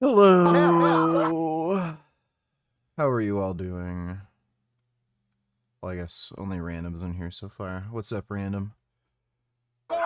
Hello. How are you all doing? Well, I guess only randoms in here so far. What's up, random? I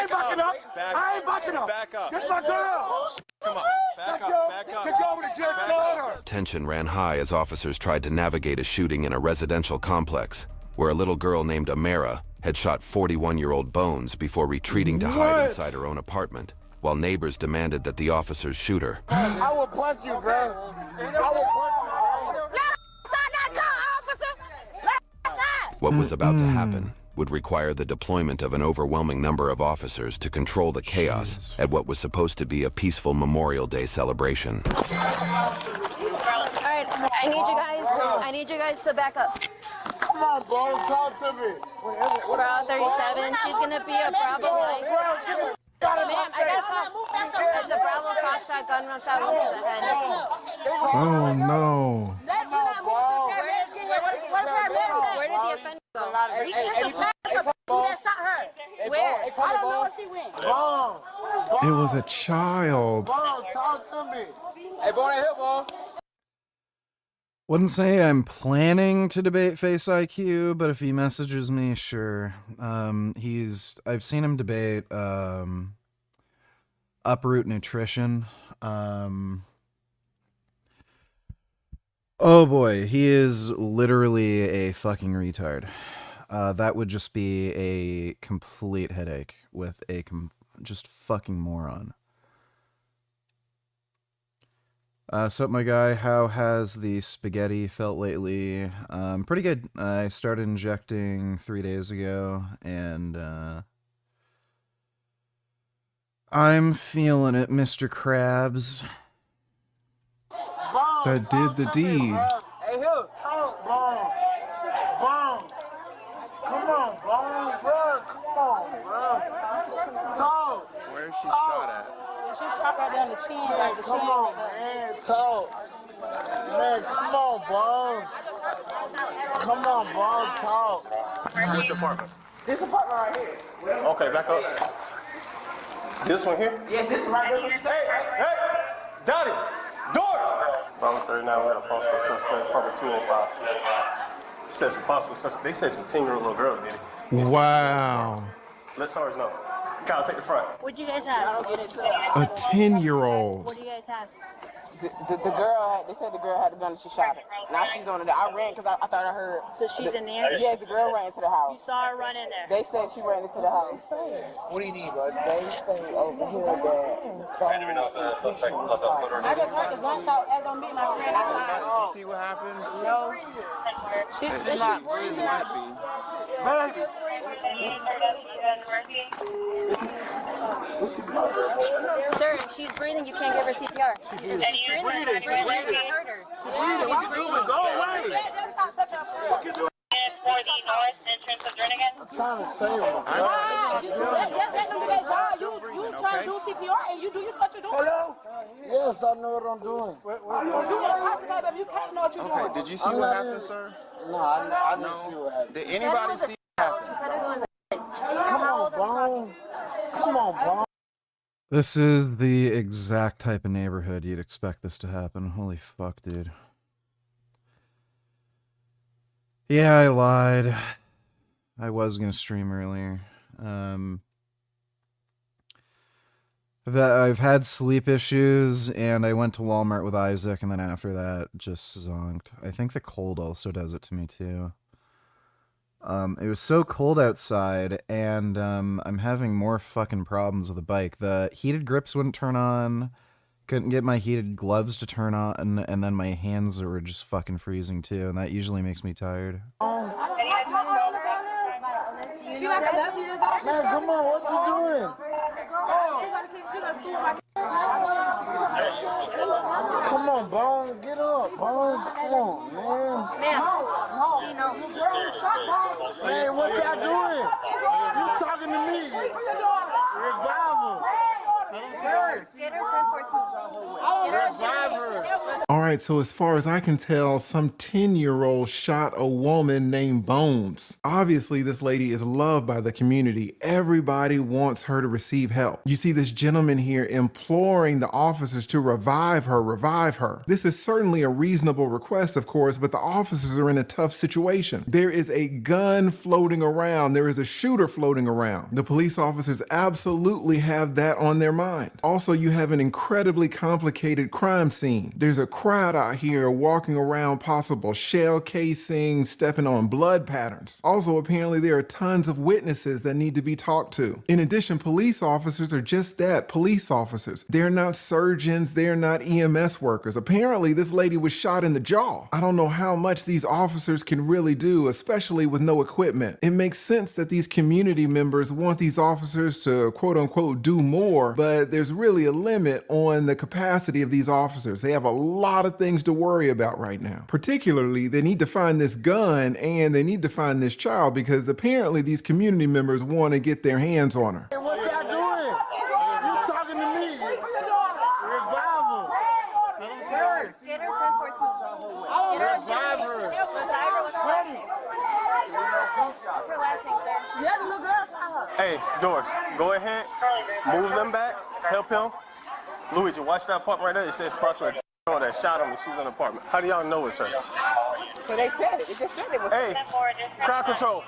ain't backing up. I ain't backing up. Back up. This my girl. Come on. Back up. Back up. The girl would have just told her. Tension ran high as officers tried to navigate a shooting in a residential complex where a little girl named Amara had shot 41-year-old Bones before retreating to hide inside her own apartment, while neighbors demanded that the officers shoot her. I will punch you, bro. I will punch you. What was about to happen would require the deployment of an overwhelming number of officers to control the chaos at what was supposed to be a peaceful Memorial Day celebration. All right, I need you guys to back up. Come on, bro. Talk to me. Bravo 37, she's gonna be a Bravo life. Ma'am, I got it's a Bravo shot, gunman shot wound to the head. Oh no. Where did the offender go? He that shot her. Where? I don't know where she went. It was a child. Talk to me. Hey, boy, that hip, ball. Wouldn't say I'm planning to debate Face IQ, but if he messages me, sure. I've seen him debate Uproot Nutrition. Oh boy, he is literally a fucking retard. That would just be a complete headache with a just fucking moron. So my guy, how has the spaghetti felt lately? Pretty good. I started injecting 3 days ago, and I'm feeling it, Mr. Krabs. That did the deed. Hey, here, talk, Bone. Bone. Come on, Bone, bro. Come on, bro. Talk. Where is she shot at? She shot right down the chin. Like the Come chin. on, man. Talk. Man, come on, Bone. Come on, Bone. Talk. Which apartment? This apartment right here. Okay, back up. This one here? Yeah, this right here. Hey, Donnie, doors! Bravo 39, we had a possible suspect, apartment 205. Said some possible suspect. They said some 10-year-old little girl did it. Wow. Let SARS know. Kyle, take the front. What'd you guys have? I don't get into that. A 10-year-old. What do you guys have? The girl, they said the girl had the gun and she shot her. Now she's on it. I ran because I thought I heard. So she's in there? Yeah, the girl ran into the You house. saw her run in there? They said she ran into the house. What do you need, bud? They say over here that I just heard the gunshot as I'm meeting my friend outside. You see what happened? No. This is not really happy. Sir, if she's breathing, you can't give her CPR. She's breathing. You're gonna hurt her. She's breathing. Go away. For the north entrance of Jernigan. I'm trying to save her. Just let them do their job. You trying to do CPR and you do what you're doing. Hello? Yes, I know what I'm doing. You intoxicated, baby. You can't know what you're doing. Did you see what happened, sir? No, I didn't see what happened. Did anybody see what happened? She said it was Come on, Bone. Come on, Bone. This is the exact type of neighborhood you'd expect this to happen. Holy fuck, dude. Yeah, I lied. I was gonna stream earlier. I've had sleep issues, and I went to Walmart with Isaac, and then after that, just zonked. I think the cold also does it to me, too. It was so cold outside, and I'm having more fucking problems with the bike. The heated grips wouldn't turn on, couldn't get my heated gloves to turn on, and then my hands were just fucking freezing, too, and that usually makes me tired. She like 11 years old. Man, come on, what you doing? She gonna school my Come on, Bone, get up, Bone. Come on, man. Man, what y'all doing? You talking to me? Revival. Get her 1014. Alright, right, so as far as I can tell, some 10-year-old shot a woman named Bones. Obviously, this lady is loved by the community. Everybody wants her to receive help. You see this gentleman here imploring the officers to revive her, revive her. This is certainly a reasonable request, of course, but the officers are in a tough situation. There is a gun floating around. There is a shooter floating around. The police officers absolutely have that on their mind. Also, you have an incredibly complicated crime scene. There's a crowd out here walking around possible shell casings, stepping on blood patterns. Also, apparently there are tons of witnesses that need to be talked to. In addition, police officers are just that, police officers. They're not surgeons, they're not EMS workers. Apparently, this lady was shot in the jaw. I don't know how much these officers can really do, especially with no equipment. It makes sense that these community members want these officers to quote unquote do more, but there's really a limit on the capacity of these officers. They have a lot of things to worry about right now. Particularly, they need to find this gun and they need to find this child because apparently these community members want to get their hands on her. Hey, what y'all doing? You talking to me? Revival. Get her 1014. Revive her. What's her last name, sir? Yeah, the little girl shot her. Hey, Doris, go ahead, move them back, help him. Luigi, watch that part right there. It says spots where that shot him and she's in the apartment. How do y'all know it's her? So they said it. It just said it was. Hey, crowd control.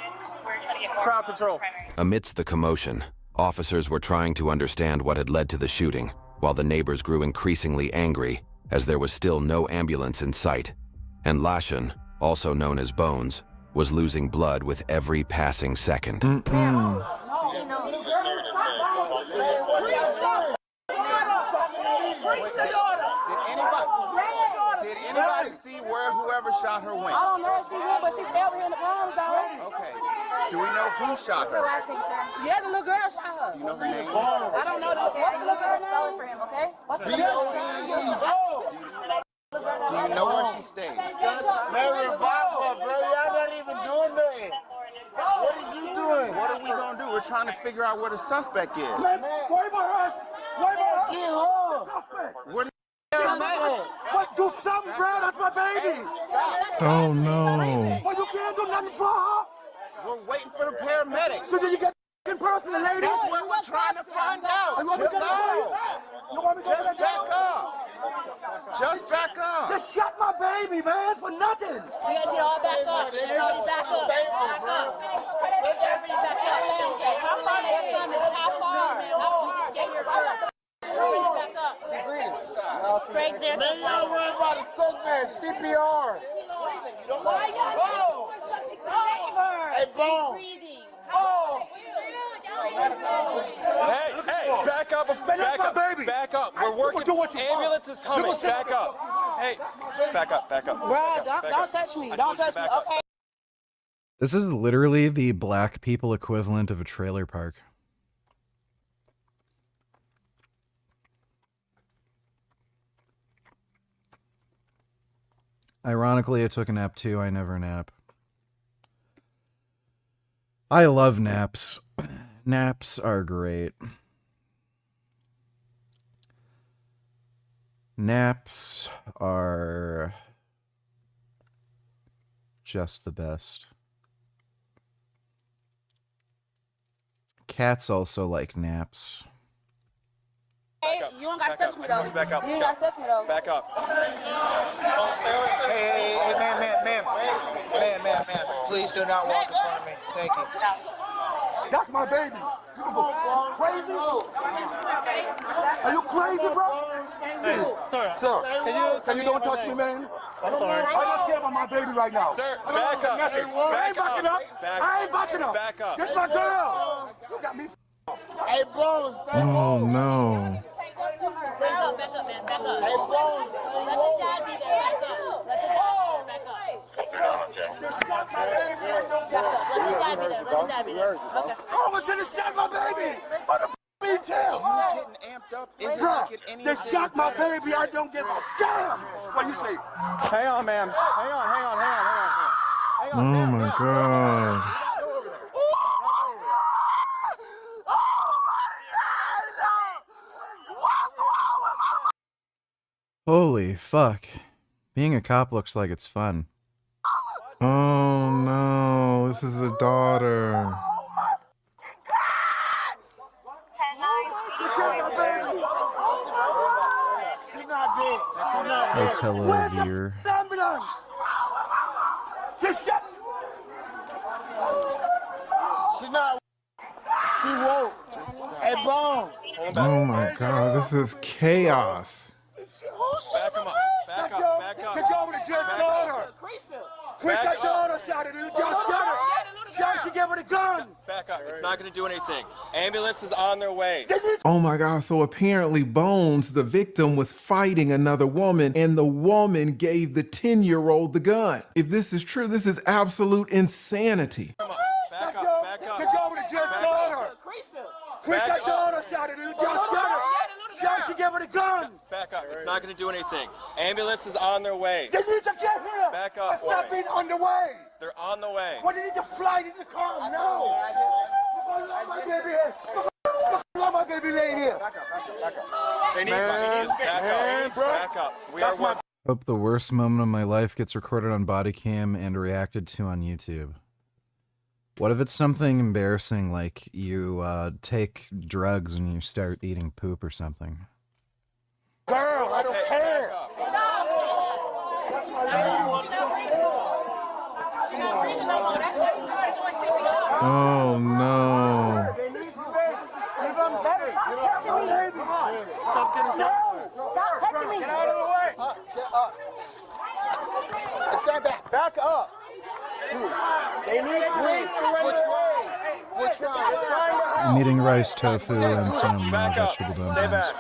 Crowd control. Amidst the commotion, officers were trying to understand what had led to the shooting, while the neighbors grew increasingly angry as there was still no ambulance in sight. And Lashen, also known as Bones, was losing blood with every passing second. Did anybody see where whoever shot her went? I don't know where she went, but she's over here in the palms, though. Okay. Do we know who shot What's her her? last name, sir? Yeah, the little girl shot her. You know her name? I don't know what's the little girl Spell it name? for him, okay? What's the Do you know where she stays? Man, revive her, bro. Y'all not even doing nothing. What is you doing? What are we gonna do? We're trying to figure out where the suspect is. Man, worry about her. Worry about her. Get her. Suspect. Where the What, do something, bro? That's my baby. Oh no. Well, you can't do nothing for her. We're waiting for the paramedics. So did you get in person, the lady? That's what we're trying to find out. You want me to get You want me to go Just to the back up. Just back up. They shot my baby, man, for nothing. You guys need all back up. Everybody back up. Back up. Everybody back up. How far are they coming? How far? We just get here first. Everybody back up. Craig's there. Man, y'all worried about the sick man, CPR. Why y'all Hey, Bone. Breathing. Hey, back up, that's my baby. back up. We're working, do what you want. ambulance is coming, back up. Hey, back up. Bruh, don't touch me. Don't touch me. Okay. This is literally the black people equivalent of a trailer park. Ironically, I took a nap too. I never nap. I love naps. Naps are great. Naps are just the best. Cats also like naps. Hey, you don't gotta touch me though. Back up. You ain't gotta touch me though. Back up. Hey, ma'am. Please do not walk in front of me. Thank you. That's my baby. You can go crazy? Are you crazy, bro? Sir, can you don't touch me, man? I'm sorry. I just care about my baby right now. Sir, back up. I ain't backing up. I ain't backing up. Back up. This my girl. You got me. Hey, Bones, stay Oh no. Back up, man. Back up. Let the dad be there. Back up. Let the dad be there. Okay. Oh, but they shot my baby. What the f*** me tell? getting amped up. Is Bro, it any they shot my baby. I don't give a damn. What you say? Hang on, ma'am. Hang on. Oh my god. Holy fuck. Being a cop looks like it's fun. Oh no, this is a daughter. She's not dead. She's not I dead. televere. Ambulance! Just shut. She not. She woke. Hey, Bone. Oh my god, this is chaos. Back him up. Back up. Back up. The girl with the just daughter. Chris, that daughter shot it. The girl shot her. She gave her the gun. Back up. It's not going to do anything. Ambulance is on their way. Oh my god, so apparently Bones, the victim, was fighting another woman and the woman gave the 10-year-old the gun. If this is true, this is absolute insanity. Back up. Back up. The girl with the just daughter. Chris, that daughter shot it. The girl shot her. She gave her the gun. Back up. It's not going to do anything. Ambulance is on their way. They need to get here. Back up. It's not being on the way. They're on the way. What, they need to fly to the car? No. My baby here. Let my baby laying here. They need back up. Back up. We are working. Hope the worst moment of my life gets recorded on body cam and reacted to on YouTube. What if it's something embarrassing, like you take drugs and you start eating poop or something? Girl, I don't care. Oh no. They need space. Give them space. Come on. Stop getting Stop touching me. Get out of the way. Get up. Stand back. Back up. Dude, they need space to run away. We're trying to help. I'm eating rice, tofu, and some vegetable Stay dumplings. back.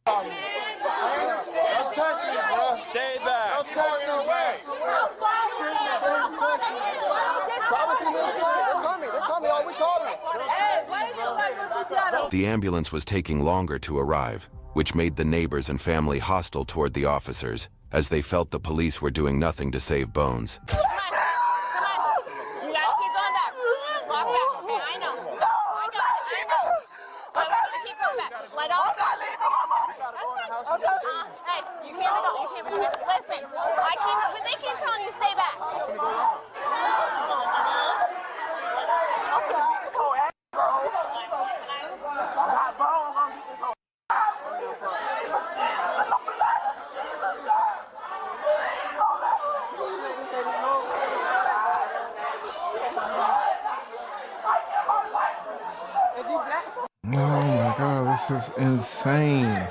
Don't touch me, bro. Stay back. Don't touch no way. They're coming. All we call them. The ambulance was taking longer to arrive, which made the neighbors and family hostile toward the officers, as they felt the police were doing nothing to save Bones. You gotta keep going back. Walk back. Okay, I know. I know. Keep going back. Let off. Hey, you can't go. Listen, they keep telling you stay back. Oh my god, this is insane.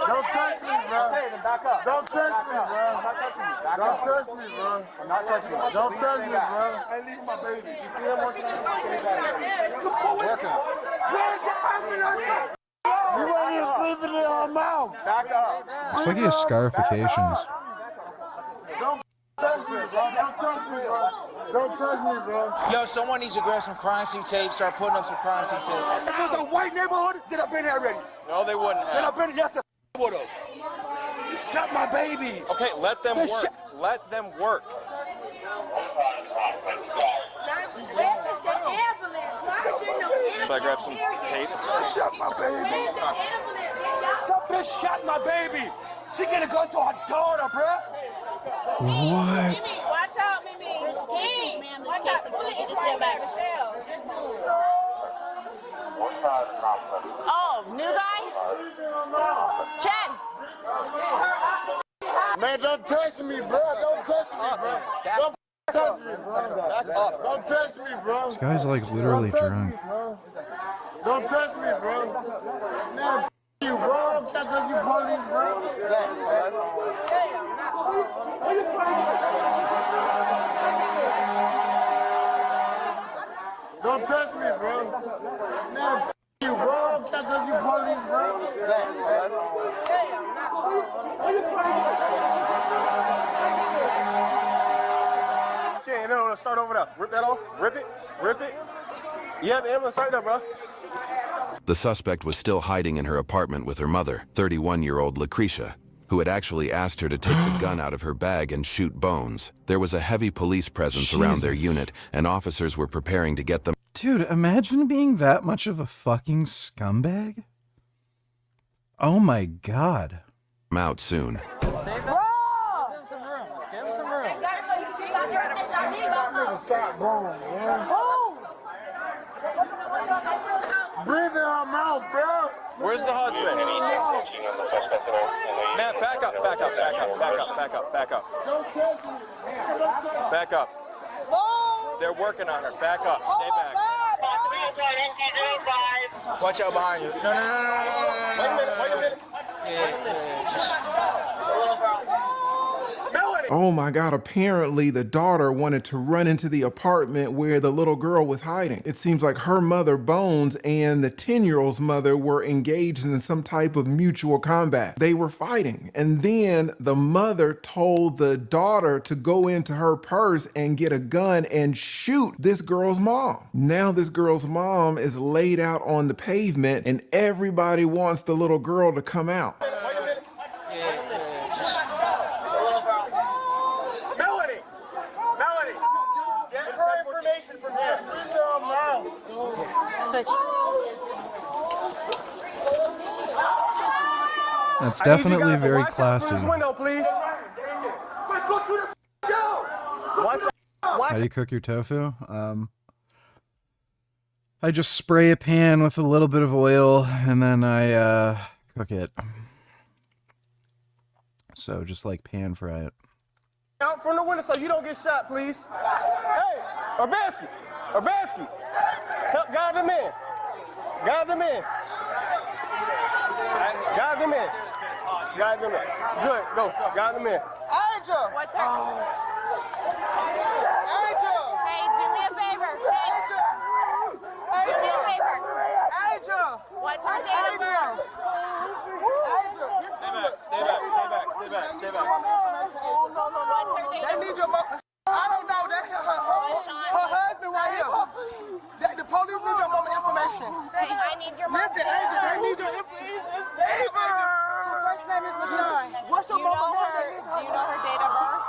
Don't touch me, bro. Hey, then back up. Don't touch me, bro. I'm not touching you. Don't touch me, bro. I'm not touching you. Don't touch me, bro. I leave my baby. You see him working? Working. You won't even breathe in your mouth. Back up. Looks like he has scarifications. Don't touch me, bro. Don't touch me, bro. Don't touch me, bro. Yo, someone needs to grab some crime scene tape, start putting up some crime scene tape. If it was a white neighborhood, then I've been here already. No, they wouldn't Then have. I've been just a would have. You shot my baby. Okay, let them work. Let them work. Should I grab some tape? You shot my baby. That bitch shot my baby. She gonna go to her daughter, bruh. What? Watch out, Mimi. Watch out. Stay back. Michelle. Oh, new guy? Chad. Man, don't touch me, bro. Don't touch me, bro. Don't touch me, bro. Back up. Don't touch me, bro. This guy's like literally drunk. Don't touch me, bro. Man, you, bro. Can't touch you, police, bro. Don't touch me, bro. Man, you, bro. Can't touch you, police, bro. Jay, no, start over there. Rip that off. Rip it. Rip it. Yeah, the ambulance right there, bro. The suspect was still hiding in her apartment with her mother, 31-year-old Lucretia, who had actually asked her to take the gun out of her bag and shoot Bones. There was a heavy police presence around their unit, and officers were preparing to get them. Dude, imagine being that much of a fucking scumbag. Oh my god. out soon. Give him some room. Give him some room. Breathe in her mouth, bro. Where's the husband? Man, back up, back up, back up, back up, back up, back up. Back up. They're working on her. Back up. Stay back. Watch out behind you. No. Wait a minute, wait a minute. Oh my God, apparently the daughter wanted to run into the apartment where the little girl was hiding. It seems like her mother, Bones, and the 10-year-old's mother were engaged in some type of mutual combat. They were fighting. And then the mother told the daughter to go into her purse and get a gun and shoot this girl's mom. Now this girl's mom is laid out on the pavement and everybody wants the little girl to come out. That's definitely very classy. Window, please. How do you cook your tofu? I just spray a pan with a little bit of oil and then I cook it. So just like pan fry it. Out from the window so you don't get shot, please. Hey, Urbanski. Help guide them in. Guide them in. Guide them in. Guide them in. Good, go. Guide them in. Angel! What's her? Angel! Hey, do me a favor. Angel! Do me a favor. Angel! What's her date of birth? Angel! Stay back. What's her date of birth? They need your mom. I don't know. That's her husband right here. The police need your mama information. Hey, I need your mom. Listen, Angel, they need your information. Her first name is LaShawn. What's Do you know her date of birth?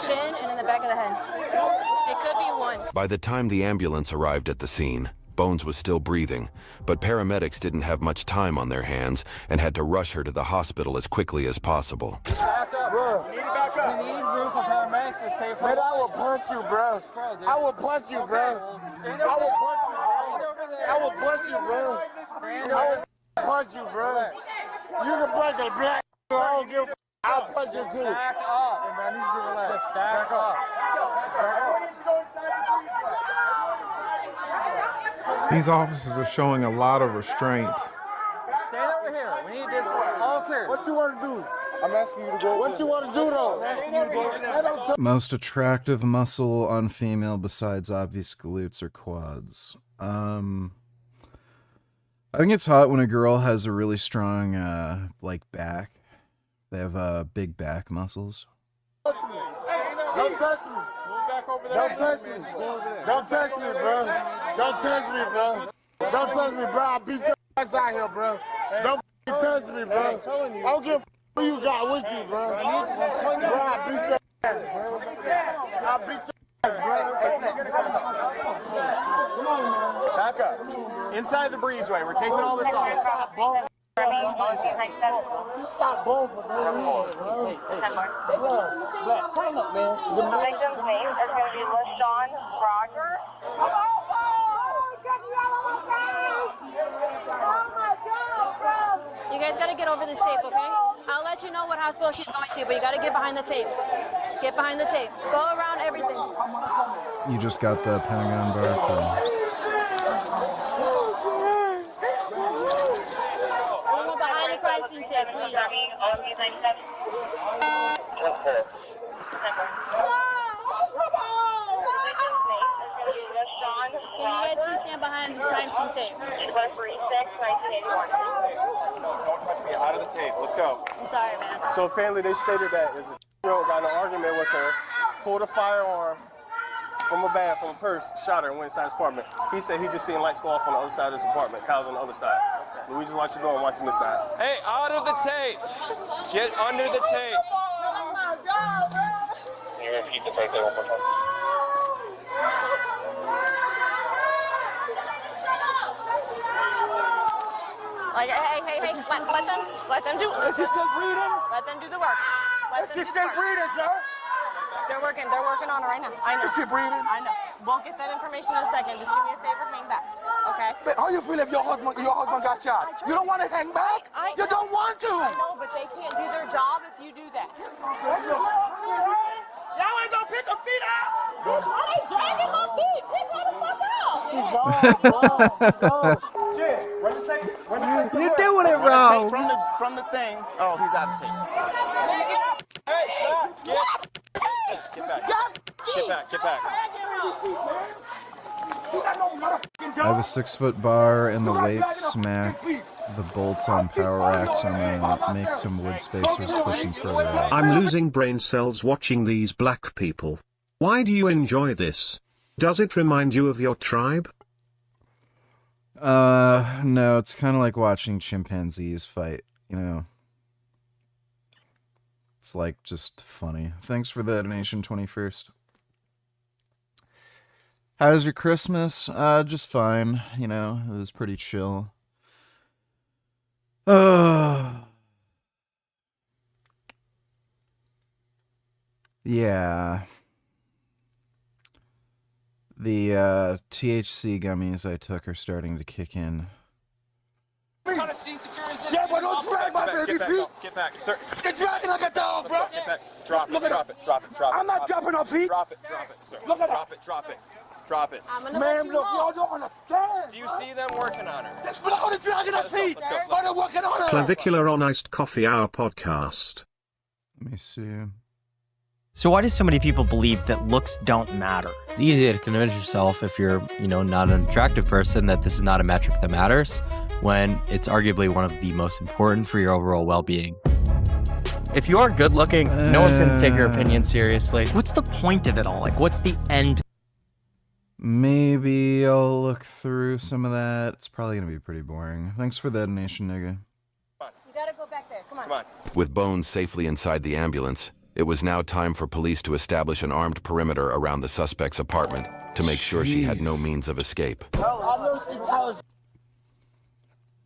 Chin and in the back of the head. It could be one. By the time the ambulance arrived at the scene, Bones was still breathing, but paramedics didn't have much time on their hands and had to rush her to the hospital as quickly as possible. Back up. Bro. We need room for paramedics to save her. Man, I will punch you, bro. I will punch you, bro. I will punch you, bro. I will punch you, bro. You can break a black. I don't give a f. I'll punch you too. Back up. I need you to relax. Back up. These officers are showing a lot of restraint. Stand over here. We need this all clear. What you want to do? I'm asking you to go. What you want to do, though? I'm asking you to go. Most attractive muscle on female besides obvious glutes or quads. I think it's hot when a girl has a really strong, like, back. They have big back muscles. Don't touch me. Don't touch me. Don't touch me, bro. Don't touch me, bro. Don't touch me, bro. I'll beat your ass out here, bro. Don't touch me, bro. I don't give a who you got with you, bro. Bro, I'll beat your ass, bro. I'll beat your ass, bro. Back up. Inside the breezeway. We're taking all this off. Stop, bro. You shot both of them, bro. Black, clean up, man. The victim's name is going to be LaShawn Roger. You guys gotta get over this tape, okay? I'll let you know what hospital she's going to, but you gotta get behind the tape. Get behind the tape. Go around everything. You just got the Pentagon bar. Behind the crime scene tape, please. Can you guys please stand behind the crime scene tape? 136-1981. Don't touch me. Out of the tape. Let's go. I'm sorry, man. So apparently they stated that as a got in an argument with her, pulled a firearm from a bag, from a purse, shot her and went inside his apartment. He said he just seen lights go off on the other side of his apartment. Kyle's on the other side. We just watch you go and watching this side. Hey, out of the tape. Get under the tape. Oh my God, bro. Can you repeat the tape there one more time? Like, hey, let them do. Is she still breathing? Let them do the work. Is she still breathing, sir? They're working on it right now. I know. Is she breathing? I know. We'll get that information in a second. Just do me a favor, hang back. Okay? But how you feel if your husband got shot? You don't want to hang back? You don't want to. I know, but they can't do their job if you do that. Y'all ain't gonna pick her feet out. Bitch, why they dragging my feet? Pick her the fuck out. She goes. Shit, where's the tape? You're doing it wrong. From the thing. Oh, he's out of tape. Get back. I have a 6-foot bar and the weights smack the bolts on power racks and then make some wood spacers pushing further out. I'm losing brain cells watching these black people. Why do you enjoy this? Does it remind you of your tribe? No, it's kind of like watching chimpanzees fight, you know. It's like just funny. Thanks for the donation, 21st. How was your Christmas? Just fine, you know, it was pretty chill. Yeah. The THC gummies I took are starting to kick in. Yeah, but don't drag my baby feet. Get back, sir. You're dragging like a dog, bro. Get back. Drop it. I'm not dropping her feet. Drop it, sir. Look at Drop it. I'm gonna Man, let you look, know. y'all don't understand. Do you see them working on her? Let's put her dragging her feet. Let's go. But they're working on her. Clavicular on Iced Coffee Hour podcast. Let me see. So why do so many people believe that looks don't matter? It's easy to convince yourself if you're, not an attractive person that this is not a metric that matters, when it's arguably one of the most important for your overall well-being. If you aren't good looking, no one's going to take your opinion seriously. What's the point of it all? Like, what's the end? Maybe I'll look through some of that. It's probably going to be pretty boring. Thanks for the donation, nigga. You gotta go back there. Come on. With Bones safely inside the ambulance, it was now time for police to establish an armed perimeter around the suspect's apartment to make sure she had no means of escape.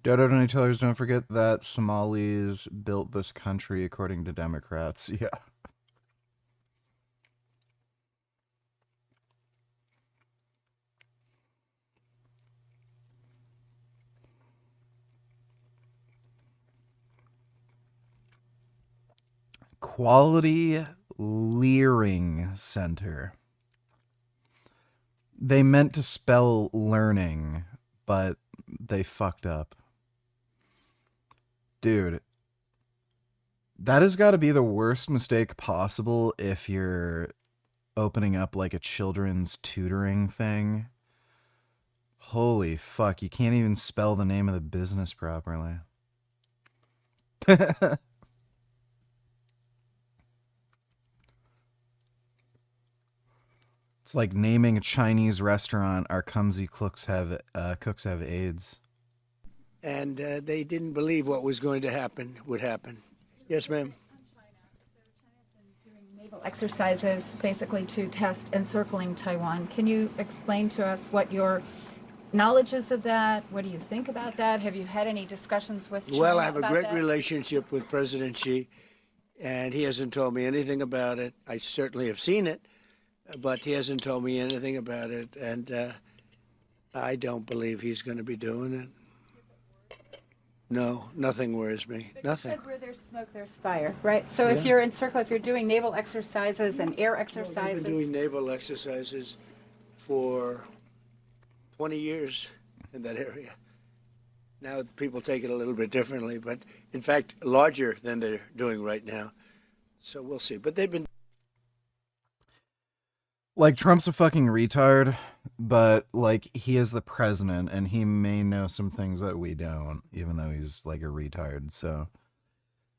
Dodo Donny Tellers, don't forget that Somalis built this country according to Democrats. Yeah. Quality Leering Center. They meant to spell learning, but they fucked up. Dude, that has got to be the worst mistake possible if you're opening up like a children's tutoring thing. Holy fuck, you can't even spell the name of the business properly. It's like naming a Chinese restaurant, our clumsy cooks have AIDS. And they didn't believe what was going to would happen. Yes, ma'am. Exercises basically to test encircling Taiwan. Can you explain to us what your knowledge is of that? What do you think about that? Have you had any discussions with China? Well, I have a about great that? relationship with President Xi, and he hasn't told me anything about it. I certainly have seen it, but he hasn't told me anything about it, and I don't believe he's going to be doing it. No, nothing worries me. But Nothing. You said where there's smoke, there's fire, right? So if you're if you're doing naval exercises and air exercises. I've been doing naval exercises for 20 years in that area. Now people take it a little bit differently, but in fact, larger than they're doing right now. So we'll see. But they've been. Like, Trump's a fucking retard, but, like, he is the president, and he may know some things that we don't, even though he's, like, a retard, so.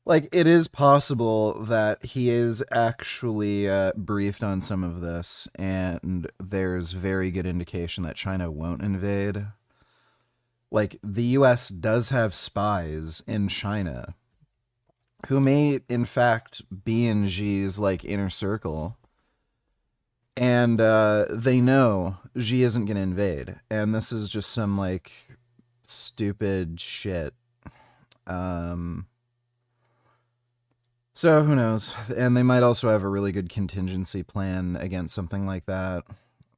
Like, it is possible that he is actually briefed on some of this, and there's very good indication that China won't invade. Like, the U.S. does have spies in China, who may, in fact, be in Xi's, like, inner circle. And they know Xi isn't going to invade. And this is just some, like, stupid shit. So who knows? And they might also have a really good contingency plan against something like that,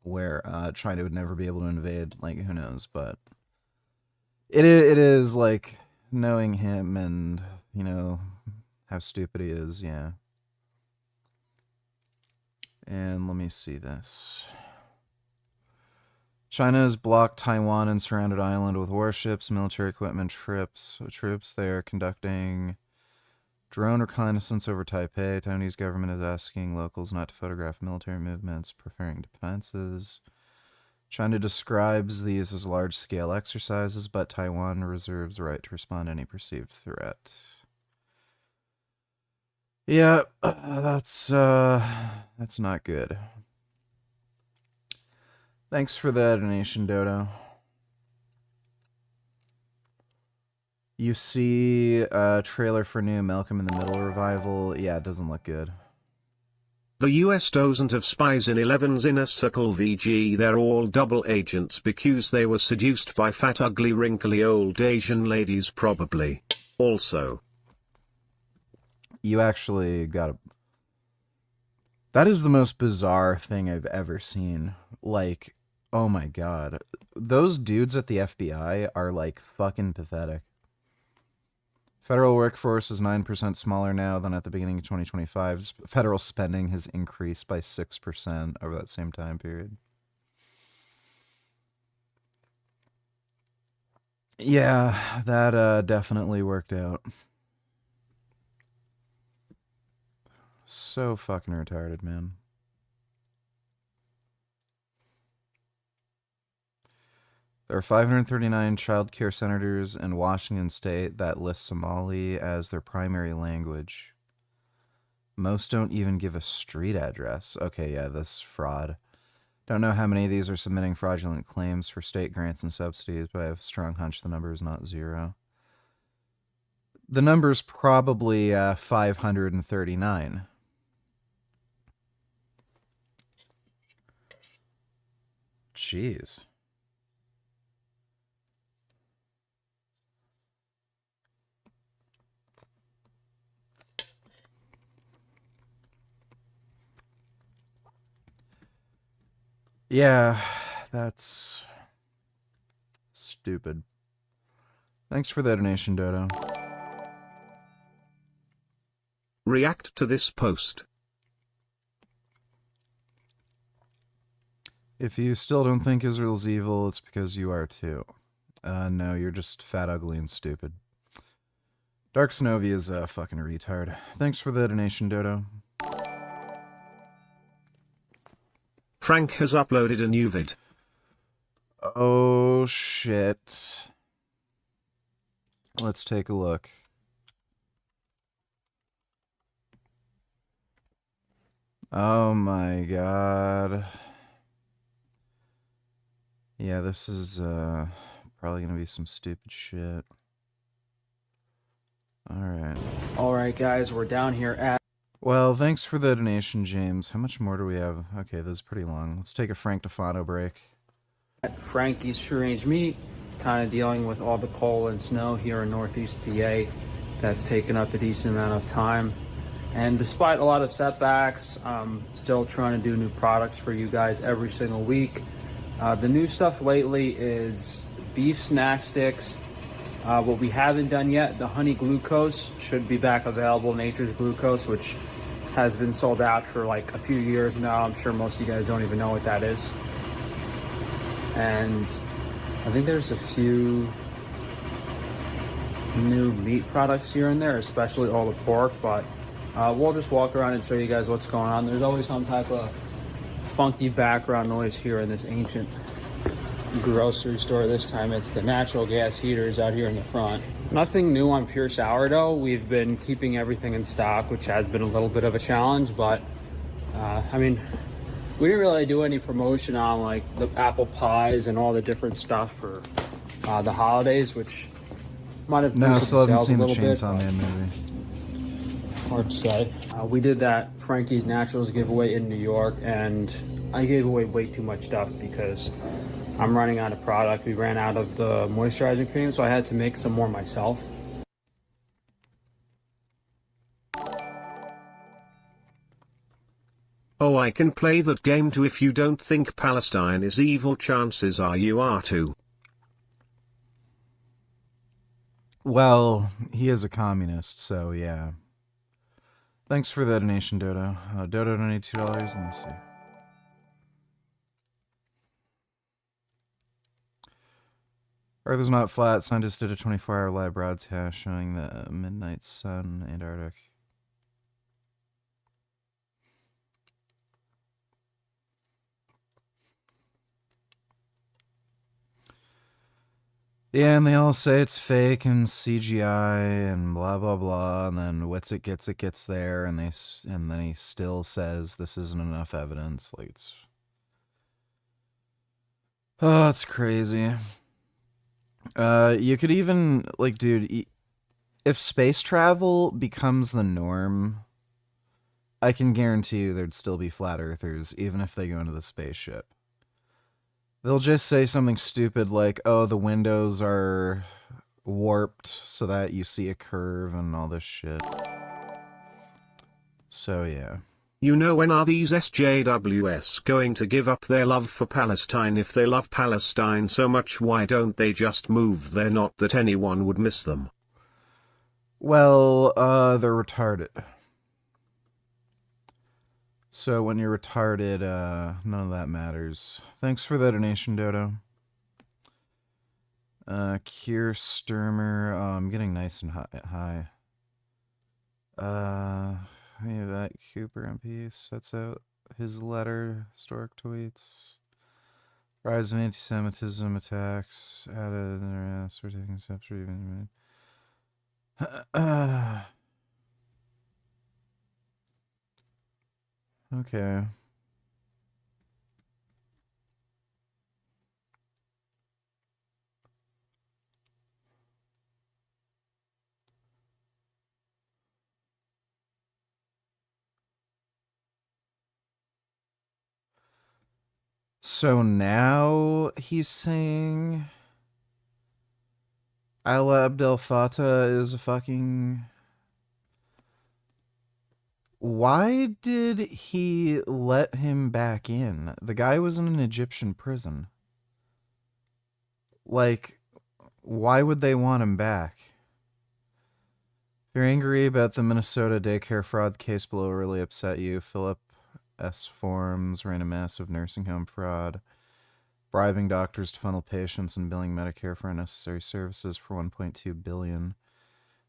where China would never be able to invade. Like, who knows? But it is like knowing him and, you know, how stupid he is. Yeah. And let me see this. China has blocked Taiwan and surrounded island with warships, military equipment, troops. They are conducting drone reconnaissance over Taipei. Taiwanese government is asking locals not to photograph military movements, preferring defenses. China describes these as large-scale exercises, but Taiwan reserves the right to respond to any perceived threat. Yeah, that's not good. Thanks for the donation, Dodo. You see a trailer for new Malcolm in the Middle revival. Yeah, it doesn't look good. The US doesn't have spies in 11's inner circle VG. They're all double agents because they were seduced by fat, ugly, wrinkly old Asian ladies probably. Also, you actually got a... That is the most bizarre thing I've ever seen. Like, oh my god. Those dudes at the FBI are like fucking pathetic. Federal workforce is 9% smaller now than at the beginning of 2025. Federal spending has increased by 6% over that same time period. Yeah, that definitely worked out. So fucking retarded, man. There are 539 child care centers in Washington state that list Somali as their primary language. Most don't even give a street address. Okay, yeah, this fraud. Don't know how many of these are submitting fraudulent claims for state grants and subsidies, but I have a strong hunch the number is not zero. The number's probably 539. Jeez. Yeah, that's stupid. Thanks for the donation, Dodo. React to this post. If you still don't think Israel's evil, it's because you are too. No, you're just fat, ugly, and stupid. Dark Snovi is a fucking retard. Thanks for the donation, Dodo. Frank has uploaded a new vid. Oh, shit. Let's take a look. Oh my god. Yeah, this is probably gonna be some stupid shit. Alright, guys, we're down here at... Well, thanks for the donation, James. How much more do we have? Okay, this is pretty long. Let's take a Frank Tufano break. At Frankie's Free Range Meat, kind of dealing with all the cold and snow here in Northeast PA. That's taken up a decent amount of time. And despite a lot of setbacks, I'm still trying to do new products for you guys every single week. The new stuff lately is beef snack sticks. What we haven't done yet, the honey glucose should be back available, Nature's Glucose, which has been sold out for like a few years now. I'm sure most of you guys don't even know what that is. And I think there's a few new meat products here and there, especially all the pork, but we'll just walk around and show you guys what's going on. There's always some type of funky background noise here in this ancient grocery store. This time it's the natural gas heaters out here in the front. Nothing new on Pure Sourdough. We've been keeping everything in stock, which has been a little bit of a challenge, but I mean, we didn't really do any promotion on like the apple pies and all the different stuff for the holidays, which might have No, boosted still haven't sales seen a the little bit, Chainsaw Man movie. hard to say. We did that Frankie's Naturals giveaway in New York, and I gave away way too much stuff because I'm running out of product. We ran out of the moisturizing cream, so I had to make some more myself. Oh, I can play that game too. If you don't think Palestine is evil, chances are you are too. Well, he is a communist, so yeah. Thanks for the donation, Dodo. Dodo donated $2. Let me see. Earth is not flat. Scientists did a 24-hour live broadcast showing the midnight sun in Antarctic. Yeah, and they all say it's fake and CGI and blah blah blah, and then Witsit gets there, and then he still says this isn't enough evidence. Like it's crazy. You could even like, dude, if space travel becomes the norm, I can guarantee you there'd still be flat earthers even if they go into the spaceship. They'll just say something stupid like, oh, the windows are warped so that you see a curve and all this shit. So, yeah. You know, when are these SJWs going to give up their love for Palestine? If they love Palestine so much, why don't they just move there? Not that anyone would miss them. Well, they're retarded. So when you're retarded, none of that matters. Thanks for the donation, Dodo. Kier Sturmer. Oh, I'm getting nice and high. Yeah, that Cooper MP sets out his letter, historic tweets. Rise of anti-Semitism attacks. Added arrests for taking steps for even. Okay. So now he's saying Ala Abdel Fattah is a fucking... Why did he let him back in? The guy was in an Egyptian prison. Like, why would they want him back? If you're angry about the Minnesota daycare fraud case below really upset you, Philip S. Forms ran a massive nursing home fraud, bribing doctors to funnel patients and billing Medicare for unnecessary services for $1.2 billion.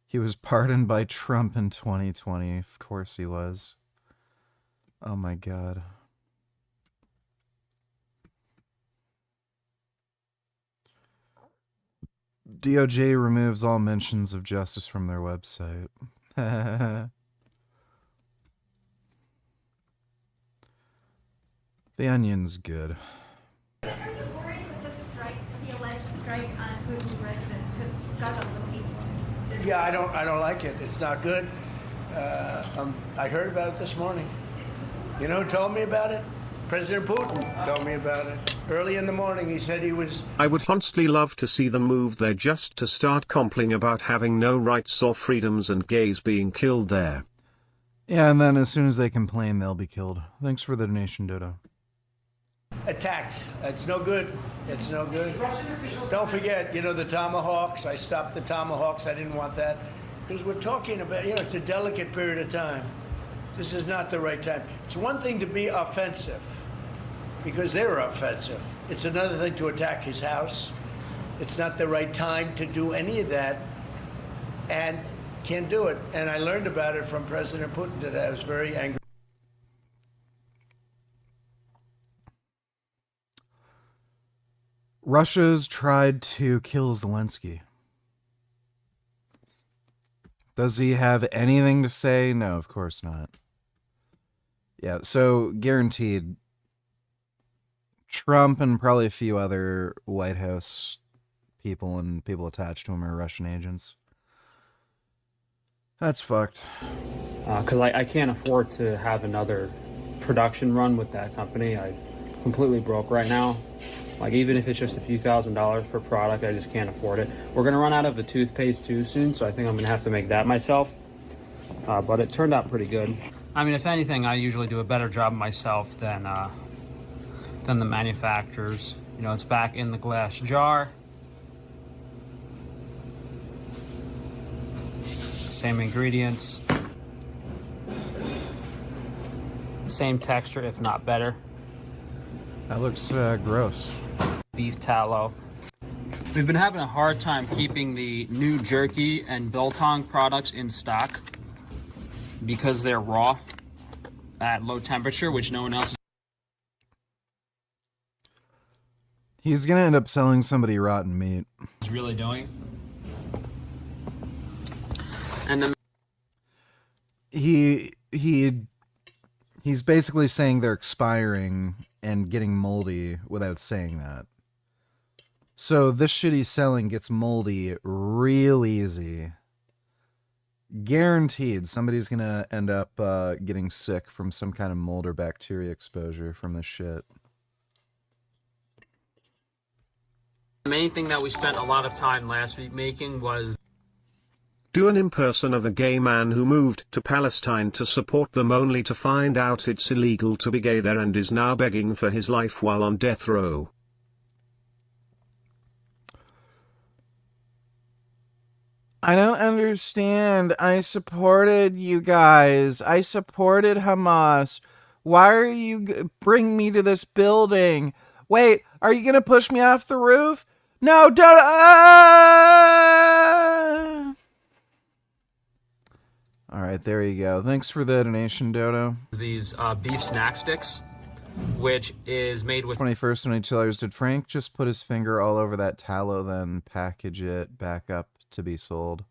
He was pardoned by Trump in 2020. Of course he was. Oh my God. DOJ removes all mentions of justice from their website. The Onion's good. The alleged strike on Putin's residence could scuttle the peace. Yeah, I don't like it. It's not good. I heard about it this morning. You know who told me about it? President Putin told me about it. Early in the morning, he said he was... I would honestly love to see them move there just to start complaining about having no rights or freedoms and gays being killed there. Yeah, and then as soon as they complain, they'll be killed. Thanks for the donation, Dodo. Attacked. It's no good. It's no good. Don't forget, you know, the Tomahawks. I stopped the Tomahawks. I didn't want that. Because we're talking about, you know, it's a delicate period of time. This is not the right time. It's one thing to be offensive, because they were offensive. It's another thing to attack his house. It's not the right time to do any of that, and can't do it. And I learned about it from President Putin today. I was very angry. Russia's tried to kill Zelensky. Does he have anything to say? No, of course not. Yeah, so guaranteed Trump and probably a few other White House people and people attached to him are Russian agents. That's fucked. Because I can't afford to have another production run with that company. I'm completely broke right now. Like, even if it's just a few $1,000s per product, I just can't afford it. We're going to run out of the toothpaste too soon, so I think I'm going to have to make that myself. But it turned out pretty good. I mean, if anything, I usually do a better job myself than the manufacturers. You know, it's back in the glass jar. Same ingredients. Same texture, if not better. That looks gross. Beef tallow. We've been having a hard time keeping the new jerky and biltong products in stock because they're raw at low temperature, which no one else He's gonna end up selling somebody rotten meat. is really doing. And then he's basically saying they're expiring and getting moldy without saying that. So this shit he's selling gets moldy real easy. Guaranteed somebody's gonna end up getting sick from some kind of mold or bacteria exposure from this shit. the main thing that we spent a lot of time last week making was do an imperson of a gay man who moved to Palestine to support them only to find out it's illegal to be gay there and is now begging for his life while on death row. I don't understand. I supported you guys. I supported Hamas. Why are you bring me to this building? Wait, are you gonna push me off the roof? No, don't. All right, there you go. Thanks for the donation, Dodo. these beef snack sticks, which is made with 21st $22. Did Frank just put his finger all over that tallow, then package it back up to be sold?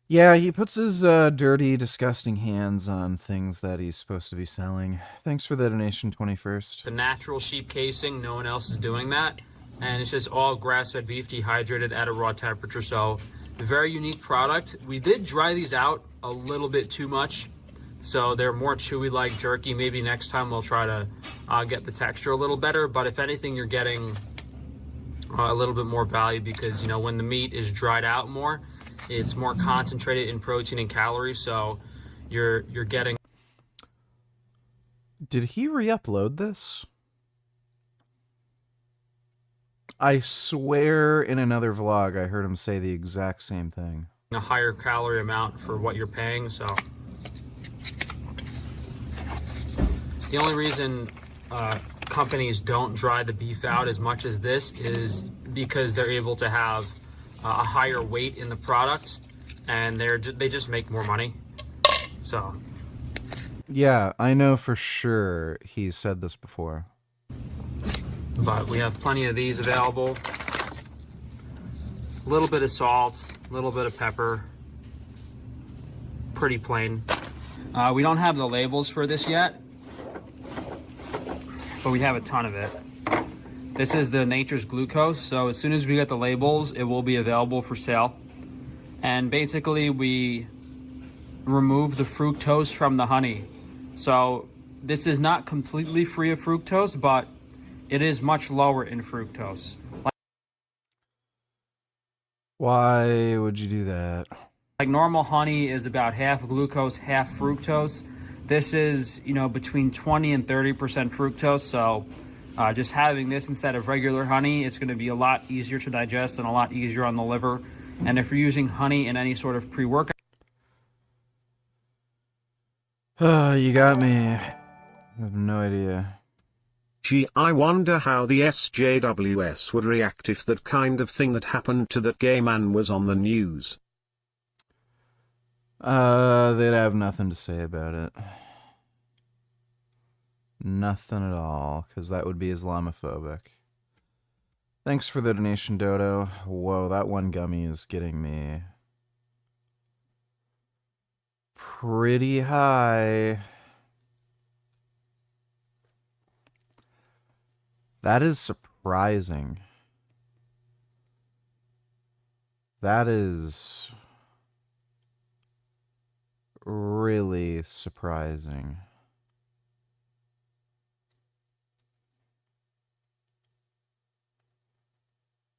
Yeah, he puts his dirty, disgusting hands on things that he's supposed to be selling. Thanks for the donation, 21st. the natural sheep casing. No one else is doing that. And it's just all grass-fed beef dehydrated at a raw temperature. So a very unique product. We did dry these out a little bit too much, so they're more chewy like jerky. Maybe next time we'll try to get the texture a little better. But if anything, you're getting a little bit more value because, you know, when the meat is dried out more, it's more concentrated in protein and calories. So you're getting. Did he re-upload this? I swear in another vlog I heard him say the exact same thing. A higher calorie amount for what you're paying. So the only reason companies don't dry the beef out as much as this is because they're able to have a higher weight in the product, and they just make more money. So yeah, I know for sure he's said this before. But we have plenty of these available. A little bit of salt, a little bit of pepper. Pretty plain. We don't have the labels for this yet, but we have a ton of it. This is the Nature's Glucose, so as soon as we get the labels, it will be available for sale. And basically, we remove the fructose from the honey. So this is not completely free of fructose, but it is much lower in fructose. Why would you do that? Like normal honey is about half glucose, half fructose. This is, you know, between 20 and 30% fructose. So just having this instead of regular honey, it's going to be a lot easier to digest and a lot easier on the liver. And if you're using honey in any sort of pre-workout, You got me. I have no idea. Gee, I wonder how the SJWS would react if that kind of thing that happened to that gay man was on the news. They'd have nothing to say about it. Nothing at all, because that would be Islamophobic. Thanks for the donation, Dodo. Whoa, that one gummy is getting me pretty high. That is surprising. That is really surprising.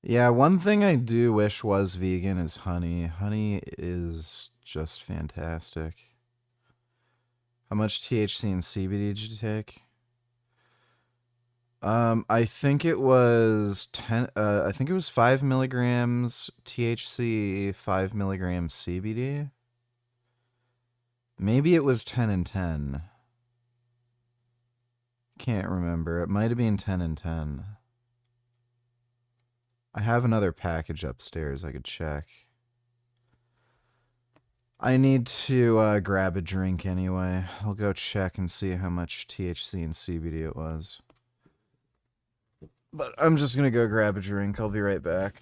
Yeah, one thing I do wish was vegan is honey. Honey is just fantastic. How much THC and CBD did you take? I think it was 10. I think it was 5 milligrams THC, 5 milligrams CBD. Maybe it was 10 and 10. Can't remember. It might have been 10 and 10. I have another package upstairs. I could check. I need to grab a drink anyway. I'll go check and see how much THC and CBD it was. But I'm just gonna go grab a drink. I'll be right back.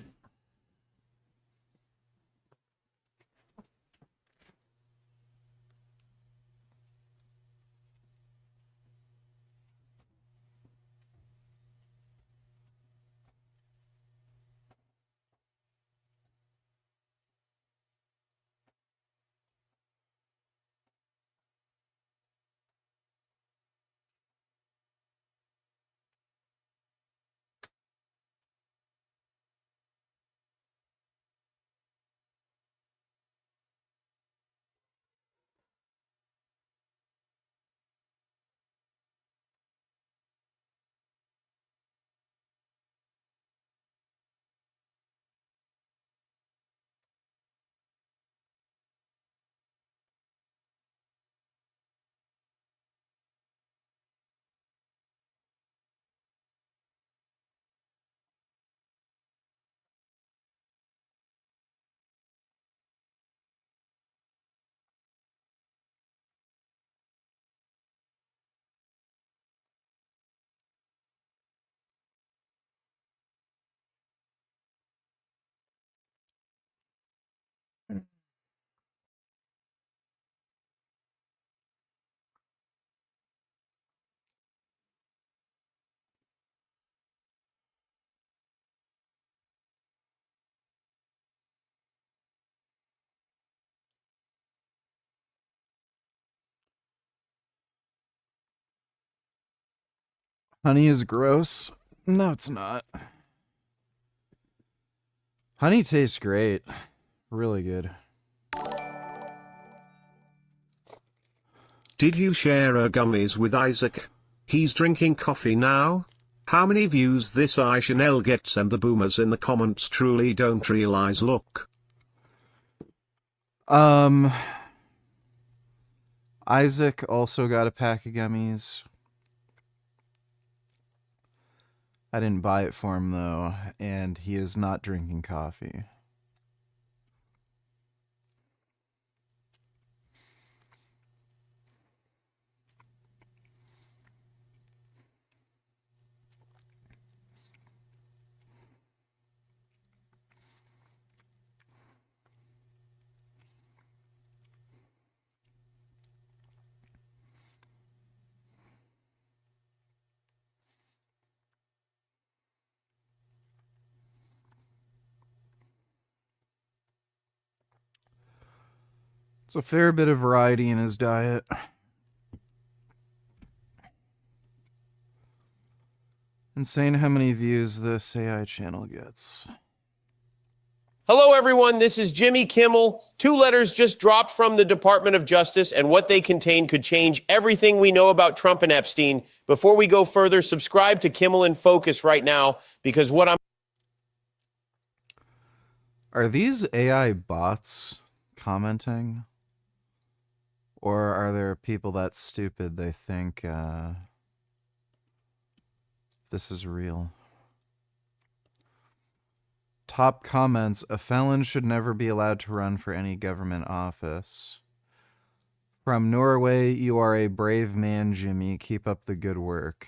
Honey is gross. No, it's not. Honey tastes great. Really good. Did you share gummies with Isaac? He's drinking coffee now? How many views this Chanel gets and the boomers in the comments truly don't realize. Look. Isaac also got a pack of gummies. I didn't buy it for him though, and he is not drinking coffee. It's a fair bit of variety in his diet. Insane how many views this AI channel gets. Hello, everyone. This is Jimmy Kimmel. 2 letters just dropped from the Department of Justice, and what they contain could change everything we know about Trump and Epstein. Before we go further, subscribe to Kimmel in Focus right now, because what I'm... Are these AI bots commenting? Or are there people that stupid they think this is real? Top comments: a felon should never be allowed to run for any government office. From Norway, you are a brave man, Jimmy. Keep up the good work.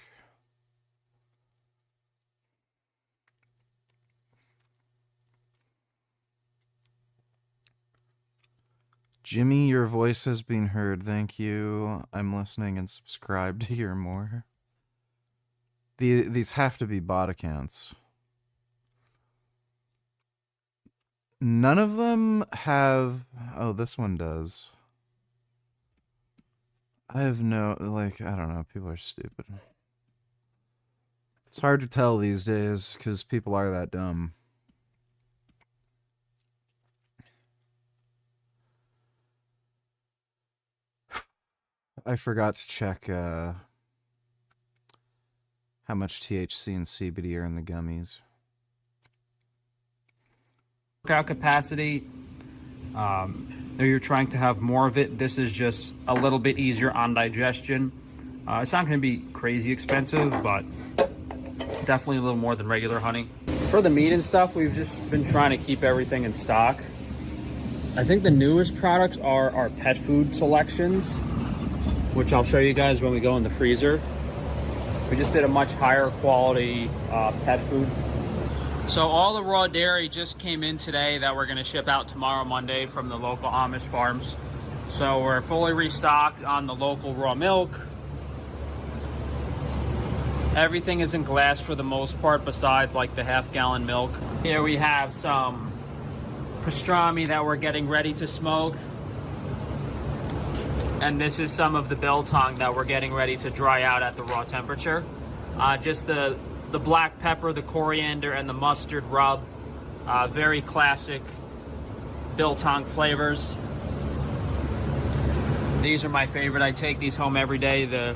Jimmy, your voice has been heard. Thank you. I'm listening and subscribed to hear more. These have to be bot accounts. None of them have... Oh, this one does. I have no... Like, I don't know. People are stupid. It's hard to tell these days because people are that dumb. I forgot to check how much THC and CBD are in the gummies. Workout capacity, or you're trying to have more of it, this is just a little bit easier on digestion. It's not going to be crazy expensive, but definitely a little more than regular honey. For the meat and stuff, we've just been trying to keep everything in stock. I think the newest products are our pet food selections, which I'll show you guys when we go in the freezer. We just did a much higher quality pet food. So all the raw dairy just came in today that we're gonna ship out tomorrow, Monday, from the local Amish farms. So we're fully restocked on the local raw milk. Everything is in glass for the most part, besides like the half-gallon milk. Here we have some pastrami that we're getting ready to smoke. And this is some of the biltong that we're getting ready to dry out at the raw temperature. Just the black pepper, the coriander, and the mustard rub. Very classic biltong flavors. These are my favorite. I take these home every day. The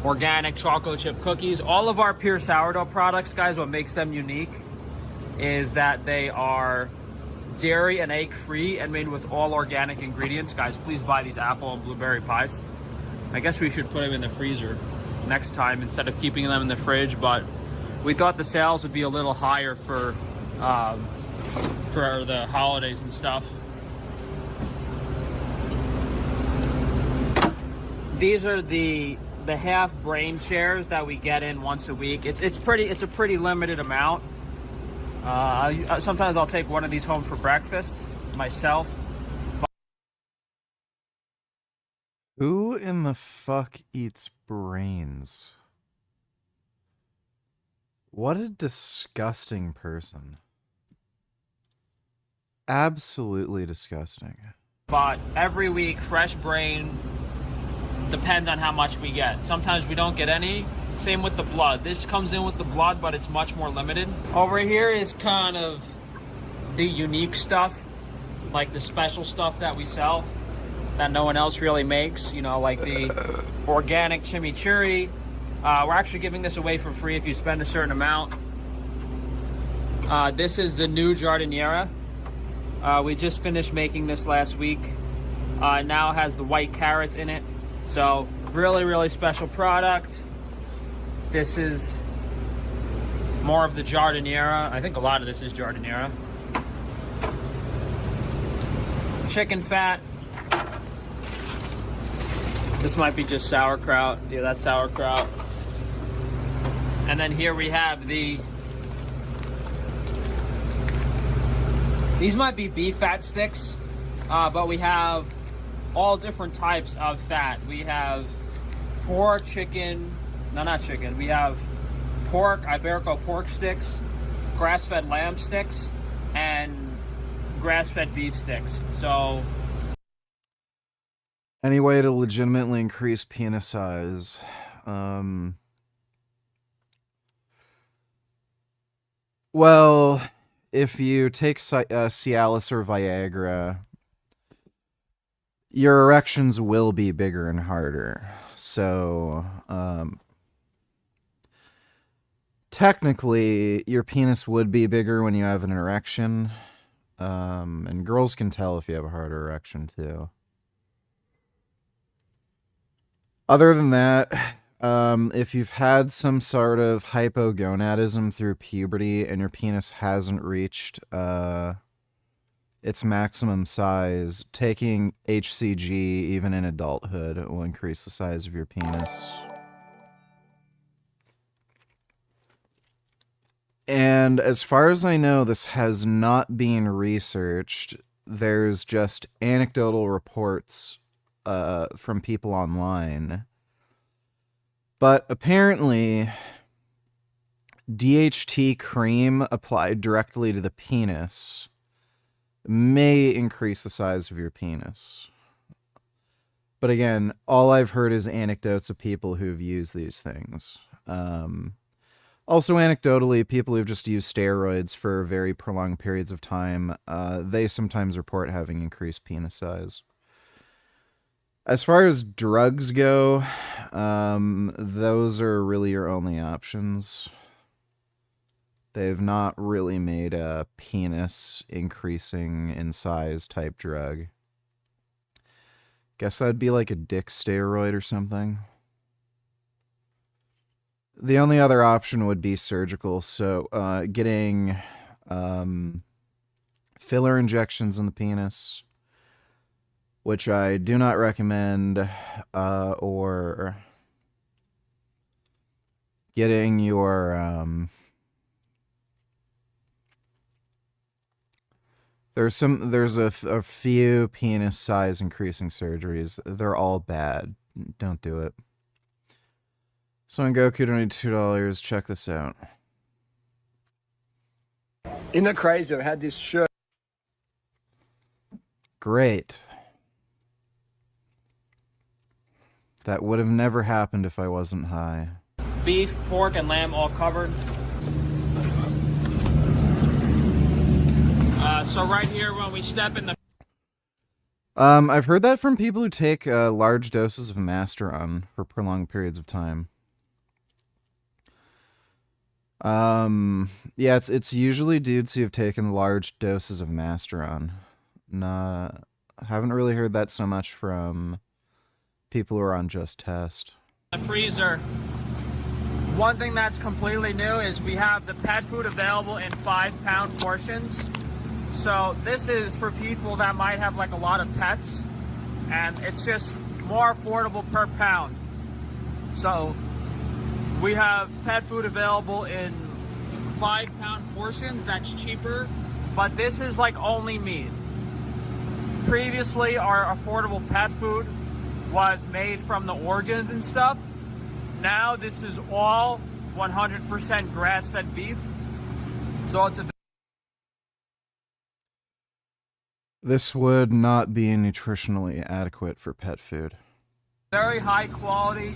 organic chocolate chip cookies. All of our pure sourdough products, guys, what makes them unique is that they are dairy and egg free and made with all organic ingredients. Guys, please buy these apple and blueberry pies. I guess we should put them in the freezer next time instead of keeping them in the fridge, but we thought the sales would be a little higher for the holidays and stuff. These are the half brain shares that we get in once a week. It's a pretty limited amount. Sometimes I'll take one of these home for breakfast myself. Who in the fuck eats brains? What a disgusting person. Absolutely disgusting. But every week, fresh brain, depends on how much we get. Sometimes we don't get any. Same with the blood. This comes in with the blood, but it's much more limited. Over here is kind of the unique stuff, like the special stuff that we sell that no one else really makes, you know, like the organic chimichurri. We're actually giving this away for free if you spend a certain amount. This is the new giardiniera. We just finished making this last week. It now has the white carrots in it. So really, really special product. This is more of the giardiniera. I think a lot of this is giardiniera. Chicken fat. This might be just sauerkraut. Yeah, that's sauerkraut. And then here we have these might be beef fat sticks, but we have all different types of fat. We have pork, chicken, no, not chicken. We have pork, Iberico pork sticks, grass-fed lamb sticks, and grass-fed beef sticks. So any way to legitimately increase penis size? Well, if you take Cialis or Viagra, your erections will be bigger and harder. So, technically, your penis would be bigger when you have an erection. And girls can tell if you have a harder erection, too. Other than that, if you've had some sort of hypogonadism through puberty and your penis hasn't reached its maximum size, taking HCG even in adulthood will increase the size of your penis. And as far as I know, this has not been researched. There's just anecdotal reports from people online. But apparently, DHT cream applied directly to the penis may increase the size of your penis. But again, all I've heard is anecdotes of people who've used these things. Also anecdotally, people who've just used steroids for very prolonged periods of time, they sometimes report having increased penis size. As far as drugs go, those are really your only options. They've not really made a penis increasing in size type drug. Guess that'd be like a dick steroid or something. The only other option would be surgical, so getting filler injections in the penis, which I do not recommend, or getting your there's a few penis size increasing surgeries. They're all bad. Don't do it. Son Goku donated $2. Check this out. Isn't that crazy? I've had this shirt. Great. That would have never happened if I wasn't high. Beef, pork, and lamb all covered. So right here, when we step in the... I've heard that from people who take large doses of Masteron for prolonged periods of time. Yeah, it's usually dudes who have taken large doses of Masteron. Haven't really heard that so much from people who are on Just Test. The freezer. One thing that's completely new is we have the pet food available in 5-pound portions. So this is for people that might have like a lot of pets, and it's just more affordable per pound. So we have pet food available in 5-pound portions. That's cheaper, but this is like only meat. Previously, our affordable pet food was made from the organs and stuff. Now this is all 100% grass-fed beef. So it's a... This would not be nutritionally adequate for pet food. very high quality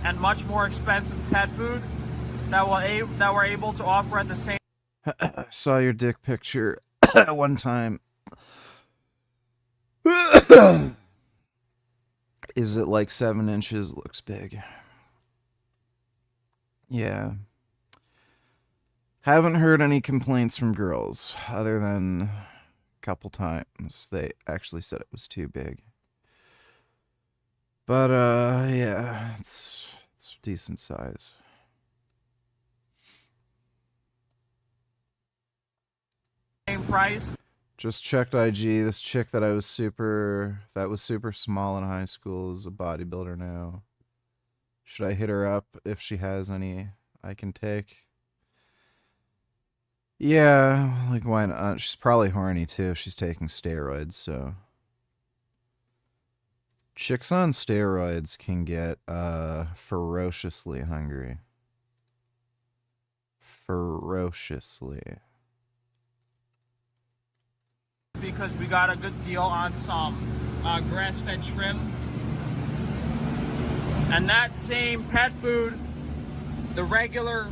and much more expensive pet food that we're able to offer at the same... Saw your dick picture one time. Is it like 7 inches? Looks big. Yeah. Haven't heard any complaints from girls, other than a couple times they actually said it was too big. But, yeah, it's decent size. Same price. Just checked IG. This chick that was super small in high school is a bodybuilder now. Should I hit her up if she has any I can take? Yeah, like why not? She's probably horny too if she's taking steroids, so. Chicks on steroids can get ferociously hungry. Ferociously. Because we got a good deal on some grass-fed shrimp. And that same pet food, the regular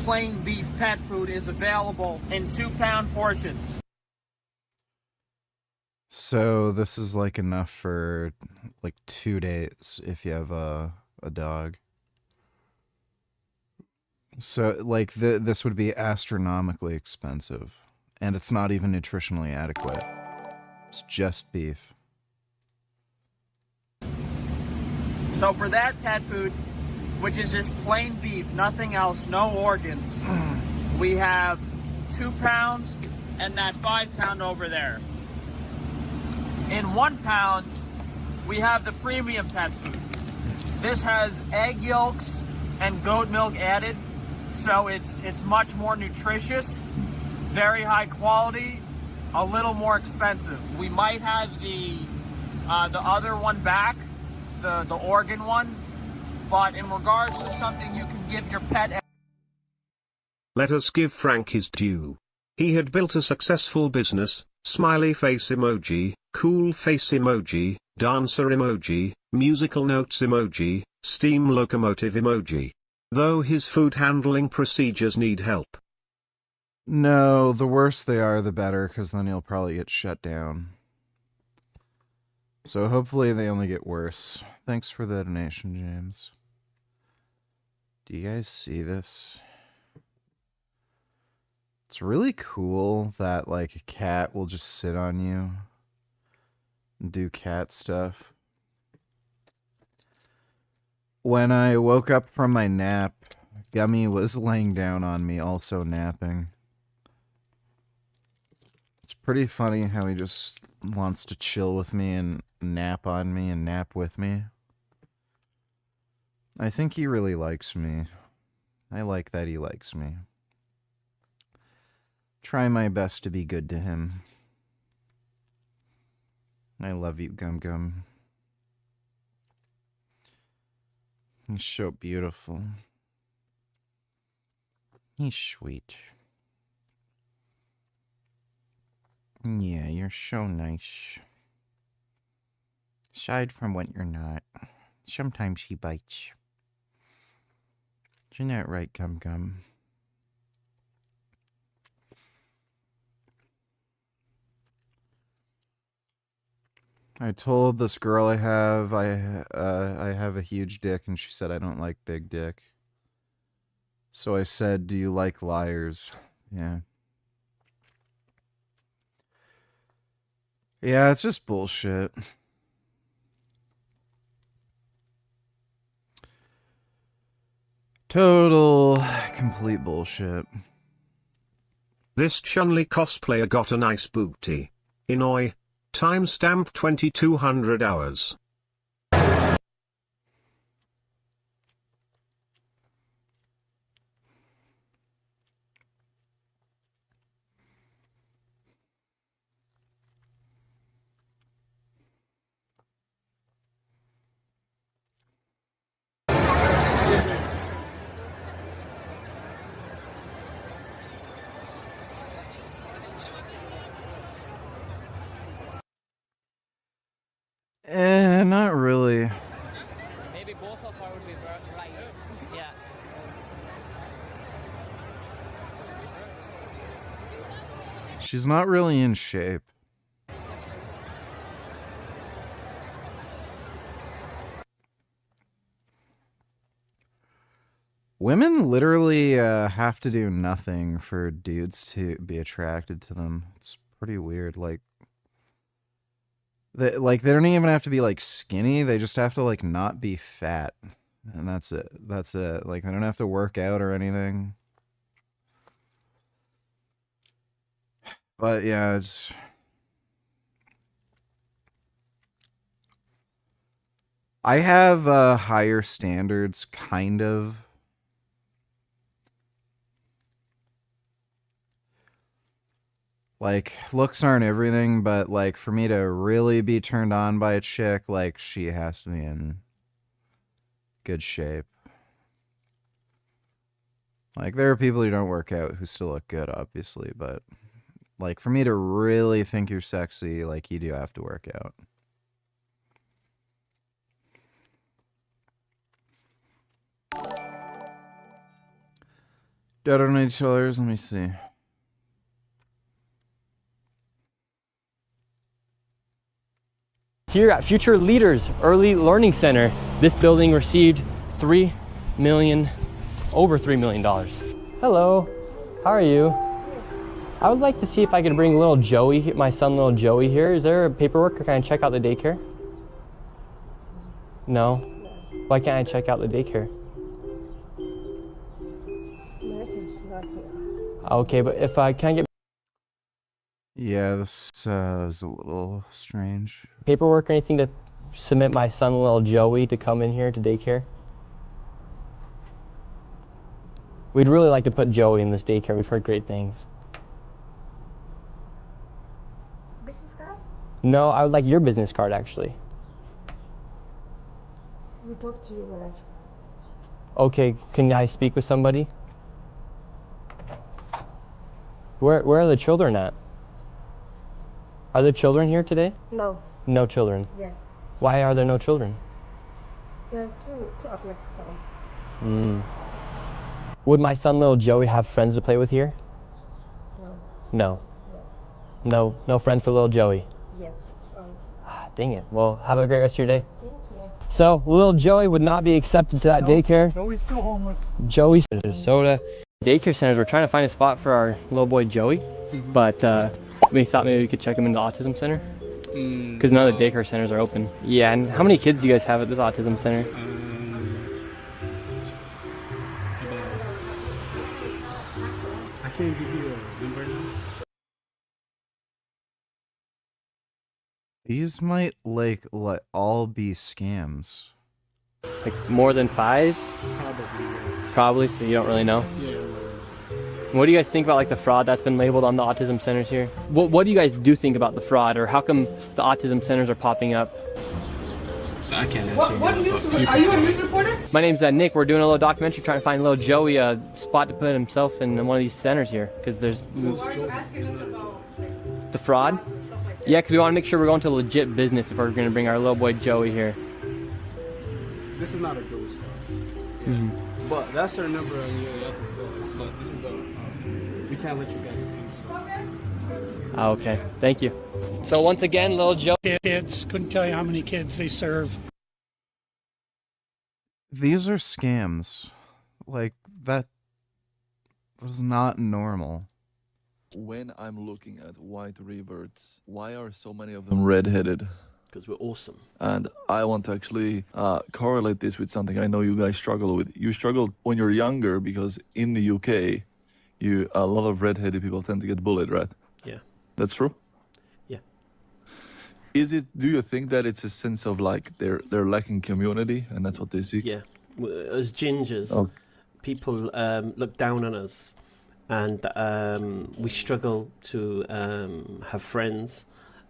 plain beef pet food, is available in 2-pound portions. So this is like enough for like 2 days if you have a dog. So like this would be astronomically expensive. And it's not even nutritionally adequate. It's just beef. So for that pet food, which is just plain beef, nothing else, no organs, we have 2 pounds and that 5 pound over there. In 1 pound, we have the premium pet food. This has egg yolks and goat milk added, so it's much more nutritious. Very high quality, a little more expensive. We might have the other one back, the organ one, but in regards to something you can give your pet... Let us give Frank his due. He had built a successful business, smiley face emoji, cool face emoji, dancer emoji, musical notes emoji, steam locomotive emoji. Though his food handling procedures need help. No, the worse they are, the better, because then he'll probably get shut down. So hopefully they only get worse. Thanks for the donation, James. Do you guys see this? It's really cool that, like, a cat will just sit on you and do cat stuff. When I woke up from my nap, Gummy was laying down on me, also napping. It's pretty funny how he just wants to chill with me and nap on me and nap with me. I think he really likes me. I like that he likes me. Try my best to be good to him. I love you, Gum Gum. He's so beautiful. He's sweet. Yeah, you're so nice. Aside from when you're not. Sometimes he bites. Isn't that right, Gum Gum? I told this girl I have a huge dick, and she said I don't like big dick. So I said, do you like liars? Yeah. Yeah, it's just bullshit. Total, complete bullshit. This Chun-Li cosplayer got a nice booty. Inoi. Timestamp 2200 hours. Not really. Maybe both of her would be right. Yeah. She's not really in shape. Women literally have to do nothing for dudes to be attracted to them. It's pretty weird. Like they don't even have to be like skinny. They just have to like not be fat, and that's it. That's it. Like they don't have to work out or anything. But yeah, it's. I have higher standards, kind of. Like, looks aren't everything, but, like, for me to really be turned on by a chick, like, she has to be in good shape. Like, there are people who don't work out who still look good, obviously, but, like, for me to really think you're sexy, like, you do have to work out. $2.80, let me see. Here at Future Leaders Early Learning Center, this building received over $3 million. Hello, how are you? I would like to see if I could bring little Joey, my son little Joey here. Is there paperwork or can I check out the daycare? No? Why can't I check out the daycare? Martin's not here. Okay, but if I can get Yeah, this is a little strange. paperwork or anything to submit my son little Joey to come in here to daycare? We'd really like to put Joey in this daycare. We've heard great things. Business card? No, I would like your business card actually. We talk to you when I... Okay, can I speak with somebody? Where are the children at? Are there children here today? No. No children. Yes. Why are there no children? There are two of Mexico. Would my son little Joey have friends to play with here? No. No. No friends for little Joey. Yes. Sorry. dang it. Well, have a great rest of your day. Thank you. So, little Joey would not be accepted to that daycare. Joey's still homeless. Joey's soda. Daycare centers, we're trying to find a spot for our little boy Joey, but we thought maybe we could check him into the autism center. Because none of the daycare centers are open. Yeah, and how many kids do you guys have at this autism center? I can't give you a number now. These might like all be scams. Like more than 5? Probably, yeah. Probably, so you don't really know? Yeah. What do you guys think about like the fraud that's been labeled on the autism centers here? What do you guys do think about the fraud, or how come the autism centers are popping up? I can't answer. What news? Are you a news reporter? My name's Nick. We're doing a little documentary trying to find little Joey a spot to put himself in one of these centers here, because there's Why are you asking us about the fraud. Yeah, because we want to make sure we're going to legit business if we're going to bring our little boy Joey here. This is not a Joey's spot. But that's our number on your other call. But this is we can't let you guys in. So. Okay, thank you. So once again, little Joe. Kids, couldn't tell you how many kids they serve. These are scams. Like, that was not normal. When I'm looking at white reverts, why are so many of them redheaded? Because we're awesome. And I want to actually correlate this with something I know you guys struggle with. You struggled when you're younger because in the UK, a lot of redheaded people tend to get bullied, right? Yeah. That's true? Yeah. Do you think that it's a sense of like they're lacking community and that's what they seek? Yeah. As gingers, people look down on us, and we struggle to have friends,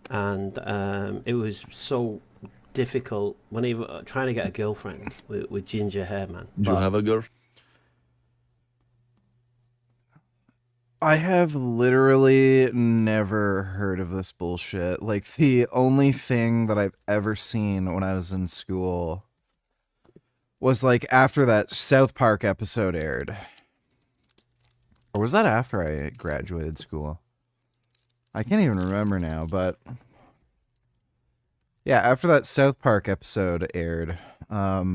and it was so difficult when even trying to get a girlfriend with ginger hair, man. Do you have a girlfriend? I have literally never heard of this bullshit. Like, the only thing that I've ever seen when I was in school was like after that South Park episode aired. Or was that after I graduated school? I can't even remember now, but yeah, after that South Park episode aired, yeah,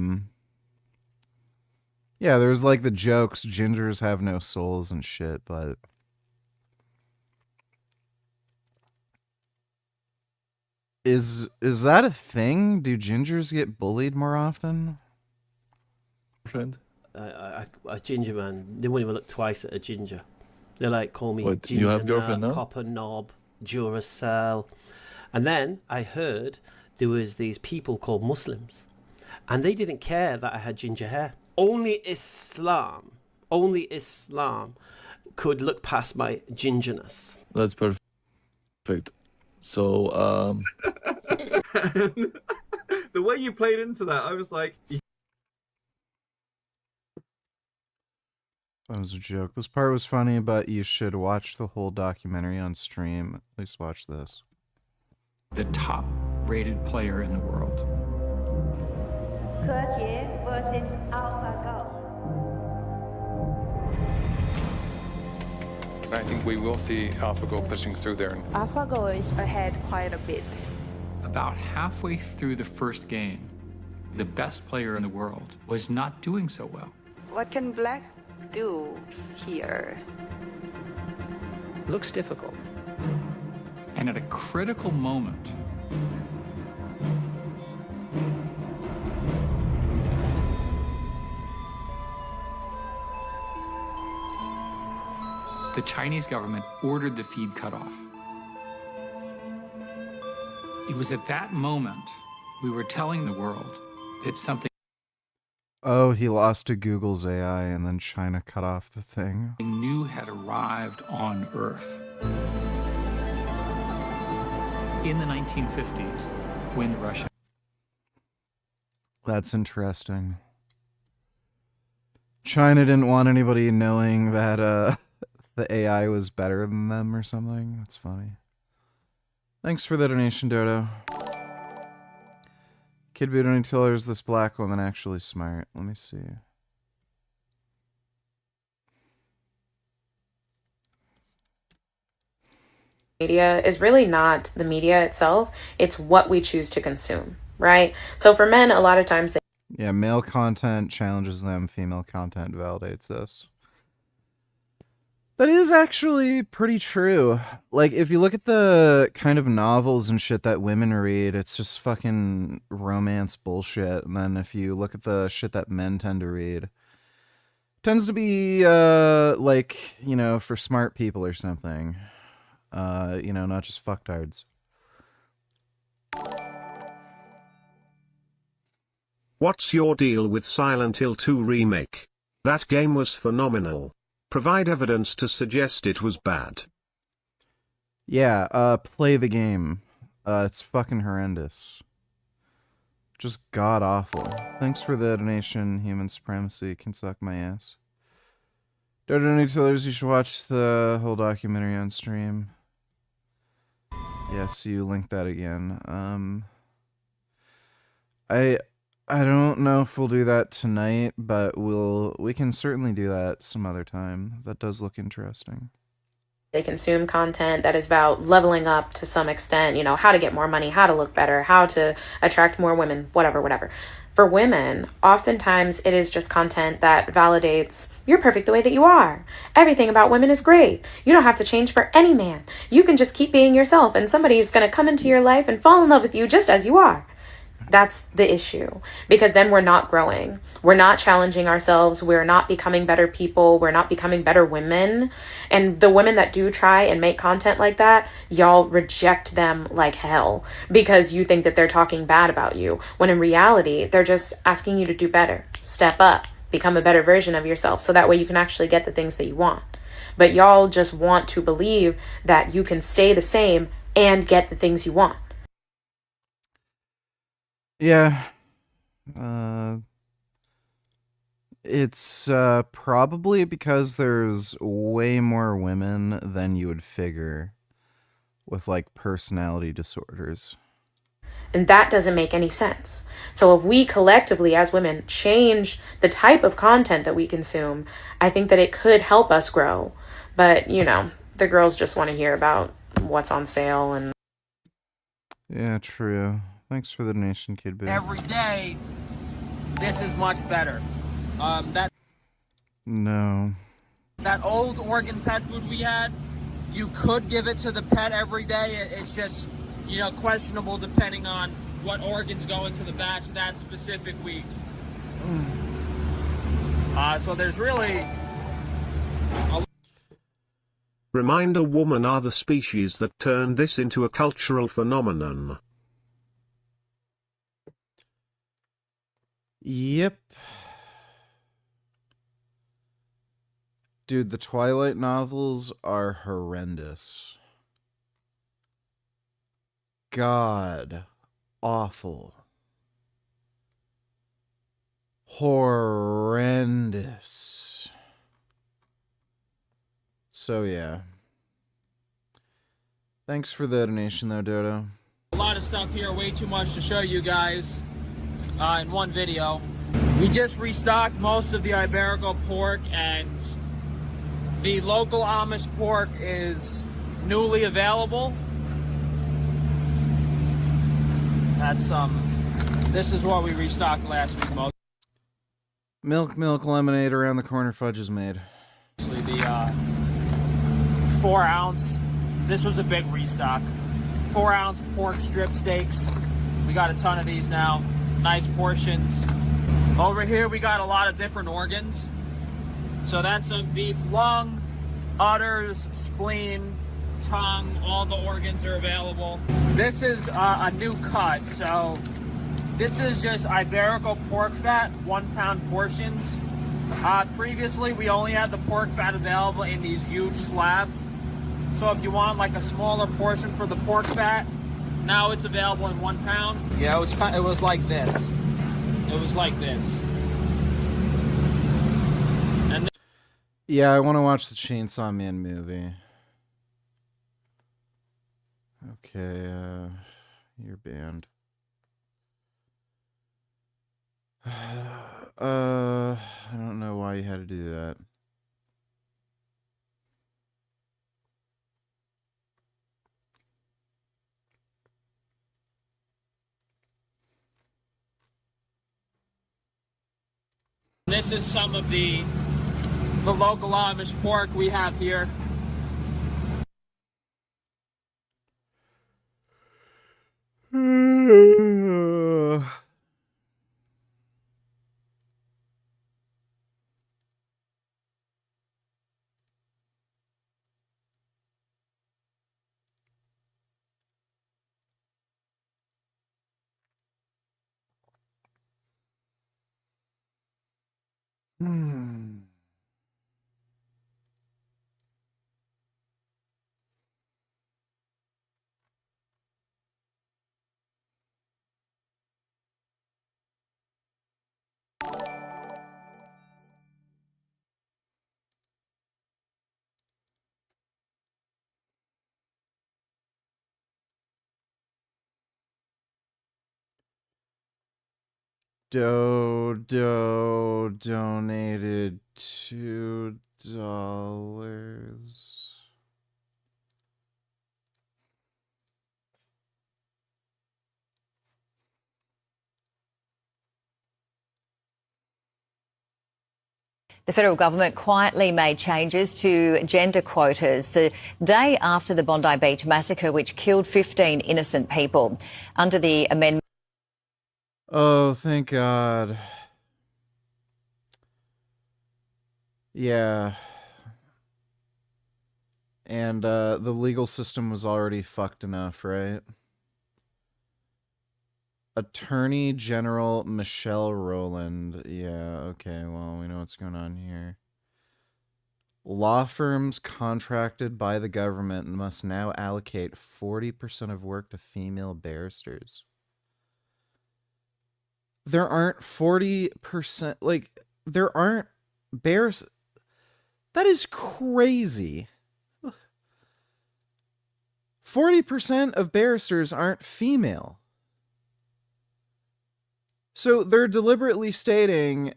there was like the jokes, gingers have no souls and shit, but is that a thing? Do gingers get bullied more often? Friend? A ginger man, they won't even look twice at a ginger. They like call me What, ginger you have girlfriend now? copper knob, Duracell. And then I heard there was these people called Muslims, and they didn't care that I had ginger hair. Only Islam could look past my gingerness. That's perfect. So, the way you played into that, I was like... That was a joke. This part was funny, but you should watch the whole documentary on stream. At least watch this. The top-rated player in the world. Ke versus AlphaGo. I think we will see AlphaGo pushing through there. AlphaGo is ahead quite a bit. About halfway through the first game, the best player in the world was not doing so well. What can Black do here? Looks difficult. And at a critical moment, the Chinese government ordered the feed cut off. It was at that moment we were telling the world that something Oh, he lost to Google's AI and then China cut off the thing. new had arrived on Earth. In the 1950s, when Russia... That's interesting. China didn't want anybody knowing that the AI was better than them or something. That's funny. Thanks for the donation, Dodo. Kid Booty Tiller, is this black woman actually smart? Let me see. Media is really not the media itself, it's what we choose to consume, right? So for men, a lot of times they Yeah, male content challenges them, female content validates us. That is actually pretty true. Like, if you look at the kind of novels and shit that women read, it's just fucking romance bullshit. And then if you look at the shit that men tend to read, it tends to be, like, you know, for smart people or something. You know, not just fucktards. What's your deal with Silent Hill 2 remake? That game was phenomenal. Provide evidence to suggest it was bad. Yeah, play the game. It's fucking horrendous. Just god awful. Thanks for the donation, Human Supremacy can suck my ass. Don't donate to others, you should watch the whole documentary on stream. Yes, you linked that again. I don't know if we'll do that tonight, but we can certainly do that some other time. That does look interesting. they consume content that is about leveling up to some extent, you know, how to get more money, how to look better, how to attract more women, whatever. For women, oftentimes it is just content that validates you're perfect the way that you are. Everything about women is great. You don't have to change for any man. You can just keep being yourself and somebody's going to come into your life and fall in love with you just as you are. That's the issue, because then we're not growing. We're not challenging ourselves. We're not becoming better people. We're not becoming better women. And the women that do try and make content like that, y'all reject them like hell because you think that they're talking bad about you, when in reality, they're just asking you to do better, step up, become a better version of yourself, so that way you can actually get the things that you want. But y'all just want to believe that you can stay the same and get the things you want. Yeah. It's probably because there's way more women than you would figure with like personality disorders. And that doesn't make any sense. So if we collectively as women change the type of content that we consume, I think that it could help us grow. But, you know, the girls just want to hear about what's on sale and... Yeah, true. Thanks for the donation, Kid Boo. Every day, this is much better. No. That old organ pet food we had, you could give it to the pet every day. It's just, you know, questionable depending on what organs go into the batch that specific week. So there's really... Reminder: women are the species that turned this into a cultural phenomenon. Yep. Dude, the Twilight novels are horrendous. God. Awful. Horrendous. So, yeah. Thanks for the donation, though, Dodo. A lot of stuff here, way too much to show you guys in one video. We just restocked most of the Iberico pork, and the local Amish pork is newly available. That's this is what we restocked last week. Milk lemonade around the corner, fudge is made. Actually, the 4 ounce. This was a big restock. 4 ounce pork strip steaks. We got a ton of these now. Nice portions. Over here we got a lot of different organs. So that's some beef lung, udders, spleen, tongue. All the organs are available. This is a new cut. So this is just Iberico pork fat, 1 pound portions. Previously we only had the pork fat available in these huge slabs. So if you want like a smaller portion for the pork fat, now it's available in 1 pound. Yeah, it was like this. It was like this. And yeah, I want to watch the Chainsaw Man movie. Okay, you're banned. I don't know why you had to do that. This is some of the local Amish pork we have here. Donated $2. The federal government quietly made changes to gender quotas the day after the Bondi Beach massacre, which killed 15 innocent people. Under the amendment... Oh, thank God. Yeah. And the legal system was already fucked enough, right? Attorney General Michelle Rowland. Yeah, okay, well, we know what's going on here. Law firms contracted by the government must now allocate 40% of work to female barristers. There aren't 40%, like, there aren't barristers. That is crazy. 40% of barristers aren't female. So they're deliberately stating,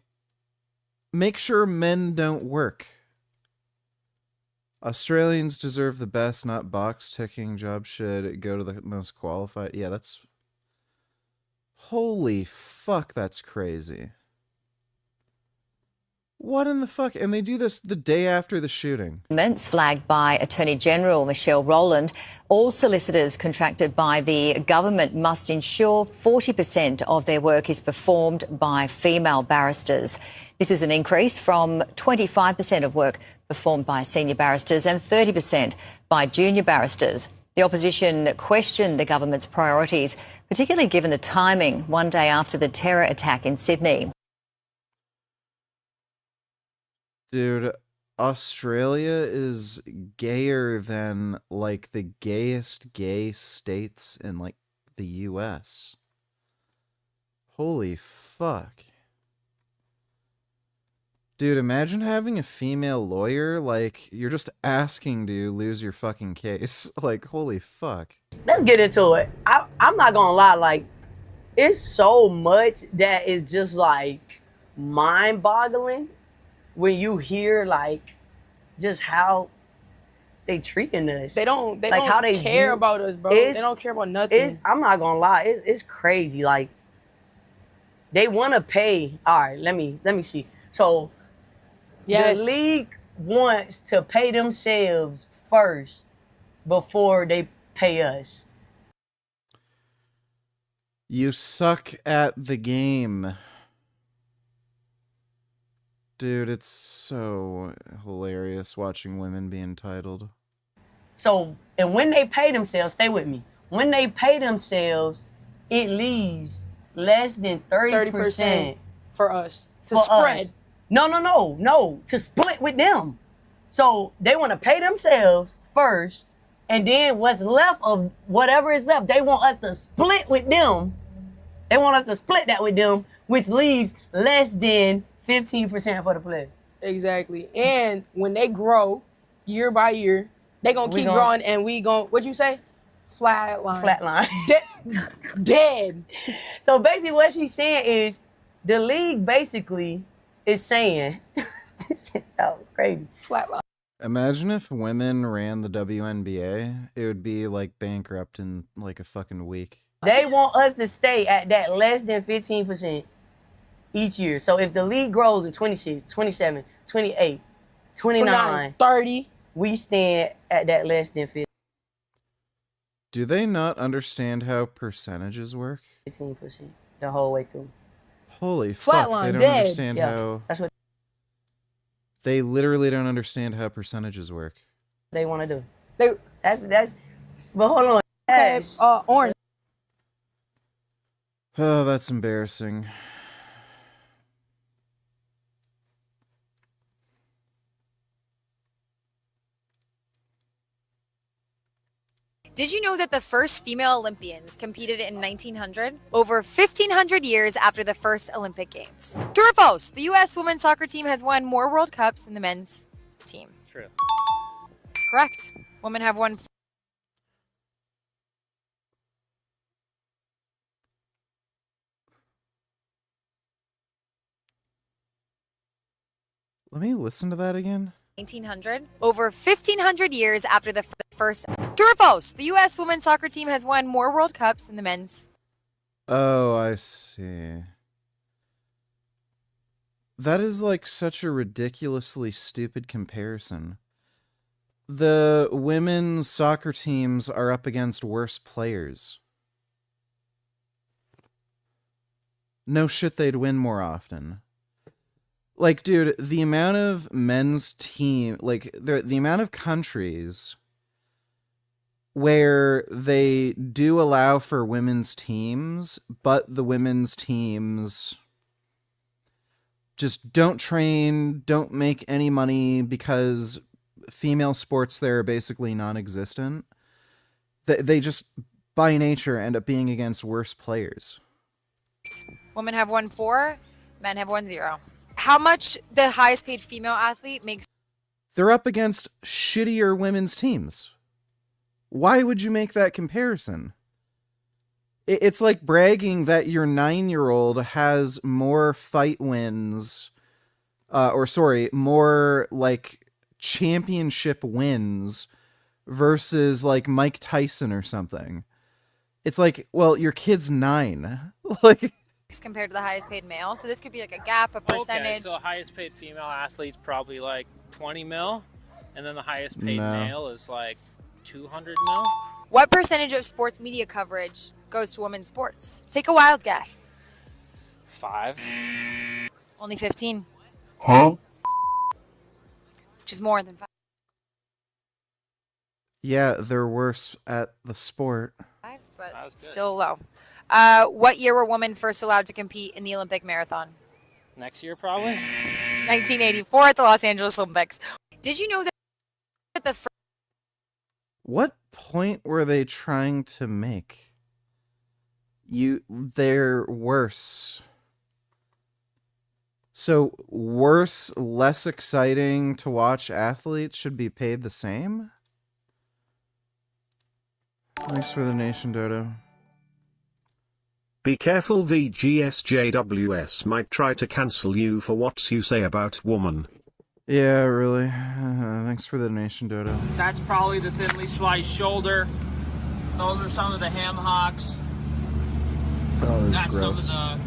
make sure men don't work. Australians deserve the best, not box ticking. Job should go to the most qualified. Yeah, that's... Holy fuck, that's crazy. What in the fuck? And they do this the day after the shooting. Amendments flagged by Attorney General Michelle Rowland. All solicitors contracted by the government must ensure 40% of their work is performed by female barristers. This is an increase from 25% of work performed by senior barristers and 30% by junior barristers. The opposition questioned the government's priorities, particularly given the timing one day after the terror attack in Sydney. Dude, Australia is gayer than, like, the gayest gay states in, like, the US. Holy fuck. Dude, imagine having a female lawyer, like, you're just asking to lose your fucking case. Like, holy fuck. Let's get into it. I'm not gonna lie, like, it's so much that is just, like, mind-boggling when you hear, like, just how they treating us. They don't like, how they care about us, bro. They don't care about nothing. I'm not gonna lie, it's crazy. Like, they want to pay. All right, let me see. So, yes, the league wants to pay themselves first before they pay us. You suck at the game. Dude, it's so hilarious watching women be entitled. So, and when they pay themselves, stay with me. When they pay themselves, it leaves less than 30% for us to spread. Us. No, to split with them. So they want to pay themselves first, and then what's left of whatever is left, they want us to split with them. They want us to split that with them, which leaves less than 15% for the players. Exactly. And when they grow year by year, they gonna keep growing, and we gon' what'd you say? Flatline. Dead. So basically what she's saying is the league basically is saying this shit sounds crazy. Flatline. Imagine if women ran the WNBA, it would be like bankrupt in like a fucking week. They want us to stay at that less than 15%. each year. So if the league grows in 26, 27, 28, 29, 30, we stand at that less than 50. Do they not understand how percentages work? 15% the whole way through. Holy fuck, they don't understand how... That's what They literally don't understand how percentages work. they want to do. That's. But hold on. Okay, orange. Oh, that's embarrassing. Did you know that the first female Olympians competed in 1900? Over 1,500 years after the first Olympic Games. True or false? The U.S. women's soccer team has won more World Cups than the men's team. True. Correct. Women have won. Let me listen to that again. 1900. Over 1,500 years after the first. True or false? The U.S. women's soccer team has won more World Cups than the men's. Oh, I see. That is like such a ridiculously stupid comparison. The women's soccer teams are up against worse players. No shit, they'd win more often. Like, dude, the amount of men's team, like, the amount of countries where they do allow for women's teams, but the women's teams just don't train, don't make any money because female sports there are basically non-existent. They just, by nature, end up being against worse players. Women have won 4, men have won 0. How much the highest paid female athlete makes? They're up against shittier women's teams. Why would you make that comparison? It's like bragging that your 9-year-old has more fight wins, more like championship wins versus like Mike Tyson or something. It's like, well, your kid's 9. Like, compared to the highest paid male, so this could be like a gap, a percentage. Okay, so highest paid female athlete's probably like 20 mil, and then the highest paid No. male is like 200 mil. What percentage of sports media coverage goes to women's sports? Take a wild guess. 5. Only 15, Huh? which is more than 5. yeah, they're worse at the sport. But still low. What year were women first allowed to compete in the Olympic marathon? Next year, probably. 1984 at the Los Angeles Olympics. Did you know that the first... What point were they trying to make? They're worse. So worse, less exciting to watch athletes should be paid the same? Thanks for the nation, Dodo. Be careful, VGSJWS might try to cancel you for what you say about woman. Yeah, really. Thanks for the donation, Dodo. That's probably the thinly sliced shoulder. Those are some of the ham hocks. Oh, this That's is gross. some of the...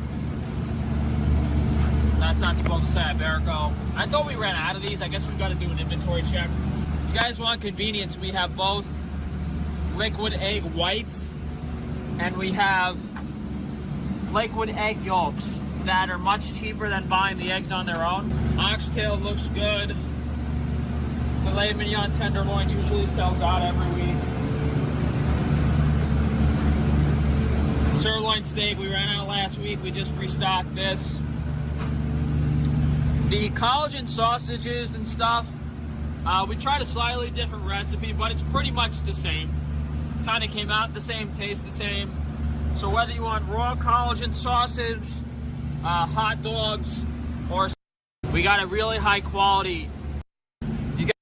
That's not supposed to say Iberico. I thought we ran out of these. I guess we've got to do an inventory check. You guys want convenience, we have both liquid egg whites and we have liquid egg yolks that are much cheaper than buying the eggs on their own. Oxtail looks good. Filet mignon tenderloin usually sells out every week. Sirloin steak, we ran out last week. We just restocked this. The collagen sausages and stuff, we tried a slightly different recipe, but it's pretty much the same. Kind of came out the same, taste the same. So whether you want raw collagen sausage, hot dogs, or we got a really high quality. You got,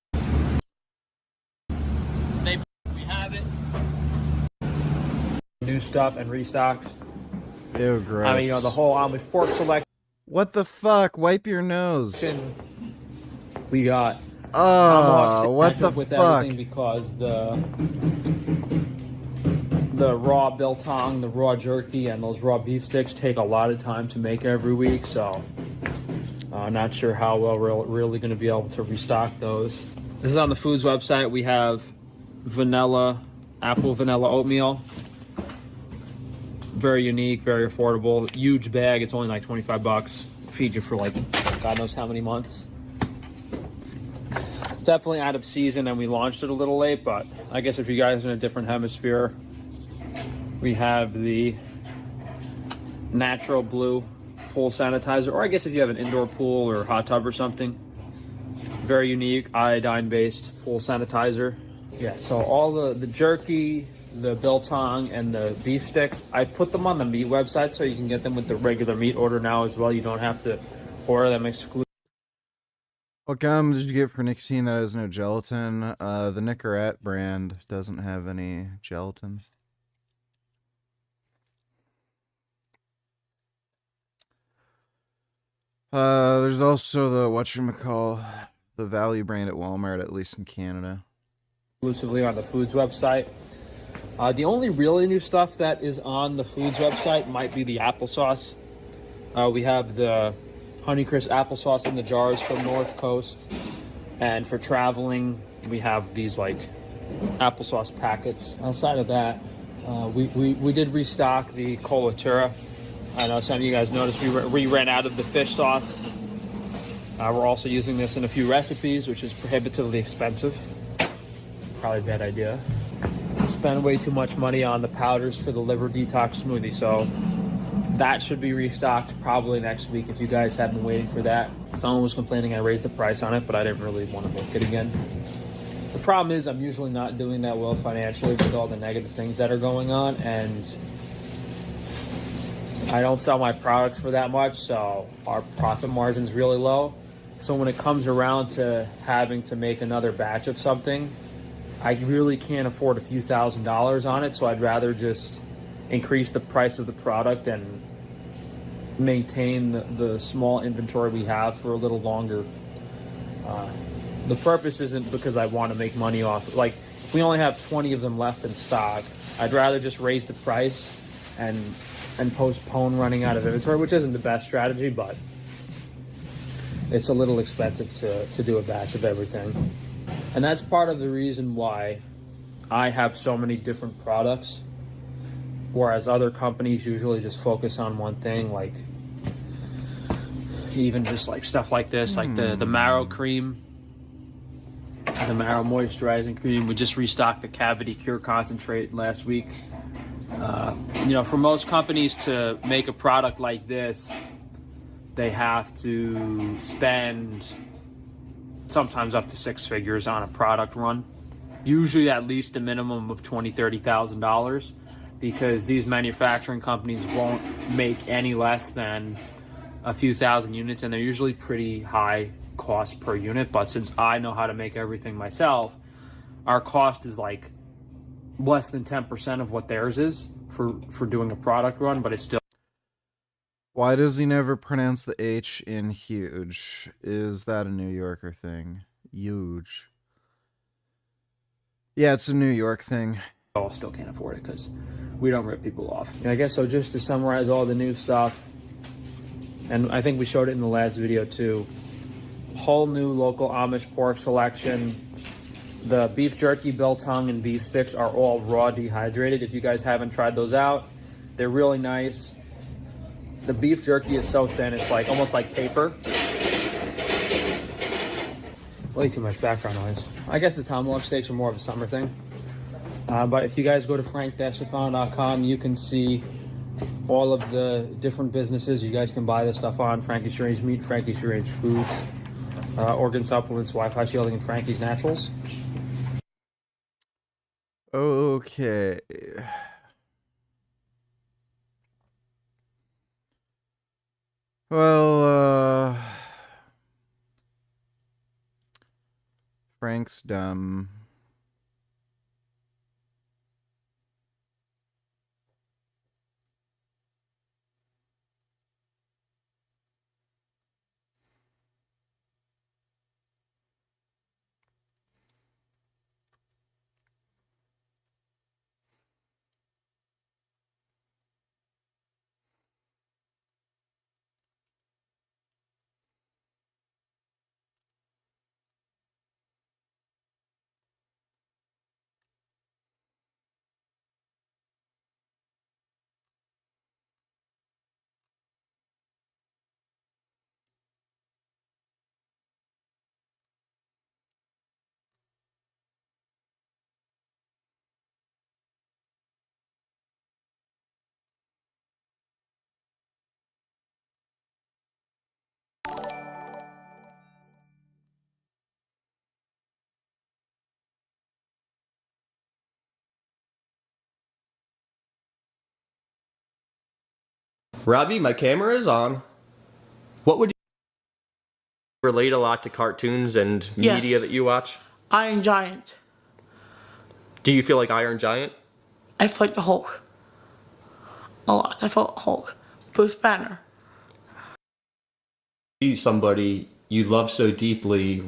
we have it. New stuff and restocks. Ew, gross. I mean, you know, the whole Amish pork selection. What the fuck? Wipe your nose. We got. Oh, what the with fuck? everything because the the raw biltong, the raw jerky, and those raw beef sticks take a lot of time to make every week, so not sure how well we're really going to be able to restock those. This is on the foods website. We have apple vanilla oatmeal. Very unique, very affordable, huge bag. It's only like 25 bucks. Feed you for like God knows how many months. Definitely out of season, and we launched it a little late, but I guess if you guys are in a different hemisphere, we have the natural blue pool sanitizer, or I guess if you have an indoor pool or hot tub or something. Very unique iodine-based pool sanitizer. Yeah, so all the jerky, the biltong, and the beef sticks, I put them on the meat website so you can get them with the regular meat order now as well. You don't have to order them exclusively. What gum did you get for nicotine that has no gelatin? The Nicorette brand doesn't have any gelatin. There's also the whatchamacall, the value brand at Walmart, at least in Canada. Exclusively on the foods website. The only really new stuff that is on the foods website might be the applesauce. We have the Honeycrisp applesauce in the jars from North Coast, and for traveling we have these like applesauce packets. Outside of that, we did restock the colatura. I know some of you guys noticed we ran out of the fish sauce. We're also using this in a few recipes, which is prohibitively expensive. Probably a bad idea. Spend way too much money on the powders for the liver detox smoothie, so that should be restocked probably next week if you guys have been waiting for that. Someone was complaining I raised the price on it, but I didn't really want to make it again. The problem is I'm usually not doing that well financially with all the negative things that are going on, and I don't sell my products for that much, so our profit margin's really low. So when it comes around to having to make another batch of something, I really can't afford a few $1,000s on it, so I'd rather just increase the price of the product and maintain the small inventory we have for a little longer. The purpose isn't because I want to make money off. Like, if we only have 20 of them left in stock, I'd rather just raise the price and postpone running out of inventory, which isn't the best strategy, but it's a little expensive to do a batch of everything. And that's part of the reason why I have so many different products, whereas other companies usually just focus on one thing, like even just like stuff like this, like the marrow cream, the marrow moisturizing cream. We just restocked the cavity cure concentrate last week. You know, for most companies to make a product like this, they have to spend sometimes up to 6 figures on a product run, usually at least a minimum of $20,000-$30,000, because these manufacturing companies won't make any less than a few thousand units, and they're usually pretty high cost per unit. But since I know how to make everything myself, our cost is like less than 10% of what theirs is for doing a product run, but it's still. Why does he never pronounce the H in huge? Is that a New Yorker thing? Huge. Yeah, it's a New York thing. Still can't afford it because we don't rip people off. I guess so. Just to summarize all the new stuff, and I think we showed it in the last video too, whole new local Amish pork selection. The beef jerky, biltong, and beef sticks are all raw dehydrated. If you guys haven't tried those out, they're really nice. The beef jerky is so thin, it's like almost like paper. Way too much background noise. I guess the tomahawk steaks are more of a summer thing. But if you guys go to frank-tufano.com, you can see all of the different businesses you guys can buy this stuff on. Frankie's Strange Meat, Frankie's Strange Foods, Organ Supplements, Wi-Fi Shielding, and Frankie's Naturals. Okay. Well, Frank's dumb. Robbie, my camera is on. What would you relate a lot to cartoons and media that you watch? Iron Giant. Do you feel like Iron Giant? I fight the Hulk. A lot. I fought Hulk. Bruce Banner. Somebody you love so deeply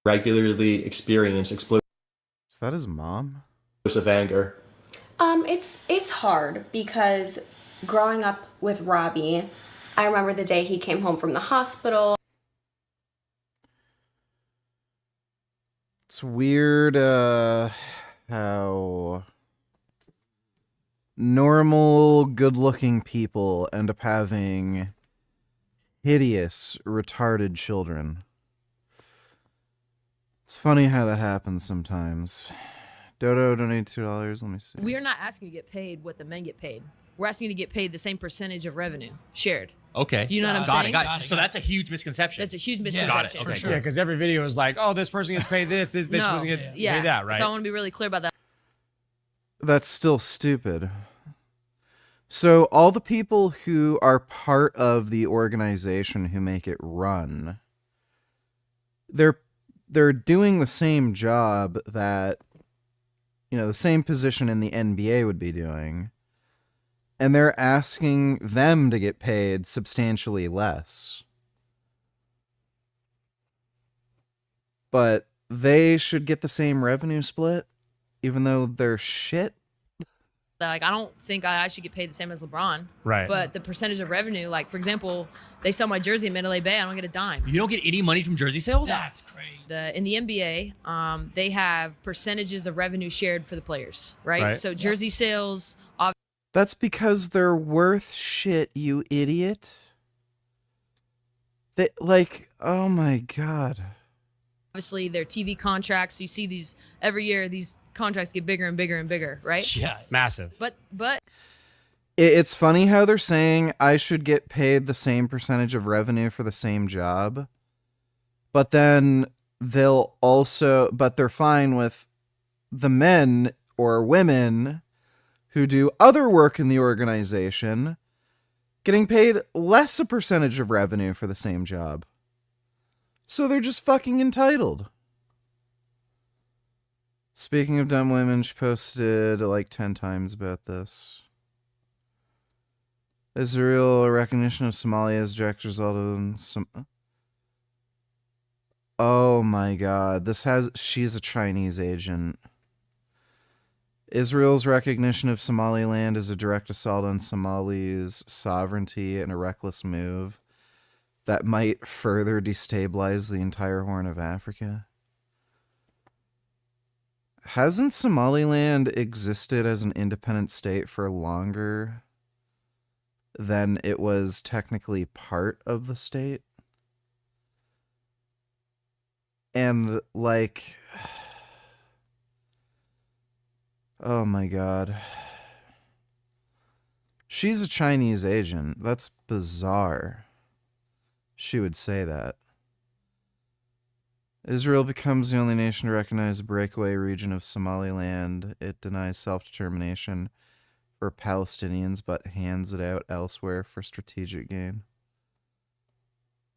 regularly experience explosive Is that his mom? anger? It's hard because growing up with Robbie, I remember the day he came home from the hospital. It's weird how normal, good-looking people end up having hideous, retarded children. It's funny how that happens sometimes. Dodo donated $2. Let me see. We are not asking you to get paid what the men get paid. We're asking you to get paid the same percentage of revenue shared. Okay. Do you know what I'm saying? Got it. So that's a huge misconception. That's a huge misconception. Got it. Okay. Yeah, because every video is like, oh, this person gets paid this person gets paid that, right? So I want to be really clear about that. That's still stupid. So all the people who are part of the organization who make it run, they're doing the same job that, the same position in the NBA would be doing, and they're asking them to get paid substantially less. But they should get the same revenue split, even though they're shit. Like, I don't think I should get paid the same as LeBron. Right. But the percentage of revenue, like, for example, they sell my jersey in Mandalay Bay, I don't get a dime. You don't get any money from jersey sales? That's crazy. In the NBA, they have percentages of revenue shared for the players, right? So jersey sales... That's because they're worth shit, you idiot. Oh my god. Obviously, their TV contracts, you see these, every year, these contracts get bigger and bigger and bigger, right? Yeah, massive. But It's funny how they're saying I should get paid the same percentage of revenue for the same job, but then they're fine with the men or women who do other work in the organization getting paid less a percentage of revenue for the same job. So they're just fucking entitled. Speaking of dumb women, she posted like 10 times about this. Israel recognition of Somalia as direct result of some... Oh my god, she's a Chinese agent. Israel's recognition of Somaliland as a direct assault on Somali's sovereignty and a reckless move that might further destabilize the entire Horn of Africa. Hasn't Somaliland existed as an independent state for longer than it was technically part of the state? And, oh my god. She's a Chinese agent. That's bizarre. She would say that. Israel becomes the only nation to recognize a breakaway region of Somaliland. It denies self-determination for Palestinians, but hands it out elsewhere for strategic gain.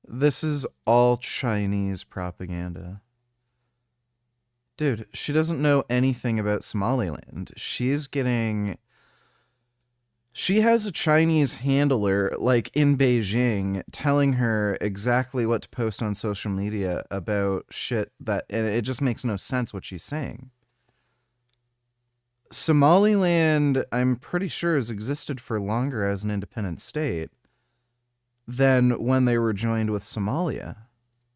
This is all Chinese propaganda. Dude, she doesn't know anything about Somaliland. She has a Chinese handler, in Beijing, telling her exactly what to post on social media about shit and it just makes no sense what she's saying. Somaliland, I'm pretty sure, has existed for longer as an independent state than when they were joined with Somalia.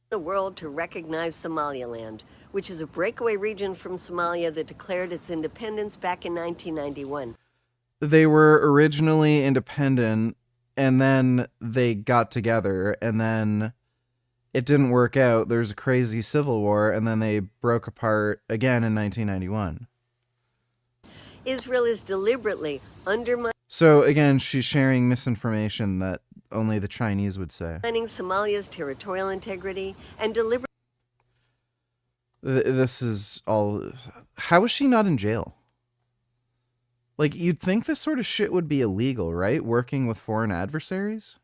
The world to recognize Somaliland, which is a breakaway region from Somalia that declared its independence back in 1991. They were originally independent, and then they got together, and then it didn't work out. There's a crazy civil war, and then they broke apart again in 1991. Israel is deliberately undermining So again, she's sharing misinformation that only the Chinese would say. Somalia's territorial integrity and deliberately... This is all... How is she not in jail? Like, you'd think this sort of shit would be illegal, right? Working with foreign adversaries?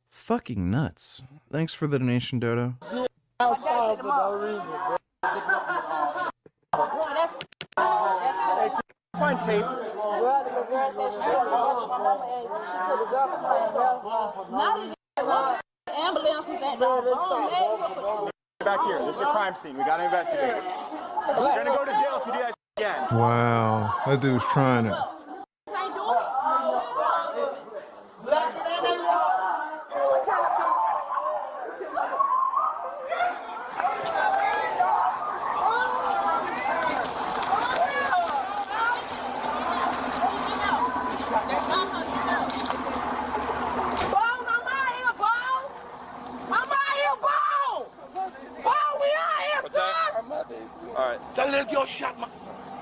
Fucking nuts. Thanks for the donation, Dodo. Outside for no reason, bro. Find tape. We're at the gas station. She my mama and she took the gun. Not even the ambulance was at the Back here. This is a crime scene. We gotta investigate it. You're gonna go to jail if you do that again. Wow, that dude's trying it. Alright. That little girl shot my.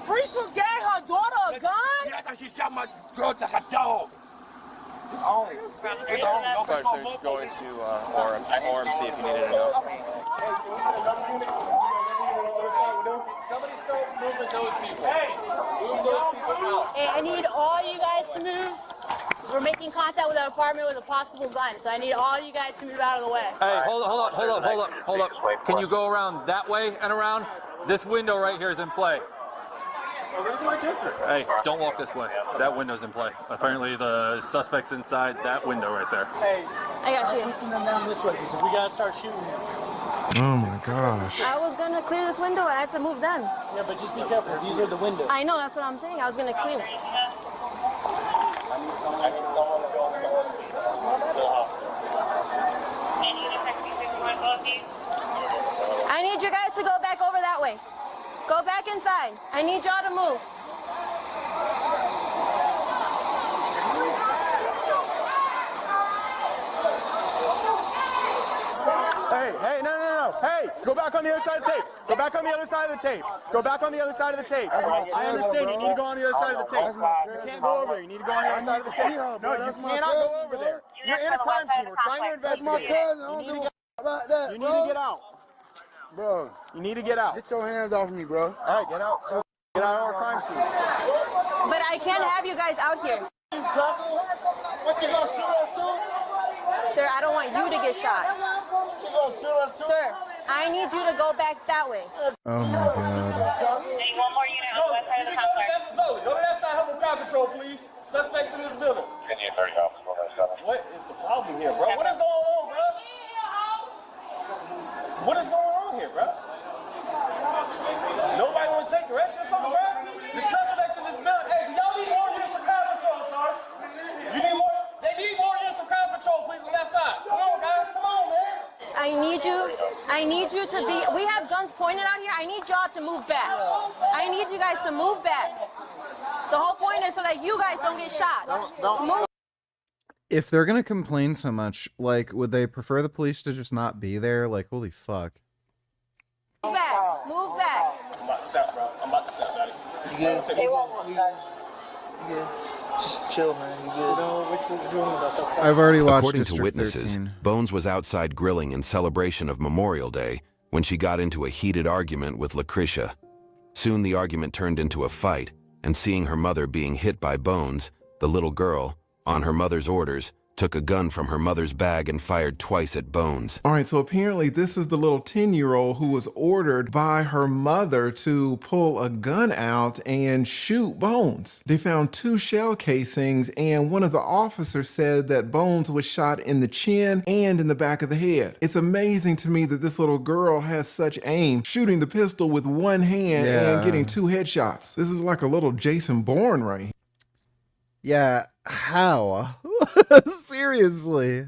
Freisha gave her daughter a gun? Yeah, she shot my girl like a dog. It's on. It's on. Sergeant, going to Orem, see if you needed to know. Somebody start moving those people. Hey, move those people out. Hey, I need all you guys to move. We're making contact with an apartment with a possible gun, so I need all you guys to move out of the way. Hey, hold up. Can you go around that way and around? This window right here is in play. Hey, don't walk this way. That window's in play. Apparently the suspect's inside that window right there. Hey, I got you. Pushing them down this way, because we gotta start shooting. Oh my gosh. I was gonna clear this window and I had to move them. Yeah, but just be careful. These are the windows. I know, that's what I'm saying. I was gonna clear. I need you guys to go back over that way. Go back inside. I need y'all to move. Hey, no. Hey, go back on the other side of the tape. Go back on the other side of the tape. Go back on the other side of the tape. I understand. You need to go on the other side of the tape. You can't go over there. You need to go on the other side of the tape. No, you cannot go over there. You're in a crime scene. We're trying to investigate. You need to get out. Bro, you need to get out. Get your hands off me, bro. All right, get out. Get out of our crime scene. But I can't have you guys out here. What, you gonna shoot us too? Sir, I don't want you to get shot. You gonna shoot us too? Sir, I need you to go back that way. Oh my god. One more unit on the west side of the complex. Zoe, go to that side, help with crowd control, please. Suspects in this building. What is the problem here, bro? What is going on, bro? What is going on here, bro? Nobody want to take direction or something, bro? The suspects in this building. Hey, do y'all need more units of crowd control, Sarge? You need more? They need more units of crowd control, please, on that side. Come on, guys. Come on, man. I need you to be, we have guns pointed out here. I need y'all to move back. I need you guys to move back. The whole point is so that you guys don't get shot. Move. If they're gonna complain so much, like, would they prefer the police to just not be there? Like, holy fuck. Move back. Move back. I'm about to step, bro. I'm about to step, buddy. You good? You good? Just chill, man. You good? What you doing about that? I've already watched According District to witnesses, 13. Bones was outside grilling in celebration of Memorial Day when she got into a heated argument with Lucretia. Soon the argument turned into a fight, and seeing her mother being hit by Bones, the little girl, on her mother's orders, took a gun from her mother's bag and fired twice at Bones. All right, so apparently this is the little 10-year-old who was ordered by her mother to pull a gun out and shoot Bones. They found 2 shell casings, and one of the officers said that Bones was shot in the chin and in the back of the head. It's amazing to me that this little girl has such aim, shooting the pistol with one hand and getting 2 headshots. This is like a little Jason Bourne right here. Yeah, how? Seriously.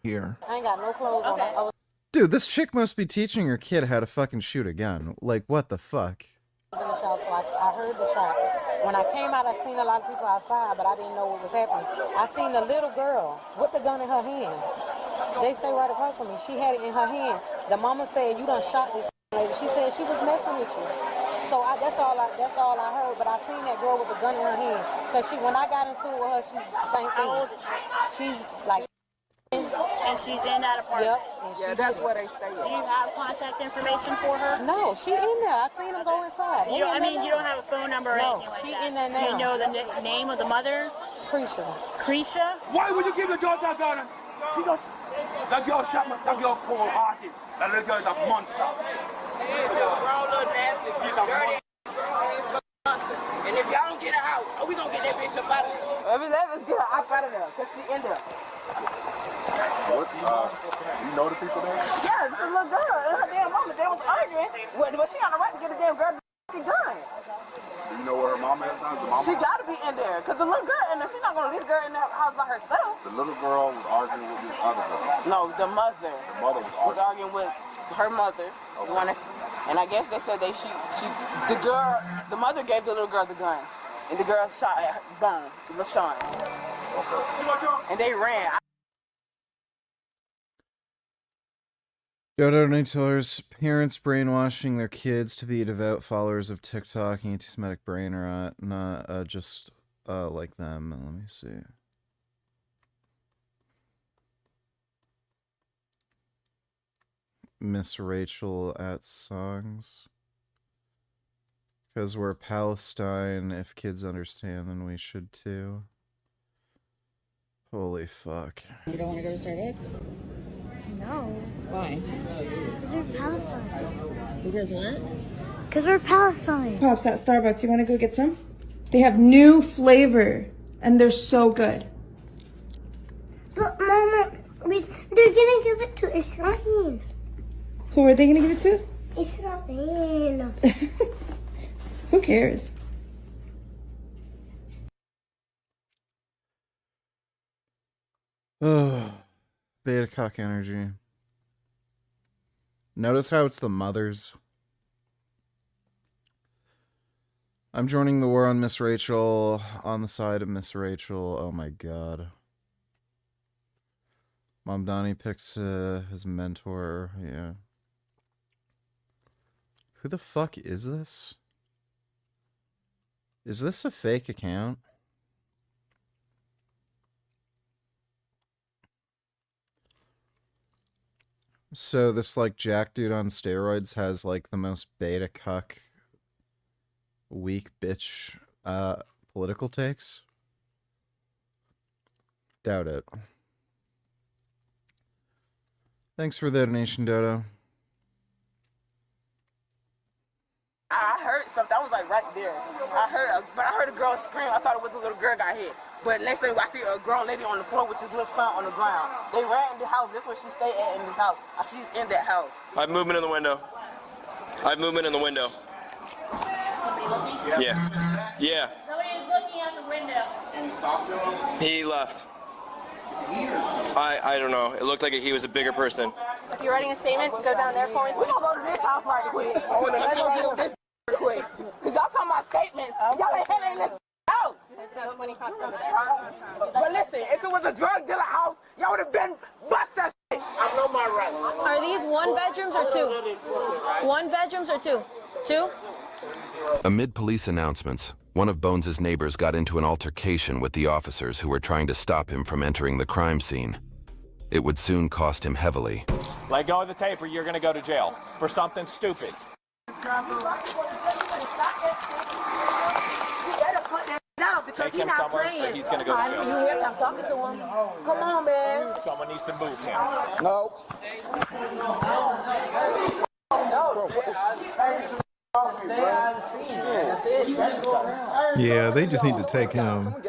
Here. I ain't got no clothes on. Dude, this chick must be teaching her kid how to fucking shoot a gun. Like, what the fuck? In the shop, so I heard the shot. When I came out, I seen a lot of people outside, but I didn't know what was happening. I seen the little girl with the gun in her hand. They stay right across from me. She had it in her hand. The mama said, "You done shot this lady." She said she was messing with you. So that's all I heard. But I seen that girl with the gun in her hand. Cause when I got into it with her, she's the same thing. She's like. And she's in that apartment? Yep. Yeah, that's where they stay. Do you have contact information for her? No, she in there. I seen them go inside. You don't have a phone number or anything like she that? in there now. Do you know the name of the mother? Krisha. Krisha? Why would you give your daughter a gun? She just, that girl shot my, that girl cold hearted. That little girl is a monster. She's a grown little nasty, dirty. And if y'all don't get her out, we gonna get that bitch up out of there. Let's get her up out of there, cause she in there. What, you know the people there? Yeah, it's a little girl and her damn mama, they was arguing, but she on the right to get a damn girl gun. Do you know where her mama is now? The mama? She gotta be in there, cause the little girl in there, she's not gonna leave the girl in that house by herself. The little girl was arguing with this other girl. No, the mother. The mother was arguing with her mother. Okay. And I guess they said the mother gave the little girl the gun. And the girl shot at Bone, LaShawn. Okay. And they ran. Dodo Nutellers, parents brainwashing their kids to be devout followers of TikTok and anti-Semitic brain rot, not just like them. Let me see. Miss Rachel at songs. Because we're Palestine, if kids understand, then we should too. Holy fuck. You don't want to go to Starbucks? No. Why? Because we're Palestine. Because what? Because we're Palestine. Pops at Starbucks. You want to go get some? They have new flavor, and they're so good. But Mama, they're gonna give it to Israel. Who are they gonna give it to? Israel. Who cares? Oh, beta cock energy. Notice how it's the mothers. I'm joining the war on Miss Rachel, on the side of Miss Rachel. Oh my god. Mom Donnie picks his mentor. Yeah. Who the fuck is this? Is this a fake account? So this like Jack dude on steroids has like the most beta cuck weak bitch political takes? Doubt it. Thanks for the donation, Dodo. I heard something. I was like right there. But I heard a girl scream. I thought it was a little girl got hit. But next thing I see a grown lady on the floor with his little son on the ground. They ran in the house. This is where she stayed at in this house. She's in that house. I have movement in the window. I have movement in the window. Yeah. Yeah. Somebody is looking at the window. Can you talk to him? He left. I don't know. It looked like he was a bigger person. If you're writing a statement, go down there for me. We're going to go to this house right quick. Let's go to this quick. Because y'all talking about statements. Y'all ain't handling this house. There's about 25 cents. But listen, if it was a drug dealer house, y'all would have been bust that shit. I know my right. Are these one bedrooms or two? One bedrooms or two? Two? Amid police announcements, one of Bones' neighbors got into an altercation with the officers who were trying to stop him from entering the crime scene. It would soon cost him heavily. Let go of the tape or you're going to go to jail for something stupid. Because Take him somewhere or he's going to go to jail. You hear me? I'm talking to him. Come on, man. Someone needs to move him. No. Yeah, they just need to take him. This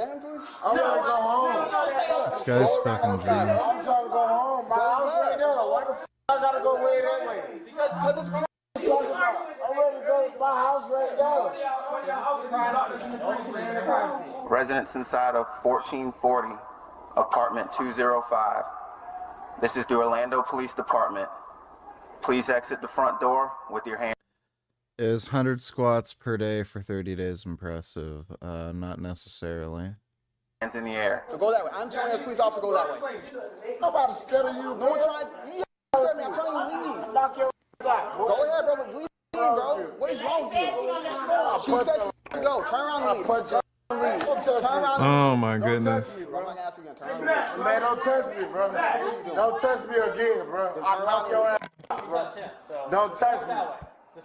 guy's fucking drunk. I'm trying to go home. My house right there. Why the f I gotta go way that way? Because it's crazy. I'm ready to go to my house right now. Residents inside of 1440, apartment 205. This is the Orlando Police Department. Please exit the front door with your hand. Is 100 squats per day for 30 days impressive? Not necessarily. Hands in the air. So go that way. I'm telling you, police officer, go that way. Nobody's scared of you. No one trying to scare me. I'm trying to leave. Knock your ass out. Go ahead, brother. Leave, bro. What is wrong with you? She said she to go. Turn around and leave. Oh my goodness. Man, don't touch me, bro. Don't touch me again, bro. I'll knock your ass out, bro. Don't touch me.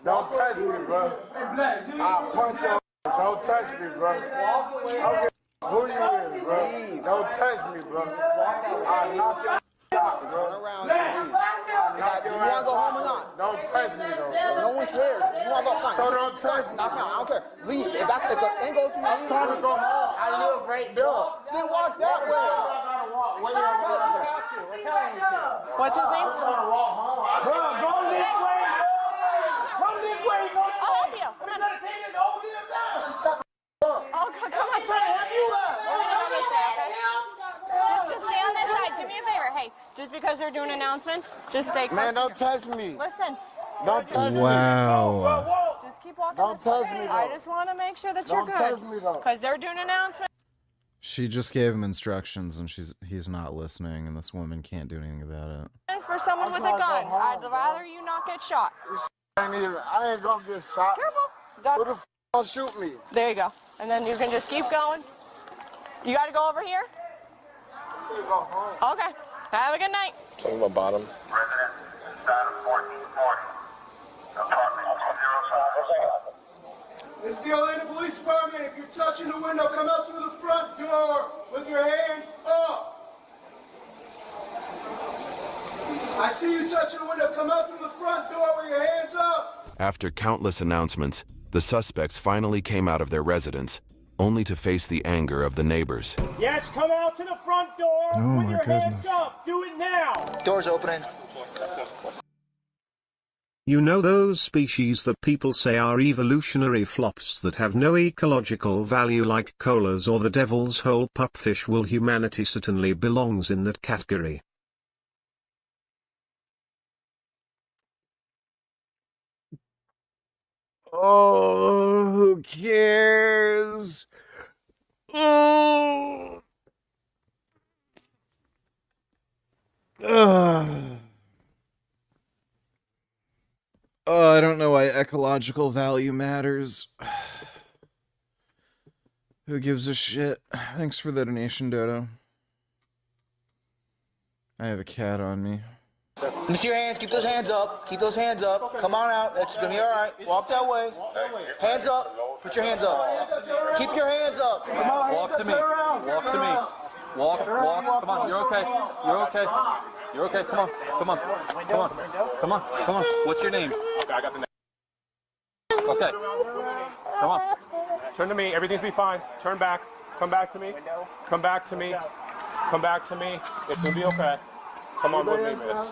Don't touch me, bro. I'll punch your ass. Don't touch me, bro. Okay. Who you is, bro? Don't touch me, bro. I'll knock your ass out, bro. I'll knock your ass out. Don't touch me, though. No one cares. You want to go fine. So don't touch me. I don't care. Leave. If the end goes to you, I'm trying to go home. I live right there. Then walk that way. What's his name? I'm trying to walk home. Bro, go this way. Come this way. I'll help you. Come on. Oh, come on. I'm trying to help you up. Just stay on this side. Do me a favor. Hey, just because they're doing announcements, just stay close. Man, don't touch me. Listen. Don't touch me. Wow. Just keep walking. Don't touch me, though. I just want to make sure that you're Don't good. touch me, though. Because they're doing announcements. She just gave him instructions, and he's not listening, and this woman can't do anything about it. For someone with a gun. I'd rather you not get shot. I ain't gonna get shot. Careful. Who the f gonna shoot me? There you go. And then you can just keep going. You got to go over here? Go home. Okay. Have a good night. Something about bottom. Resident, side of 1440, apartment 205. This is the Orlando Police Department. If you're touching the window, come out through the front door with your hands up. I see you touching the window. Come out through the front door with your hands up. After countless announcements, the suspects finally came out of their residence, only to face the anger of the neighbors. Yes, come out to the front door with your hands up. Do it now. Door's opening. You know those species that people say are evolutionary flops that have no ecological value like koalas or the devil's hole pupfish? Well, humanity certainly belongs in that category. Oh, who cares? Oh. Oh, I don't know why ecological value matters. Who gives a shit? Thanks for the donation, Dodo. I have a cat on me. Lift your hands. Keep those hands up. Keep those hands up. Come on out. It's gonna be all right. Walk that way. Hands up. Put your hands up. Keep your hands up. Walk to me. Walk to me. Walk. Come on. You're okay. You're okay. You're okay. Come on. Come on. Come on. Come on. Come on. What's your name? Okay, I got the name. Okay. Come on. Turn to me. Everything's gonna be fine. Turn back. Come back to me. Come back to me. Come back to me. It's gonna be okay. Come on with me, miss.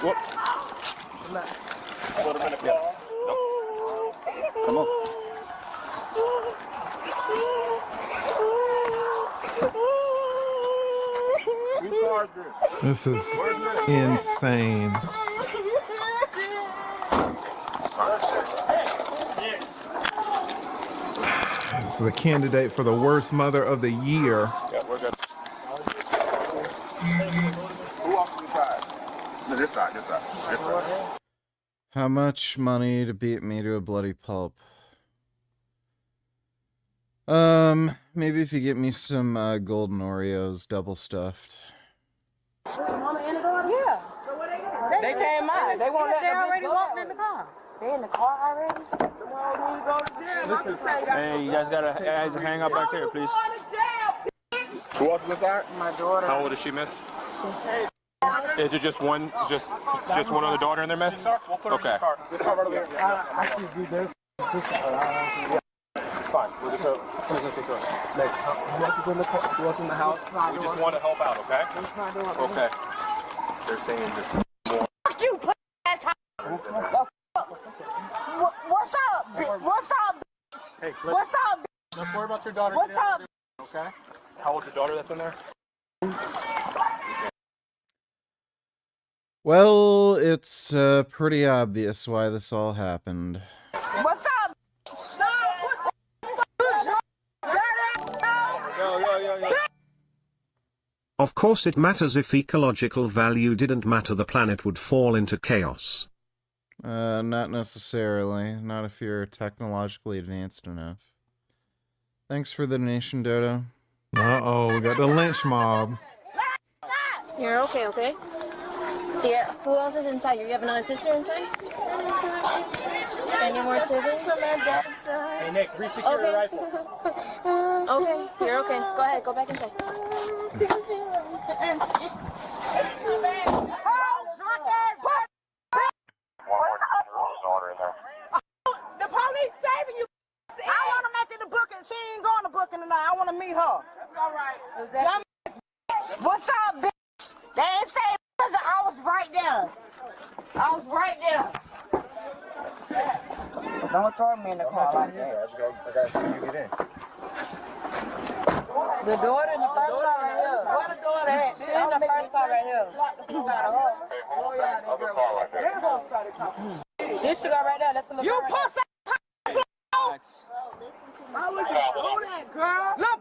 Whoop. Put him in the car. Nope. Come on. This is insane. This is a candidate for the worst mother of the year. Yeah, we're good. Who else on the side? No, this side, this side, this side. How much money to beat me to a bloody pulp? Maybe if you get me some golden Oreos, double stuffed. Yeah. They came out. They already walked in the car. They in the car already? Hey, you guys gotta hang up back there, please. Who else is inside? My daughter. How old is she, miss? Is it just one, just one other daughter in there, miss? Okay. Fine. We'll just What's in the house? we just want to help out, okay? Okay. They're saying just more. Fuck you, asshole. What's up, bitch? What's up, bitch? Hey, What's up, bitch? let's worry about your daughter. What's up? Okay. How old's your daughter that's in there? Well, it's pretty obvious why this all happened. What's up? Of course it matters. If ecological value didn't matter, the planet would fall into chaos. Not necessarily. Not if you're technologically advanced enough. Thanks for the donation, Dodo. Uh-oh, we got the lynch mob. You're okay, okay? Yeah. Who else is inside? You have another sister inside? Any more siblings? From my dad's side. Hey, Nick, resecure your rifle. Okay, you're okay. Go ahead, go back inside. The police saving you. I want to make it to Brooklyn. She ain't going to Brooklyn tonight. I want to meet her. That's all right. What's up, bitch? They ain't saying because I was right there. I was right there. Don't throw me in the car like that. I gotta see you get in. The daughter in the first car right here. Where the daughter at? She in the first car right here. This she got right there. That's a little. You pussy. Why would you do that, girl? Look,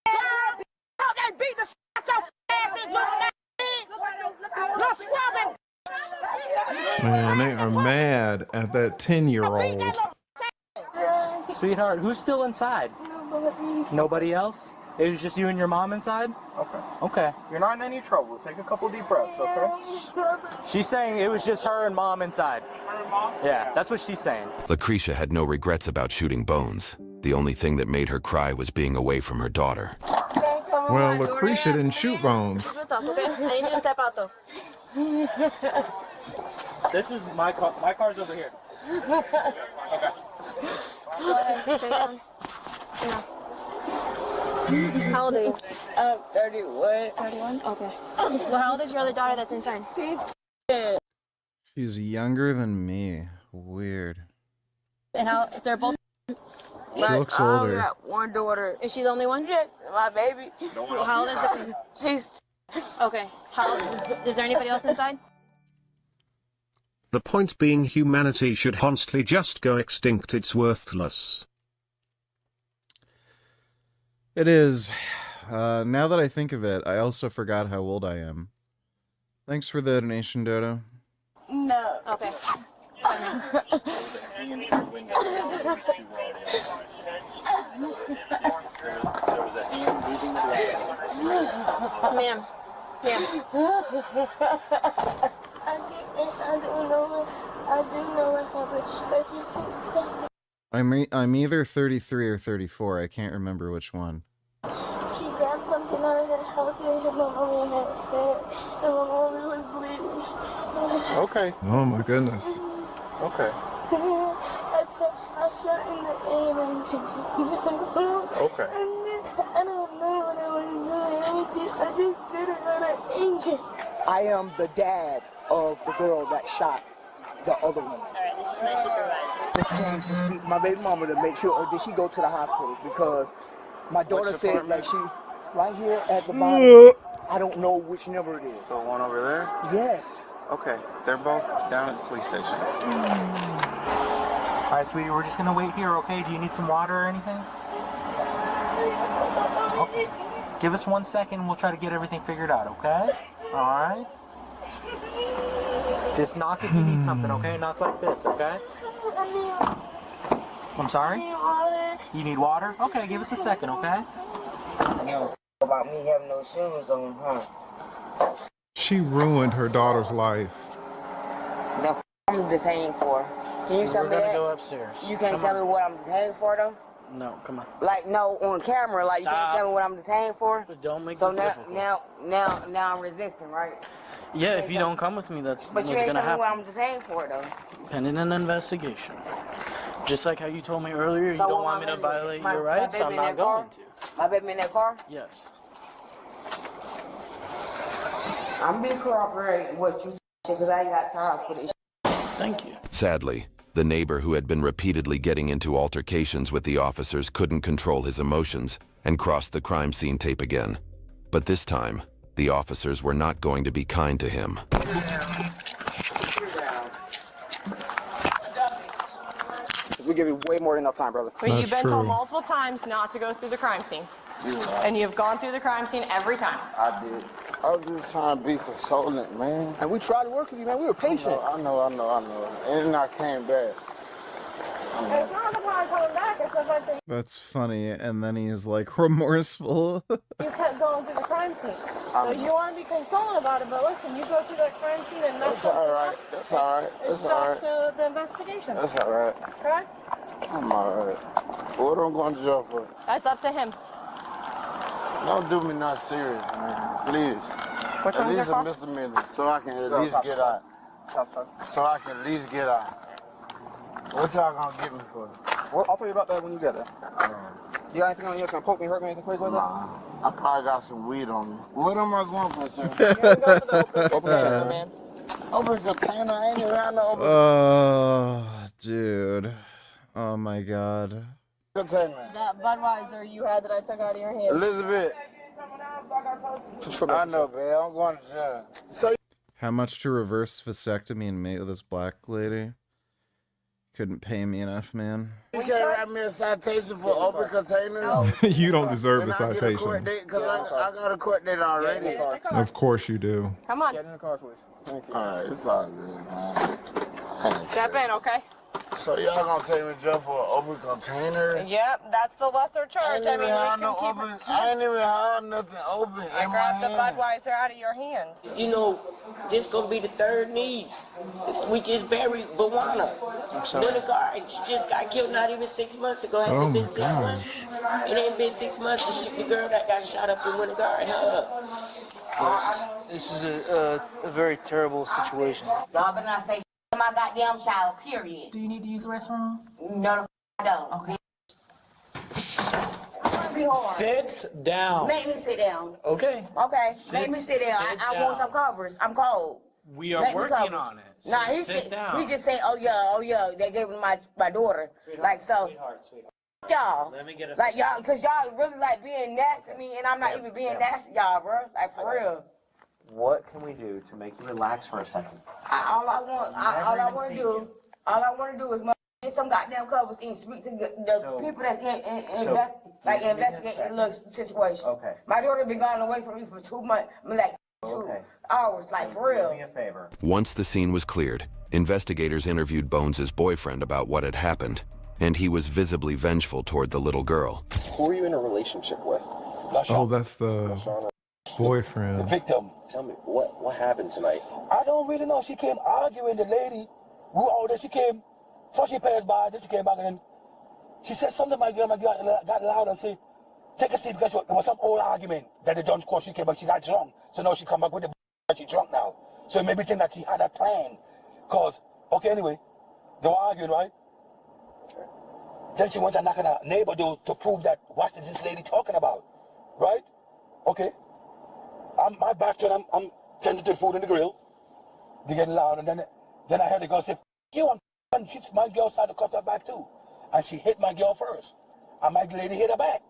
they beat the shit out your ass. Man, they are mad at that 10-year-old. Sweetheart, who's still inside? Nobody else? It was just you and your mom inside? Okay. Okay. You're not in any trouble. Take a couple deep breaths, okay? She's saying it was just her and mom inside. Yeah, that's what she's saying. Lucretia had no regrets about shooting Bones. The only thing that made her cry was being away from her daughter. Well, Lucretia didn't shoot Bones. Okay? I need you to step out though. This is my car. My car's over here. Okay. How old are you? I'm 31. 31? Okay. Well, how old is your other daughter that's inside? She's younger than me. Weird. And how, they're both... She looks older. I got one daughter. Is she the only one? Yes, my baby. How old is it? She's... Okay. How old, is there anybody else inside? The point being, humanity should honestly just go extinct. It's worthless. It is. Now that I think of it, I also forgot how old I am. Thanks for the donation, Dodo. No. Okay. Ma'am. I do know what happened, but you can say. I'm either 33 or 34. I can't remember which one. She grabbed something out of her house and hit my mommy in her head, and my mommy was bleeding. Okay. Oh my goodness. Okay. I shot in the air and Okay. and then I don't know what I was doing. I just did it out of anger. I am the dad of the girl that shot the other one. Alright, this is my supervisor. This came to speak to my baby mama to make sure, or did she go to the hospital? Because my daughter said that she, right here at the bottom, I don't know which number it is. So one over there? Yes. Okay. They're both down at the police station. All right, sweetie, we're just gonna wait here, okay? Do you need some water or anything? Okay. Give us 1 second and we'll try to get everything figured out, okay? All right? Just knock if you need something, okay? Knock like this, okay? I'm sorry? You need water? Okay, give us a second, okay? Yo, about me having no shoes on, huh? She ruined her daughter's life. The I'm detained for. Can you tell me that? We're gonna go upstairs. You can't tell me what I'm detained for, though? No, come on. Like, no, on camera, like, you can't tell me what I'm detained for? Don't make so this difficult. now I'm resisting, right? Yeah, if you don't come with me, that's But what's you ain't gonna tell me what happen. I'm detained for, though. Pending an investigation. Just like how you told me earlier, you So don't what want me to my baby- violate my- your my rights, baby I'm in not that car? going to. My baby in that car? Yes. I'm being cooperating with what you because I ain't got time for this. Thank you. Sadly, the neighbor who had been repeatedly getting into altercations with the officers couldn't control his emotions and crossed the crime scene tape again. But this time, the officers were not going to be kind to him. We give you way more than enough time, brother. But you've been told multiple times not to go through the crime scene. And you've gone through the crime scene every time. I did. I was just trying to be consoling, man. And we tried to work with you, man. We were patient. I know. And then I came back. It's not the part coming back. It's the fact that That's funny. And then he's like remorseful. you kept going to the crime scene. So you want to be consoling about it, but listen, you go to that crime scene and mess That's all right. That's all right. It That's all right. stops the investigation. That's all right. Correct? I'm all right. What am I going to jail for? That's up to him. Don't do me not serious, man. Please. Which at one's least your a fault? misdemeanor, so I can at least get out. So I can at least get out. What y'all gonna get me for? Well, I'll tell you about that when you get there. You got anything on you that's gonna poke me, hurt me, anything crazy like that? I probably got some weed on me. What am I going for, sir? Open container, man. Open container? I ain't even had no open Oh, dude. Oh my god. container. That Budweiser you had that I took out of your hand. Elizabeth. I know, babe. I'm going to jail. So How much to reverse vasectomy and mate with this black lady? Couldn't pay me enough, man. you can't write me a citation for open container? You don't deserve a Then I get a court citation. date, 'cause I got a court date already. Of course you do. Come on. Get in the car, please. Thank you. All right, it's all good, man. Hey, Step in, okay? so y'all gonna take me to jail for an open container? Yep, that's the lesser charge. I mean, we can keep it. I ain't even have nothing open I in my grabbed the hand. Budweiser out of your hand. You know, this gonna be the third niece. We just buried Bawana. Winter Guard. She just got killed not even 6 months ago. Has Oh it been my 6 months? It ain't been 6 months to shoot the girl that got shot up in Winter Guard. This is a very terrible situation. Y'all better not say in my goddamn shower, period. Do you need to use the restroom? No, the I don't. Okay. Be hard. Sit down. Make me sit down. Okay. Okay, Sit- make me sit down. sit I want some covers. I'm cold. We are Make me working covers. on it. So Nah, he sit said, down. he just say, oh yeah, they gave it to my daughter. Like so, Sweetheart. y'all. Let me get a Like y'all, cause y'all really like being nasty to me, and I'm not even being nasty, to y'all, bro. Like for real. What can we do to make you relax for a second? All I want to do is get some goddamn covers and speak to the people that's investigating the little situation. Okay. My daughter been gone away from me for 2 months, like 2 hours, like for real. Do me a favor. Once the scene was cleared, investigators interviewed Bones' boyfriend about what had happened, and he was visibly vengeful toward the little girl. Who are you in a relationship with? Oh, that's the boyfriend. The victim. Tell me, what happened tonight? I don't really know. She came arguing, the lady. She came. First she passed by, then she came back, and then she said something. My girl got loud and said, take a seat, because there was some old argument that the judge called. She came back, she got drunk. So now she come back with the she drunk now. So it made me think that she had a plan. Cause, okay, anyway, they were arguing, right? Okay. Then she went and knocked on a neighbor door to prove that what is this lady talking about, right? Okay. My back to them, I'm tending to the food in the grill. They getting loud, and then I heard the girl say, "F you," and my girl started to cuss her back too. And she hit my girl first. And my lady hit her back.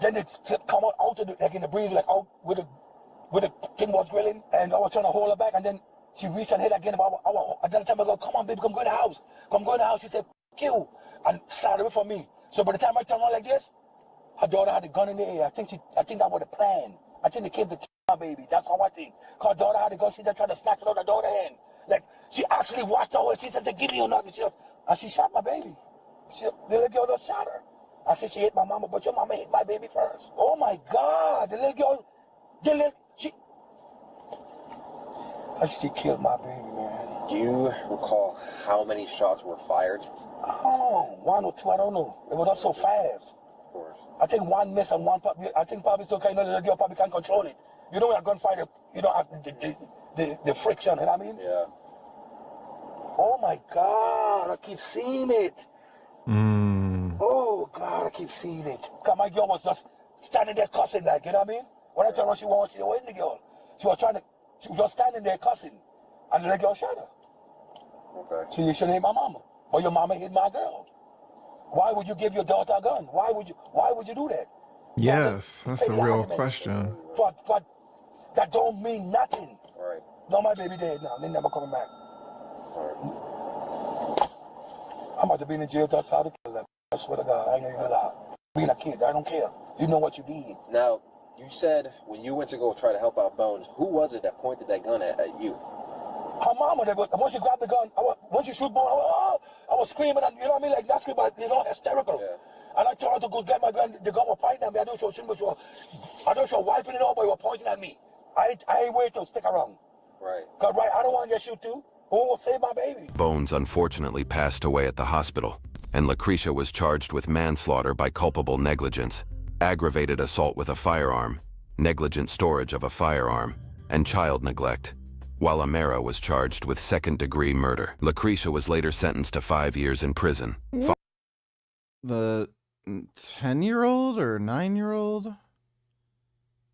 Then they come out of the, like in the breeze, like out with the thing was grilling, and I was trying to hold her back, and then she reached and hit again. And then I told her, come on, baby, come go in the house. Come go in the house. She said, "F you," and started away from me. So by the time I turned around like this, her daughter had a gun in the air. I think that was the plan. I think they came to kill my baby. That's how I think. Cause her daughter had a gun. She just tried to snatch it out of her daughter's hand. Like, she actually watched her. She said, give me your knife. And she shot my baby. The little girl just shot her. I said, she hit my mama, but your mama hit my baby first. Oh my God. The little girl, she killed my baby, man. Do you recall how many shots were fired? Oh, 1 or 2, I don't know. It was just so fast. Of course. I think one miss and one, I think probably still kind of, the little girl probably can't control it. You know when a gunfighter, you don't have the friction, you know what I mean? Yeah. Oh my God, I keep seeing it. Oh God, I keep seeing it. Cause my girl was just standing there cussing, like, you know what I mean? When I turned around, she wasn't the girl. She was just standing there cussing, and the little girl shot her. Okay. So you shouldn't hit my mama, but your mama hit my girl. Why would you give your daughter a gun? Why would you do that? Yes, that's a real question. For that don't mean nothing. Right. No, my baby dead now. They never coming back. Sorry. I'm about to be in jail just how to kill them. I swear to God, I ain't even lie. Being a kid, I don't care. You know what you did. Now, you said when you went to go try to help out Bones, who was it that pointed that gun at you? Her mama, once she grabbed the gun, once she shoot Bone, I was screaming, and you know what I mean? Like, not screaming, but, you know, hysterical. Yeah. And I told her to go get my gun. The gun was pointing at me. I don't show wiping it off, but you were pointing at me. I ain't wait to stick around. Right. Because, right, I don't want to get shoot too. Who will save my baby? Bones unfortunately passed away at the hospital, and Lucretia was charged with manslaughter by culpable negligence, aggravated assault with a firearm, negligent storage of a firearm, and child neglect, while Amara was charged with second-degree murder. Lucretia was later sentenced to 5 years in prison. The 10-year-old or 9-year-old?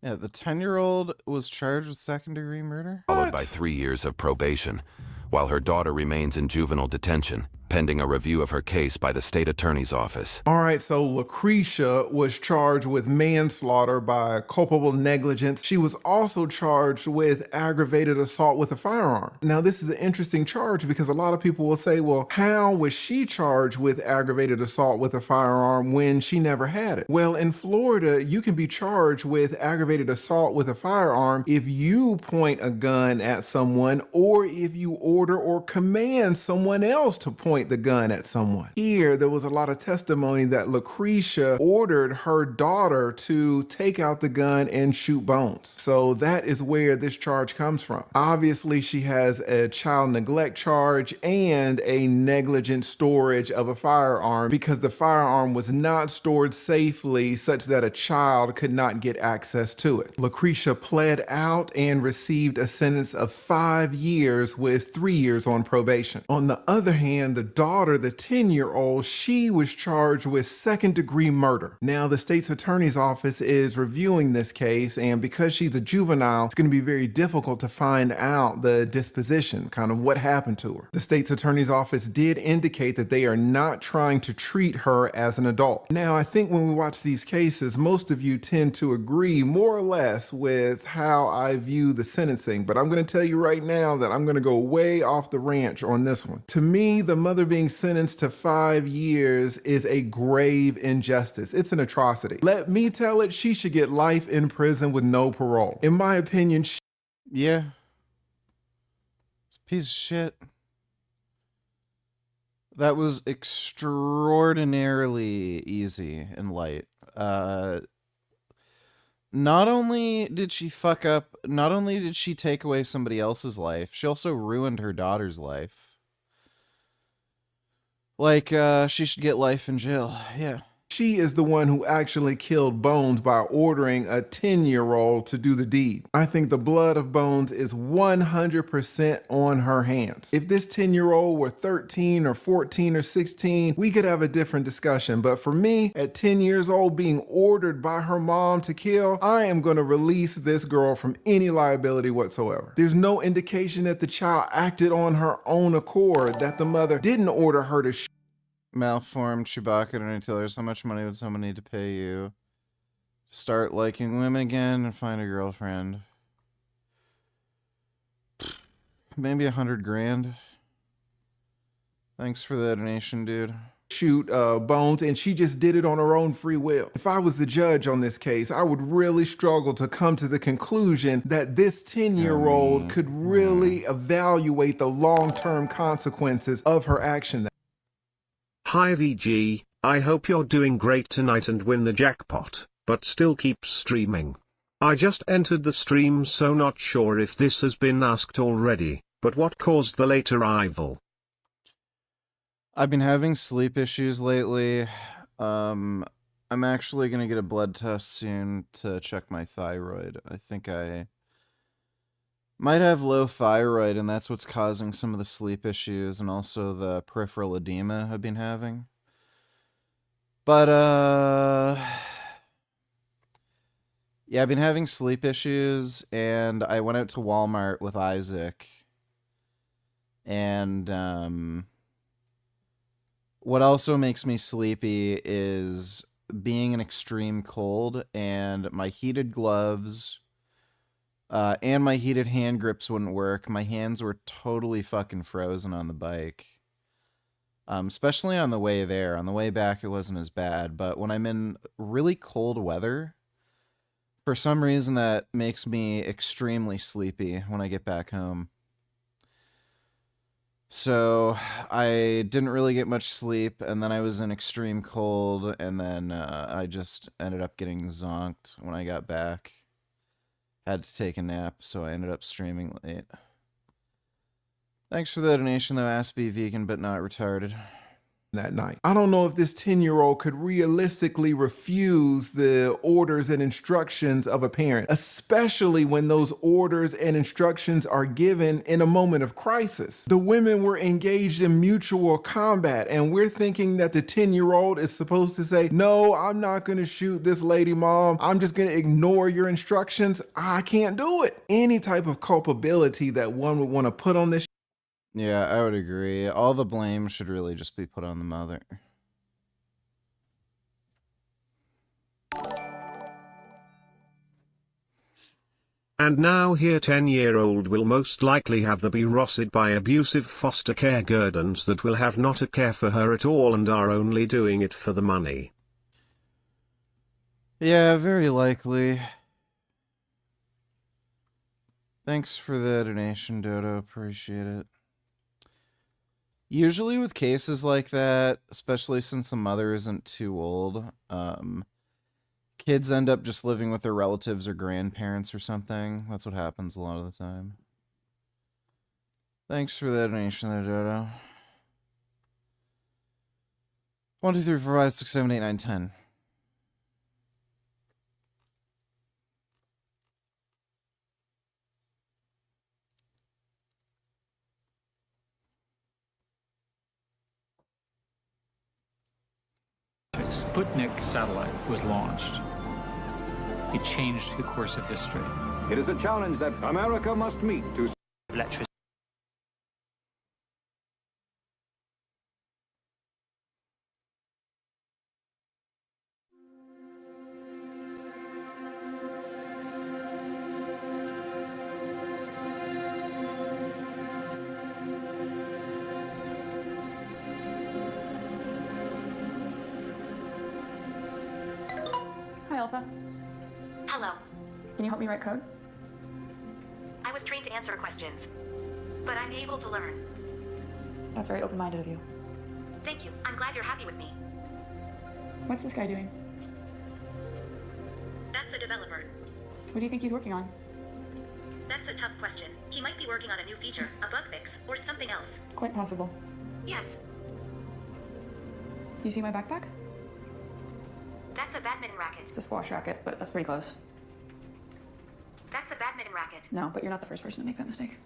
Yeah, the 10-year-old was charged with second-degree murder? Followed by 3 years of probation, while her daughter remains in juvenile detention, pending a review of her case by the state attorney's office. All right, so Lucretia was charged with manslaughter by culpable negligence. She was also charged with aggravated assault with a firearm. Now, this is an interesting charge because a lot of people will say, well, how was she charged with aggravated assault with a firearm when she never had it? Well, in Florida, you can be charged with aggravated assault with a firearm if you point a gun at someone or if you order or command someone else to point the gun at someone. Here, there was a lot of testimony that Lucretia ordered her daughter to take out the gun and shoot Bones. So that is where this charge comes from. Obviously, she has a child neglect charge and a negligent storage of a firearm because the firearm was not stored safely such that a child could not get access to it. Lucretia pled out and received a sentence of 5 years with 3 years on probation. On the other hand, the daughter, the 10-year-old, she was charged with second-degree murder. Now, the state's attorney's office is reviewing this case, and because she's a juvenile, it's going to be very difficult to find out the disposition, kind of what happened to her. The state's attorney's office did indicate that they are not trying to treat her as an adult. Now, I think when we watch these cases, most of you tend to agree more or less with how I view the sentencing, but I'm going to tell you right now that I'm going to go way off the ranch on this one. To me, the mother being sentenced to 5 years is a grave injustice. It's an atrocity. Let me tell it, she should get life in prison with no parole. In my opinion, yeah. It's a piece of shit. That was extraordinarily easy and light. Not only did she fuck up, not only did she take away somebody else's life, she also ruined her daughter's life. Like, she should get life in jail. Yeah. She is the one who actually killed Bones by ordering a 10-year-old to do the deed. I think the blood of Bones is 100% on her hands. If this 10-year-old were 13 or 14 or 16, we could have a different discussion. But for me, at 10 years old, being ordered by her mom to kill, I am going to release this girl from any liability whatsoever. There's no indication that the child acted on her own accord, that the mother didn't order her to shoot. Malformed Chewbacca and tell her how much money would someone need to pay you to start liking women again and find a girlfriend? Maybe 100 grand. Thanks for the donation, dude. Shoot Bones, and she just did it on her own free will. If I was the judge on this case, I would really struggle to come to the conclusion that this 10-year-old could really evaluate the long-term consequences of her action. Hi VG, I hope you're doing great tonight and win the jackpot, but still keep streaming. I just entered the stream, so not sure if this has been asked already, but what caused the late arrival? I've been having sleep issues lately. I'm actually going to get a blood test soon to check my thyroid. I think I might have low thyroid, and that's what's causing some of the sleep issues and also the peripheral edema I've been having. But, yeah, I've been having sleep issues, and I went out to Walmart with Isaac. And, what also makes me sleepy is being in extreme cold, and my heated gloves and my heated hand grips wouldn't work. My hands were totally fucking frozen on the bike. Especially on the way there. On the way back, it wasn't as bad. But when I'm in really cold weather, for some reason that makes me extremely sleepy when I get back home. So I didn't really get much sleep, and then I was in extreme cold, and then I just ended up getting zonked when I got back. Had to take a nap, so I ended up streaming late. Thanks for the donation, though. Ask be vegan, but not retarded. That night. I don't know if this 10-year-old could realistically refuse the orders and instructions of a parent, especially when those orders and instructions are given in a moment of crisis. The women were engaged in mutual combat, and we're thinking that the 10-year-old is supposed to say, no, I'm not going to shoot this lady, mom. I'm just going to ignore your instructions. I can't do it. Any type of culpability that one would want to put on this. Yeah, I would agree. All the blame should really just be put on the mother. And now here 10-year-old will most likely have the be rossed by abusive foster care guardians that will have not a care for her at all and are only doing it for the money. Yeah, very likely. Thanks for the donation, Dodo. Appreciate it. Usually with cases like that, especially since the mother isn't too old, kids end up just living with their relatives or grandparents or something. That's what happens a lot of the time. Thanks for the donation there, Dodo. 1, 2, 3, 4, 5, 6, 7, 8, 9, 10. Sputnik satellite was launched. It changed the course of history. It is a challenge that America must meet to electricity. Hi, Alpha. Hello. Can you help me write code? I was trained to answer questions, but I'm able to learn. That's very open-minded of you. Thank you. I'm glad you're happy with me. What's this guy doing? That's a developer. What do you think he's working on? That's a tough question. He might be working on a new feature, a bug fix, or something else. It's quite possible. Yes. You see my backpack? That's a badminton racket. It's a squash racket, but that's pretty close. That's a badminton racket. No, but you're not the first person to make that mistake.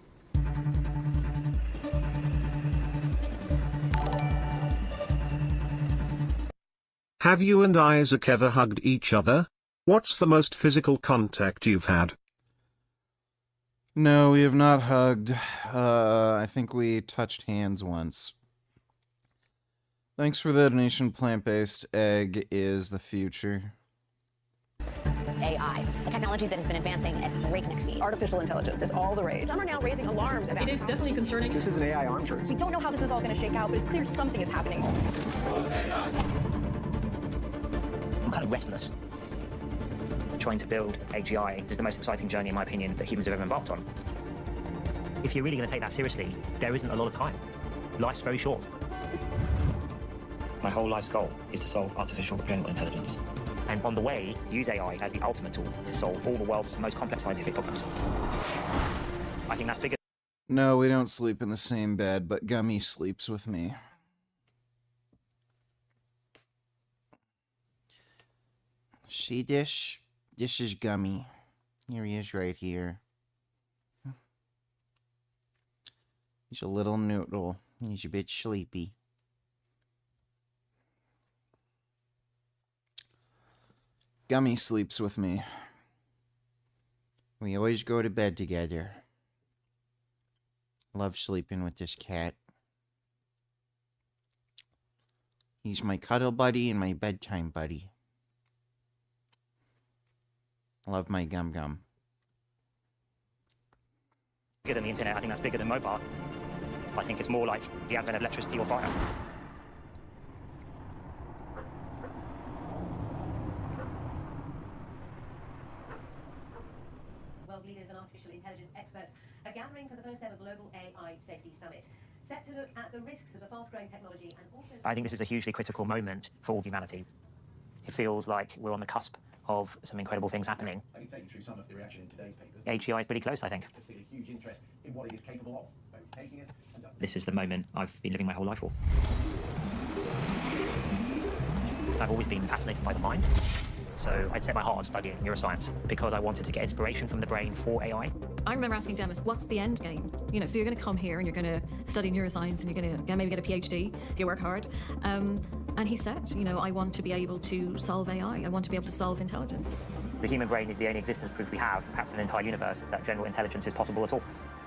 Have you and Isaac ever hugged each other? What's the most physical contact you've had? No, we have not hugged. I think we touched hands once. Thanks for the donation. Plant-based egg is the future. AI, a technology that has been advancing at breakneck speed. Artificial intelligence is all the rage. Some are now raising alarms about It is definitely concerning. This is an AI arms race. We don't know how this is all going to shake out, but it's clear something is happening. I'm kind of restless. Trying to build AGI is the most exciting journey, in my opinion, that humans have ever embarked on. If you're really going to take that seriously, there isn't a lot of time. Life's very short. My whole life's goal is to solve artificial general intelligence. And on the way, use AI as the ultimate tool to solve all the world's most complex scientific problems. I think that's bigger. No, we don't sleep in the same bed, but Gummy sleeps with me. See this? This is Gummy. Here he is right here. He's a little noodle. He's a bit sleepy. Gummy sleeps with me. We always go to bed together. Love sleeping with this cat. He's my cuddle buddy and my bedtime buddy. Love my Gum Gum. Bigger than the internet, I think that's bigger than mobile. I think it's more like the advent of electricity or fire. World leaders and artificial intelligence experts are gathering for the first ever global AI safety summit. set to look at the risks of the fast-growing technology and also... I think this is a hugely critical moment for all humanity. It feels like we're on the cusp of some incredible things happening. I can take you through some of the reaction in today's papers. AGI is pretty close, I think. There's been a huge interest in what it is capable of, where it's taking us. This is the moment I've been living my whole life for. I've always been fascinated by the mind. So I'd set my heart on studying neuroscience because I wanted to get inspiration from the brain for AI. I remember asking Demis, what's the end game? You know, so you're going to come here and you're going to study neuroscience and you're going to maybe get a PhD if you work hard. And he said, you know, I want to be able to solve AI. I want to be able to solve intelligence. The human brain is the only existence proof we have, perhaps in the entire universe, that general intelligence is possible at all.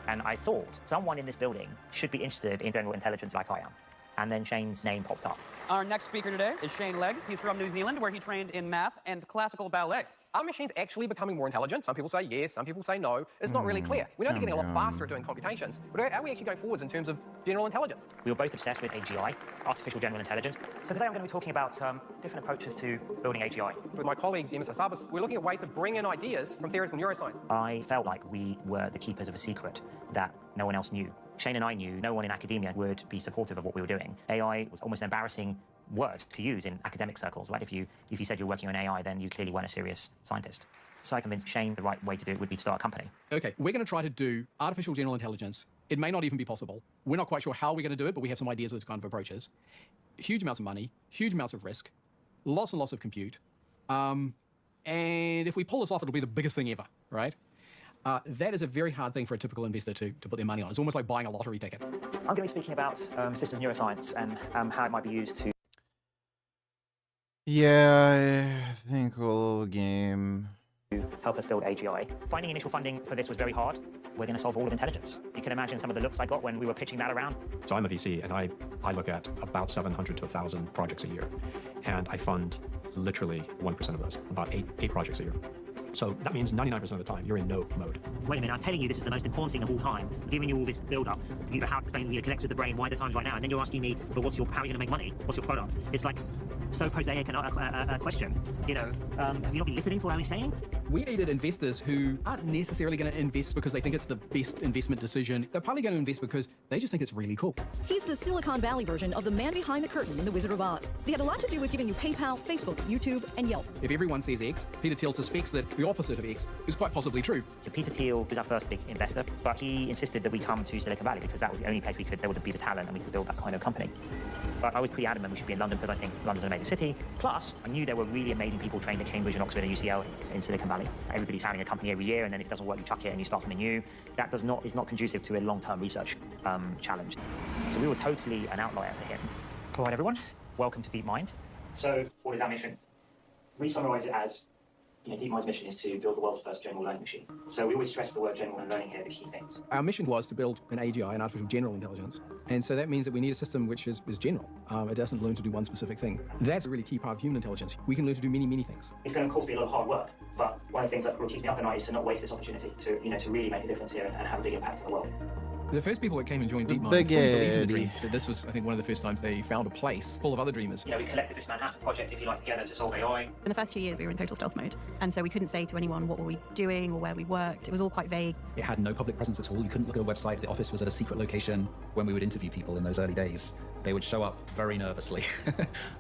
And I thought someone in this building should be interested in general intelligence like I am. And then Shane's name popped up. Our next speaker today is Shane Legg. He's from New Zealand, where he trained in math and classical ballet. Are machines actually becoming more intelligent? Some people say yes, some people say no. It's not really clear. We know they're getting a lot faster at doing computations, but are we actually going forwards in terms of general intelligence? We were both obsessed with AGI, artificial general intelligence. So today I'm going to be talking about different approaches to building AGI. With my colleague, Demis Hassabis, we're looking at ways to bring in ideas from theoretical neuroscience. I felt like we were the keepers of a secret that no one else knew. Shane and I knew no one in academia would be supportive of what we were doing. AI was almost an embarrassing word to use in academic circles, right? If you said you're working on AI, then you clearly weren't a serious scientist. So I convinced Shane the right way to do it would be to start a company. Okay, we're going to try to do artificial general intelligence. It may not even be possible. We're not quite sure how we're going to do it, but we have some ideas of those kind of approaches. Huge amounts of money, huge amounts of risk, lots and lots of compute. And if we pull this off, it'll be the biggest thing ever, right? That is a very hard thing for a typical investor to put their money on. It's almost like buying a lottery ticket. I'm going to be speaking about systems neuroscience and how it might be used to... Yeah, I think a little game. help us build AGI. Finding initial funding for this was very hard. We're going to solve all of intelligence. You can imagine some of the looks I got when we were pitching that around. So I'm a VC, and I look at about 700 to 1,000 projects a year. And I fund literally 1% of those, about eight projects a year. So that means 99% of the time, you're in no mode. Wait a minute, I'm telling you this is the most important thing of all time. I'm giving you all this build-up, how it connects with the brain, why the time's right now, and then you're asking me, but how are you going to make money? What's your product? It's like so prosaic a question. You know, have you not been listening to what I'm saying? We needed investors who aren't necessarily going to invest because they think it's the best investment decision. They're probably going to invest because they just think it's really cool. He's the Silicon Valley version of the man behind the curtain in The Wizard of Oz. He had a lot to do with giving you PayPal, Facebook, YouTube, and Yelp. If everyone says X, Peter Thiel suspects that the opposite of X is quite possibly true. So Peter Thiel was our first big investor, but he insisted that we come to Silicon Valley because that was the only place there would be the talent and we could build that kind of company. But I was pretty adamant we should be in London because I think London's an amazing city. Plus, I knew there were really amazing people trained at Cambridge and Oxford and UCL in Silicon Valley. Everybody's starting a company every year, and then if it doesn't work, you chuck it and you start something new. That is not conducive to a long-term research challenge. So we were totally an outlier for him. All right, everyone, welcome to DeepMind. So what is our mission? We summarize it as, DeepMind's mission is to build the world's first general learning machine. So we always stress the word general and learning here, the key things. Our mission was to build an AGI, an artificial general intelligence. And so that means that we need a system which is general. It doesn't learn to do one specific thing. That's a really key part of human intelligence. We can learn to do many, many things. It's going to, of course, be a lot of hard work, but one of the things that will keep me up at night is to not waste this opportunity to really make a difference here and have a big impact on the world. The first people that came and joined DeepMind Big believed in the Eddie. dream. This was, I think, one of the first times they found a place full of other dreamers. We collected this Manhattan project, if you like, together to solve AI. In the first 2 years, we were in total stealth mode, and so we couldn't say to anyone what were we doing or where we worked. It was all quite vague. It had no public presence at all. You couldn't look at a website. The office was at a secret location. When we would interview people in those early days, they would show up very nervously.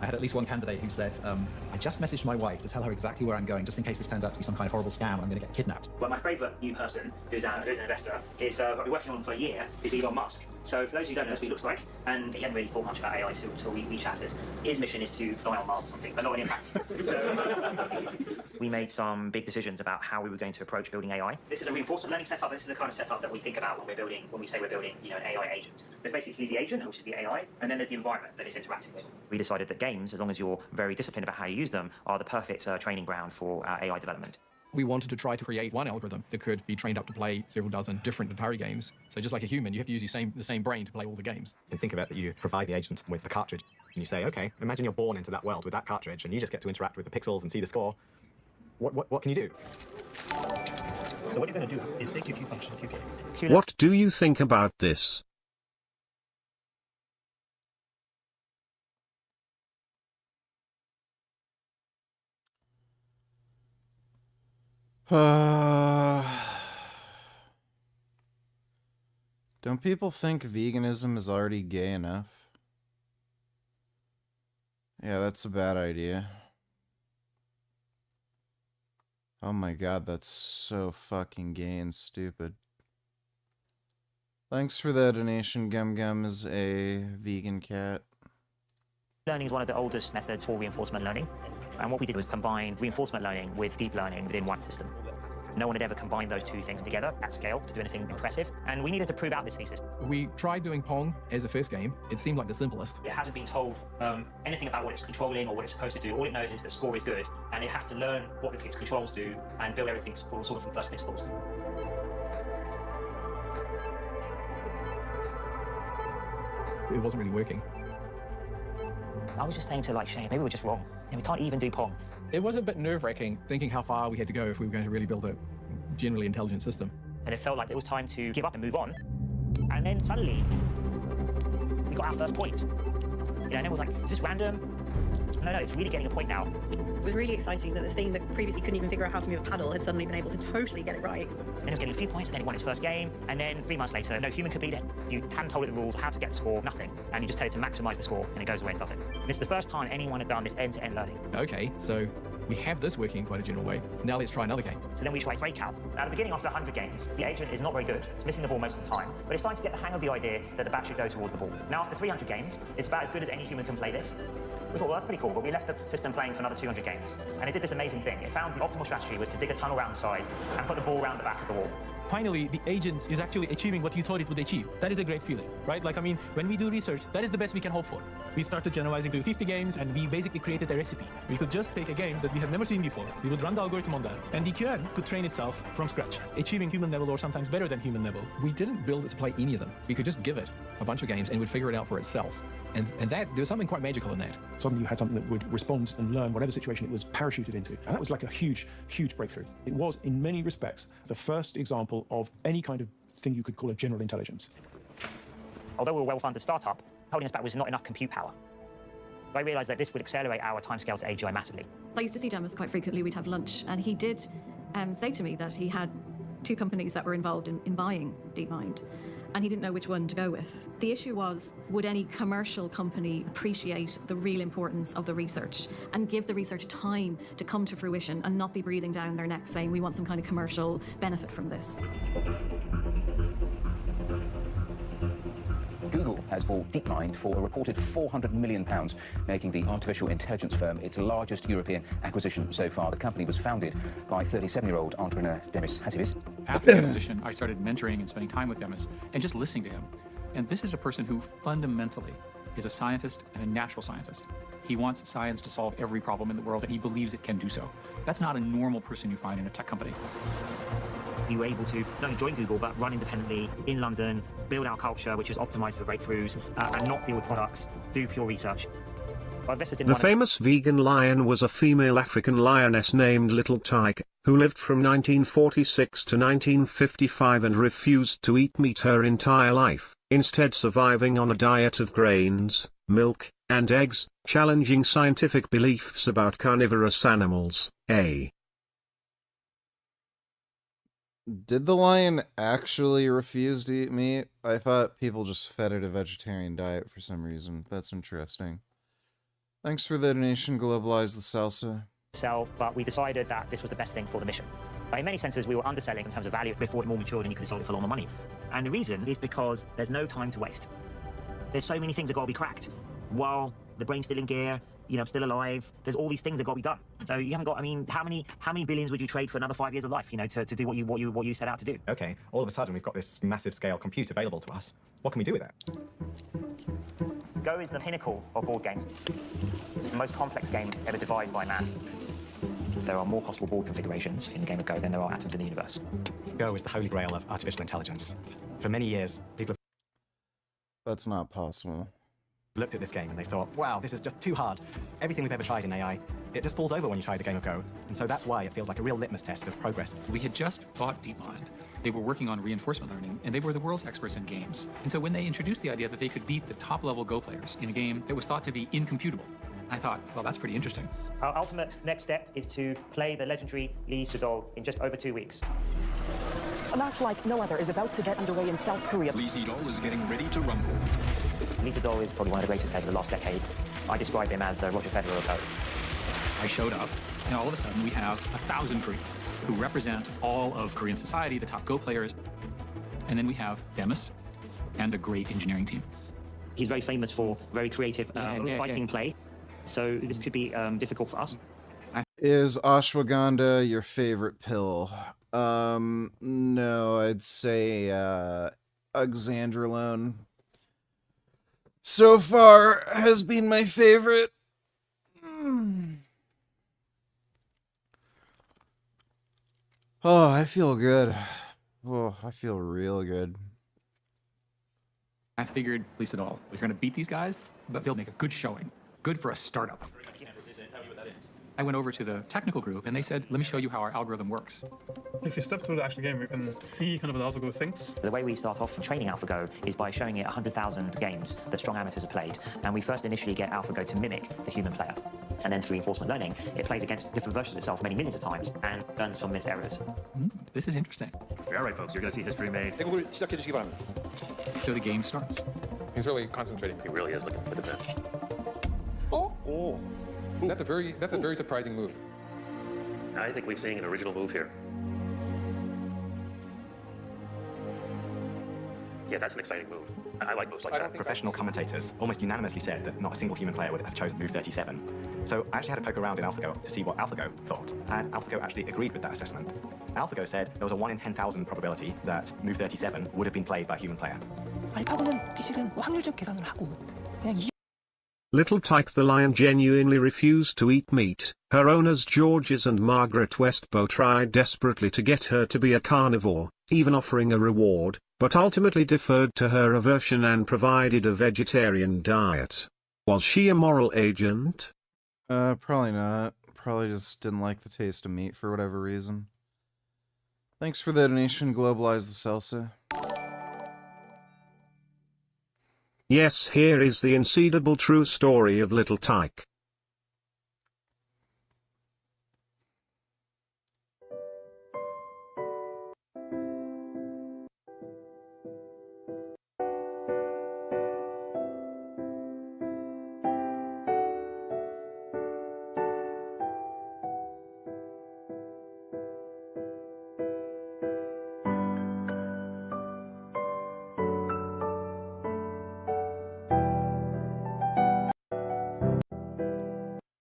I had at least one candidate who said, I just messaged my wife to tell her exactly where I'm going, just in case this turns out to be some kind of horrible scam and I'm going to get kidnapped. Well, my favourite new person who's an investor is I've been working on for a year is Elon Musk. So for those who don't know, that's what he looks like, and he hadn't really thought much about AI until we chatted. His mission is to die on Mars or something, but not an impact. So we made some big decisions about how we were going to approach building AI. This is a reinforcement learning setup. This is the kind of setup that we think about when we say we're building an AI agent. There's basically the agent, which is the AI, and then there's the environment that it's interacting with. We decided that games, as long as you're very disciplined about how you use them, are the perfect training ground for AI development. We wanted to try to create one algorithm that could be trained up to play several dozen different Atari games. So just like a human, you have to use the same brain to play all the games. And think of it that you provide the agent with the cartridge, and you say, okay, imagine you're born into that world with that cartridge, and you just get to interact with the pixels and see the score. What can you do? So what you're going to do is take your Q function, QK. What do you think about this? Don't people think veganism is already gay enough? Yeah, that's a bad idea. Oh my god, that's so fucking gay and stupid. Thanks for the donation, Gum Gum is a vegan cat. Learning is one of the oldest methods for reinforcement learning. And what we did was combine reinforcement learning with deep learning within one system. No one had ever combined those two things together at scale to do anything impressive. And we needed to prove out this thesis. We tried doing Pong as the first game. It seemed like the simplest. It hasn't been told anything about what it's controlling or what it's supposed to do. All it knows is that score is good, and it has to learn what its controls do and build everything sort of from first principles. It wasn't really working. I was just saying to Shane, maybe we're just wrong. And we can't even do Pong. It was a bit nerve-wracking thinking how far we had to go if we were going to really build a generally intelligent system. And it felt like it was time to give up and move on. And then suddenly, we got our first point. And then we're like, is this random? No, it's really getting a point now. It was really exciting that this thing that previously couldn't even figure out how to move a paddle had suddenly been able to totally get it right. And it was getting a few points, and then it won its first game, and then 3 months later, no human could beat it. You hadn't told it the rules, how to get the score, nothing. And you just tell it to maximize the score, and it goes away and does it. And this is the first time anyone had done this end-to-end learning. Okay, so we have this working in quite a general way. Now let's try another game. So then we try Breakout. Now, at the beginning, after 100 games, the agent is not very good. It's missing the ball most of the time, but it's starting to get the hang of the idea that the bat should go towards the ball. Now, after 300 games, it's about as good as any human can play this. We thought, well, that's pretty cool, but we left the system playing for another 200 games. And it did this amazing thing. It found the optimal strategy was to dig a tunnel around the side and put the ball around the back of the wall. Finally, the agent is actually achieving what you thought it would achieve. That is a great feeling, right? Like, I mean, when we do research, that is the best we can hope for. We started generalizing to 50 games, and we basically created a recipe. We could just take a game that we have never seen before. We would run the algorithm on that, and the QN could train itself from scratch, achieving human level or sometimes better than human level. We didn't build it to play any of them. We could just give it a bunch of games, and it would figure it out for itself. And that, there's something quite magical in that. Suddenly you had something that would respond and learn whatever situation it was parachuted into. And that was like a huge, huge breakthrough. It was, in many respects, the first example of any kind of thing you could call a general intelligence. Although we were a well-funded startup, holding us back was not enough compute power. I realized that this would accelerate our timescale to AGI massively. I used to see Demis quite frequently. We'd have lunch, and he did say to me that he had 2 companies that were involved in buying DeepMind, and he didn't know which one to go with. The issue was, would any commercial company appreciate the real importance of the research and give the research time to come to fruition and not be breathing down their neck saying we want some kind of commercial benefit from this? Google has bought DeepMind for a reported £400 million, making the artificial intelligence firm its largest European acquisition so far. The company was founded by 37-year-old entrepreneur Demis Hassabis. After the acquisition, I started mentoring and spending time with Demis and just listening to him. And this is a person who fundamentally is a scientist and a natural scientist. He wants science to solve every problem in the world, and he believes it can do so. That's not a normal person you find in a tech company. We were able to not only join Google, but run independently in London, build our culture, which was optimized for breakthroughs, and not deal with products, do pure research. The famous vegan lion was a female African lioness named Little Tyke, who lived from 1946 to 1955 and refused to eat meat her entire life, instead surviving on a diet of grains, milk, and eggs, challenging scientific beliefs about carnivorous animals. Did the lion actually refuse to eat meat? I thought people just fed it a vegetarian diet for some reason. That's interesting. Thanks for the donation, Globalize the Salsa. But we decided that this was the best thing for the mission. In many senses, we were underselling in terms of value before it more matured and you could have sold it for a lot more money. And the reason is because there's no time to waste. There's so many things that got to be cracked while the brain's still in gear, you know, still alive. There's all these things that got to be done. So you haven't got, I mean, how many billions would you trade for another 5 years of life, you know, to do what you set out to do? Okay, all of a sudden we've got this massive scale compute available to us. What can we do with it? Go is the pinnacle of board games. It's the most complex game ever devised by man. There are more possible board configurations in the game of Go than there are atoms in the universe. Go is the holy grail of artificial intelligence. For many years, people have That's not possible. looked at this game and they thought, wow, this is just too hard. Everything we've ever tried in AI, it just falls over when you try the game of Go. And so that's why it feels like a real litmus test of progress. We had just bought DeepMind. They were working on reinforcement learning, and they were the world's experts in games. And so when they introduced the idea that they could beat the top-level Go players in a game that was thought to be incomputable, I thought, well, that's pretty interesting. Our ultimate next step is to play the legendary Lee Sedol in just over 2 weeks. A match like no other is about to get underway in South Korea. Lee Sedol is getting ready to rumble. Lee Sedol is probably one of the greatest players of the last decade. I describe him as the Roger Federer of Go. I showed up, and all of a sudden we have 1,000 Koreans who represent all of Korean society, the top Go players. And then we have Demis and a great engineering team. He's very famous for very creative Viking play, so this could be difficult for us. Is ashwagandha your favorite pill? No, I'd say oxandrolone. So far has been my favorite. Oh, I feel good. Oh, I feel real good. I figured Lee Sedol was going to beat these guys, but they'll make a good showing. Good for a startup. I went over to the technical group and they said, let me show you how our algorithm works. If you step through the actual game, you can see kind of what AlphaGo thinks. The way we start off training AlphaGo is by showing it 100,000 games that strong amateurs have played. And we first initially get AlphaGo to mimic the human player. And then through reinforcement learning, it plays against different versions of itself many millions of times and learns from its errors. This is interesting. All right, folks, you're going to see history made. So the game starts. He's really concentrating. He really is looking for the best. Oh. That's a very surprising move. I think we're seeing an original move here. Yeah, that's an exciting move. I like moves like that. Professional commentators almost unanimously said that not a single human player would have chosen move 37. So I actually had to poke around in AlphaGo to see what AlphaGo thought, and AlphaGo actually agreed with that assessment. AlphaGo said there was a 1 in 10,000 probability that move 37 would have been played by a human player. Little Tyke the lion genuinely refused to eat meat. Her owners Georges and Margaret Westbow tried desperately to get her to be a carnivore, even offering a reward, but ultimately deferred to her aversion and provided a vegetarian diet. Was she a moral agent? Probably not. Probably just didn't like the taste of meat for whatever reason. Thanks for the donation, Globalize the Salsa. Yes, here is the unseedable true story of Little Tyke.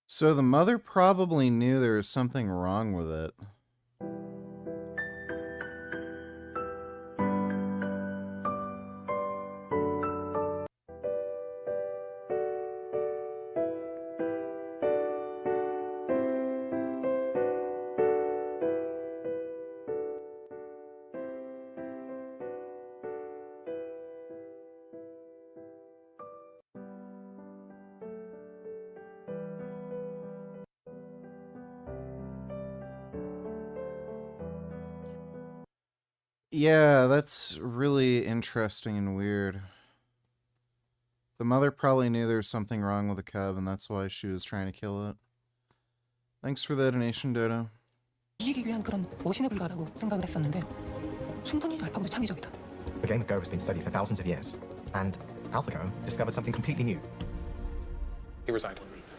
So the mother probably knew there was something wrong with it. Yeah, that's really interesting and weird. The mother probably knew there was something wrong with the cub, and that's why she was trying to kill it. Thanks for the donation, Dodo. The game of Go has been studied for thousands of years, and AlphaGo discovered something completely new. He resigned.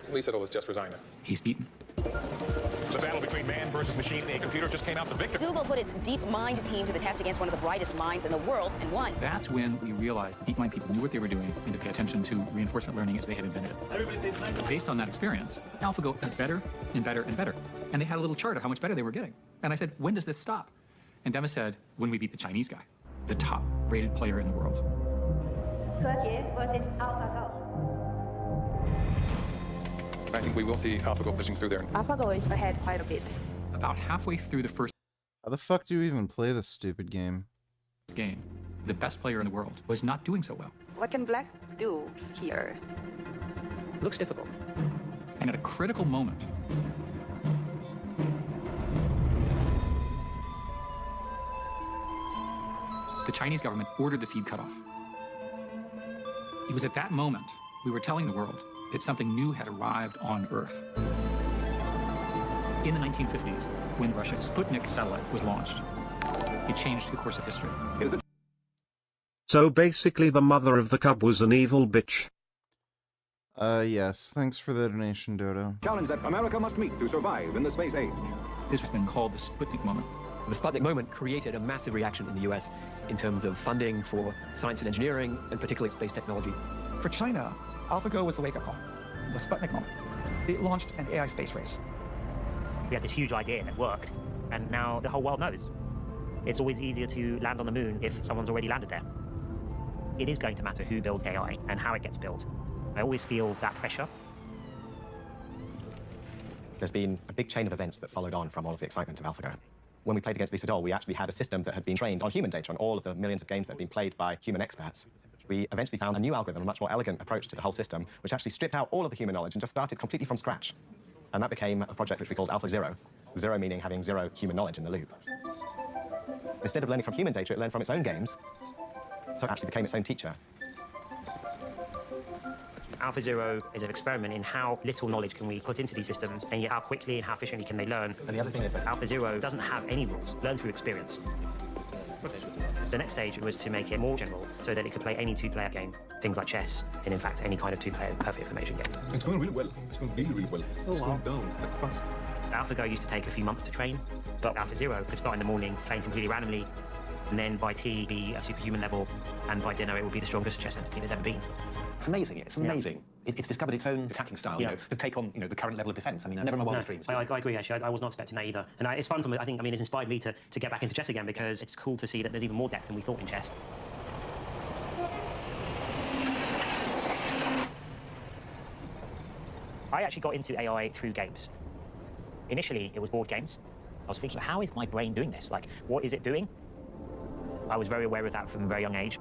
Lee Sedol has just resigned. He's beaten. The battle between man versus machine and computer just came out the victor. Google put its DeepMind team to the test against one of the brightest minds in the world and won. That's when we realized the DeepMind people knew what they were doing and to pay attention to reinforcement learning as they had invented it. Based on that experience, AlphaGo got better and better and better. And they had a little chart of how much better they were getting. And I said, when does this stop? And Demis said, when we beat the Chinese guy, the top rated player in the world. versus AlphaGo. I think we will see AlphaGo pushing through there. AlphaGo is ahead quite a bit. About halfway through the first How the fuck do you even play this stupid game? game, the best player in the world was not doing so well. What can Black do here? Looks difficult. And at a critical moment, the Chinese government ordered the feed cut off. It was at that moment we were telling the world that something new had arrived on Earth. In the 1950s, when Russia's Sputnik satellite was launched, It changed the course of history. So basically the mother of the cub was an evil bitch. Yes, thanks for the donation, Dodo. Challenge that America must meet to survive in the space age. This has been called the Sputnik moment. The Sputnik moment created a massive reaction in the US in terms of funding for science and engineering, and particularly space technology. For China, AlphaGo was the wake-up call, the Sputnik moment. It launched an AI space race. We had this huge idea and it worked, and now the whole world knows. It's always easier to land on the moon if someone's already landed there. It is going to matter who builds AI and how it gets built. I always feel that pressure. There's been a big chain of events that followed on from all of the excitement of AlphaGo. When we played against Lisa Doll, we actually had a system that had been trained on human data on all of the millions of games that had been played by human experts. We eventually found a new algorithm, a much more elegant approach to the whole system, which actually stripped out all of the human knowledge and just started completely from scratch. And that became a project which we called AlphaZero. Zero meaning having zero human knowledge in the loop. Instead of learning from human data, it learned from its own games, so it actually became its own teacher. AlphaZero is an experiment in how little knowledge can we put into these systems, and yet how quickly and how efficiently can they learn. And the other thing is that AlphaZero doesn't have any rules, learn through experience. The next stage was to make it more general, so that it could play any two-player game, things like chess, and in fact any kind of two-player perfect information game. It's going really well. It's going really, really well. It's going down fast. AlphaGo used to take a few months to train, but AlphaZero could start in the morning playing completely randomly, and then by tea be a superhuman level, and by dinner it would be the strongest chess entity there's ever been. It's amazing. It's amazing. Yeah. It's discovered its own attacking style, you know, to take on, the current level of defense. I mean, I never know what streams. I agree, actually. I was not expecting that either. And it's fun for me. I think, it's inspired me to get back into chess again, because it's cool to see that there's even more depth than we thought in chess. I actually got into AI through games. Initially, it was board games. I was thinking, how is my brain doing this? Like, what is it doing? I was very aware of that from a very young age.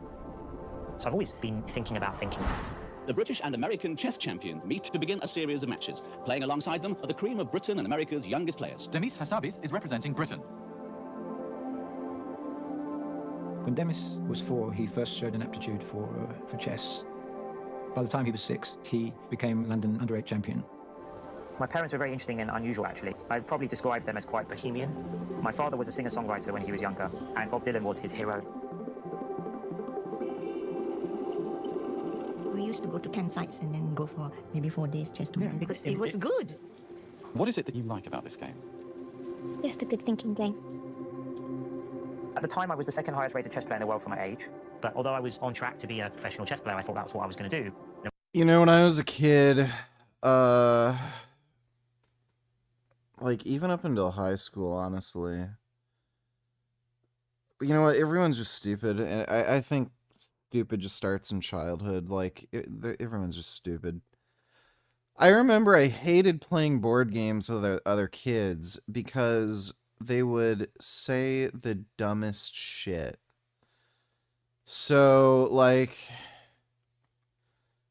So I've always been thinking about thinking. The British and American chess champions meet to begin a series of matches. Playing alongside them are the cream of Britain and America's youngest players. Demis Hassabis is representing Britain. When Demis was 4, he first showed an aptitude for chess. By the time he was 6, he became London under-8 champion. My parents were very interesting and unusual, actually. I'd probably describe them as quite bohemian. My father was a singer-songwriter when he was younger, and Bob Dylan was his hero. We used to go to campsites and then go for maybe 4 days chess tournament because it was good. What is it that you like about this game? It's just a good thinking game. At the time, I was the second highest rated chess player in the world for my age. But although I was on track to be a professional chess player, I thought that was what I was going to do. You know, when I was a kid, like, even up until high school, honestly. You know what? Everyone's just stupid. And I think stupid just starts in childhood. Like, everyone's just stupid. I remember I hated playing board games with other kids because they would say the dumbest shit. So, like,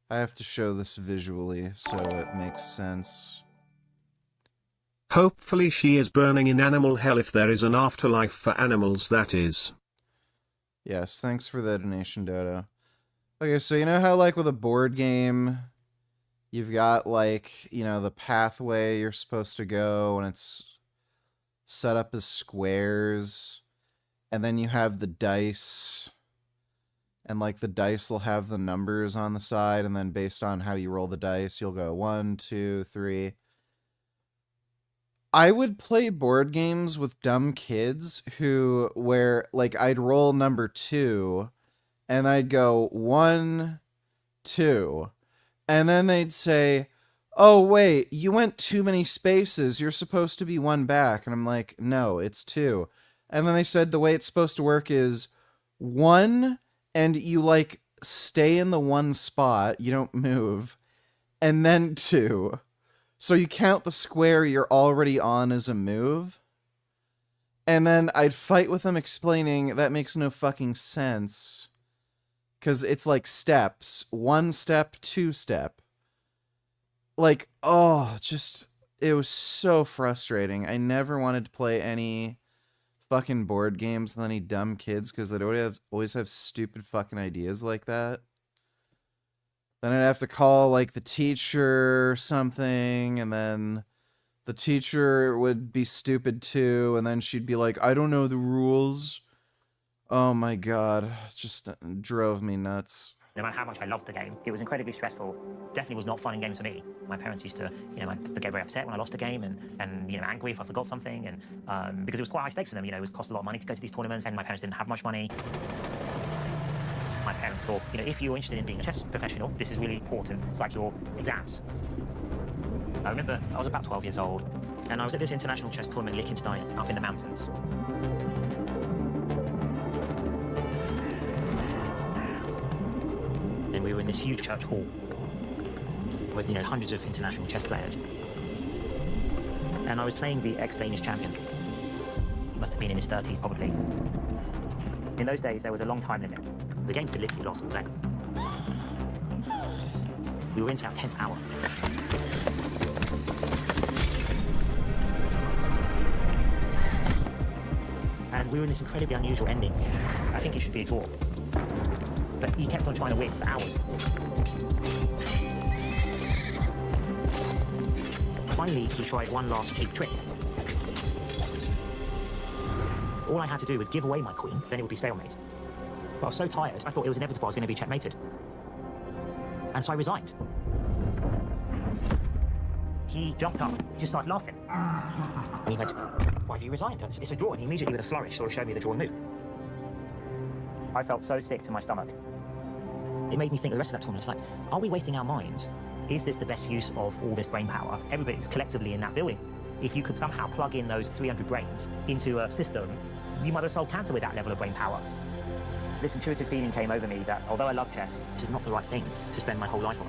I have to show this visually so it makes sense. Hopefully she is burning in animal hell if there is an afterlife for animals, that is. Yes, thanks for the donation, Dodo. Okay, so you know how, like, with a board game, you've got, like, the pathway you're supposed to go, and it's set up as squares, and then you have the dice, and, like, the dice will have the numbers on the side, and then based on how you roll the dice, you'll go 1, 2, 3... I would play board games with dumb kids where, like, I'd roll number 2, and I'd go 1, 2, and then they'd say, oh, wait, you went too many spaces, you're supposed to be 1 back, and I'm like, no, it's 2. And then they said the way it's supposed to work is 1, and you, like, stay in the 1 spot, you don't move, and then 2. So you count the square you're already on as a move. And then I'd fight with them explaining that makes no fucking sense. Because it's like steps. 1 step, 2 step. Like, oh, it was so frustrating. I never wanted to play any fucking board games with any dumb kids because they'd always have stupid fucking ideas like that. Then I'd have to call, like, the teacher or something, and then the teacher would be stupid too, and then she'd be like, I don't know the rules. Oh my god, it just drove me nuts. No matter how much I loved the game, it was incredibly stressful. Definitely was not fun in games for me. My parents used to, they get very upset when I lost a game and angry if I forgot something, and because it was quite high stakes for them. It was cost a lot of money to go to these tournaments, and my parents didn't have much money. My parents thought, if you're interested in being a chess professional, this is really important. It's like your exams. I remember I was about 12 years old, and I was at this international chess tournament in Liechtenstein, up in the mountains. And we were in this huge church hall with, hundreds of international chess players. And I was playing the ex-Danish champion. He must have been in his 30s, probably. In those days, there was a long time limit. The game could literally last all day. We were into our 10th hour. And we were in this incredibly unusual ending. I think it should be a draw. But he kept on trying to win for hours. Finally, he tried one last cheap trick. All I had to do was give away my queen, then it would be stalemate. But I was so tired, I thought it was inevitable I was going to be checkmated. And so I resigned. He jumped up, he just started laughing. And he went, "Why have you resigned? It's a draw." And he immediately, with a flourish, sort of showed me the draw move. I felt so sick to my stomach. It made me think the rest of that tournament, it's like, are we wasting our minds? Is this the best use of all this brain power? Everybody's collectively in that building. If you could somehow plug in those 300 brains into a system, you might have solved cancer with that level of brain power. This intuitive feeling came over me that, although I love chess, this is not the right thing to spend my whole life on.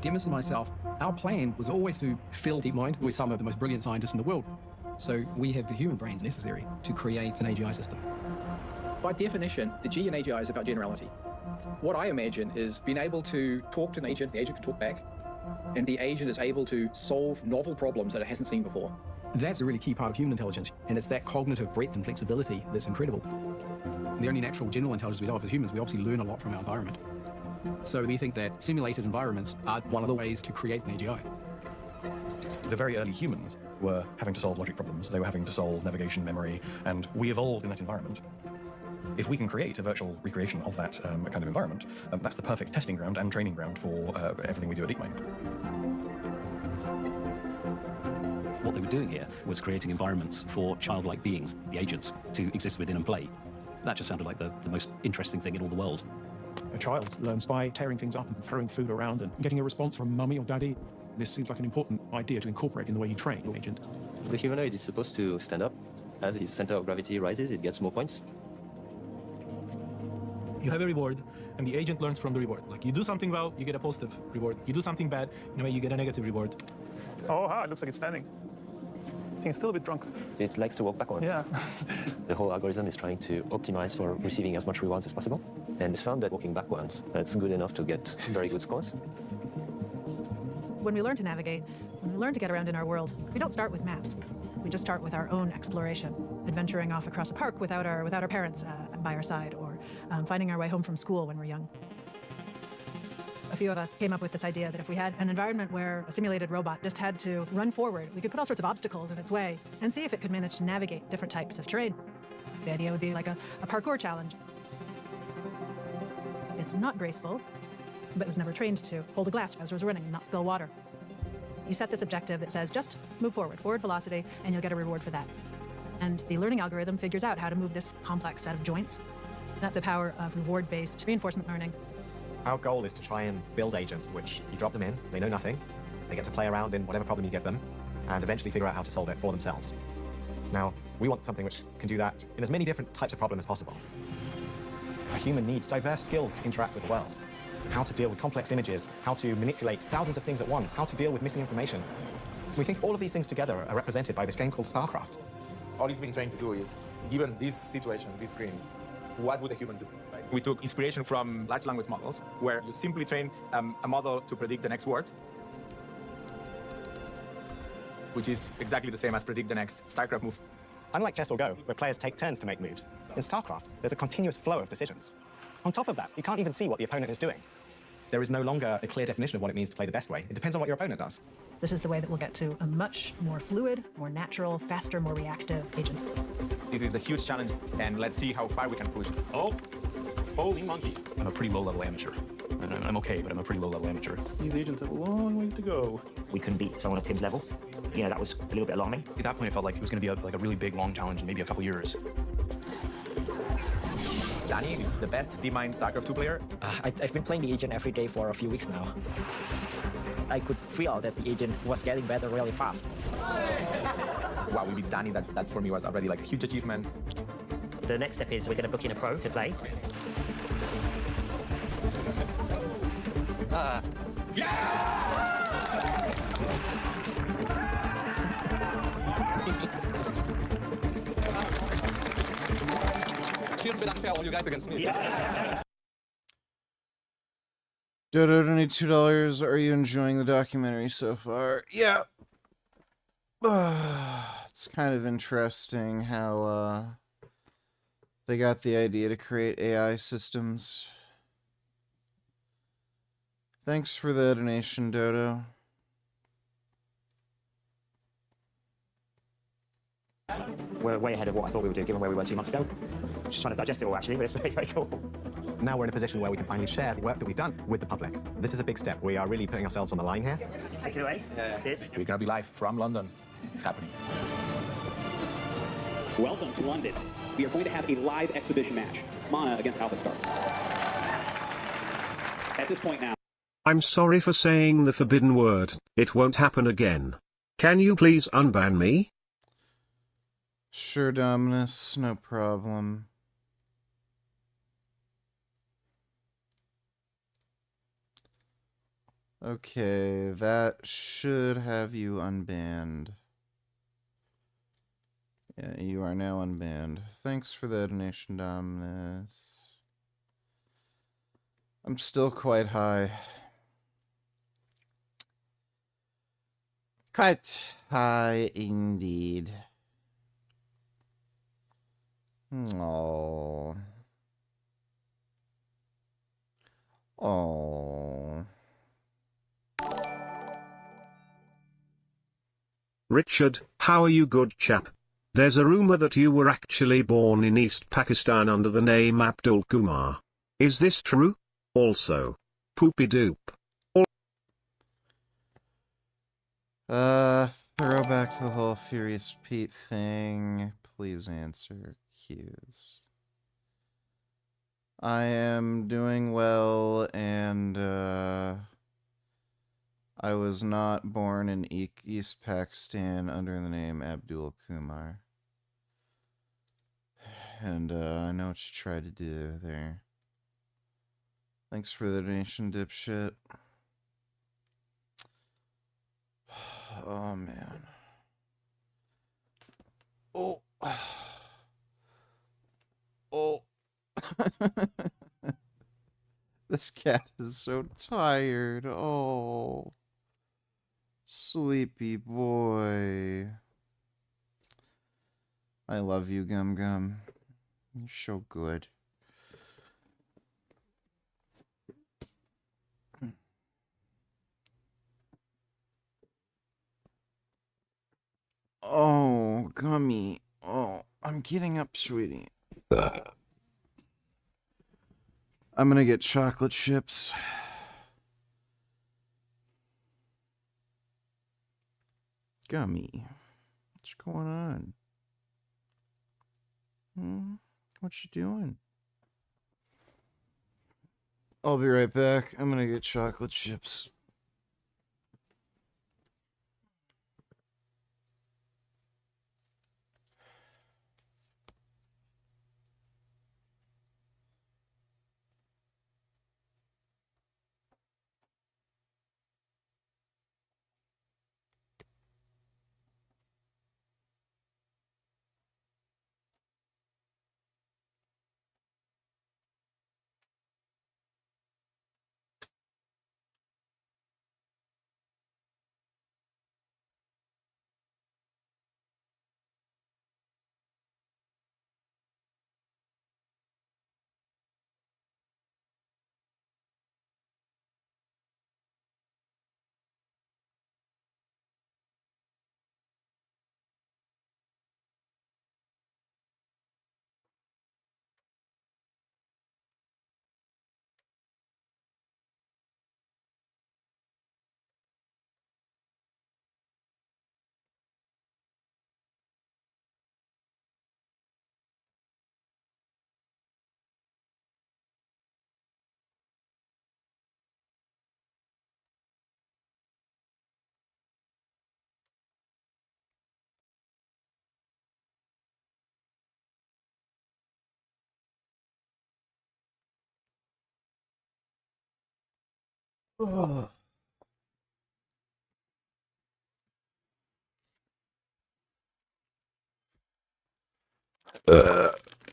Demis and myself, our plan was always to fill DeepMind with some of the most brilliant scientists in the world. So we have the human brains necessary to create an AGI system. By definition, the G in AGI is about generality. What I imagine is being able to talk to an agent, the agent can talk back, and the agent is able to solve novel problems that it hasn't seen before. That's a really key part of human intelligence, and it's that cognitive breadth and flexibility that's incredible. The only natural general intelligence we know of as humans, we obviously learn a lot from our environment. So we think that simulated environments are one of the ways to create an AGI. The very early humans were having to solve logic problems. They were having to solve navigation, memory, and we evolved in that environment. If we can create a virtual recreation of that kind of environment, that's the perfect testing ground and training ground for everything we do at DeepMind. What they were doing here was creating environments for childlike beings, the agents, to exist within and play. That just sounded like the most interesting thing in all the world. A child learns by tearing things up and throwing food around and getting a response from mummy or daddy. This seems like an important idea to incorporate in the way you train your agent. The humanoid is supposed to stand up. As its center of gravity rises, it gets more points. You have a reward, and the agent learns from the reward. Like, you do something well, you get a positive reward. You do something bad, in a way, you get a negative reward. Oh, it looks like it's standing. I think it's still a bit drunk. It likes to walk backwards. Yeah. The whole algorithm is trying to optimize for receiving as much rewards as possible. And it's found that walking backwards, that's good enough to get very good scores. When we learn to navigate, when we learn to get around in our world, we don't start with maps. We just start with our own exploration, adventuring off across a park without our parents by our side, or finding our way home from school when we're young. A few of us came up with this idea that if we had an environment where a simulated robot just had to run forward, we could put all sorts of obstacles in its way and see if it could manage to navigate different types of terrain. The idea would be like a parkour challenge. It's not graceful, but was never trained to hold a glass as it was running and not spill water. You set this objective that says just move forward velocity, and you'll get a reward for that. And the learning algorithm figures out how to move this complex set of joints. That's the power of reward-based reinforcement learning. Our goal is to try and build agents which you drop them in, they know nothing, they get to play around in whatever problem you give them, and eventually figure out how to solve it for themselves. Now, we want something which can do that in as many different types of problems as possible. A human needs diverse skills to interact with the world. How to deal with complex images, how to manipulate thousands of things at once, how to deal with missing information. We think all of these things together are represented by this game called StarCraft. All it's been trying to do is, given this situation, this screen, what would a human do? Right? We took inspiration from large language models, where you simply train a model to predict the next word, which is exactly the same as predict the next StarCraft move. Unlike chess or Go, where players take turns to make moves, in StarCraft, there's a continuous flow of decisions. On top of that, you can't even see what the opponent is doing. There is no longer a clear definition of what it means to play the best way. It depends on what your opponent does. This is the way that we'll get to a much more fluid, more natural, faster, more reactive agent. This is the huge challenge, and let's see how far we can push. Oh, holy monkey. I'm a pretty low-level amateur. I'm okay, but I'm a pretty low-level amateur. These agents have a long ways to go. We couldn't beat someone of Tim's level. You know, that was a little bit alarming. At that point, it felt like it was going to be a really big, long challenge in maybe a couple years. Danny is the best D-Mind StarCraft 2 player. I've been playing the agent every day for a few weeks now. I could feel that the agent was getting better really fast. Wow, we beat Danny. That for me was already like a huge achievement. The next step is we're going to book in a pro to play. Feels a bit unfair, all you guys against me. Dodo, donate $2. Are you enjoying the documentary so far? Yeah. It's kind of interesting how they got the idea to create AI systems. Thanks for the donation, Dodo. We're way ahead of what I thought we would do, given where we were 2 months ago. Just trying to digest it all, actually, but it's very, very cool. Now we're in a position where we can finally share the work that we've done with the public. This is a big step. We are really putting ourselves on the line here. Take it away. Cheers. We're going to be live from London. It's happening. Welcome to London. We are going to have a live exhibition match. Mana against Alpha Star. At this point now. I'm sorry for saying the forbidden word. It won't happen again. Can you please unban me? Sure, Dominus, no problem. Okay, that should have you unbanned. Yeah, you are now unbanned. Thanks for the donation, Dominus. I'm still quite high. Quite high indeed. Oh. Oh. Richard, how are you, good chap? There's a rumor that you were actually born in East Pakistan under the name Abdul Kumar. Is this true? Also, poopy doop. Throw back to the whole Furious Pete thing. Please answer cues. I am doing well, and I was not born in East Pakistan under the name Abdul Kumar. And I know what you tried to do there. Thanks for the donation, dipshit. Oh, man. Oh. Oh. This cat is so tired. Oh. Sleepy boy. I love you, Gum Gum. You're so good. Oh, Gummy. Oh, I'm getting up, sweetie. I'm gonna get chocolate chips. Gummy. What's going on? What you doing? I'll be right back. I'm gonna get chocolate chips. Oh.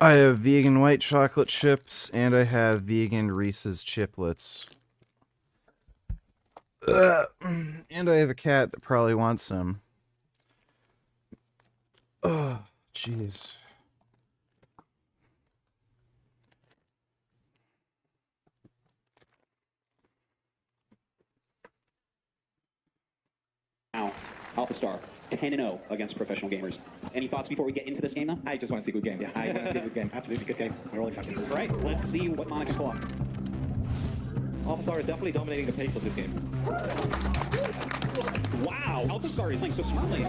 I have vegan white chocolate chips, and I have vegan Reese's Chiplets. And I have a cat that probably wants some. Oh, jeez. Now, Alpha Star, 10-0 against professional gamers. Any thoughts before we get into this game, though? I just want to see a good game. Yeah, I want to see a good game. Absolutely good game. We're all excited. All right, let's see what Mana can pull off. Alpha Star is definitely dominating the pace of this game. Wow, Alpha Star is playing so smartly.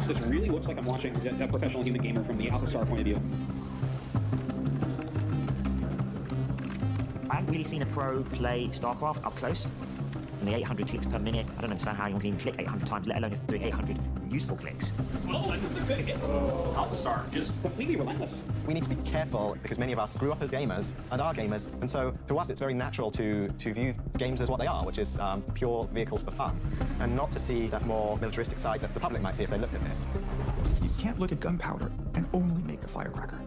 This really looks like I'm watching a professional human gamer from the Alpha Star point of view. I haven't really seen a pro play StarCraft up close. And the 800 clicks per minute, I don't understand how you can even click 800 times, let alone if doing 800 useful clicks. Oh, that's a good hit. Alpha Star just completely relentless. We need to be careful because many of us grew up as gamers and are gamers, and so to us it's very natural to view games as what they are, which is pure vehicles for fun, and not to see that more militaristic side that the public might see if they looked at this. You can't look at gunpowder and only make a firecracker.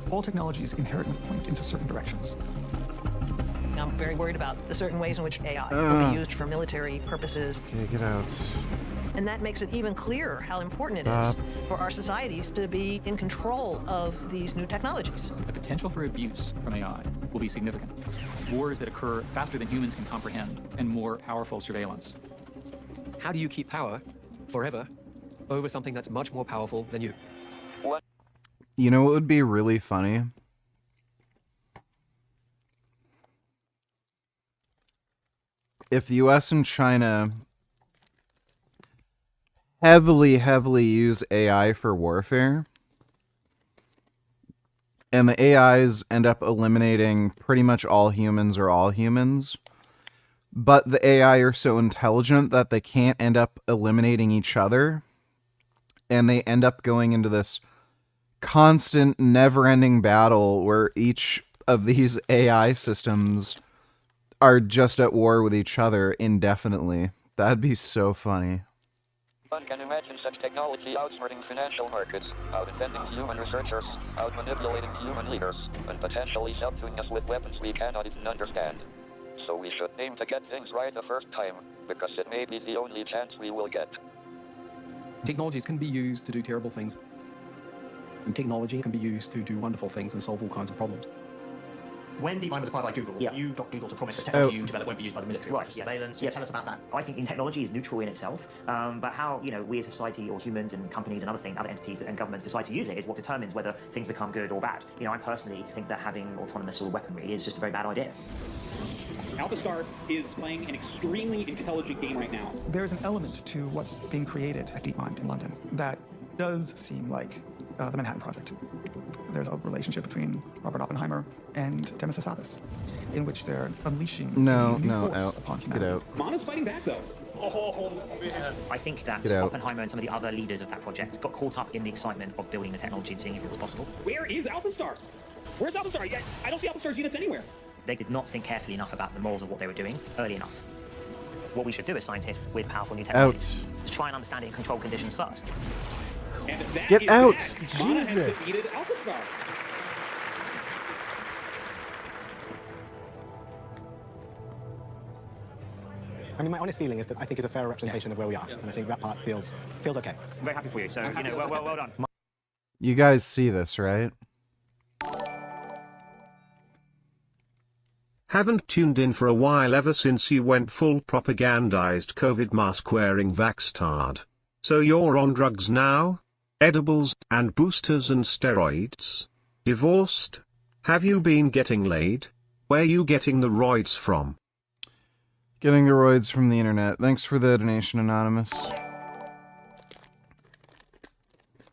All technologies inherently point into certain directions. I'm very worried about the certain ways in which AI will be used for military purposes. Okay, get out. And that makes it even clearer how important it is for our societies to be in control of these new technologies. The potential for abuse from AI will be significant. Wars that occur faster than humans can comprehend, and more powerful surveillance. How do you keep power forever over something that's much more powerful than you? You know what would be really funny? If the US and China heavily use AI for warfare, and the AIs end up eliminating pretty much all humans or all humans, but the AI are so intelligent that they can't end up eliminating each other, and they end up going into this constant, never-ending battle where each of these AI systems are just at war with each other indefinitely. That'd be so funny. One can imagine such technology outsmarting financial markets, out-inventing human researchers, out-manipulating human leaders, and potentially subduing us with weapons we cannot even understand. So we should aim to get things right the first time, because it may be the only chance we will get. Technologies can be used to do terrible things. And technology can be used to do wonderful things and solve all kinds of problems. When DeepMind was acquired by Google, you got Google to promise that So- technology you develop won't be used by the military. Right, for yes. surveillance. Yes. Tell us about that. I think technology is neutral in itself, but how we as society or humans and companies and other entities and governments decide to use it is what determines whether things become good or bad. I personally think that having autonomous or weaponry is just a very bad idea. Alpha Star is playing an extremely intelligent game right now. There's an element to what's being created at DeepMind in London that does seem like the Manhattan Project. There's a relationship between Robert Oppenheimer and Demis Hassabis, in which they're unleashing a new force out. upon Get humanity. out. Mana's fighting back, though. I think that Get out. Oppenheimer and some of the other leaders of that project got caught up in the excitement of building the technology and seeing if it was possible. Where is Alpha Star? Where's Alpha Star? I don't see Alpha Star's units anywhere. They did not think carefully enough about the morals of what they were doing early enough. What we should do as scientists with powerful new technology is try and understand it in controlled conditions first. And that Get is out! that. Mana has Jesus. defeated Alpha Star. I mean, my honest feeling is that I think it's a fair representation of where we are, and I think that part feels okay. I'm very happy for you, so, well done. You guys see this, right? Haven't tuned in for a while ever since you went full propagandized COVID mask wearing vaxtard. So you're on drugs now? Edibles, and boosters and steroids? Divorced? Have you been getting laid? Where you getting the roids from? Getting the roids from the internet. Thanks for the donation, Anonymous.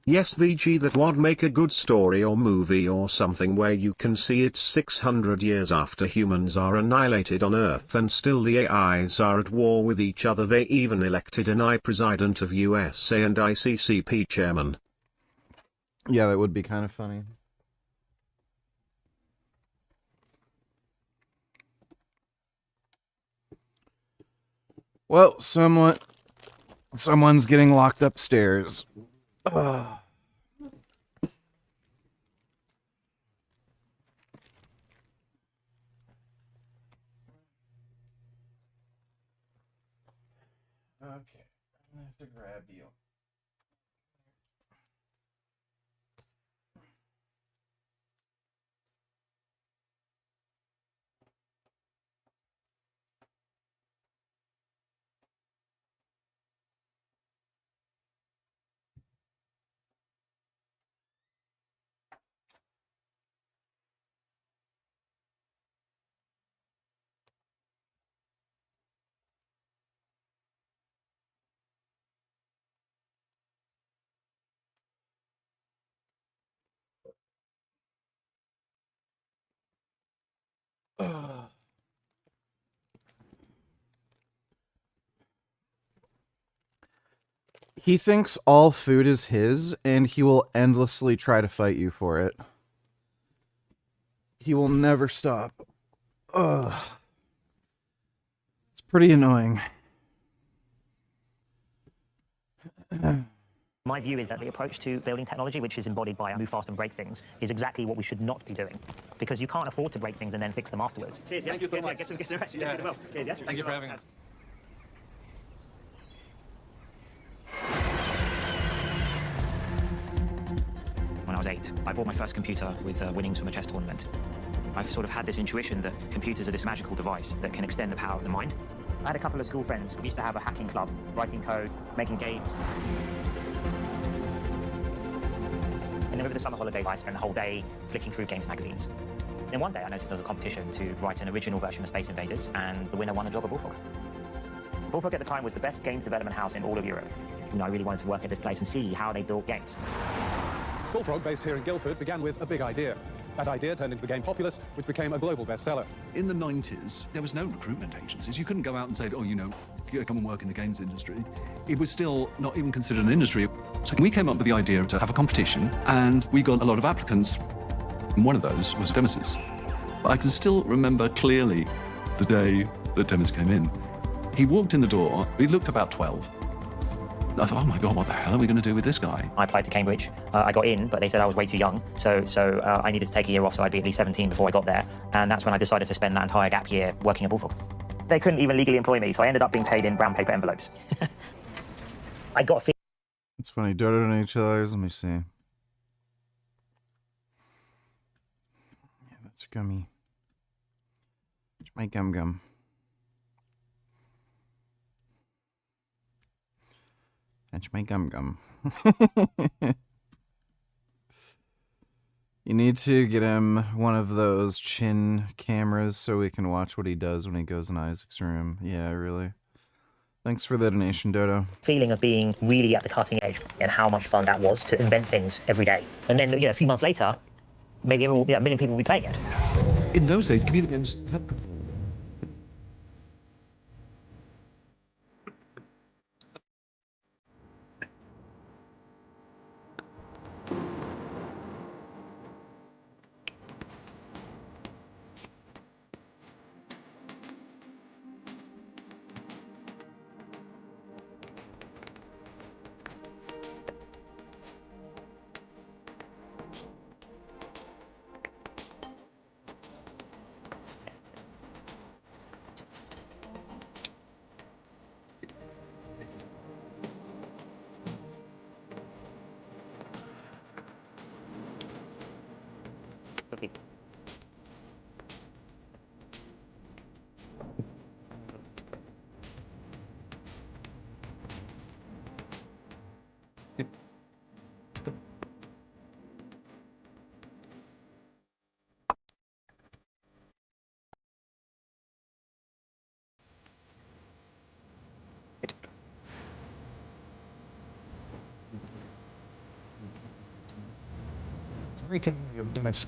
Yes, VG, that would make a good story or movie or something where you can see it's 600 years after humans are annihilated on Earth and still the AIs are at war with each other. They even elected an AI president of USA and ICCP chairman. Yeah, that would be kind of funny. Well, someone's getting locked upstairs. Ugh. Okay, I'm gonna have to grab you. He thinks all food is his, and he will endlessly try to fight you for it. He will never stop. Ugh. It's pretty annoying. My view is that the approach to building technology, which is embodied by move fast and break things, is exactly what we should not be doing. Because you can't afford to break things and then fix them afterwards. Cheers, yeah? Thank you so much. Get some rest. Yeah. Well. Cheers, yeah? Thank you for having us. When I was 8, I bought my first computer with winnings from a chess tournament. I've sort of had this intuition that computers are this magical device that can extend the power of the mind. I had a couple of school friends. We used to have a hacking club, writing code, making games. And then over the summer holidays, I spent the whole day flicking through games magazines. Then one day, I noticed there was a competition to write an original version of Space Invaders, and the winner won a job at Bullfrog. Bullfrog at the time was the best games development house in all of Europe. You know, I really wanted to work at this place and see how they built games. Bullfrog, based here in Guildford, began with a big idea. That idea turned into the game Populous, which became a global bestseller. In the 90s, there was no recruitment agencies. You couldn't go out and say, oh, you know, come and work in the games industry. It was still not even considered an industry. So we came up with the idea to have a competition, and we got a lot of applicants. And one of those was Demis's. I can still remember clearly the day that Demis came in. He walked in the door, he looked about 12. I thought, oh my God, what the hell are we going to do with this guy? I applied to Cambridge. I got in, but they said I was way too young. So I needed to take a year off, so I'd be at least 17 before I got there. And that's when I decided to spend that entire gap year working at Bullfrog. They couldn't even legally employ me, so I ended up being paid in brown paper envelopes. I got a It's funny, Dodo and HLRs, let me see. Yeah, that's gummy. My gum. That's my gum. You need to get him one of those chin cameras so we can watch what he does when he goes in Isaac's room. Yeah, really. Thanks for the donation, Dodo. Feeling of being really at the cutting edge and how much fun that was to invent things every day. And then, a few months later, maybe a million people will be playing it. In those days, computer games had...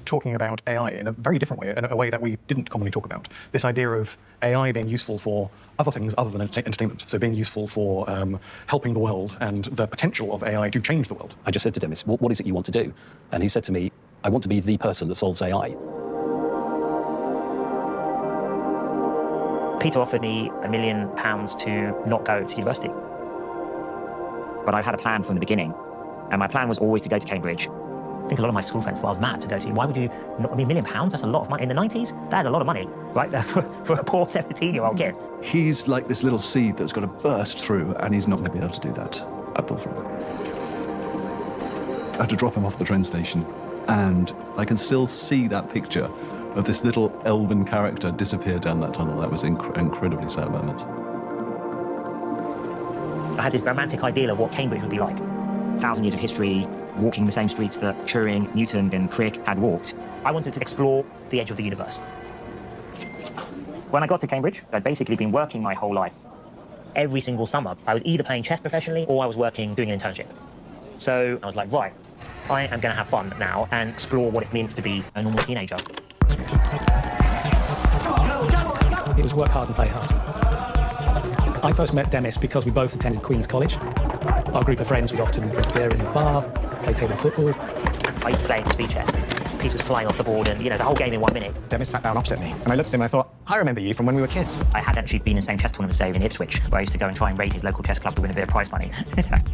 Talking about AI in a very different way, in a way that we didn't commonly talk about. This idea of AI being useful for other things other than entertainment. So being useful for helping the world and the potential of AI to change the world. I just said to Demis, what is it you want to do? And he said to me, I want to be the person that solves AI. Peter offered me £1 million to not go to university. But I had a plan from the beginning, and my plan was always to go to Cambridge. I think a lot of my school friends thought I was mad to go to. Why would you not? I mean, £1 million, that's a lot of money. In the 90s, that is a lot of money, right? for a poor 17-year-old kid. He's like this little seed that's got to burst through, and he's not going to be able to do that at Bullfrog. I had to drop him off at the train station, and I can still see that picture of this little elven character disappear down that tunnel. That was an incredibly sad moment. I had this romantic ideal of what Cambridge would be like. 1,000 years of history, walking the same streets that Turing, Newton, and Crick had walked. I wanted to explore the edge of the universe. When I got to Cambridge, I'd basically been working my whole life. Every single summer, I was either playing chess professionally or I was working, doing an internship. So I was like, right, I am going to have fun now and explore what it means to be a normal teenager. It was work hard and play hard. I first met Demis because we both attended Queen's College. Our group of friends would often drink beer in the bar, play table football. I used to play speed chess. Pieces flying off the board and, the whole game in 1 minute. Demis sat down opposite me, and I looked at him and I thought, I remember you from when we were kids. I had actually been in the same chess tournament as in Ipswich, where I used to go and try and raid his local chess club to win a bit of prize money.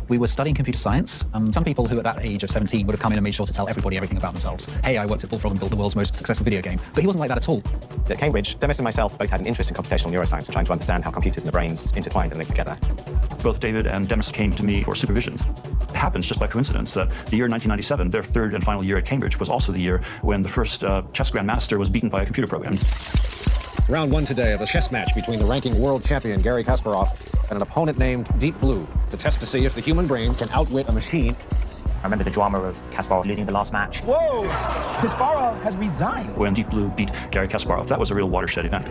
We were studying computer science. Some people who at that age of 17 would have come in and made sure to tell everybody everything about themselves. Hey, I worked at Bullfrog and built the world's most successful video game. But he wasn't like that at all. At Cambridge, Demis and myself both had an interest in computational neuroscience and trying to understand how computers and the brains intertwined and linked together. Both David and Demis came to me for supervisions. It happens just by coincidence that the year 1997, their third and final year at Cambridge, was also the year when the first chess grandmaster was beaten by a computer program. Round one today of a chess match between the ranking world champion Garry Kasparov and an opponent named Deep Blue to test to see if the human brain can outwit a machine. I remember the drama of Kasparov losing the last match. Whoa! Kasparov has resigned. When Deep Blue beat Garry Kasparov, that was a real watershed event.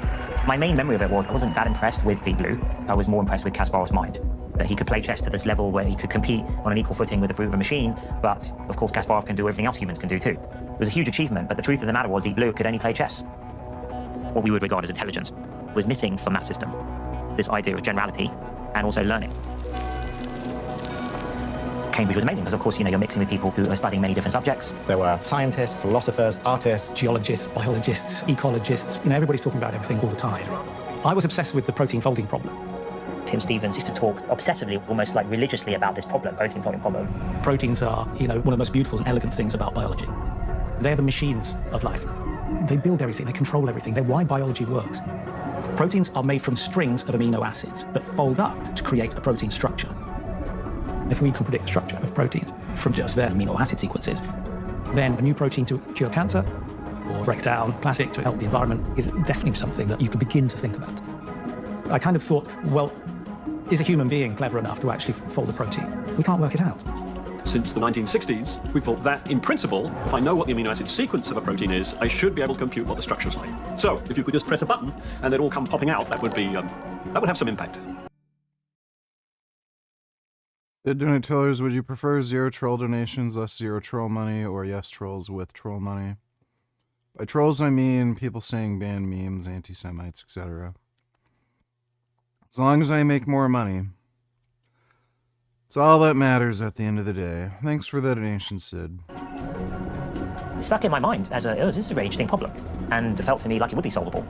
My main memory of it was I wasn't that impressed with Deep Blue. I was more impressed with Kasparov's mind. That he could play chess to this level where he could compete on an equal footing with a brute of a machine, but of course Kasparov can do everything else humans can do too. It was a huge achievement, but the truth of the matter was Deep Blue could only play chess. What we would regard as intelligence was missing from that system. This idea of generality and also learning. Cambridge was amazing because, of course, you're mixing with people who are studying many different subjects. There were scientists, philosophers, artists, geologists, biologists, ecologists. Everybody's talking about everything all the time. I was obsessed with the protein folding problem. Tim Stevens used to talk obsessively, almost like religiously, about this problem, protein folding problem. Proteins are, one of the most beautiful and elegant things about biology. They're the machines of life. They build everything, they control everything. They're why biology works. Proteins are made from strings of amino acids that fold up to create a protein structure. If we can predict the structure of proteins from just their amino acid sequences, then a new protein to cure cancer or break down plastic to help the environment is definitely something that you could begin to think about. I kind of thought, well, is a human being clever enough to actually fold a protein? We can't work it out. Since the 1960s, we thought that, in principle, if I know what the amino acid sequence of a protein is, I should be able to compute what the structure's like. So, if you could just press a button and they'd all come popping out, that would have some impact. Donators, would you prefer zero troll donations, less zero troll money, or yes trolls with troll money? By trolls, I mean people saying banned memes, anti-Semites, etc. As long as I make more money. It's all that matters at the end of the day. Thanks for the donation, Sid. It stuck in my mind as this is a very interesting problem, and it felt to me like it would be solvable.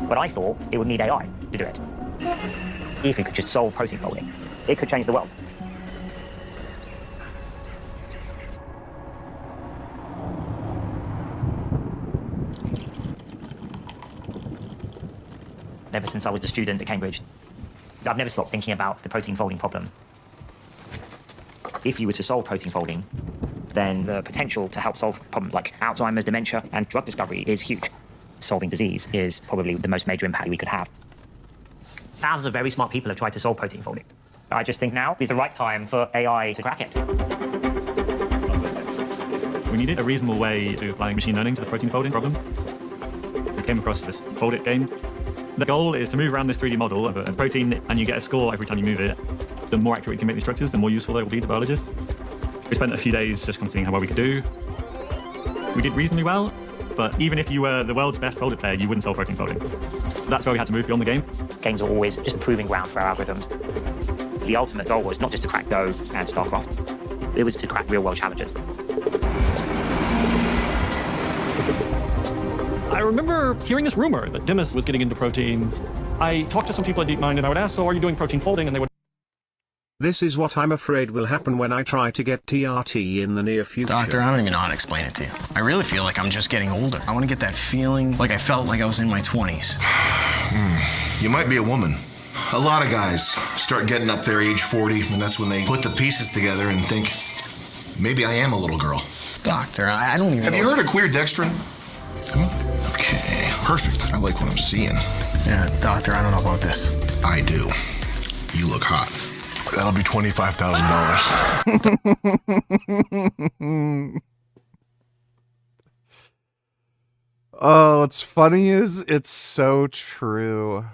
But I thought it would need AI to do it. If it could just solve protein folding, it could change the world. Ever since I was a student at Cambridge, I've never stopped thinking about the protein folding problem. If you were to solve protein folding, then the potential to help solve problems like Alzheimer's, dementia, and drug discovery is huge. Solving disease is probably the most major impact we could have. Thousands of very smart people have tried to solve protein folding. I just think now is the right time for AI to crack it. We needed a reasonable way to apply machine learning to the protein folding problem. We came across this Fold It game. The goal is to move around this 3D model of a protein, and you get a score every time you move it. The more accurate we can make these structures, the more useful they will be to biologists. We spent a few days just considering how well we could do. We did reasonably well, but even if you were the world's best Fold It player, you wouldn't solve protein folding. That's where we had to move beyond the game. Games are always just a proving ground for our algorithms. The ultimate goal was not just to crack Go and StarCraft. It was to crack real-world challenges. I remember hearing this rumor that Demis was getting into proteins. I talked to some people at DeepMind and I would ask, so are you doing protein folding? And they would. This is what I'm afraid will happen when I try to get TRT in the near future. Doctor, I don't even know how to explain it to you. I really feel like I'm just getting older. I want to get that feeling like I felt like I was in my 20s. You might be a woman. A lot of guys start getting up there age 40, and that's when they put the pieces together and think, maybe I am a little girl. Doctor, I don't even Have you heard of queer dextrin? Okay, perfect. I like what I'm seeing. Yeah, doctor, I don't know about this. I do. You look hot. That'll be $25,000. Oh, what's funny is it's so true.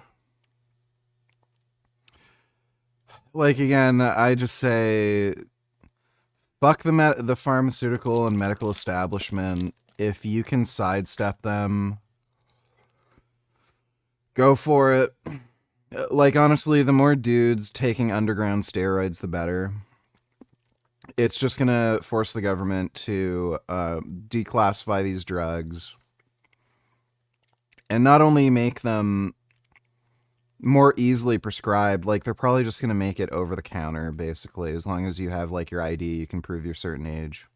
Like, again, I just say, fuck the pharmaceutical and medical establishment. If you can sidestep them, go for it. Like, honestly, the more dudes taking underground steroids, the better. It's just gonna force the government to declassify these drugs. And not only make them more easily prescribed, like, they're probably just gonna make it over the counter, basically. As long as you have, like, your ID, you can prove you're certain age.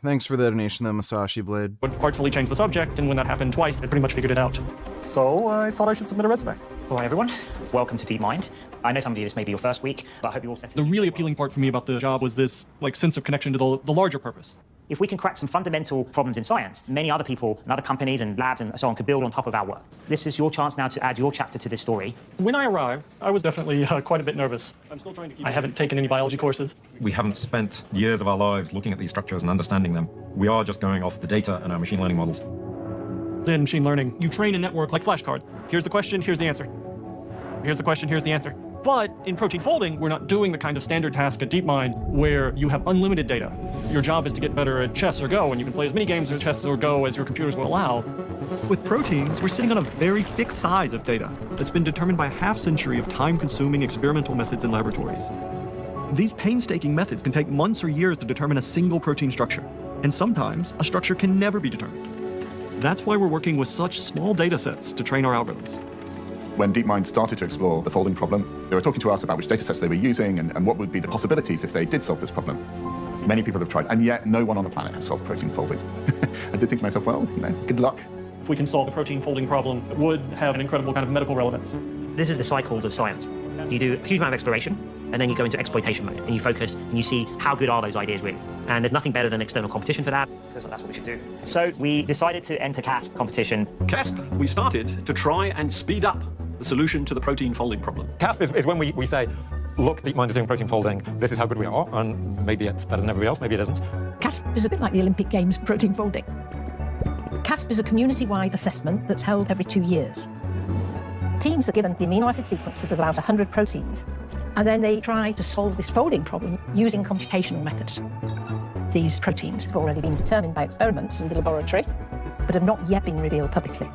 Thanks for the donation, though, Masashi Blade. Would artfully change the subject, and when that happened twice, I pretty much figured it out. So I thought I should submit a resume. Hello, everyone. Welcome to DeepMind. I know some of you, this may be your first week, but I hope you all settled. The really appealing part for me about the job was this, like, sense of connection to the larger purpose. If we can crack some fundamental problems in science, many other people and other companies and labs and so on could build on top of our work. This is your chance now to add your chapter to this story. When I arrived, I was definitely quite a bit nervous. I'm still trying to keep. I haven't taken any biology courses. We haven't spent years of our lives looking at these structures and understanding them. We are just going off the data and our machine learning models. In machine learning, you train a network like flashcards. Here's the question, here's the answer. Here's the question, here's the answer. But in protein folding, we're not doing the kind of standard task at DeepMind where you have unlimited data. Your job is to get better at chess or Go, and you can play as many games of chess or Go as your computers will allow. With proteins, we're sitting on a very fixed size of data that's been determined by a half-century of time-consuming experimental methods in laboratories. These painstaking methods can take months or years to determine a single protein structure, and sometimes a structure can never be determined. That's why we're working with such small data sets to train our algorithms. When DeepMind started to explore the folding problem, they were talking to us about which datasets they were using and what would be the possibilities if they did solve this problem. Many people have tried, and yet no one on the planet has solved protein folding. I did think to myself, well, good luck. If we can solve the protein folding problem, it would have an incredible kind of medical relevance. This is the cycles of science. You do a huge amount of exploration, and then you go into exploitation mode, and you focus, and you see how good are those ideas really. And there's nothing better than external competition for that, so that's what we should do. So we decided to enter CASP competition. CASP, we started to try and speed up the solution to the protein folding problem. CASP is when we say, look, DeepMind is doing protein folding, this is how good we are, and maybe it's better than everybody else, maybe it isn't. CASP is a bit like the Olympic Games protein folding. CASP is a community-wide assessment that's held every 2 years. Teams are given the amino acid sequences of about 100 proteins, and then they try to solve this folding problem using computational methods. These proteins have already been determined by experiments in the laboratory, but have not yet been revealed publicly.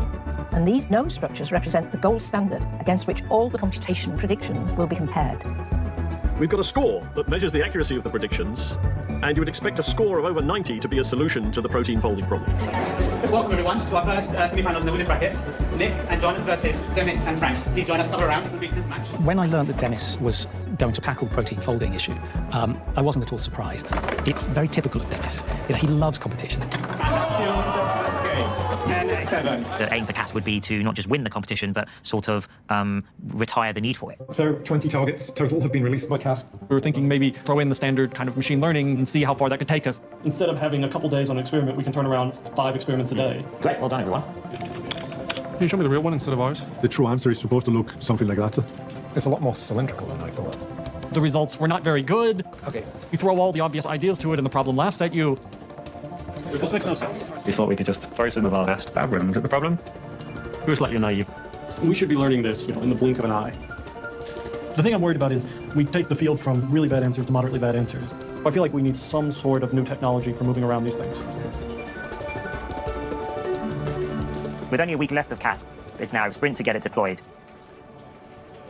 And these known structures represent the gold standard against which all the computation predictions will be compared. We've got a score that measures the accuracy of the predictions, and you would expect a score of over 90 to be a solution to the protein folding problem. Welcome everyone to our first semi-finals in the winners bracket. Nick and John versus Demis and Frank. Please join us another round. This will be this match. When I learned that Demis was going to tackle the protein folding issue, I wasn't at all surprised. It's very typical of Demis. He loves competition. The aim for CASP would be to not just win the competition, but sort of retire the need for it. So 20 targets total have been released by CASP. We were thinking maybe throw in the standard kind of machine learning and see how far that could take us. Instead of having a couple days on an experiment, we can turn around 5 experiments a day. Great, well done everyone. Can you show me the real one instead of ours? The true answer is supposed to look something like that. It's a lot more cylindrical than I thought. The results were not very good. Okay. You throw all the obvious ideas to it and the problem laughs at you. This makes no sense. We thought we could just throw some of our best algorithms at the problem. Who's let you know you? We should be learning this, in the blink of an eye. The thing I'm worried about is we take the field from really bad answers to moderately bad answers. I feel like we need some sort of new technology for moving around these things. With only a week left of CASP, it's now a sprint to get it deployed.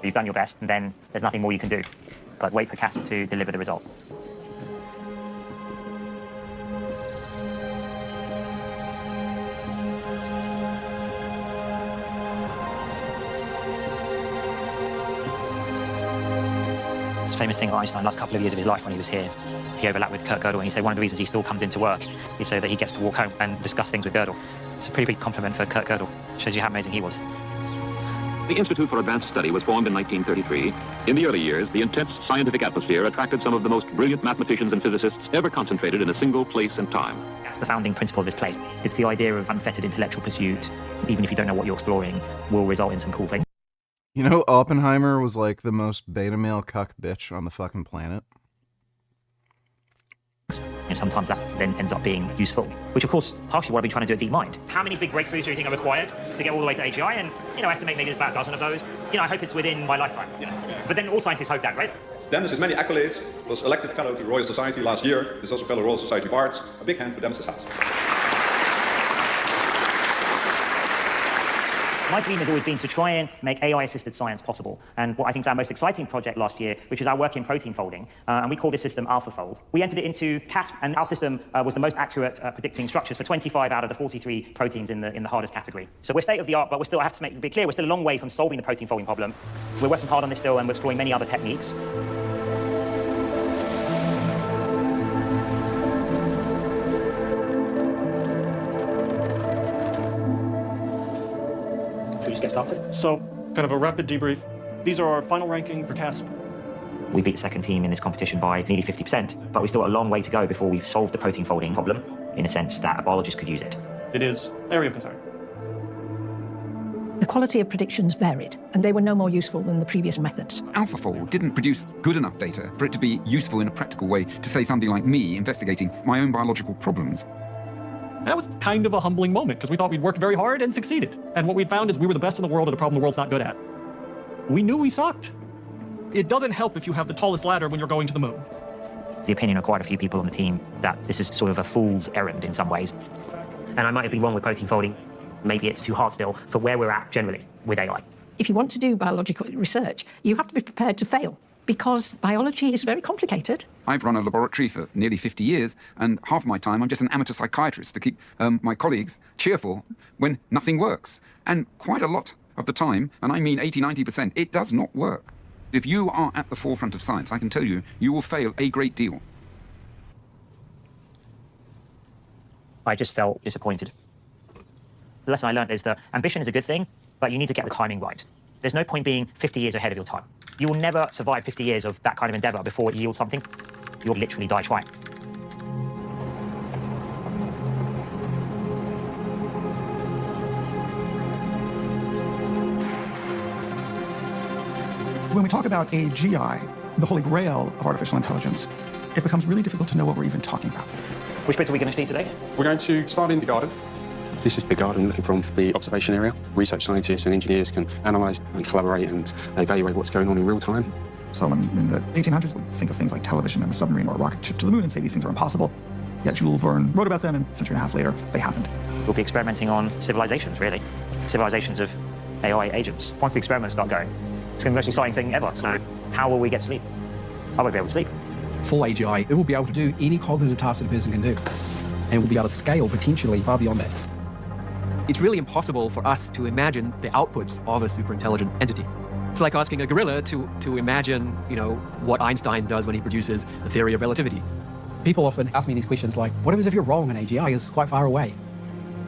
You've done your best, and then there's nothing more you can do. But wait for CASP to deliver the result. It's a famous thing of Einstein, last couple of years of his life when he was here, he overlapped with Kurt Gödel, and he said one of the reasons he still comes into work is so that he gets to walk home and discuss things with Gödel. It's a pretty big compliment for Kurt Gödel. Shows you how amazing he was. The Institute for Advanced Study was formed in 1933. In the early years, the intense scientific atmosphere attracted some of the most brilliant mathematicians and physicists ever concentrated in a single place and time. That's the founding principle of this place. It's the idea of unfettered intellectual pursuit, even if you don't know what you're exploring, will result in some cool things. You know, Oppenheimer was like the most beta male cuck bitch on the fucking planet. And sometimes that then ends up being useful, which of course, partially what I've been trying to do at DeepMind. How many big breakthroughs do you think are required to get all the way to AGI? And, estimate maybe there's about a dozen of those. I hope it's within my lifetime. Yes. But then all scientists hope that, right? Demis has many accolades, was elected fellow to the Royal Society last year, is also fellow Royal Society of Arts. A big hand for Demis' house. My dream has always been to try and make AI-assisted science possible. And what I think is our most exciting project last year, which is our work in protein folding, and we call this system AlphaFold. We entered it into CASP, and our system was the most accurate at predicting structures for 25 out of the 43 proteins in the hardest category. So we're state-of-the-art, but I have to be clear, we're still a long way from solving the protein folding problem. We're working hard on this still, and we're exploring many other techniques. Get started. So, kind of a rapid debrief. These are our final rankings for CASP. We beat the second team in this competition by nearly 50%, but we still got a long way to go before we've solved the protein folding problem, in a sense that a biologist could use it. It is area of concern. The quality of predictions varied, and they were no more useful than the previous methods. AlphaFold didn't produce good enough data for it to be useful in a practical way to say something like me investigating my own biological problems. That was kind of a humbling moment, because we thought we'd worked very hard and succeeded. And what we'd found is we were the best in the world at a problem the world's not good at. We knew we sucked. It doesn't help if you have the tallest ladder when you're going to the moon. The opinion of quite a few people on the team that this is sort of a fool's errand in some ways. And I might be wrong with protein folding. Maybe it's too hard still for where we're at generally with AI. If you want to do biological research, you have to be prepared to fail, because biology is very complicated. I've run a laboratory for nearly 50 years, and half my time I'm just an amateur psychiatrist to keep my colleagues cheerful when nothing works. And quite a lot of the time, and I mean 80–90%, it does not work. If you are at the forefront of science, I can tell you, you will fail a great deal. I just felt disappointed. The lesson I learned is that ambition is a good thing, but you need to get the timing right. There's no point being 50 years ahead of your time. You will never survive 50 years of that kind of endeavor before it yields something. You'll literally die trying. When we talk about AGI, the holy grail of artificial intelligence, it becomes really difficult to know what we're even talking about. Which bits are we going to see today? We're going to start in the garden. This is the garden looking from the observation area. Research scientists and engineers can analyse and collaborate and evaluate what's going on in real time. Someone in the 1800s would think of things like television and the submarine or a rocket ship to the moon and say these things are impossible. Yet Jules Verne wrote about them, and a century and a half later, they happened. We'll be experimenting on civilizations, really. Civilizations of AI agents. Once the experiments start going, it's going to be the most exciting thing ever. So how will we get sleep? I won't be able to sleep. Full AGI, it will be able to do any cognitive task that a person can do. And we'll be able to scale potentially far beyond that. It's really impossible for us to imagine the outputs of a superintelligent entity. It's like asking a gorilla to imagine, what Einstein does when he produces the theory of relativity. People often ask me these questions like, what happens if you're wrong and AGI is quite far away?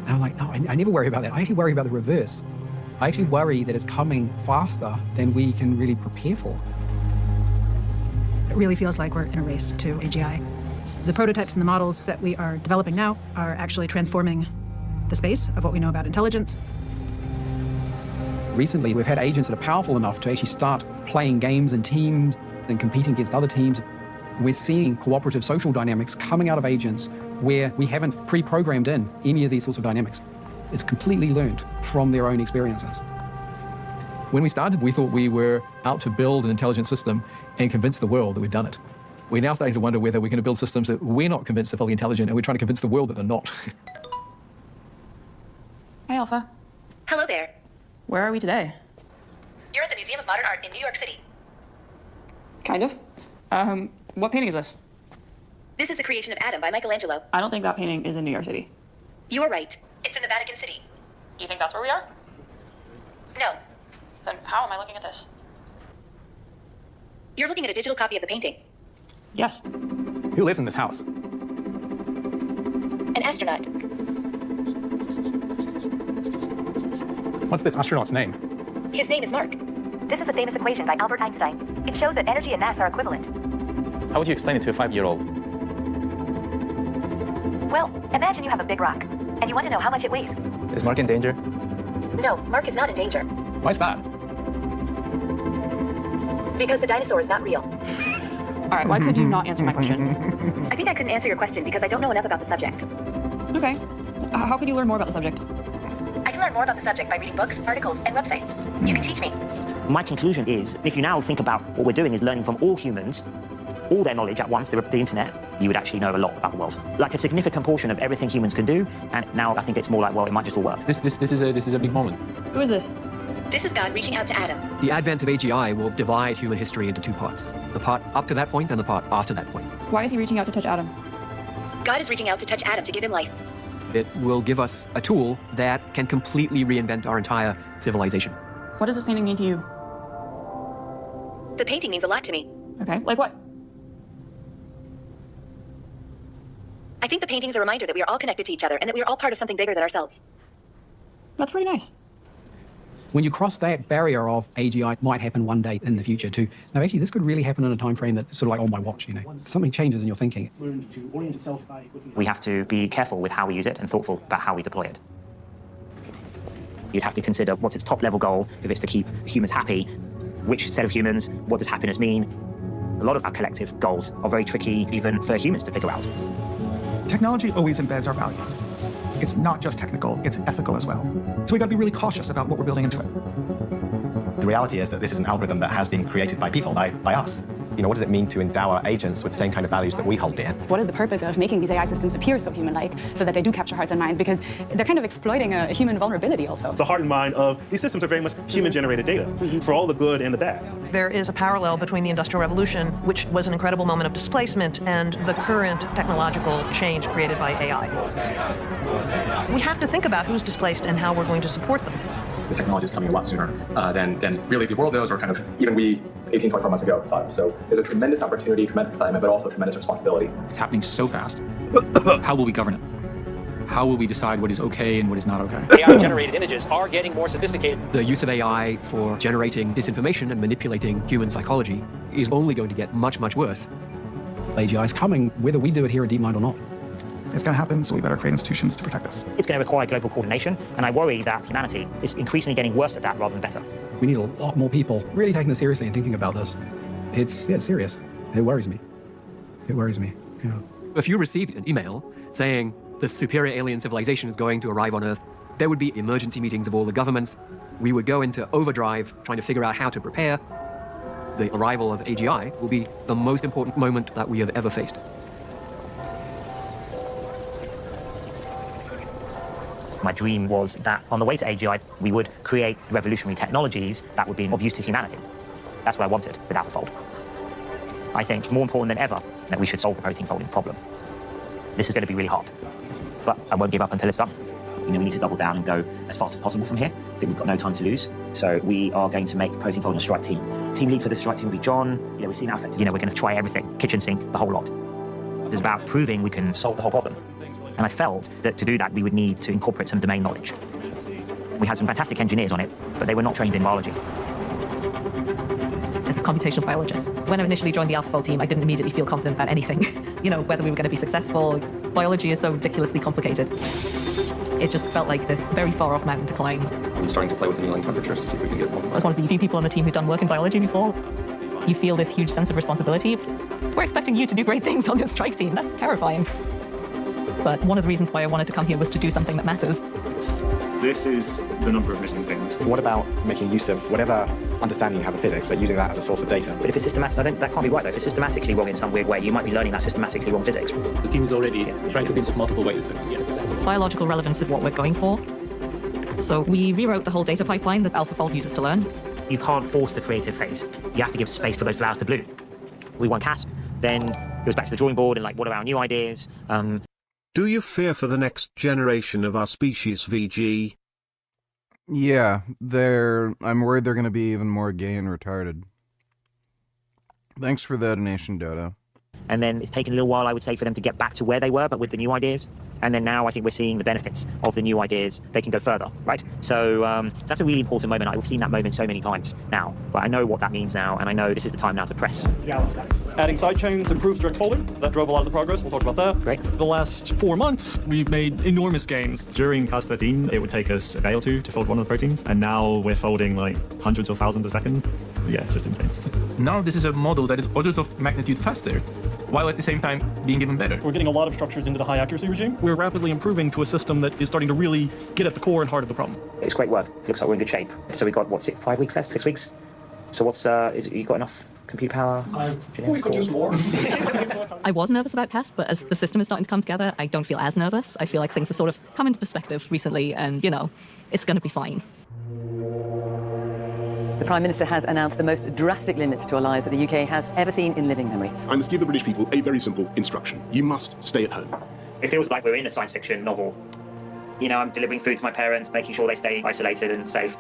And I'm like, no, I never worry about that. I actually worry about the reverse. I actually worry that it's coming faster than we can really prepare for. It really feels like we're in a race to AGI. The prototypes and the models that we are developing now are actually transforming the space of what we know about intelligence. Recently, we've had agents that are powerful enough to actually start playing games in teams and competing against other teams. We're seeing cooperative social dynamics coming out of agents where we haven't pre-programmed in any of these sorts of dynamics. It's completely learned from their own experiences. When we started, we thought we were out to build an intelligent system and convince the world that we'd done it. We're now starting to wonder whether we're going to build systems that we're not convinced are fully intelligent, and we're trying to convince the world that they're not. Hey, Alpha. Hello there. Where are we today? You're at the Museum of Modern Art in New York City. Kind of. What painting is this? This is The Creation of Adam by Michelangelo. I don't think that painting is in New York City. You are right. It's in the Vatican City. Do you think that's where we are? No. Then how am I looking at this? You're looking at a digital copy of the painting. Yes. Who lives in this house? An astronaut. What's this astronaut's name? His name is Mark. This is a famous equation by Albert Einstein. It shows that energy and mass are equivalent. How would you explain it to a 5-year-old? Well, imagine you have a big rock, and you want to know how much it weighs. Is Mark in danger? No, Mark is not in danger. Why's that? Because the dinosaur is not real. All right, why could you not answer my question? I think I couldn't answer your question because I don't know enough about the subject. Okay. How could you learn more about the subject? I can learn more about the subject by reading books, articles, and websites. You can teach me. My conclusion is, if you now think about what we're doing is learning from all humans, all their knowledge at once, the internet, you would actually know a lot about the world. Like a significant portion of everything humans can do, and now I think it's more like, well, it might just all work. This is a big moment. Who is this? This is God reaching out to Adam. The advent of AGI will divide human history into two parts. The part up to that point and the part after that point. Why is he reaching out to touch Adam? God is reaching out to touch Adam to give him life. It will give us a tool that can completely reinvent our entire civilization. What does this painting mean to you? The painting means a lot to me. Okay, like what? I think the painting's a reminder that we are all connected to each other and that we are all part of something bigger than ourselves. That's pretty nice. When you cross that barrier of AGI might happen one day in the future to, no, actually, this could really happen in a time frame that's sort of like on my watch, you know. Something changes in your thinking. We have to be careful with how we use it and thoughtful about how we deploy it. You'd have to consider what's its top level goal. If it's to keep humans happy, which set of humans, what does happiness mean? A lot of our collective goals are very tricky even for humans to figure out. Technology always embeds our values. It's not just technical, it's ethical as well. So we got to be really cautious about what we're building into it. The reality is that this is an algorithm that has been created by people, by us. You know, what does it mean to endow our agents with the same kind of values that we hold dear? What is the purpose of making these AI systems appear so human-like so that they do capture hearts and minds? Because they're kind of exploiting a human vulnerability also. The heart and mind of these systems are very much human-generated data for all the good and the bad. There is a parallel between the Industrial Revolution, which was an incredible moment of displacement, and the current technological change created by AI. We have to think about who's displaced and how we're going to support them. This technology is coming a lot sooner than really the world knows, or kind of even we 18, 24 months ago thought. So there's a tremendous opportunity, tremendous excitement, but also tremendous responsibility. It's happening so fast. How will we govern it? How will we decide what is okay and what is not okay? AI-generated images are getting more sophisticated. The use of AI for generating disinformation and manipulating human psychology is only going to get much, much worse. AGI is coming, whether we do it here at DeepMind or not. It's going to happen, so we better create institutions to protect us. It's going to require global coordination, and I worry that humanity is increasingly getting worse at that rather than better. We need a lot more people really taking this seriously and thinking about this. It's serious. It worries me. It worries me, you know. If you received an email saying the superior alien civilization is going to arrive on Earth, there would be emergency meetings of all the governments. We would go into overdrive trying to figure out how to prepare. The arrival of AGI will be the most important moment that we have ever faced. My dream was that on the way to AGI, we would create revolutionary technologies that would be of use to humanity. That's what I wanted with AlphaFold. I think more important than ever that we should solve the protein folding problem. This is going to be really hard, but I won't give up until it's done. You know, we need to double down and go as fast as possible from here. I think we've got no time to lose. So we are going to make protein folding a strike team. Team lead for the strike team will be John. You know, we've seen Alpha. You know, we're going to try everything, kitchen sink, the whole lot. It's about proving we can solve the whole problem. And I felt that to do that, we would need to incorporate some domain knowledge. We had some fantastic engineers on it, but they were not trained in biology. As a computational biologist, when I initially joined the AlphaFold team, I didn't immediately feel confident about anything. You know, whether we were going to be successful. Biology is so ridiculously complicated. It just felt like this very far off mountain to climb. I'm starting to play with annealing temperatures to see if we can get more. I was one of the few people on the team who've done work in biology before. You feel this huge sense of responsibility. We're expecting you to do great things on this strike team. That's terrifying. But one of the reasons why I wanted to come here was to do something that matters. This is the number of missing things. What about making use of whatever understanding you have of physics, like using that as a source of data? But if it's systematic, that can't be right though. If it's systematically wrong in some weird way, you might be learning that systematically wrong physics. The team is already trying to think of multiple ways. Yes. Biological relevance is what we're going for. So we rewrote the whole data pipeline that AlphaFold uses to learn. You can't force the creative phase. You have to give space for those flowers to bloom. We want CASP, then it goes back to the drawing board and like, what are our new ideas? Do you fear for the next generation of our species, VG? Yeah, I'm worried they're going to be even more gay and retarded. Thanks for the donation, Dodo. And then it's taken a little while, I would say, for them to get back to where they were, but with the new ideas. And then now I think we're seeing the benefits of the new ideas. They can go further, right? So that's a really important moment. I've seen that moment so many times now, but I know what that means now, and I know this is the time now to press. Adding sidechains improves direct folding. That drove a lot of the progress. We'll talk about that. Great. The last 4 months, we've made enormous gains. During Cas13, it would take us a day or two to fold one of the proteins, and now we're folding like hundreds of thousands a second. Yeah, it's just insane. Now this is a model that is orders of magnitude faster, while at the same time being even better. We're getting a lot of structures into the high accuracy regime. We're rapidly improving to a system that is starting to really get at the core and heart of the problem. It's great work. Looks like we're in good shape. So we've got, 5 weeks left? 6 weeks? So what's, you got enough compute power? We could use more. I was nervous about CAS, but as the system is starting to come together, I don't feel as nervous. I feel like things have sort of come into perspective recently, and, it's going to be fine. The Prime Minister has announced the most drastic limits to our lives that the UK has ever seen in living memory. I must give the British people a very simple instruction. You must stay at home. It feels like we're in a science fiction novel. I'm delivering food to my parents, making sure they stay isolated and safe.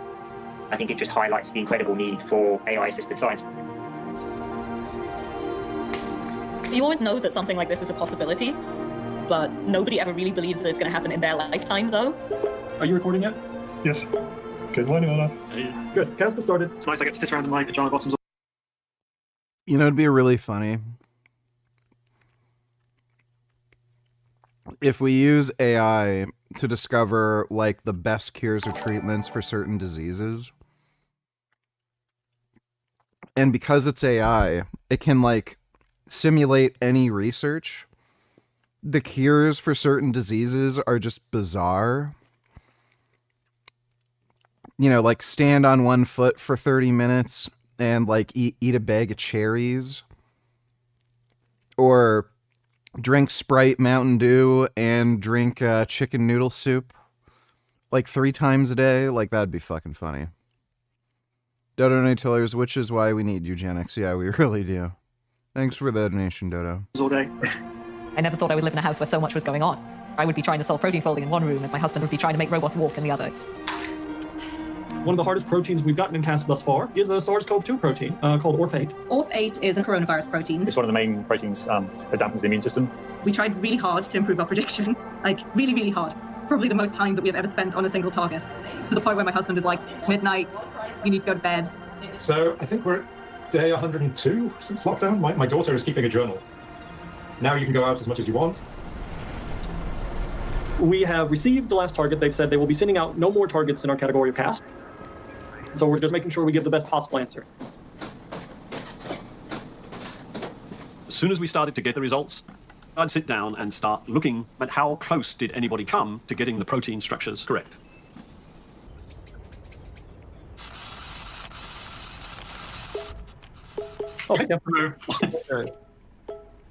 I think it just highlights the incredible need for AI-assisted science. You always know that something like this is a possibility, but nobody ever really believes that it's going to happen in their lifetime, though. Are you recording yet? Yes. Good morning, Ola. Good. Casper started. It's nice I get to sit around in my pajama bottoms. It'd be really funny if we use AI to discover, like, the best cures or treatments for certain diseases. And because it's AI, it can, like, simulate any research. The cures for certain diseases are just bizarre. Like stand on one foot for 30 minutes and like eat a bag of cherries, or drink Sprite Mountain Dew and drink chicken noodle soup like 3 times a day. Like, that'd be fucking funny. Dodo Nutillers, which is why we need eugenics. Yeah, we really do. Thanks for the donation, Dodo. All day. I never thought I would live in a house where so much was going on. I would be trying to solve protein folding in one room, and my husband would be trying to make robots walk in the other. One of the hardest proteins we've gotten in Cas thus far is a SARS-CoV-2 protein called ORF8. ORF8 is a coronavirus protein. It's one of the main proteins that dampens the immune system. We tried really hard to improve our prediction, like really, really hard. Probably the most time that we have ever spent on a single target, to the point where my husband is like, it's midnight, you need to go to bed. So I think we're at day 102 since lockdown. My daughter is keeping a journal. Now you can go out as much as you want. We have received the last target. They've said they will be sending out no more targets in our category of Cas. So we're just making sure we give the best possible answer. As soon as we started to get the results, I'd sit down and start looking at how close did anybody come to getting the protein structures correct. Okay.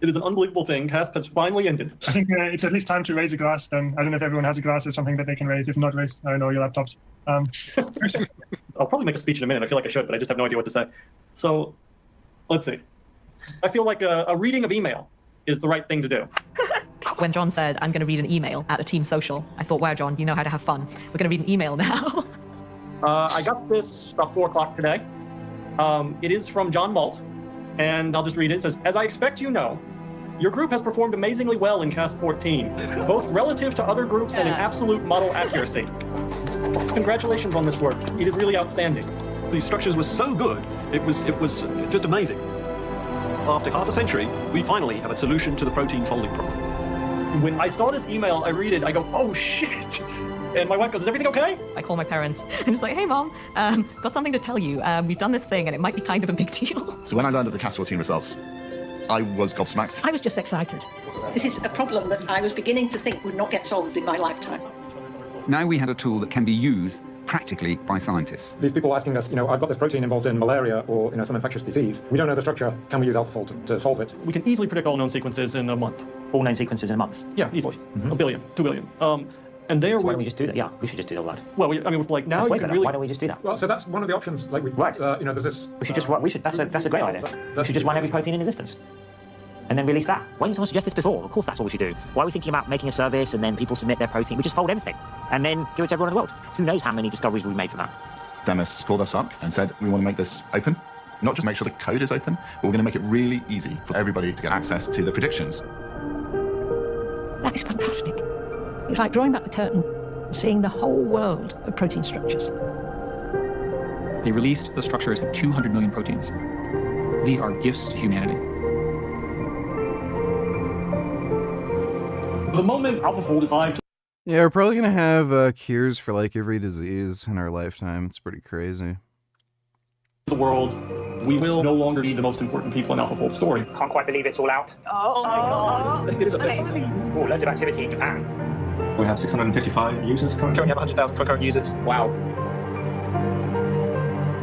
It is an unbelievable thing. CASP has finally ended. I think it's at least time to raise a glass then. I don't know if everyone has a glass or something that they can raise. If not raised, I don't know, your laptops. I'll probably make a speech in a minute. I feel like I should, but I just have no idea what to say. So, let's see. I feel like a reading of email is the right thing to do. When John said, I'm going to read an email at a team social, I thought, wow, John, you know how to have fun. We're going to read an email now. I got this about 4 o'clock today. It is from John Malt, and I'll just read it. It says, as I expect you know, your group has performed amazingly well in CAS 14, both relative to other groups and in absolute model accuracy. Congratulations on this work. It is really outstanding. These structures were so good, it was just amazing. After half a century, we finally have a solution to the protein folding problem. When I saw this email, I read it, I go, oh shit! And my wife goes, is everything okay? I call my parents and just like, hey mom, got something to tell you. We've done this thing and it might be kind of a big deal. So when I learned of the CAS 14 results, I was gobsmacked. I was just excited. This is a problem that I was beginning to think would not get solved in my lifetime. Now we had a tool that can be used practically by scientists. These people asking us, I've got this protein involved in malaria or, some infectious disease. We don't know the structure. Can we use AlphaFold to solve it? We can easily predict all known sequences in a month. All known sequences in a month? Yeah, easily. 1 billion, 2 billion. And there why don't we just do that? Yeah, we should just do all that. Well, like now you can really... Why don't we just do that? Well, so that's one of the options. Like there's this... We should just run... That's a great idea. We should just run every protein in existence. And then release that. Why didn't someone suggest this before? Of course that's what we should do. Why are we thinking about making a service and then people submit their protein? We just fold everything and then give it to everyone in the world. Who knows how many discoveries we made from that? Demis called us up and said, we want to make this open. not just make sure the code is open, but we're going to make it really easy for everybody to get access to the predictions. That is fantastic. It's like drawing back the curtain, seeing the whole world of protein structures. They released the structures of 200 million proteins. These are gifts to humanity. The moment AlphaFold decided to Yeah, we're probably gonna have cures for like every disease in our lifetime. It's pretty crazy. the world, we will no longer be the most important people in AlphaFold's story. Can't quite believe it's all out. Oh my god. It is a bit. Oh, loads of activity in Japan. We have 655 users currently. Currently have 100,000 concurrent users. Wow.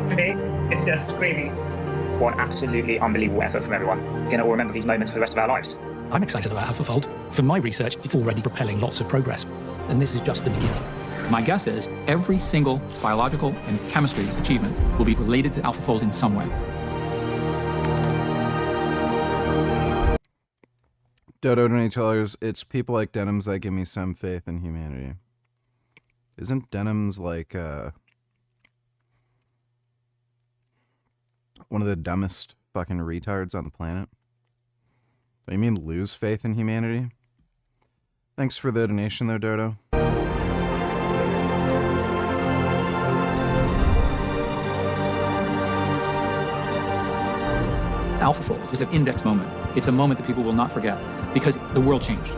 Today, it's just crazy. What an absolutely unbelievable effort from everyone. We're going to all remember these moments for the rest of our lives. I'm excited about AlphaFold. For my research, it's already propelling lots of progress. And this is just the beginning. My guess is every single biological and chemistry achievement will be related to AlphaFold in some way. Dodo $20, it's people like Denims that give me some faith in humanity. Isn't Denims like one of the dumbest fucking retards on the planet? Do you mean lose faith in humanity? Thanks for the donation though, Dodo. AlphaFold is an index moment. It's a moment that people will not forget because the world changed.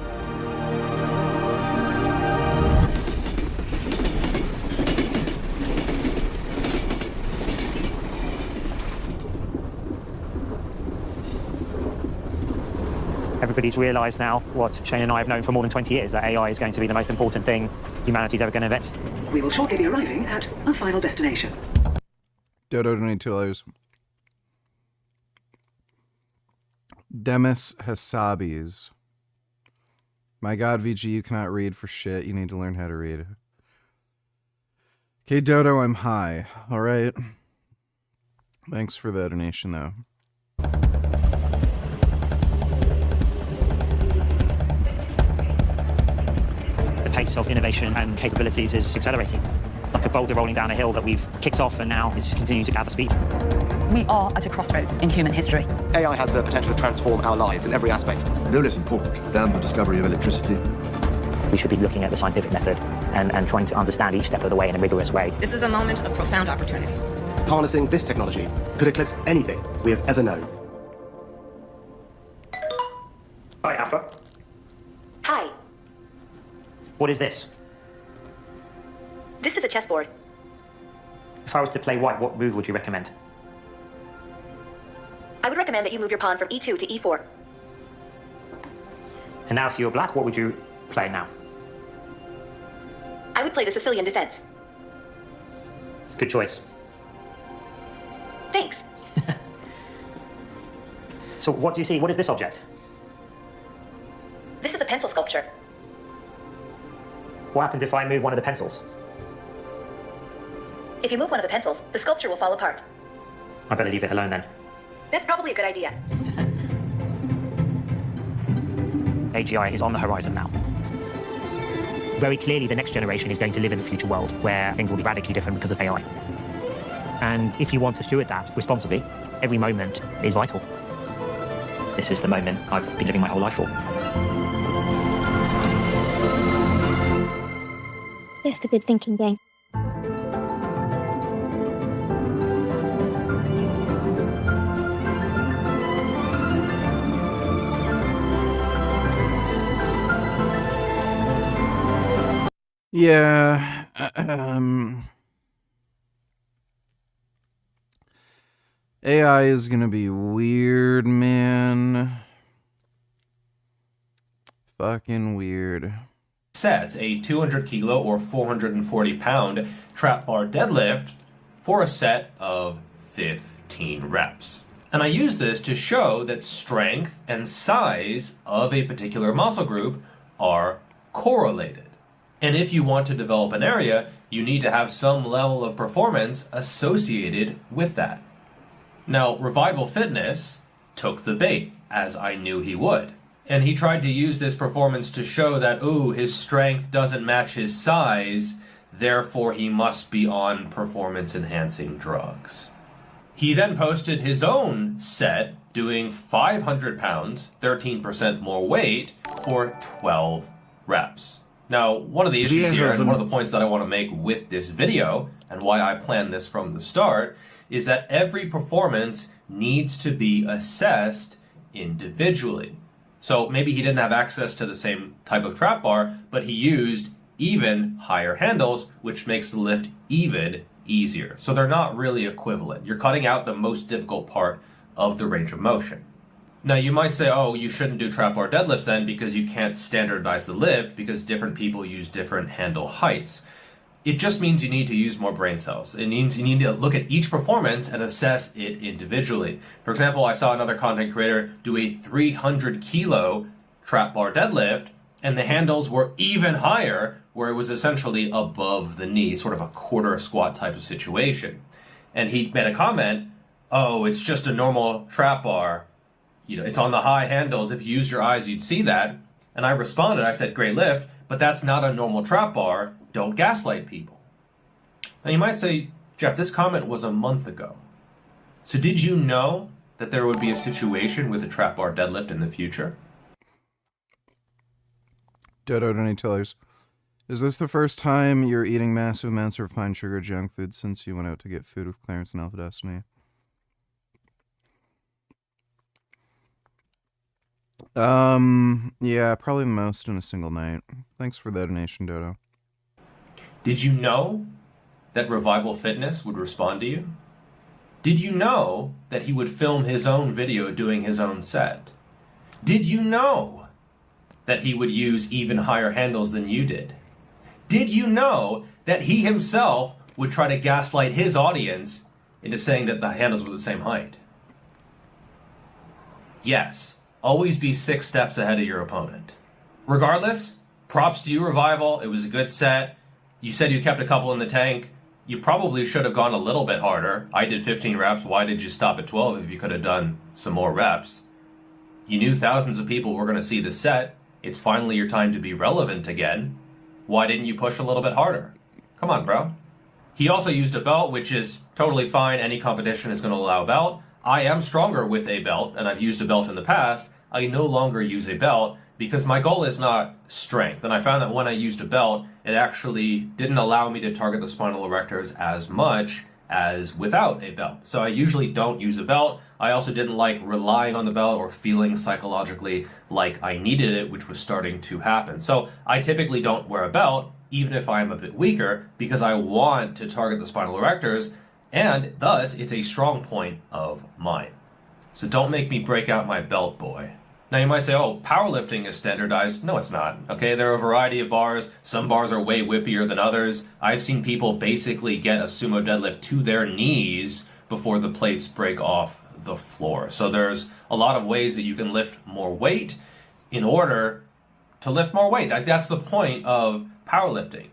Everybody's realised now what Shane and I have known for more than 20 years, that AI is going to be the most important thing humanity's ever going to invent. We will shortly be arriving at our final destination. Dodo $22. Demis Hassabis. My god, VG, you cannot read for shit. You need to learn how to read. Okay, Dodo, I'm high. Alright. Thanks for the donation, though. The pace of innovation and capabilities is accelerating. Like a boulder rolling down a hill that we've kicked off and now is continuing to gather speed. We are at a crossroads in human history. AI has the potential to transform our lives in every aspect. No less important than the discovery of electricity. We should be looking at the scientific method and trying to understand each step of the way in a rigorous way. This is a moment of profound opportunity. Harnessing this technology could eclipse anything we have ever known. Hi, Alpha. Hi, What is this? this is a chessboard. If I was to play white, what move would you recommend? I would recommend that you move your pawn from e2 to e4. And now if you were black, what would you play now? I would play the Sicilian defense. It's a good choice. Thanks. So what do you see? What is this object? This is a pencil sculpture. What happens if I move one of the pencils? If you move one of the pencils, the sculpture will fall apart. I better leave it alone then. That's probably a good idea. AGI is on the horizon now. Very clearly, the next generation is going to live in a future world where things will be radically different because of AI. And if you want to steward that responsibly, every moment is vital. This is the moment I've been living my whole life for. Just a good thinking gang. Yeah. AI is gonna be weird, man. Fucking weird. Sets a 200 kilo or 440 pound trap bar deadlift for a set of 15 reps. And I use this to show that strength and size of a particular muscle group are correlated. And if you want to develop an area, you need to have some level of performance associated with that. Now, Revival Fitness took the bait, as I knew he would. And he tried to use this performance to show that, ooh, his strength doesn't match his size, therefore he must be on performance-enhancing drugs. He then posted his own set doing 500 pounds, 13% more weight, for 12 reps. Now, one of the issues here, and one of the points that I want to make with this video, and why I planned this from the start, is that every performance needs to be assessed individually. So maybe he didn't have access to the same type of trap bar, but he used even higher handles, which makes the lift even easier. So they're not really equivalent. You're cutting out the most difficult part of the range of motion. Now you might say, oh, you shouldn't do trap bar deadlifts then because you can't standardize the lift because different people use different handle heights. It just means you need to use more brain cells. It means you need to look at each performance and assess it individually. For example, I saw another content creator do a 300 kilo trap bar deadlift and the handles were even higher, where it was essentially above the knee, sort of a quarter squat type of situation. And he made a comment, oh, it's just a normal trap bar. You know, it's on the high handles. If you used your eyes, you'd see that. And I responded, I said, great lift, but that's not a normal trap bar. Don't gaslight people. Now you might say, Jeff, this comment was a month ago. So did you know that there would be a situation with a trap bar deadlift in the future? Dodo Donny Tillers. Is this the first time you're eating massive amounts of refined sugar junk food since you went out to get food with Clarence and Alpha Destiny? Yeah, probably the most in a single night. Thanks for the donation, Dodo. Did you know that Revival Fitness would respond to you? Did you know that he would film his own video doing his own set? Did you know that he would use even higher handles than you did? Did you know that he himself would try to gaslight his audience into saying that the handles were the same height? Yes, always be 6 steps ahead of your opponent. Regardless, props to you, Revival. It was a good set. You said you kept a couple in the tank. You probably should have gone a little bit harder. I did 15 reps. Why did you stop at 12 if you could have done some more reps? You knew thousands of people were going to see the set. It's finally your time to be relevant again. Why didn't you push a little bit harder? Come on, bro. He also used a belt, which is totally fine. Any competition is going to allow a belt. I am stronger with a belt, and I've used a belt in the past. I no longer use a belt because my goal is not strength. And I found that when I used a belt, it actually didn't allow me to target the spinal erectors as much as without a belt. So I usually don't use a belt. I also didn't like relying on the belt or feeling psychologically like I needed it, which was starting to happen. So I typically don't wear a belt, even if I am a bit weaker, because I want to target the spinal erectors, and thus it's a strong point of mine. So don't make me break out my belt, boy. Now you might say, oh, powerlifting is standardized. No, it's not. Okay, there are a variety of bars. Some bars are way whippier than others. I've seen people basically get a sumo deadlift to their knees before the plates break off the floor. So there's a lot of ways that you can lift more weight in order to lift more weight. That's the point of powerlifting.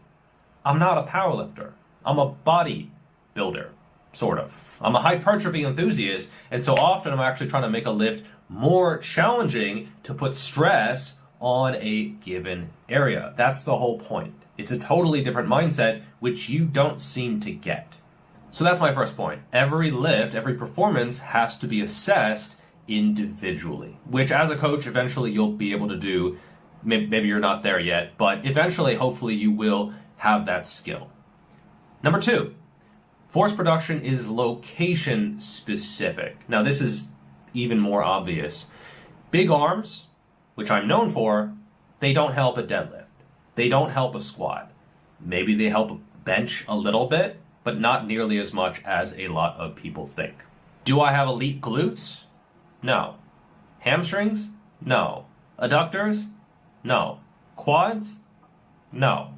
I'm not a powerlifter. I'm a bodybuilder, sort of. I'm a hypertrophy enthusiast, and so often I'm actually trying to make a lift more challenging to put stress on a given area. That's the whole point. It's a totally different mindset, which you don't seem to get. So that's my first point. Every lift, every performance has to be assessed individually, which as a coach, eventually you'll be able to do. Maybe you're not there yet, but eventually, hopefully you will have that skill. Number 2, force production is location specific. Now this is even more obvious. Big arms, which I'm known for, they don't help a deadlift. They don't help a squat. Maybe they help a bench a little bit, but not nearly as much as a lot of people think. Do I have elite glutes? No. Hamstrings? No. Adductors? No. Quads? No.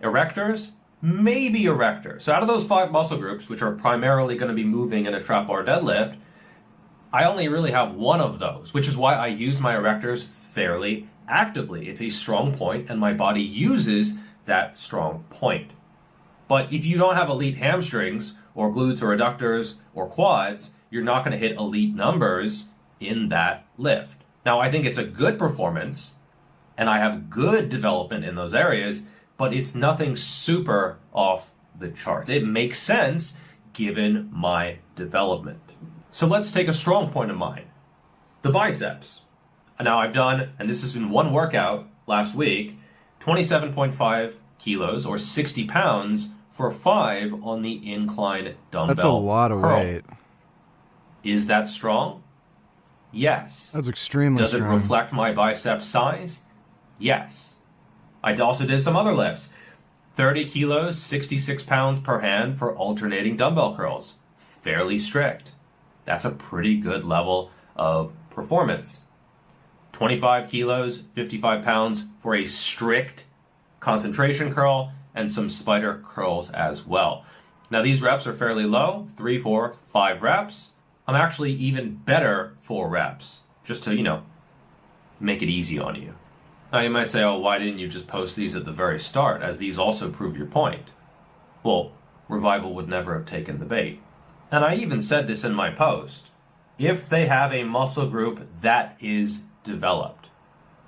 Erectors? Maybe erectors. So out of those 5 muscle groups, which are primarily going to be moving in a trap bar deadlift, I only really have one of those, which is why I use my erectors fairly actively. It's a strong point, and my body uses that strong point. But if you don't have elite hamstrings, or glutes, or adductors, or quads, you're not going to hit elite numbers in that lift. Now, I think it's a good performance, and I have good development in those areas, but it's nothing super off the charts. It makes sense given my development. So let's take a strong point of mine, the biceps. Now I've done, and this is in one workout last week, 27.5 kilos or 60 pounds for 5 on the incline dumbbell. That's a lot of curl. weight. Is that strong? Yes. That's extremely Does strong. it reflect my bicep size? Yes. I also did some other lifts. 30 kilos, 66 pounds per hand for alternating dumbbell curls. Fairly strict. That's a pretty good level of performance. 25 kilos, 55 pounds for a strict concentration curl and some spider curls as well. Now these reps are fairly low, 3, 4, 5 reps. I'm actually even better 4 reps, just to, make it easy on you. Now you might say, oh, why didn't you just post these at the very start, as these also prove your point? Well, Revival would never have taken the bait. And I even said this in my post. If they have a muscle group that is developed.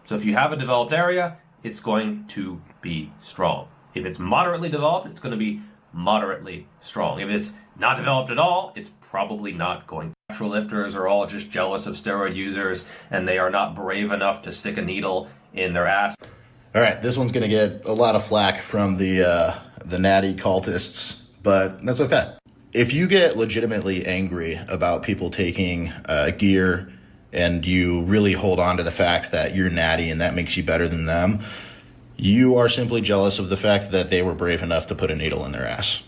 So if you have a developed area, it's going to be strong. If it's moderately developed, it's going to be moderately strong. If it's not developed at all, it's probably not going to. Natural lifters are all just jealous of steroid users, and they are not brave enough to stick a needle in their ass. All right, this one's going to get a lot of flack from the natty cultists, but that's okay. If you get legitimately angry about people taking gear and you really hold on to the fact that you're natty and that makes you better than them, you are simply jealous of the fact that they were brave enough to put a needle in their ass.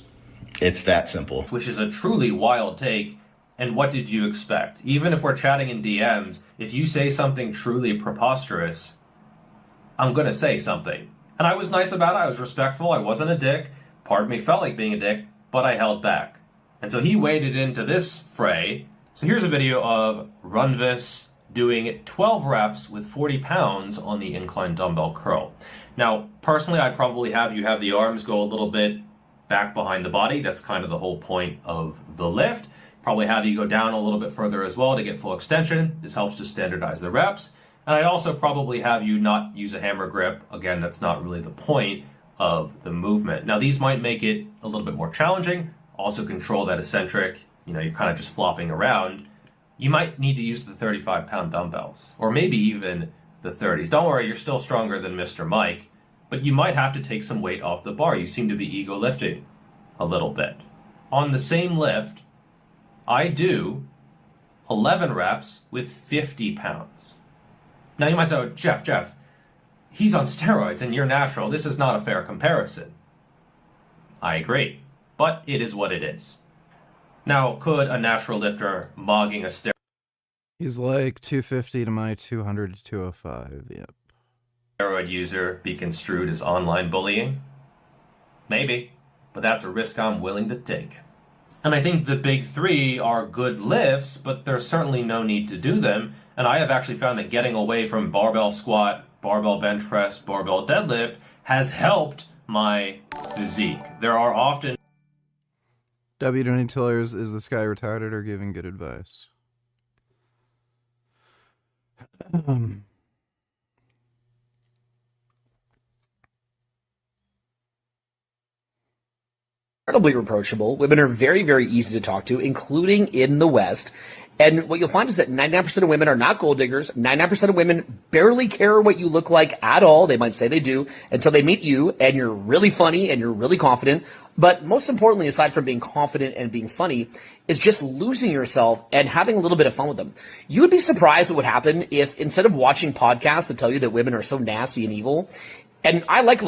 It's that simple. Which is a truly wild take. And what did you expect? Even if we're chatting in DMs, if you say something truly preposterous, I'm going to say something. And I was nice about it. I was respectful. I wasn't a dick. Part of me felt like being a dick, but I held back. And so he waded into this fray. So here's a video of Runvis doing 12 reps with 40 pounds on the incline dumbbell curl. Now, personally, I'd probably have you have the arms go a little bit back behind the body. That's kind of the whole point of the lift. Probably have you go down a little bit further as well to get full extension. This helps to standardize the reps. And I'd also probably have you not use a hammer grip. Again, that's not really the point of the movement. Now, these might make it a little bit more challenging. Also control that eccentric, you're kind of just flopping around. You might need to use the 35-pound dumbbells, or maybe even the 30s. Don't worry, you're still stronger than Mr. Mike, but you might have to take some weight off the bar. You seem to be ego lifting a little bit. On the same lift, I do 11 reps with 50 pounds. Now you might say, oh, Jeff, he's on steroids and you're natural. This is not a fair comparison. I agree, but it is what it is. Now, could a natural lifter mogging a He's like 250 to my 200 to 205, yep. steroid user be construed as online bullying? Maybe, but that's a risk I'm willing to take. And I think the big three are good lifts, but there's certainly no need to do them. And I have actually found that getting away from barbell squat, barbell bench press, barbell deadlift has helped my physique. There are often... W20 Tillers, is this guy retarded or giving good advice? Incredibly reproachable. Women are very, very easy to talk to, including in the West. And what you'll find is that 99% of women are not gold diggers. 99% of women barely care what you look like at all. They might say they do until they meet you and you're really funny and you're really confident. But most importantly, aside from being confident and being funny, is just losing yourself and having a little bit of fun with them. You would be surprised what would happen if instead of watching podcasts that tell you that women are so nasty and evil, and I like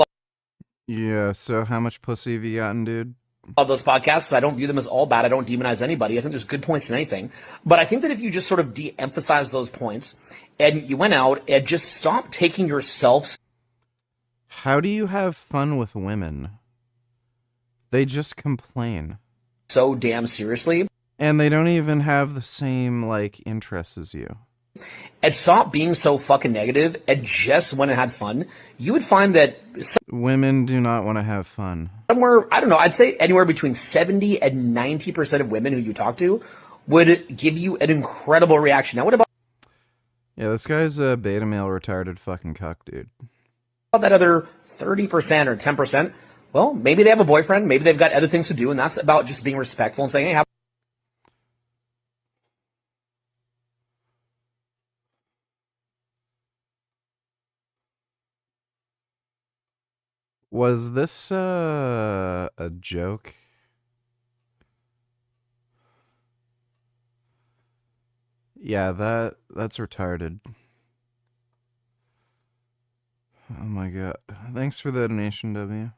yeah, so how much pussy have you gotten, dude? Of those podcasts, I don't view them as all bad. I don't demonize anybody. I think there's good points in anything. But I think that if you just sort of de-emphasize those points and you went out and just stop taking yourself... How do you have fun with women? They just complain. So damn seriously. And they don't even have the same, interests as you. And stop being so fucking negative and just went and had fun. You would find that... Women do not want to have fun. Somewhere, I don't know, I'd say anywhere between 70 and 90% of women who you talk to would give you an incredible reaction. Now, what about... Yeah, this guy's a beta male retarded fucking cuck, dude. That other 30% or 10%? Well, maybe they have a boyfriend, maybe they've got other things to do, and that's about just being respectful and saying, hey, Was this a joke? Yeah, that's retarded. Oh my god. Thanks for the donation, W.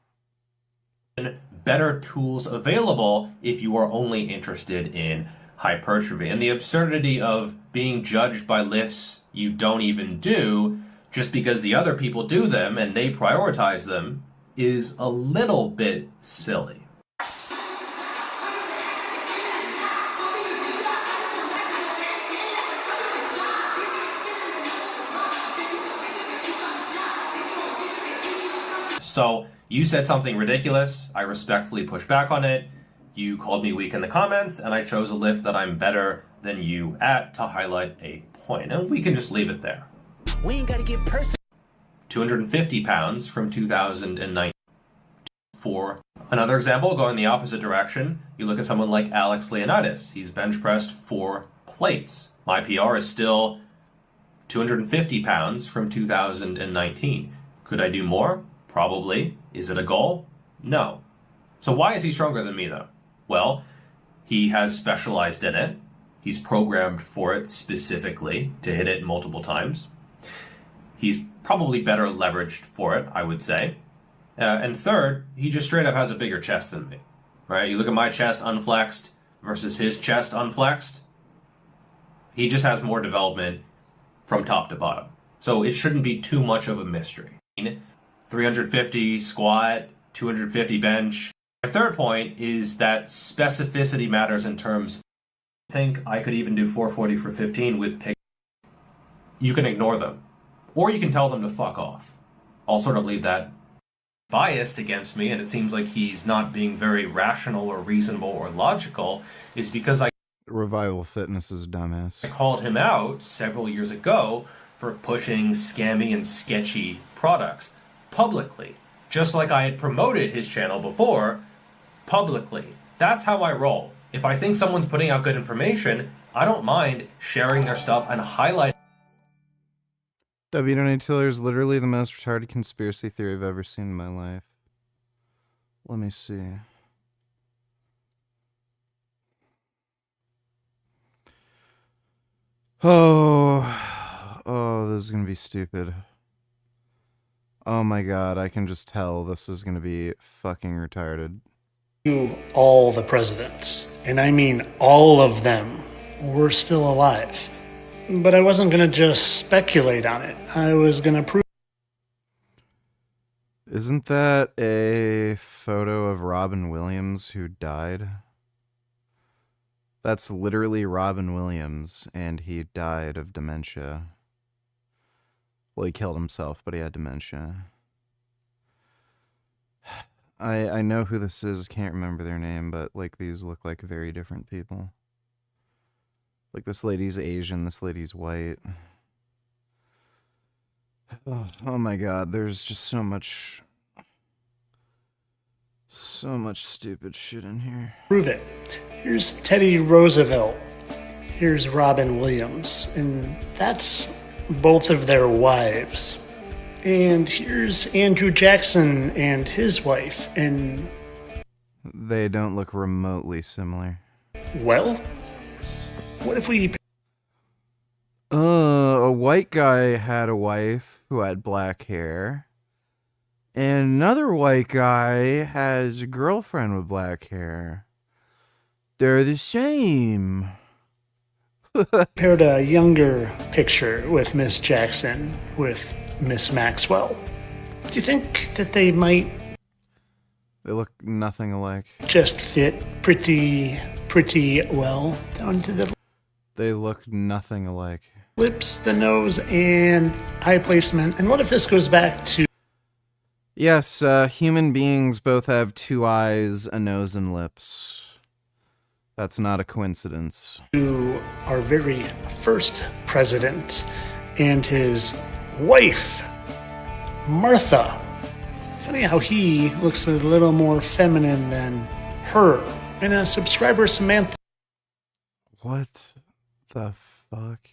Better tools available if you are only interested in hypertrophy. And the absurdity of being judged by lifts you don't even do just because the other people do them and they prioritize them is a little bit silly. So you said something ridiculous, I respectfully pushed back on it, you called me weak in the comments, and I chose a lift that I'm better than you at to highlight a point. And we can just leave it there. We ain't gotta get personal. 250 pounds from 2019. For another example, going the opposite direction, you look at someone like Alex Leonidas. He's bench pressed 4 plates. My PR is still 250 pounds from 2019. Could I do more? Probably. Is it a goal? No. So why is he stronger than me, though? Well, he has specialized in it. He's programmed for it specifically to hit it multiple times. He's probably better leveraged for it, I would say. And third, he just straight up has a bigger chest than me. Right? You look at my chest unflexed versus his chest unflexed. He just has more development from top to bottom. So it shouldn't be too much of a mystery. 350 squat, 250 bench. My third point is that specificity matters in terms. I think I could even do 440 for 15 with pick. You can ignore them. Or you can tell them to fuck off. I'll sort of leave that biased against me, and it seems like he's not being very rational or reasonable or logical, is because Revival Fitness is a dumbass. I called him out several years ago for pushing scammy and sketchy products publicly, just like I had promoted his channel before publicly. That's how I roll. If I think someone's putting out good information, I don't mind sharing their stuff and highlighting. W. Tiller is literally the most retarded conspiracy theory I've ever seen in my life. Let me see. Oh, this is gonna be stupid. Oh my god, I can just tell this is gonna be fucking retarded. All the presidents, and I mean all of them, were still alive. But I wasn't going to just speculate on it. I was going to prove. Isn't that a photo of Robin Williams who died? That's literally Robin Williams, and he died of dementia. Well, he killed himself, but he had dementia. I know who this is, can't remember their name, but like these look like very different people. Like this lady's Asian, this lady's white. Oh my god, there's just so much stupid shit in here. Prove it. Here's Teddy Roosevelt. Here's Robin Williams. And that's both of their wives. And here's Andrew Jackson and his wife. And they don't look remotely similar. Well, what if we... A white guy had a wife who had black hair. And another white guy has a girlfriend with black hair. They're the same. Compared a younger picture with Miss Jackson with Miss Maxwell. Do you think that they might... They look nothing alike. Just fit pretty well down to the... They look nothing alike. Lips, the nose, and eye placement. And what if this goes back to... Yes, human beings both have 2 eyes, a nose, and lips. That's not a coincidence. To our very first president and his wife, Martha. Funny how he looks a little more feminine than her. And a subscriber, Samantha. What the fuck?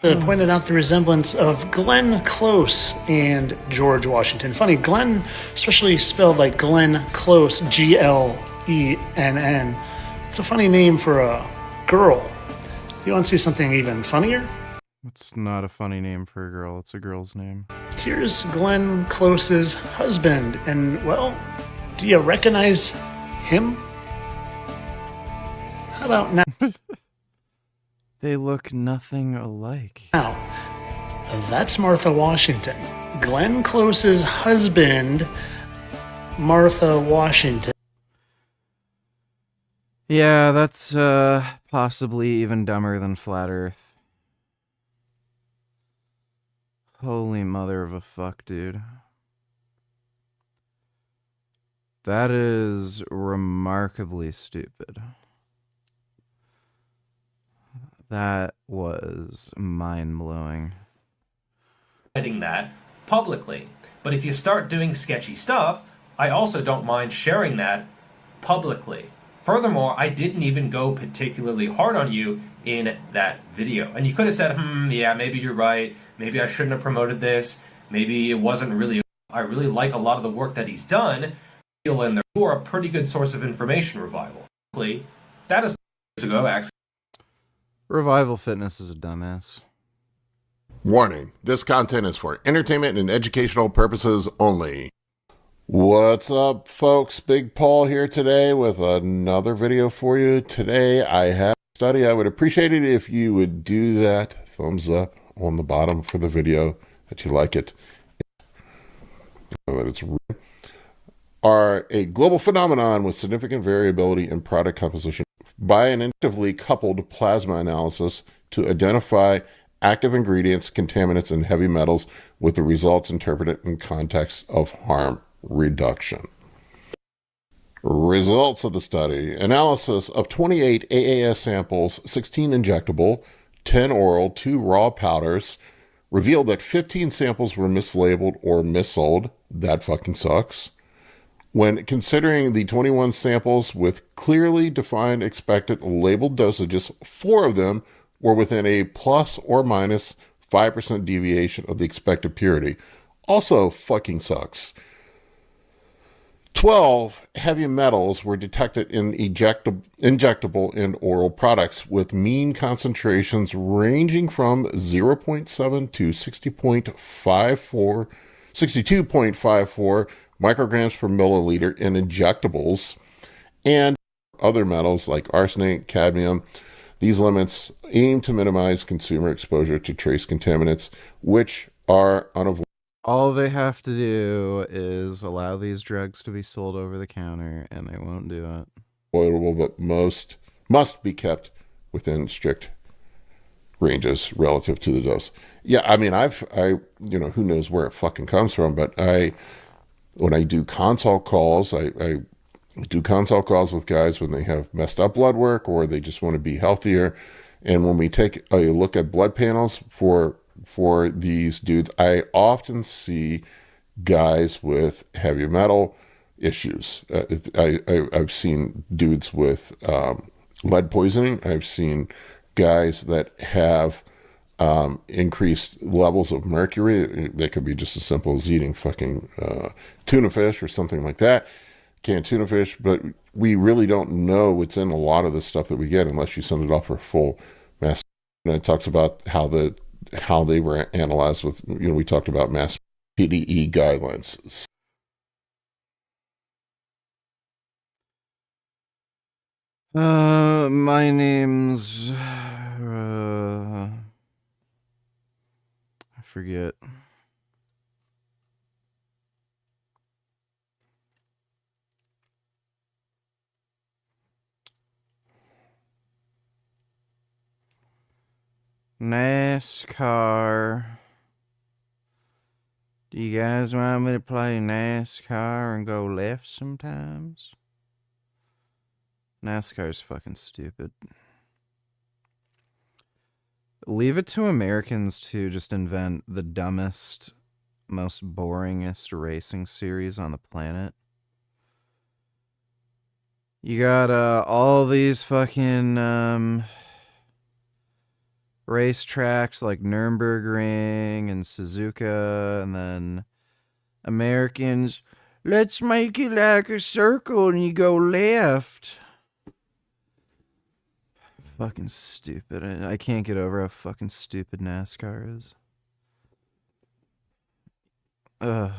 Pointed out the resemblance of Glenn Close and George Washington. Funny, Glenn, especially spelled like Glenn Close, Glenn. It's a funny name for a girl. You want to see something even funnier? It's not a funny name for a girl. It's a girl's name. Here's Glenn Close's husband, and well, do you recognize him? How about now? They look nothing alike. Now, that's Martha Washington. Glenn Close's husband, Martha Washington. Yeah, that's possibly even dumber than Flat Earth. Holy mother of a fuck, dude. That is remarkably stupid. That was mind-blowing. That publicly. But if you start doing sketchy stuff, I also don't mind sharing that publicly. Furthermore, I didn't even go particularly hard on you in that video. And you could have said, yeah, maybe you're right. Maybe I shouldn't have promoted this. Maybe it wasn't really... I really like a lot of the work that he's done. In there, you are a pretty good source of information, Revival. That is years ago, actually. Revival Fitness is a dumbass. Warning, this content is for entertainment and educational purposes only. What's up, folks? Big Paul here today with another video for you. Today I have a study. I would appreciate it if you would do that. Thumbs up on the bottom for the video that you like it. That it's real. Are a global phenomenon with significant variability in product composition by an inductively coupled plasma analysis to identify active ingredients, contaminants, and heavy metals with the results interpreted in context of harm reduction. Results of the study. Analysis of 28 AAS samples, 16 injectable, 10 oral, 2 raw powders, revealed that 15 samples were mislabeled or missold. That fucking sucks. When considering the 21 samples with clearly defined expected labeled dosages, 4 of them were within a plus or minus 5% deviation of the expected purity. Also fucking sucks. 12 heavy metals were detected in injectable and oral products with mean concentrations ranging from 0.7 to 62.54 micrograms per milliliter in injectables, and other metals like arsenic, cadmium. These limits aim to minimize consumer exposure to trace contaminants, which are unavoidable. All they have to do is allow these drugs to be sold over the counter, and they won't do it. Avoidable, but most must be kept within strict ranges relative to the dose. Yeah, I mean, who knows where it fucking comes from, but when I do consult calls, I do consult calls with guys when they have messed up blood work or they just want to be healthier. And when we take a look at blood panels for these dudes, I often see guys with heavy metal issues. I've seen dudes with lead poisoning. I've seen guys that have increased levels of mercury. That could be just as simple as eating fucking tuna fish or something like that, canned tuna fish, but we really don't know what's in a lot of the stuff that we get unless you send it off for full mass. And it talks about how they were analyzed with, we talked about mass PDE guidelines. My name's I forget. NASCAR. Do you guys want me to play NASCAR and go left sometimes? NASCAR's fucking stupid. Leave it to Americans to just invent the dumbest most boringest racing series on the planet. You got all these fucking racetracks like Nürburgring and Suzuka, and then Americans, let's make it like a circle and you go left. Fucking stupid. I can't get over how fucking stupid NASCAR is. Ugh.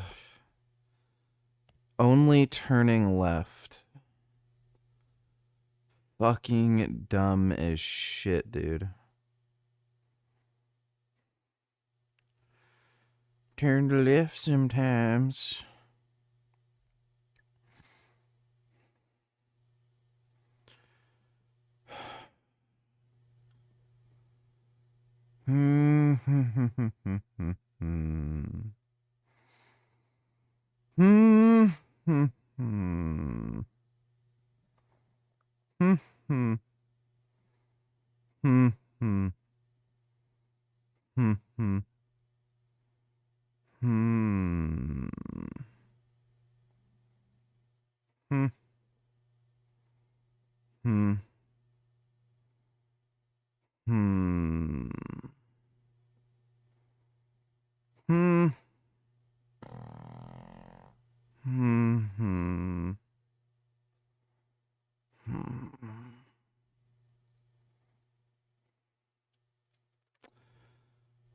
Only turning left. Fucking dumb as shit, dude. Turn to left sometimes.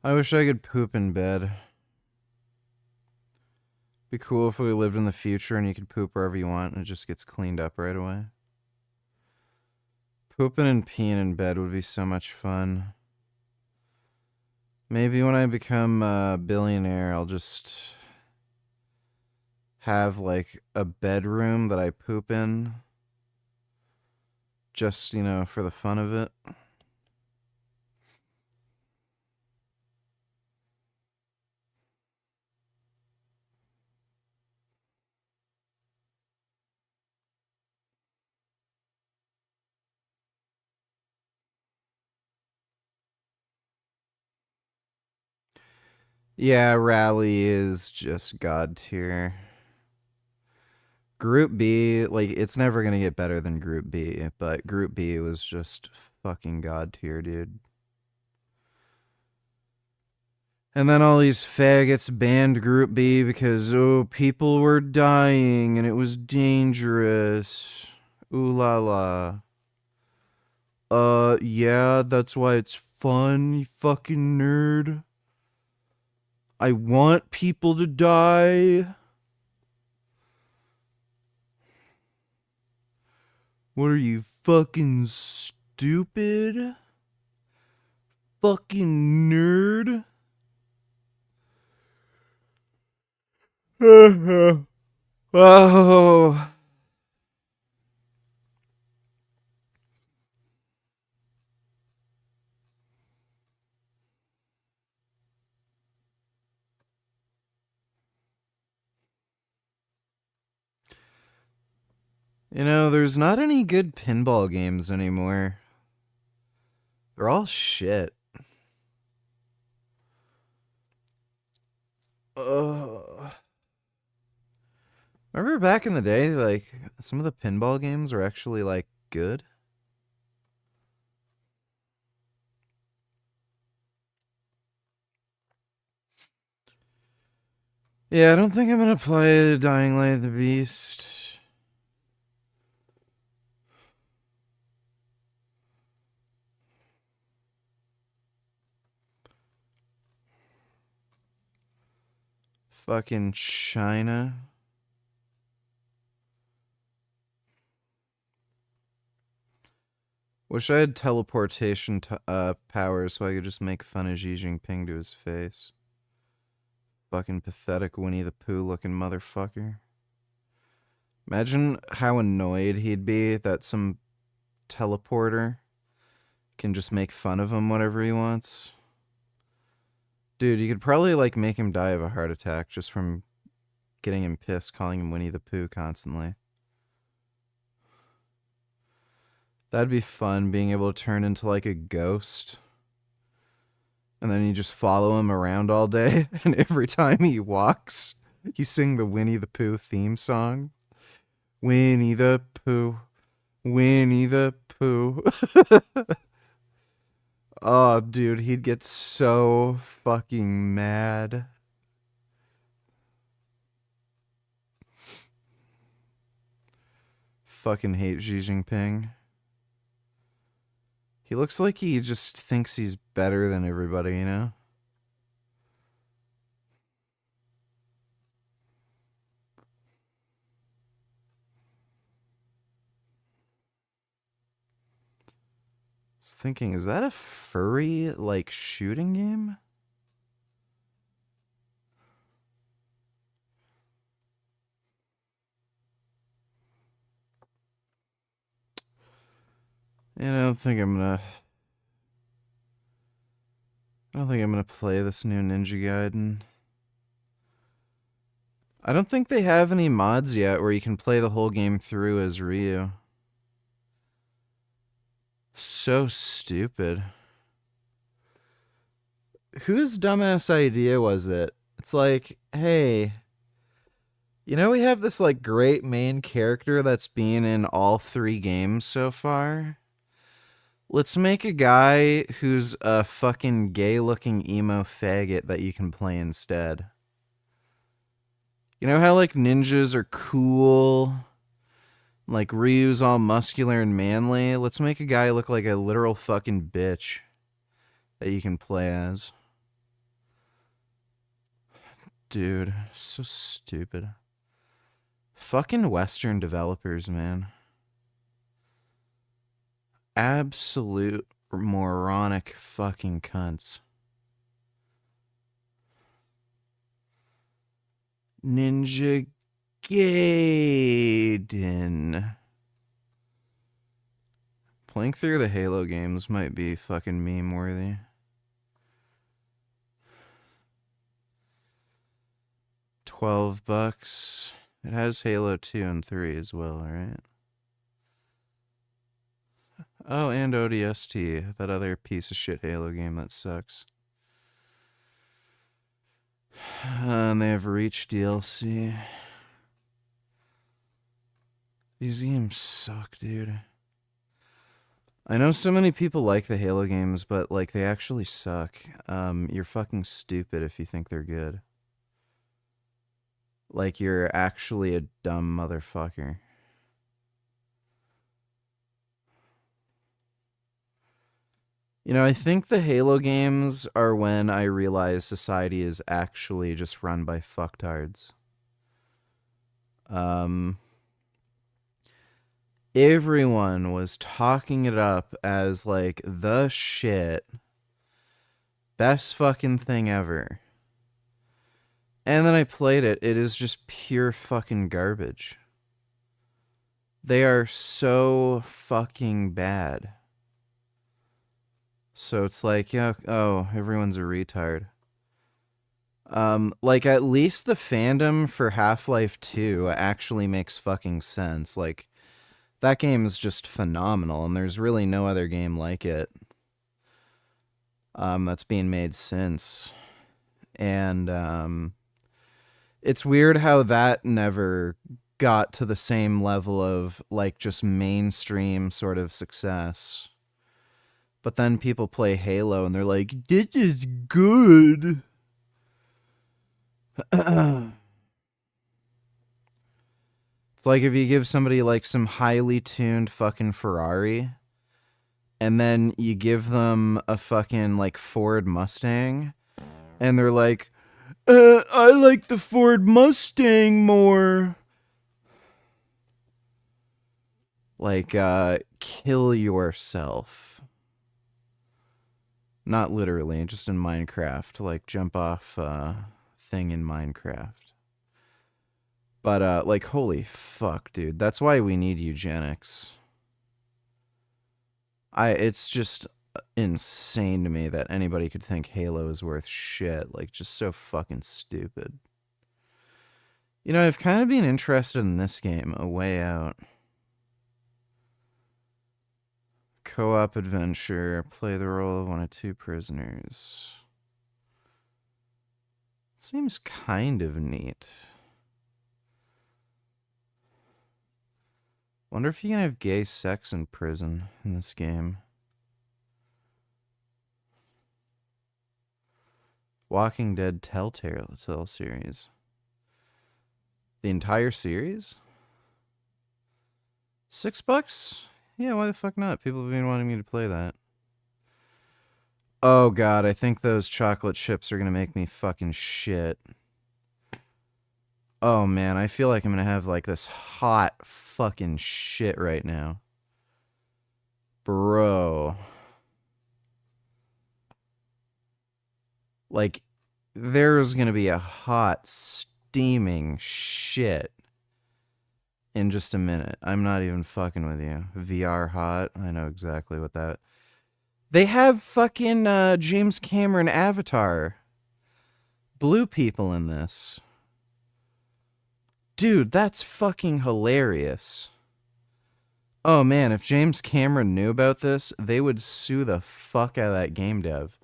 I wish I could poop in bed. Be cool if we lived in the future and you could poop wherever you want and it just gets cleaned up right away. Pooping and peeing in bed would be so much fun. Maybe when I become a billionaire, I'll just have like a bedroom that I poop in. Just, you know, for the fun of it. Yeah, Rally is just god tier. Group B, like, it's never gonna get better than Group B, but Group B was just fucking god tier, dude. And then all these faggots banned Group B because, oh, people were dying and it was dangerous. Ooh la la. Yeah, that's why it's fun, you fucking nerd. I want people to die. What are you, fucking stupid? Fucking nerd? Oh. You know, there's not any good pinball games anymore. They're all shit. Remember back in the day, like, some of the pinball games were actually, like, good? Yeah, I don't think I'm gonna play the Dying Light of the Beast. Fucking China. Wish I had teleportation powers so I could just make fun of Xi Jinping to his face. Fucking pathetic Winnie the Pooh looking motherfucker. Imagine how annoyed he'd be that some teleporter can just make fun of him whatever he wants. Dude, you could probably like make him die of a heart attack just from getting him pissed calling him Winnie the Pooh constantly. That'd be fun, being able to turn into like a ghost And then you just follow him around all day, and every time he walks, you sing the Winnie the Pooh theme song. Winnie the Pooh, Winnie the Pooh. Oh, dude, he'd get so fucking mad. Fucking hate Xi Jinping. He looks like he just thinks he's better than everybody, you know? I was thinking, is that a furry, like, shooting game? And I don't think I'm gonna play this new Ninja Gaiden. I don't think they have any mods yet where you can play the whole game through as Ryu. So stupid. Whose dumbass idea was it? It's like, hey, you know, we have this like great main character that's been in all 3 games so far. Let's make a guy who's a fucking gay-looking emo faggot that you can play instead. You know how, like, ninjas are cool? Like, Ryu's all muscular and manly? Let's make a guy look like a literal fucking bitch that you can play as. Dude, so stupid. Fucking Western developers, man. Absolute moronic fucking cunts. Ninja Gaiden. Playing through the Halo games might be fucking meme worthy. $12. It has Halo 2 and 3 as well, right? Oh, and ODST, that other piece of shit Halo game that sucks. And they have Reach DLC. These games suck, dude. I know so many people like the Halo games, but like they actually suck. You're fucking stupid if you think they're good. Like you're actually a dumb motherfucker. You know, I think the Halo games are when I realized society is actually just run by fucktards. Everyone was talking it up as like the shit. Best fucking thing ever. And then I played it. It is just pure fucking garbage. They are so fucking bad. So it's like, yeah, oh, everyone's a retard. Like, at least the fandom for Half-Life 2 actually makes fucking sense. Like, that game is just phenomenal, and there's really no other game like it. That's being made since. And, it's weird how that never got to the same level of, like, just mainstream sort of success. But then people play Halo and they're like, this is good. It's like if you give somebody like some highly tuned fucking Ferrari and then you give them a fucking like Ford Mustang and they're like, I like the Ford Mustang more. Like, kill yourself. Not literally, just in Minecraft. Like, jump off thing in Minecraft. But, like, holy fuck, dude. That's why we need eugenics. It's just insane to me that anybody could think Halo is worth shit. Like, just so fucking stupid. You know, I've kind of been interested in this game, A Way Out. Co-op adventure, play the role of one of 2 prisoners. Seems kind of neat. Wonder if you can have gay sex in prison in this game. Walking Dead Telltale series. The entire series? $6? Yeah, why the fuck not? People have been wanting me to play that. Oh god, I think those chocolate chips are gonna make me fucking shit. Oh man, I feel like I'm gonna have like this hot fucking shit right now. Bro. Like, there's gonna be a hot, steaming shit in just a minute. I'm not even fucking with you. VR hot. I know exactly what that... They have fucking James Cameron Avatar blue people in this. Dude, that's fucking hilarious. Oh man, if James Cameron knew about this, they would sue the fuck out of that game dev.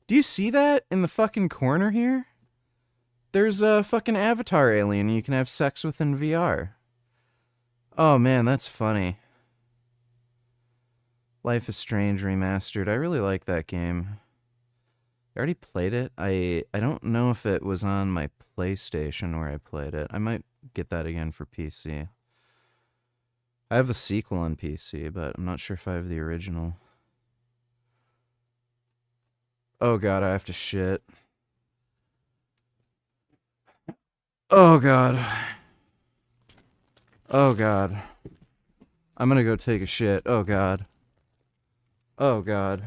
Do you see that in the fucking corner here? There's a fucking Avatar alien you can have sex with in VR. Oh man, that's funny. Life is Strange Remastered. I really like that game. I already played it. I don't know if it was on my PlayStation where I played it. I might get that again for PC. I have the sequel on PC, but I'm not sure if I have the original. Oh god, I have to shit. Oh god. Oh god. I'm gonna go take a shit. Oh god. Oh god.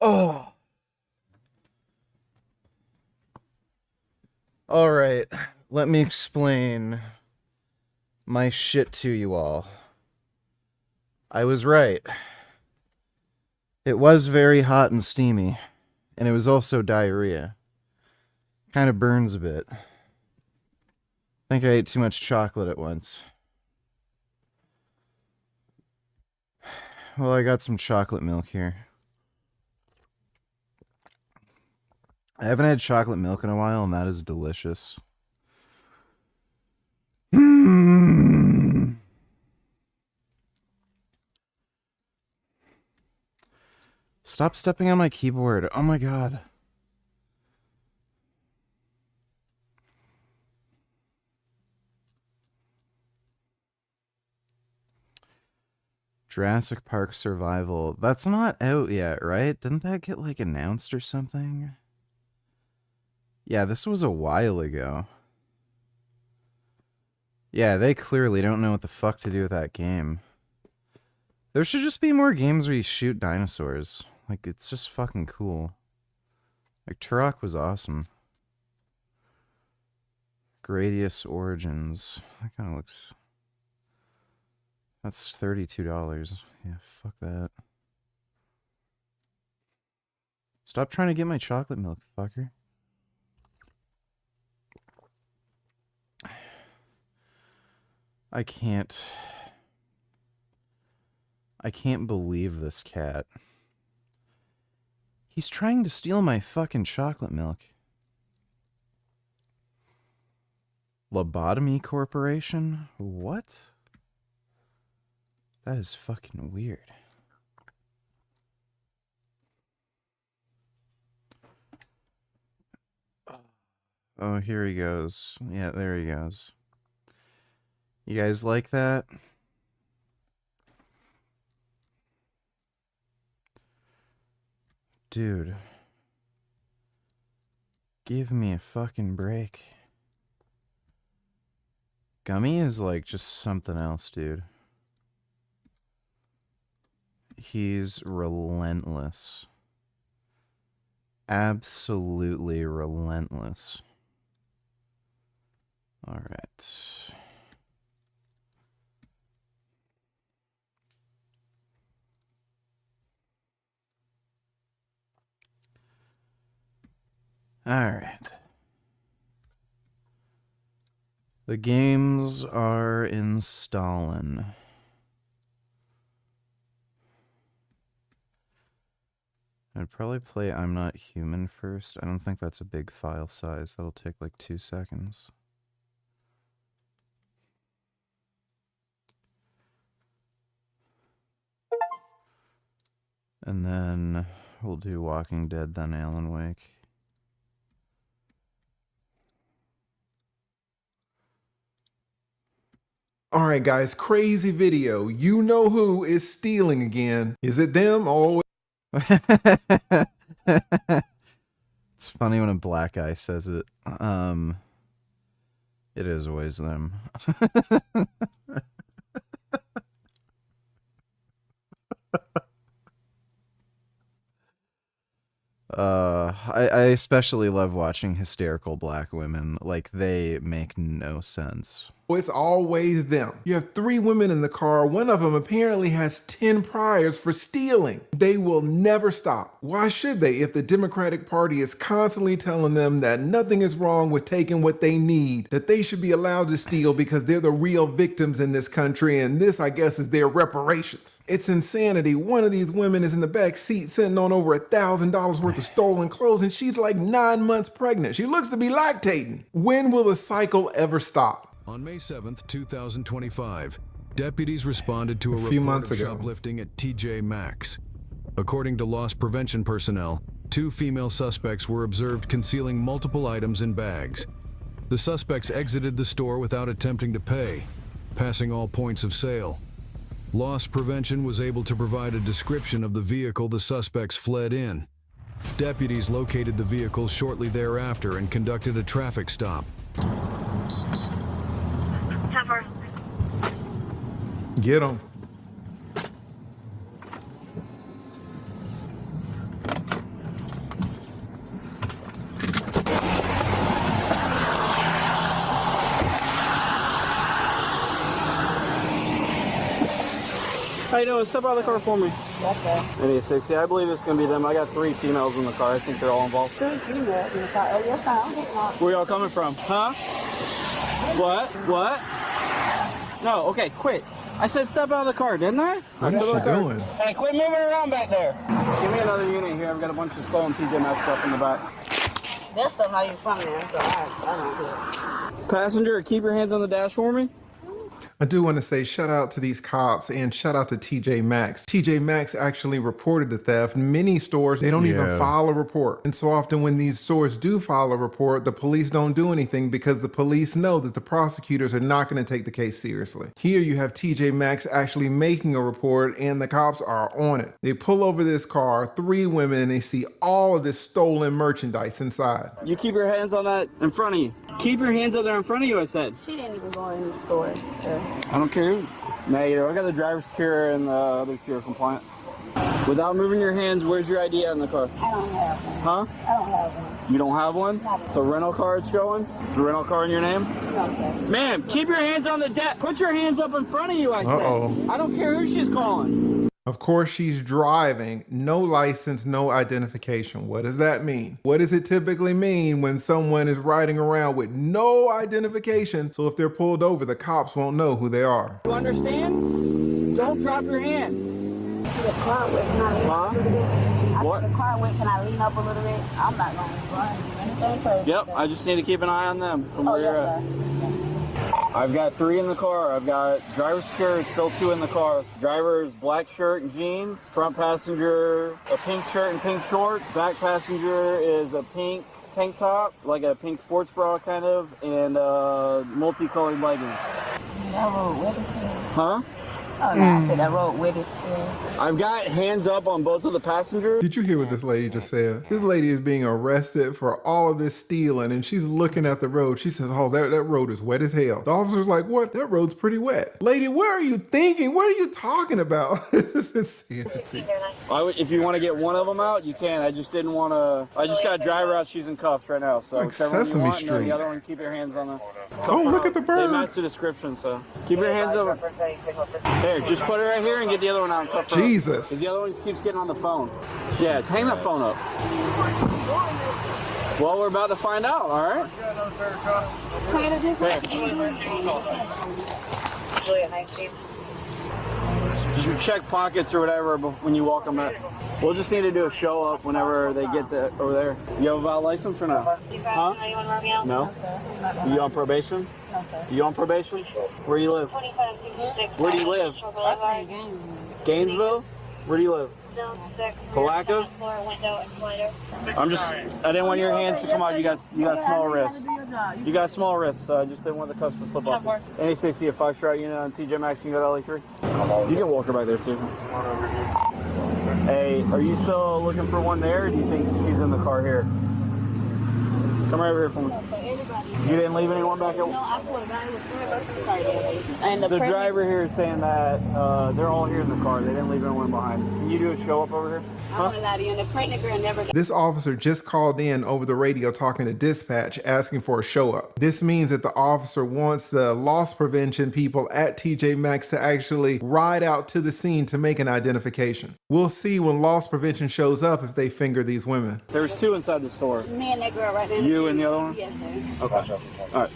Oh. All right. Let me explain my shit to you all. I was right. It was very hot and steamy, and it was also diarrhea. Kind of burns a bit. I think I ate too much chocolate at once. Well, I got some chocolate milk here. I haven't had chocolate milk in a while, and that is delicious. Stop stepping on my keyboard. Oh my god. Jurassic Park Survival. That's not out yet, right? Didn't that get, like, announced or something? Yeah, this was a while ago. Yeah, they clearly don't know what the fuck to do with that game. There should just be more games where you shoot dinosaurs. Like, it's just fucking cool. Like, Turok was awesome. Gradius Origins. That kind of looks... That's $32. Yeah, fuck that. Stop trying to get my chocolate milk, fucker. I can't believe this cat. He's trying to steal my fucking chocolate milk. Lobotomy Corporation? What? That is fucking weird. Oh, here he goes. Yeah, there he goes. You guys like that? Dude. Give me a fucking break. Gummy is like just something else, dude. He's relentless. Absolutely relentless. All right. All right. The games are installing. I'd probably play I'm Not Human first. I don't think that's a big file size. That'll take like 2 seconds. And then we'll do Walking Dead, then Alan Wake. All right, guys, crazy video. You know who is stealing again. Is it them or... It's funny when a black guy says it. It is always them. I especially love watching hysterical black women. Like, they make no sense. It's always them. You have 3 women in the car. One of them apparently has 10 priors for stealing. They will never stop. Why should they if the Democratic Party is constantly telling them that nothing is wrong with taking what they need, that they should be allowed to steal because they're the real victims in this country, and this, I guess, is their reparations. It's insanity. One of these women is in the back seat sitting on over $1,000 worth of stolen clothes, and she's like 9 months pregnant. She looks to be lactating. When will the cycle ever stop? On May 7th, 2025, deputies responded to a report of shoplifting at TJ Maxx. According to loss prevention personnel, 2 female suspects were observed concealing multiple items in bags. The suspects exited the store without attempting to pay, passing all points of sale. Loss prevention was able to provide a description of the vehicle the suspects fled in. Deputies located the vehicle shortly thereafter and conducted a traffic stop. Get them. How you doing? Step out of the car for me. That's it. 86. Yeah, I believe it's going to be them. I got 3 females in the car. I think they're all involved. 3 females in the car. Oh, you're fine. Where y'all coming from? Huh? What? What? No, okay, quit. I said step out of the car, didn't I? What is she doing? Hey, quit moving around back there. Give me another unit here. I've got a bunch of stolen TJ Maxx stuff in the back. That stuff not even from there, so I don't care. Passenger, keep your hands on the dash for me. I do want to say shout out to these cops and shout out to TJ Maxx. TJ Maxx actually reported the theft. Many stores, they don't even file a report. And so often when these stores do file a report, the police don't do anything because the police know that the prosecutors are not going to take the case seriously. Here you have TJ Maxx actually making a report and the cops are on it. They pull over this car, 3 women, and they see all of this stolen merchandise inside. You keep your hands on that in front of you. Keep your hands up there in front of you, I said. She didn't even go in the store. So. I don't care who. Negative. I got the driver's secure and the other 2 are compliant. Without moving your hands, where's your ID in the car? I don't have one. Huh? I don't have one. You don't have one? It's a rental car it's showing? It's a rental car in your name? Okay. Ma'am, keep your hands on the deck. Put your hands up in front of you, I said. Uh-oh. I don't care who she's calling. Of course, she's driving, no license, no identification. What does that mean? What does it typically mean when someone is riding around with no identification? So if they're pulled over, the cops won't know who they are. You understand? Don't drop your hands. The car went. Can I lean up a little bit? What? The car went. Can I lean up a little bit? I'm not going to run anything crazy. Yep, I just need to keep an eye on them from where you're at. I've got 3 in the car. I've got driver's secure, still 2 in the car. Driver's black shirt and jeans. Front passenger, a pink shirt and pink shorts. Back passenger is a pink tank top, like a pink sports bra kind of, and multicolored leggings. Huh? Oh, no, I said I rode with it. I've got hands up on both of the passengers. Did you hear what this lady just said? This lady is being arrested for all of this stealing and she's looking at the road. She says, oh, that road is wet as hell. The officer's like, what? That road's pretty wet. Lady, what are you thinking? What are you talking about? This is insanity. If you want to get one of them out, you can. I just didn't want to. I just got a driver out. She's in cuffs right now. So like Sesame Street. And the other one, keep your hands on the. Oh, look at the bird. They match the description, so keep your hands up. There, just put it right here and get the other one out. Cuff Jesus. Because the other one keeps getting on the phone. Yeah, hang that phone up. Well, we're about to find out, all right? Just check pockets or whatever when you walk them out. We'll just need to do a show up whenever they get over there. You have a valid license or no? Huh? No? You on probation? No, sir. You on probation? Where do you live? Where do you live? Gainesville? Where do you live? Palaca? I didn't want your hands to come out. You got small wrists. You got small wrists, so I just didn't want the cuffs to slip off. Any 60 a 5-stroke unit on TJ Maxx, you can go to LA3. You can walk her back there too. Hey, are you still looking for one there, or do you think she's in the car here? Come right over here for me. You didn't leave anyone back at? No, I swear to God, it was 3 of us in the car. And the driver here is saying that they're all here in the car. They didn't leave anyone behind. Can you do a show up over here? I'm gonna lie to you, and the pregnant girl never. This officer just called in over the radio talking to dispatch asking for a show up. This means that the officer wants the loss prevention people at TJ Maxx to actually ride out to the scene to make an identification. We'll see when loss prevention shows up if they finger these women. There's 2 inside the store. Me and that girl right now. You and the other one? Yes, sir. Okay. All right.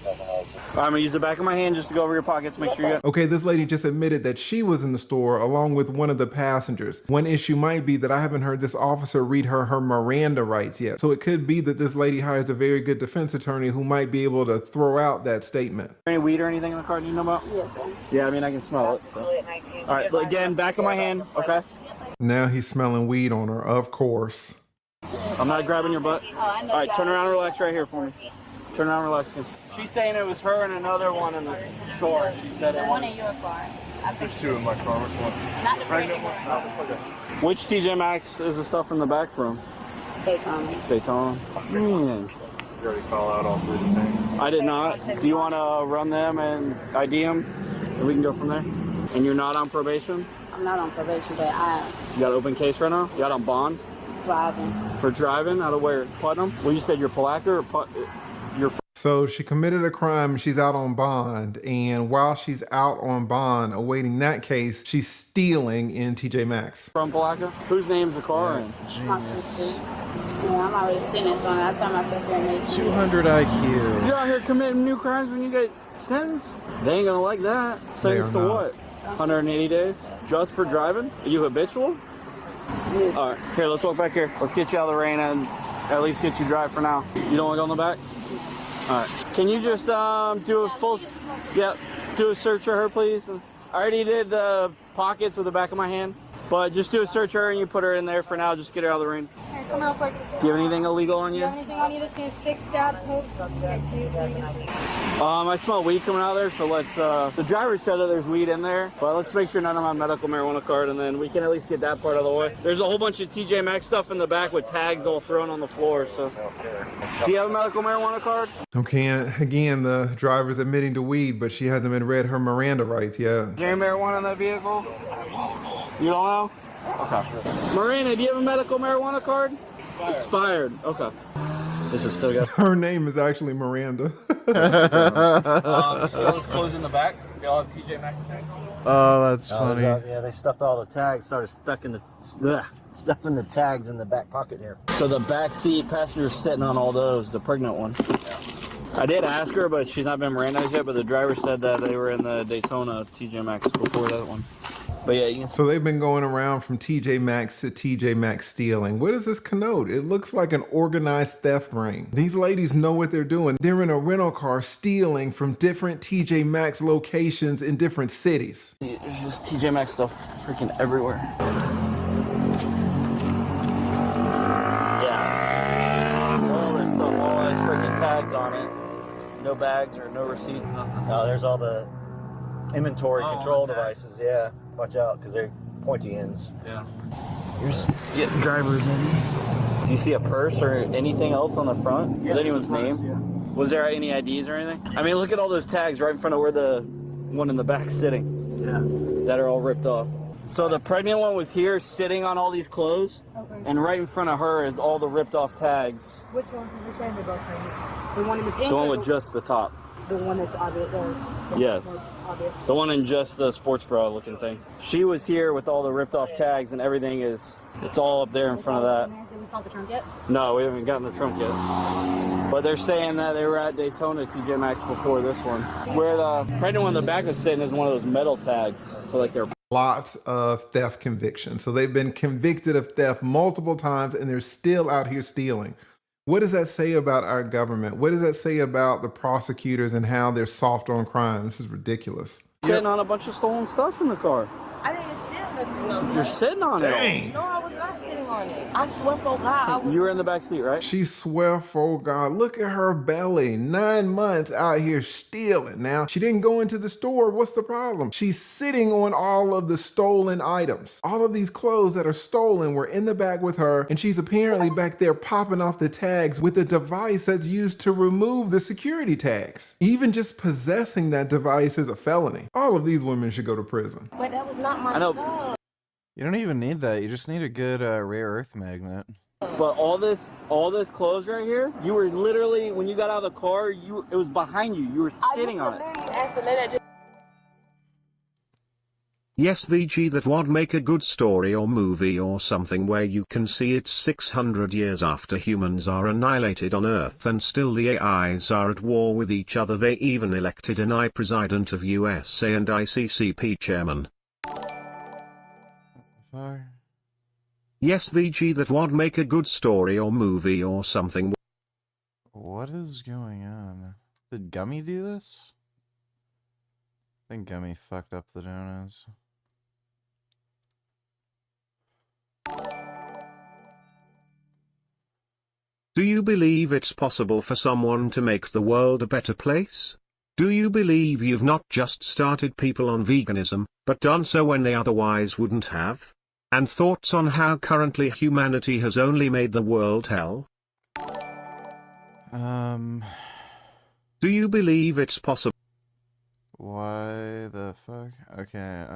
I'm gonna use the back of my hand just to go over your pockets, make sure you got. Okay, this lady just admitted that she was in the store along with one of the passengers. One issue might be that I haven't heard this officer read her Miranda rights yet. So it could be that this lady hires a very good defense attorney who might be able to throw out that statement. Any weed or anything in the car you know about? Yes, sir. Yeah, I mean, I can smell it. So. All right, again, back of my hand, okay? Now he's smelling weed on her, of course. I'm not grabbing your butt. All right, turn around and relax right here for me. Turn around and relax. She's saying it was her and another one in the store. She said it was. One in your car. There's 2 in my car. Which one? Not the pregnant one. Which TJ Maxx is the stuff from the back from? Daytona. Daytona. Man. You already call out all 3 the same? I did not. Do you want to run them and ID them? And we can go from there? And you're not on probation? I'm not on probation, but I. You got an open case right now? You got on bond? Driving. For driving? Out of where? Putnam? Well, you said you're Palaca or So she committed a crime and she's out on bond. And while she's out on bond awaiting that case, she's stealing in TJ Maxx. From Palaka? Whose name's the car in? Genius. Yeah, I'm already sentenced on that time I took care and made 200 IQ. You're out here committing new crimes when you get sentenced? They ain't gonna like that. Sentenced to what? 180 days? Just for driving? Are you habitual? Yes. All right, here, let's walk back here. Let's get you out of the rain and at least get you dry for now. You don't want to go in the back? All right. Can you just do a full, do a search of her, please? I already did the pockets with the back of my hand, but just do a search of her and you put her in there for now. Just get her out of the rain. Here, come real quick. Do you have anything illegal on Do you? you have anything on you that's going to stick, stab, poke? I smell weed coming out of there, so let's, the driver said that there's weed in there, but let's make sure none of my medical marijuana card, and then we can at least get that part out of the way. There's a whole bunch of TJ Maxx stuff in the back with tags all thrown on the floor, so. Do you have a medical marijuana card? Okay, and again, the driver's admitting to weed, but she hasn't been read her Miranda rights yet. Is there any marijuana in that vehicle? You don't know? Okay. Marina, do you have a medical marijuana card? Expired. Okay. This is still got. Her name is actually Miranda. Let's close in the back. They all have TJ Maxx tags. Oh, that's funny. Yeah, they stuffed all the tags, started stuffing the tags in the back pocket here. So the back seat passenger's sitting on all those, the pregnant one. I did ask her, but she's not been Mirandized yet, but the driver said that they were in the Daytona TJ Maxx before that one. But yeah, you can... So they've been going around from TJ Maxx to TJ Maxx stealing. What does this connote? It looks like an organized theft ring. These ladies know what they're doing. They're in a rental car stealing from different TJ Maxx locations in different cities. There's just TJ Maxx stuff freaking everywhere. Yeah. All this stuff, all those freaking tags on it. No bags or no receipts, nothing. Oh, there's all the inventory control devices. Yeah, watch out because they're pointy ends. Yeah. Here's drivers in. Do you see a purse or anything else on the front? Is anyone's name? Yeah. Was there any IDs or anything? I mean, look at all those tags right in front of where the one in the back's sitting. Yeah. That are all ripped off. So the pregnant one was here sitting on all these clothes, and right in front of her is all the ripped off tags. Which one did you say they both are? The one in the pink? The one with just the top. The one that's obvious? Yes. Obvious. The one in just the sports bra looking thing. She was here with all the ripped off tags and everything it's all up there in front of that. Did we call the trunk yet? No, we haven't gotten the trunk yet. But they're saying that they were at Daytona TJ Maxx before this one. Where the pregnant one in the back was sitting is one of those metal tags. So like they're... Lots of theft convictions. So they've been convicted of theft multiple times and they're still out here stealing. What does that say about our government? What does that say about the prosecutors and how they're soft on crime? This is ridiculous. Sitting on a bunch of stolen stuff in the car. I didn't steal nothing. No, You're sitting on Dang. it. No, I was not sitting on it. I swear for God. You were in the back seat, right? She swear for God, look at her belly. 9 months out here stealing. Now, she didn't go into the store. What's the problem? She's sitting on all of the stolen items. All of these clothes that are stolen were in the bag with her, and she's apparently back there popping off the tags with a device that's used to remove the security tags. Even just possessing that device is a felony. All of these women should go to prison. But that was not my stuff. You don't even need that. You just need a good rare earth magnet. But all this clothes right here, you were literally, when you got out of the car, it was behind you. You were sitting on it. Yes, VG, that would make a good story or movie or something where you can see it's 600 years after humans are annihilated on Earth and still the AIs are at war with each other. They even elected an AI president of USA and ICCP chairman. Fire. Yes, VG, that would make a good story or movie or something. What is going on? Did Gummy do this? I think Gummy fucked up the donuts. Do you believe it's possible for someone to make the world a better place? Do you believe you've not just started people on veganism, but done so when they otherwise wouldn't have? And thoughts on how currently humanity has only made the world hell? Do you believe it's possible? Why the fuck? Okay,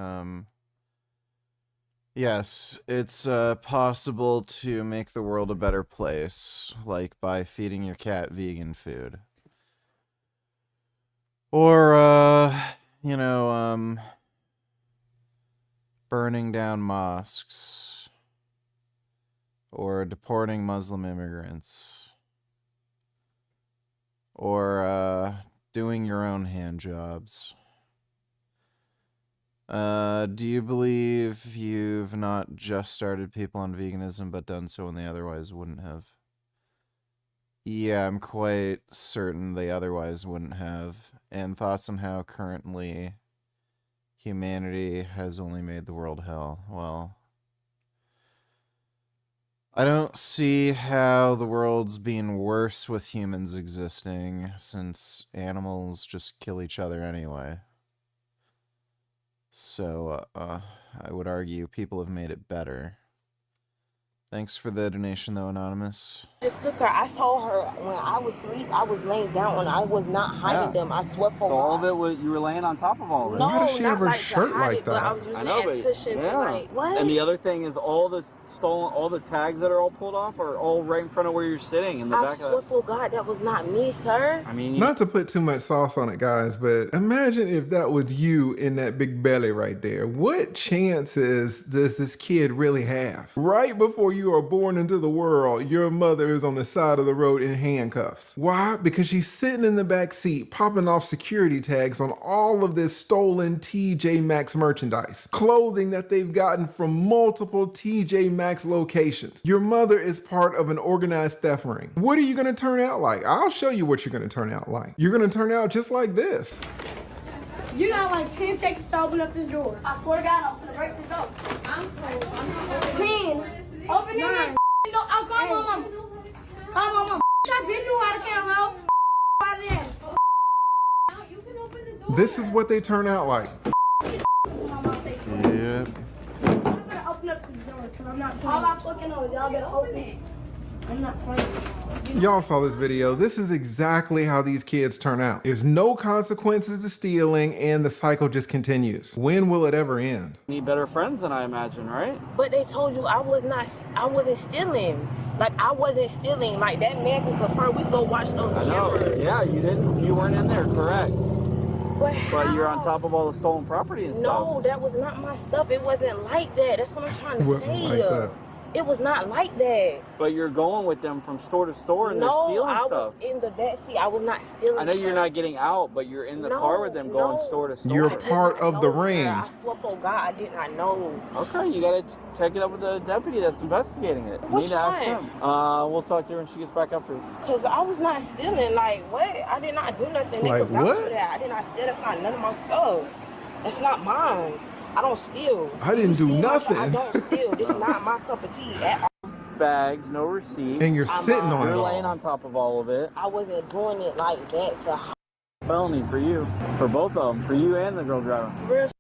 yes, it's possible to make the world a better place, like by feeding your cat vegan food. Or, you know, burning down mosques. Or deporting Muslim immigrants. Or, doing your own hand jobs. Do you believe you've not just started people on veganism, but done so when they otherwise wouldn't have? Yeah, I'm quite certain they otherwise wouldn't have. And thoughts on how currently humanity has only made the world hell. Well, I don't see how the world's being worse with humans existing, since animals just kill each other anyway. So, I would argue people have made it better. Thanks for the donation, though, Anonymous. Just took her. I told her when I was asleep, I was laying down and I was not hiding them. I swear for So all of it was, you were laying on top of all of it. No, Why does she have her not shirt to hide like it, but I that? was using I know, it as but cushion to yeah. like, what? And the other thing is all the stolen, all the tags that are all pulled off are all right in front of where you're sitting in the I back swear of for God, that was not me, sir. I mean, Not to put too much sauce on it, guys, but imagine if that was you in that big belly right there. What chances does this kid really have? Right before you are born into the world, your mother is on the side of the road in handcuffs. Why? Because she's sitting in the back seat, popping off security tags on all of this stolen TJ Maxx merchandise. Clothing that they've gotten from multiple TJ Maxx locations. Your mother is part of an organized theft ring. What are you gonna turn out like? I'll show you what you're gonna turn out like. You're gonna turn out just like this. You got like 10 seconds to open up this door. I swear to God, I'm gonna break this door. I'm cold. 10. Open it. I'll call my mama. Call my mama. I been knew how to count out. Out of there. This is what they turn out like. Yep. I'm gonna open up this door because I'm not playing. All I fucking know is y'all better open it. I'm not playing. Y'all saw this video. This is exactly how these kids turn out. There's no consequences to stealing and the cycle just continues. When will it ever end? need better friends than I imagine, right? But they told you I wasn't stealing. Like, I wasn't stealing. Like, that man can confirm. We go watch those I know. cameras. Yeah, you weren't in there, correct. But you're on top of all the stolen property and stuff. No, that was not my stuff. It wasn't like that. That's what I'm trying to say. Like that. It was not like that. But you're going with them from store to store and they're stealing I stuff. was in the backseat. I was not stealing. I know you're not getting out, but you're in the car with them going store to store. You're part of the ring. I swear for God, I did not know. Okay, you gotta take it up with the deputy that's investigating it. You need to ask him. We'll talk to her when she gets back up here. Because I was not stealing. Like, what? I did not do nothing. Like, what? For that. I did not steal. That's not none of my stuff. That's not mine. I don't steal. I didn't do nothing. I don't steal. This is not my cup of tea at all. Bags, no receipts. And you're sitting on it You're all. laying on top of all of it. I wasn't doing it like that to Felony for you. For both of them. For you and the girl driver. Real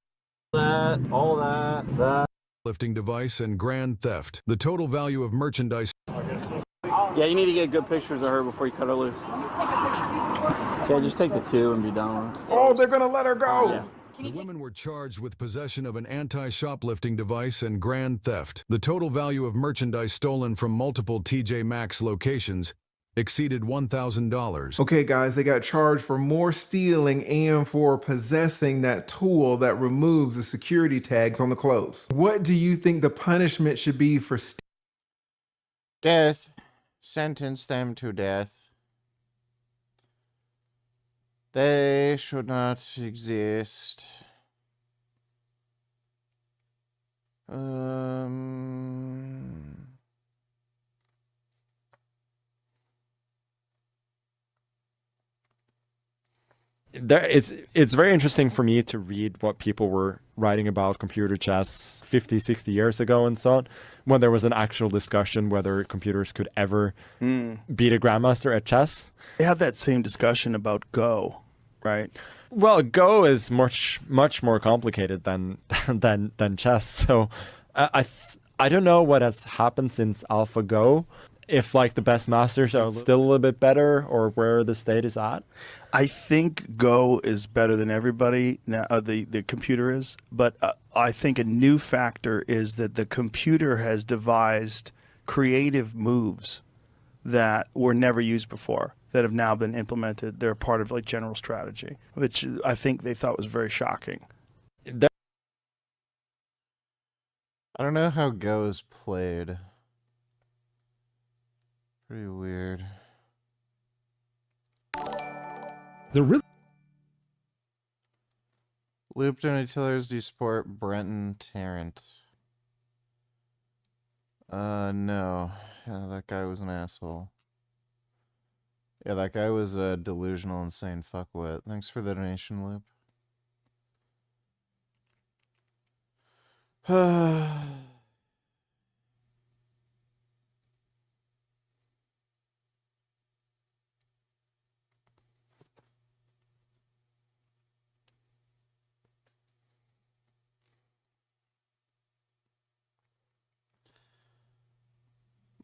all that. Lifting device and grand theft. The total value of merchandise. Yeah, you need to get good pictures of her before you cut her loose. Yeah, just take the 2 and be done with it. Oh, they're gonna let her go. Yeah. The women were charged with possession of an anti-shoplifting device and grand theft. The total value of merchandise stolen from multiple TJ Maxx locations exceeded $1,000. Okay, guys, they got charged for more stealing and for possessing that tool that removes the security tags on the clothes. What do you think the punishment should be for stealing? Death. Sentence them to death. They should not exist. It's very interesting for me to read what people were writing about computer chess 50, 60 years ago and so on, when there was an actual discussion whether computers could ever beat a grandmaster at chess. They had that same discussion about Go, right? Well, Go is much more complicated than chess. So I don't know what has happened since AlphaGo. If like the best masters are still a little bit better, or where the state is at. I think Go is better than everybody now. The computer is, but I think a new factor is that the computer has devised creative moves that were never used before. that have now been implemented. They're part of like general strategy, which I think they thought was very shocking. I don't know how Go is played. Pretty weird. Loop only tillers do support Brenton Tarrant. No. Yeah, that guy was an asshole. Yeah, that guy was a delusional, insane fuckwit. Thanks for the donation, Loop.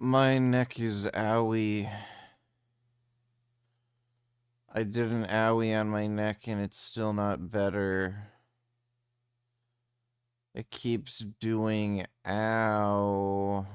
My neck is owie. I did an owie on my neck and it's still not better. It keeps doing ow.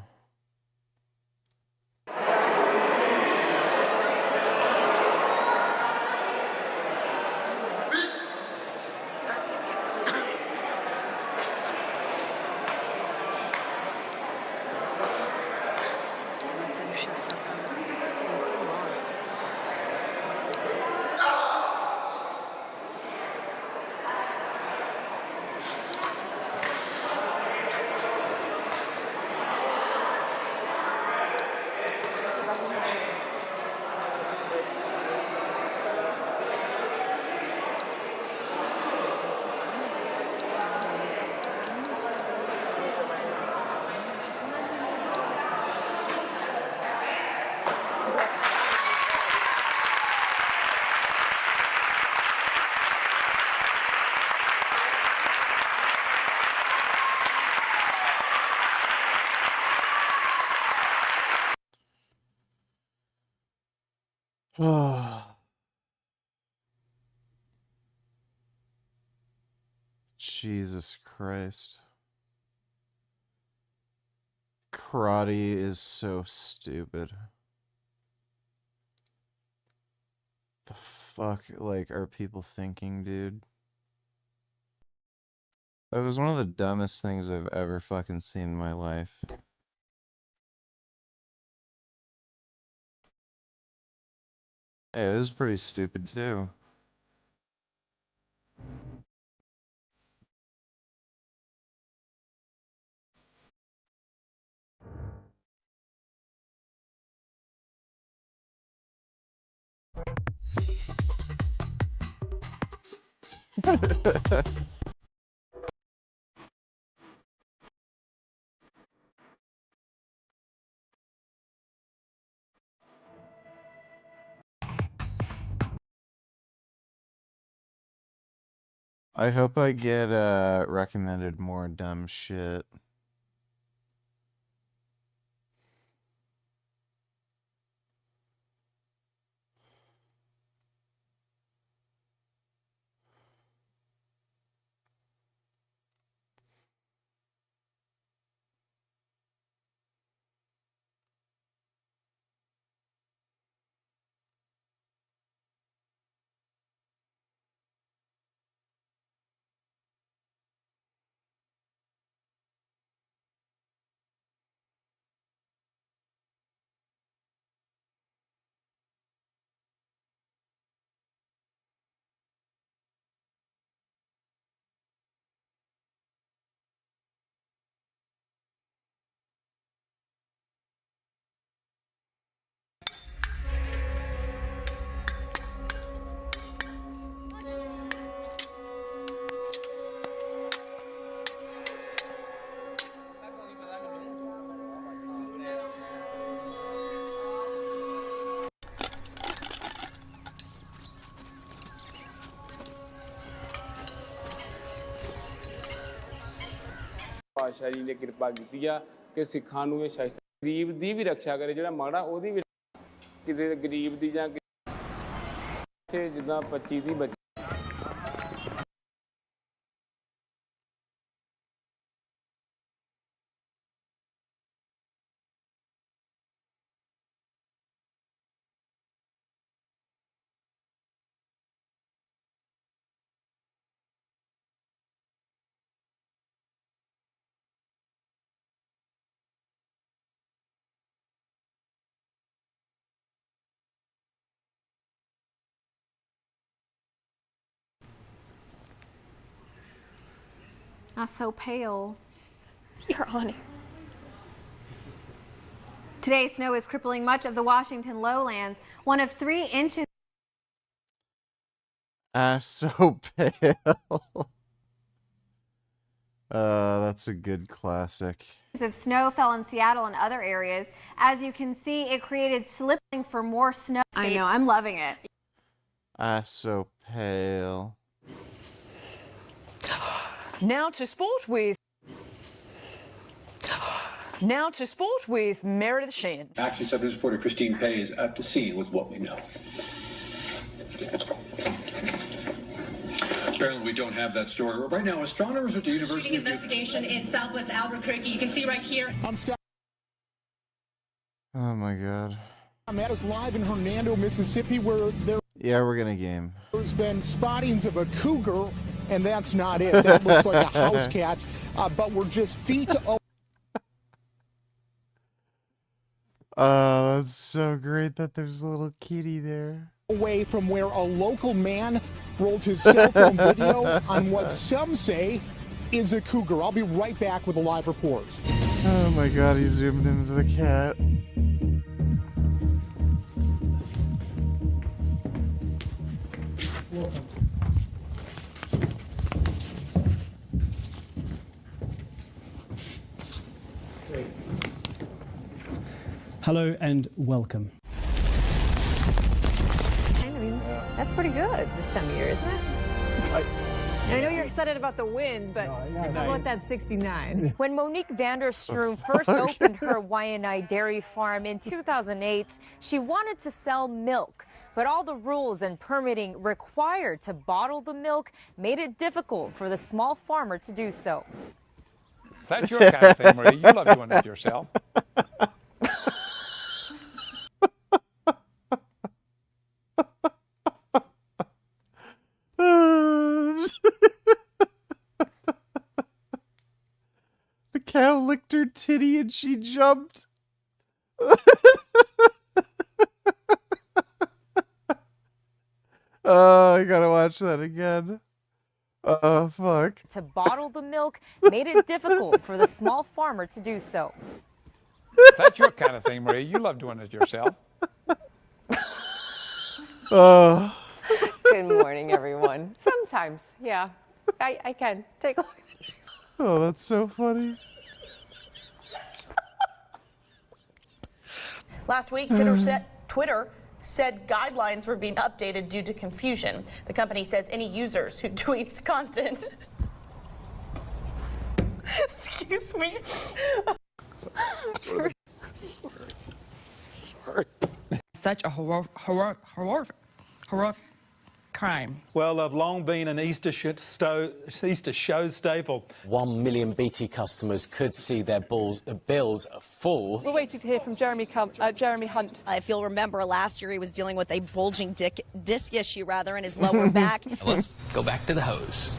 Jesus Christ. Karate is so stupid. The fuck, like, are people thinking, dude? That was one of the dumbest things I've ever fucking seen in my life. Hey, this is pretty stupid too. I hope I get recommended more dumb shit. ਪਾਤਸ਼ਾਹੀ ਨੇ ਕਿਰਪਾ ਕੀਤੀ ਆ ਕਿ ਸਿੱਖਾਂ ਨੂੰ ਇਹ ਸ਼ਾਇਦ ਗਰੀਬ ਦੀ ਵੀ ਰੱਖਿਆ ਕਰੇ ਜਿਹੜਾ ਮਾੜਾ ਉਹਦੀ ਵੀ ਕਿਤੇ ਗਰੀਬ ਦੀ ਜਾਂ ਜਿੱਦਾਂ 25 ਦੀ ਬੱਚੀ I'm so pale. You're on it. Today's snow is crippling much of the Washington lowlands. 1 of 3 inches. So pale. That's a good classic. Of snow fell in Seattle and other areas. As you can see, it created slipping for more snow. I know, I'm loving it. So pale. Now to sport with Meredith Sheehan. Action 7 reporter Christine Pay is at the scene with what we know. Apparently, we don't have that story. Right now, astronomers at the University Shooting investigation in Southwest Albuquerque. You can see right here. I'm Scott. Oh my god. I'm at us live in Hernando, Mississippi, where Yeah, we're gonna game. there's been spottings of a cougar, and that's not it. That looks like a house cat, but we're just feet away. That's so great that there's a little kitty there. Away from where a local man rolled his cell phone video on what some say is a cougar. I'll be right back with a live report. Oh my god, he zoomed into the cat. Hello and welcome. I mean, that's pretty good this time of year, isn't it? I know you're excited about the wind, but how about that 69? When Monique Vanderstroom first opened her Waianae dairy farm in 2008, she wanted to sell milk, but all the rules and permitting required to bottle the milk made it difficult for the small farmer to do so. If that's your kind of thing, Marie, you love doing it yourself. The cow licked her titty and she jumped. Oh, I gotta watch that again. Oh, fuck. To bottle the milk made it difficult for the small farmer to do so. If that's your kind of thing, Marie, you love doing it yourself. Oh. Good morning, everyone. Sometimes, yeah, I can. Take a look. Oh, that's so funny. Last week, Twitter said guidelines were being updated due to confusion. The company says any users who tweets content. Excuse me. Sorry. Such a horrific crime. Well, I've long been an Easter show staple. 1 million BT customers could see their bills fall. We're waiting to hear from Jeremy Hunt. If you'll remember, last year he was dealing with a bulging disc issue, in his lower back. Let's go back to the hose.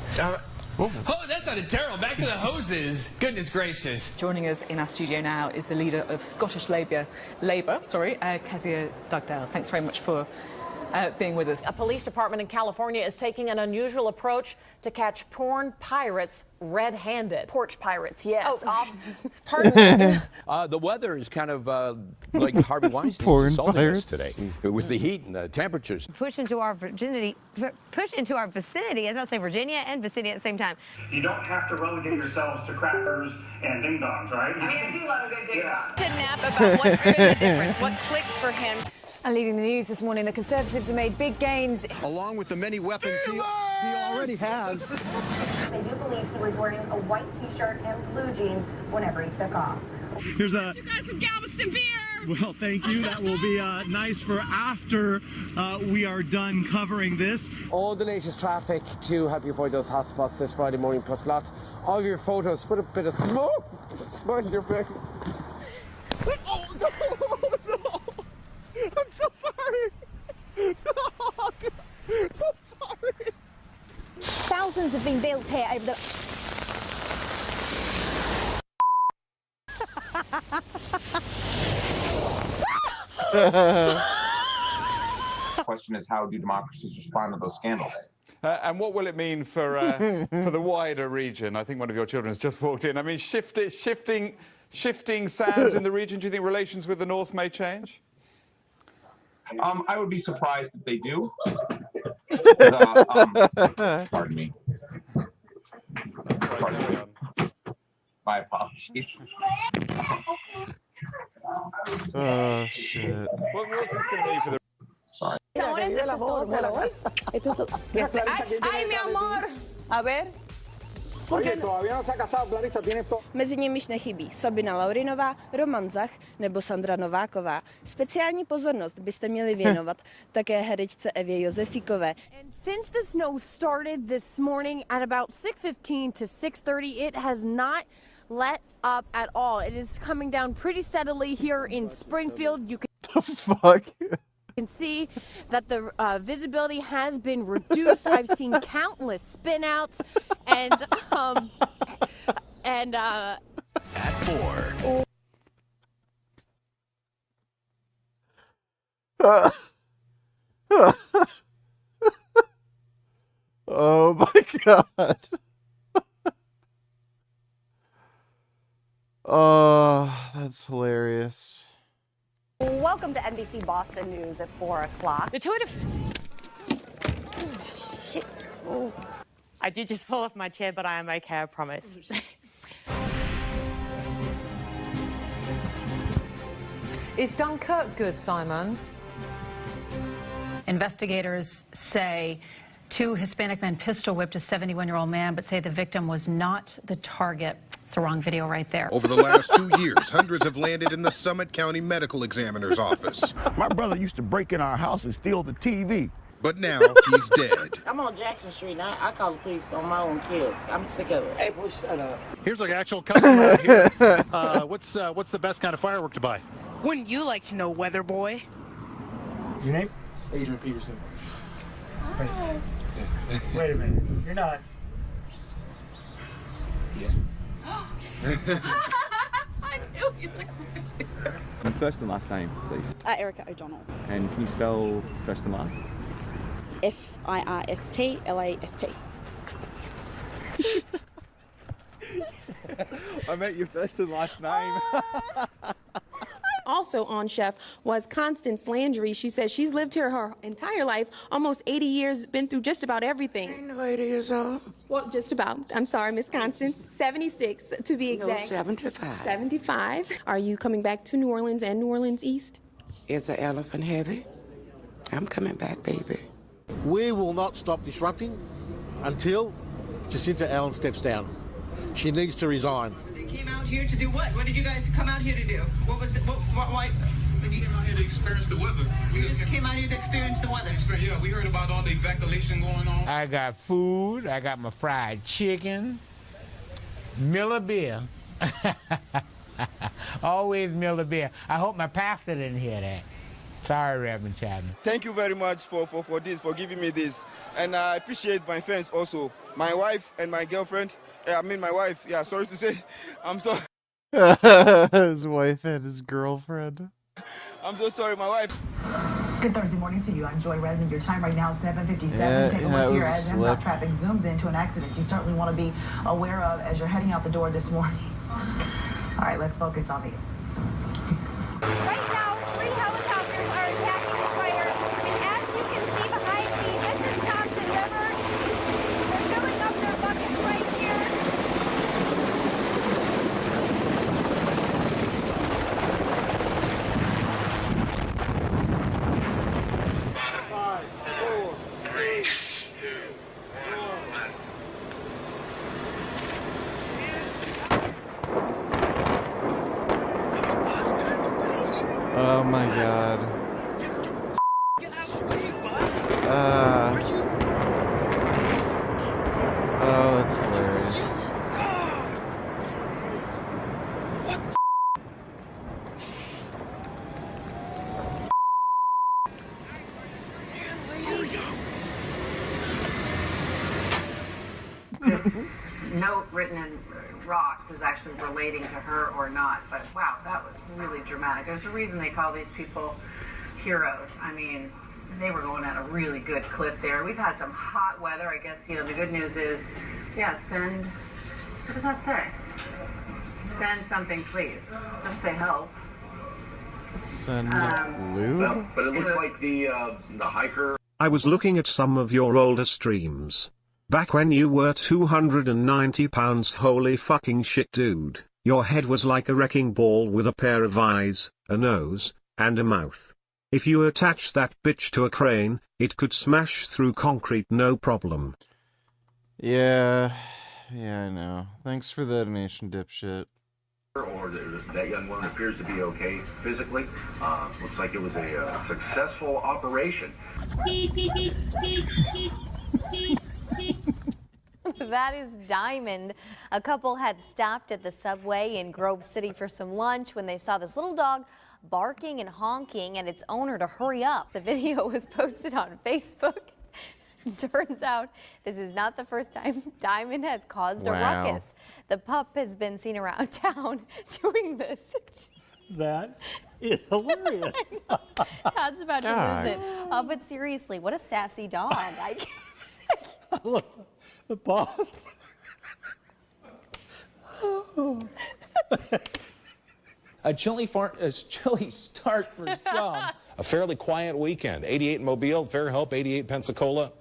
Oh, that sounded terrible. Back to the hoses. Goodness gracious. Joining us in our studio now is the leader of Scottish Labour, Kezia Dugdale. Thanks very much for being with us. A police department in California is taking an unusual approach to catch porn pirates red-handed. Porch pirates, yes. Oh, pardon me. The weather is kind of like Harvey Weinstein's Porn assaulting pirates us today with the heat and the temperatures. Push into our vicinity. I was about to say Virginia and vicinity at the same time. You don't have to relegate yourselves to crackers and ding-dongs, right? I mean, I do love a good ding-dong. To nap about what's been the difference, what clicked for him. And leading the news this morning, the Conservatives have made big gains. Along with the many weapons he already has. They do believe he was wearing a white t-shirt and blue jeans whenever he took off. Here's You got some Galveston beer! Well, thank you. That will be nice for after we are done covering this. All the latest traffic to help you avoid those hotspots this Friday morning, plus lots of your photos. Put a bit of smoke in your face. Oh, no. I'm so sorry. No, I'm sorry. Thousands have been built here over the... The question is, how do democracies respond to those scandals? And what will it mean for the wider region? I think one of your children has just walked in. I mean, shifting sands in the region. Do you think relations with the North may change? I would be surprised if they do. Pardon me. My apologies. Oh shit. What's this going to mean for the? Ay, mi amor. A ver. Oye, todavía no se ha casado, Clarisa, tienes to... Mezi nimiž nechybí Sabina Laurinová, Roman Zach nebo Sandra Nováková. Speciální pozornost byste měli věnovat také herečce Evě Josefíkové. And since the snow started this morning at about 6:15 to 6:30, it has not let up at all. It is coming down pretty steadily here in Springfield. You can Fuck. can see that the visibility has been reduced. I've seen countless spin outs and At 4. Oh my god. Oh, that's hilarious. Welcome to NBC Boston News at 4 o'clock. The Tour de... Shit. Oh. I did just fall off my chair, but I am okay, I promise. Is Dunkirk good, Simon? Investigators say 2 Hispanic men pistol whipped a 71-year-old man, but say the victim was not the target. It's the wrong video right there. Over the last 2 years, hundreds have landed in the Summit County Medical Examiner's office. My brother used to break in our house and steal the TV. But now he's dead. I'm on Jackson Street, and I call the police on my own kids. I'm sick of it. Hey, boy, shut up. Here's an actual customer right here. What's the best kind of firework to buy? Wouldn't you like to know, weather boy? Your name? Adrian Peterson. Wait a minute. You're not. Yeah. I knew you And first and last name, please. Erica O'Donnell. And can you spell first and last? First-Last. I meant your first and last name. Also on, Chef, was Constance Landry. She says she's lived here her entire life, almost 80 years, been through just about everything. Ain't no 80 years old. Well, just about. I'm sorry, Miss Constance. 76 to be exact. No, 75. 75. Are you coming back to New Orleans and New Orleans East? Is the elephant heavy? I'm coming back, baby. We will not stop disrupting until Jacinta Allen steps down. She needs to resign. They came out here to do what? What did you guys come out here to do? What was it? Why? We came out here to experience the weather. You just came out here to experience the weather. Yeah, we heard about all the evacuation going on. I got food. I got my fried chicken. Miller beer. Always Miller beer. I hope my pastor didn't hear that. Sorry, Reverend Chapman. Thank you very much for this, for giving me this. And I appreciate my friends also. My wife and my girlfriend. My wife. Yeah, sorry to say. I'm so... His wife and his girlfriend. I'm so sorry, my wife. Good Thursday morning to you. I'm Joy Redmond. Your time right now, 7:57. Take a look here as inbound traffic zooms into an accident you certainly want to be aware of as you're heading out the door this morning. All right, let's focus on the... Right now, 3 helicopters are attacking the fire, and as you can see behind me, this is Thompson River. They're filling up their buckets right here. 5, 4, 3, 2, 1. Oh my god. Oh, that's hilarious. This note written in rocks is actually relating to her or not, but wow, that was really dramatic. There's a reason they call these people heroes. I mean, They were going at a really good clip there. We've had some hot weather. I guess, the good news is, yeah, send, what does that say? Send something, please. Doesn't say help. Send lube? But it looks like the hiker. I was looking at some of your older streams. Back when you were 290 pounds, holy fucking shit, dude. Your head was like a wrecking ball with a pair of eyes, a nose, and a mouth. If you attach that bitch to a crane, it could smash through concrete no problem. Yeah, I know. Thanks for the donation, dipshit. Or that young woman appears to be okay physically. Looks like it was a successful operation. That is Diamond. A couple had stopped at the Subway in Grove City for some lunch when they saw this little dog barking and honking at its owner to hurry up. The video was posted on Facebook. Turns out this is not the first time Diamond has caused a ruckus. The pup has been seen around town doing this. That is hilarious. Todd's about to lose it. But seriously, what a sassy dog. I Look, the boss. A chilly start for some. A fairly quiet weekend. 88 in Mobile, Fairhope, 88 Pensacola,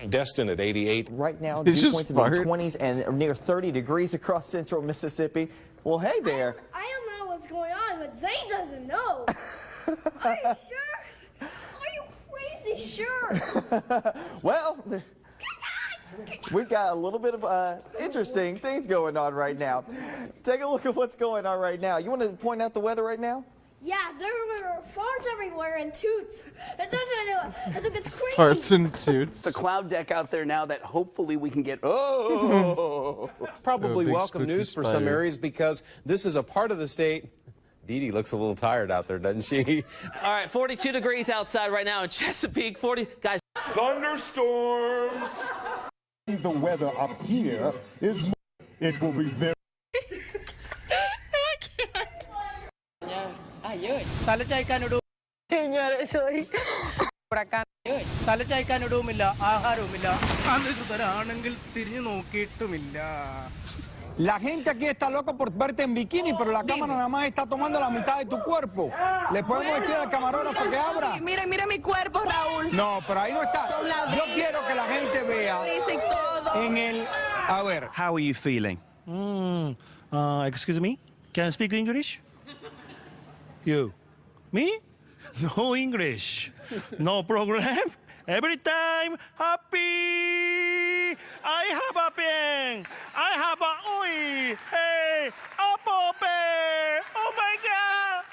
Destin at 88. Right now, dew points in the 20s and near 30 degrees across central Mississippi. Well, hey there. I don't know what's going on, but Zane doesn't know. Are you sure? Are you crazy sure? Well, we've got a little bit of interesting things going on right now. Take a look at what's going on right now. You want to point out the weather right now? Yeah, there are farts everywhere and toots. It's crazy. Farts and toots. The cloud deck out there now that hopefully we can get. Oh! Probably welcome news for some areas because this is a part of the state. Dee Dee looks a little tired out there, doesn't she? All right, 42 degrees outside right now in Chesapeake. 40 guys. Thunderstorms. The weather up here is. It will be very. തലചായ്ക്കാനൊരു തലചായ്ക്കാനൊടുമില്ല ആഹാരവുമില്ല അനധികൃതരാണെങ്കിൽ തിരിഞ്ഞു നോക്കിയിട്ടുമില്ല. La gente aquí está loca por verte en bikini, pero la cámara nada más está tomando la mitad de tu cuerpo. ¿Le podemos decir al camarógrafo que abra? Mira mi cuerpo, Raúl. No, pero ahí no está. Yo quiero que la gente vea en el... A ver. How are you feeling? Excuse me? Can I speak English? You? Me? No English. No problem. Every time happy. I have a pen. I have a oi. Hey, a pope. Oh my God.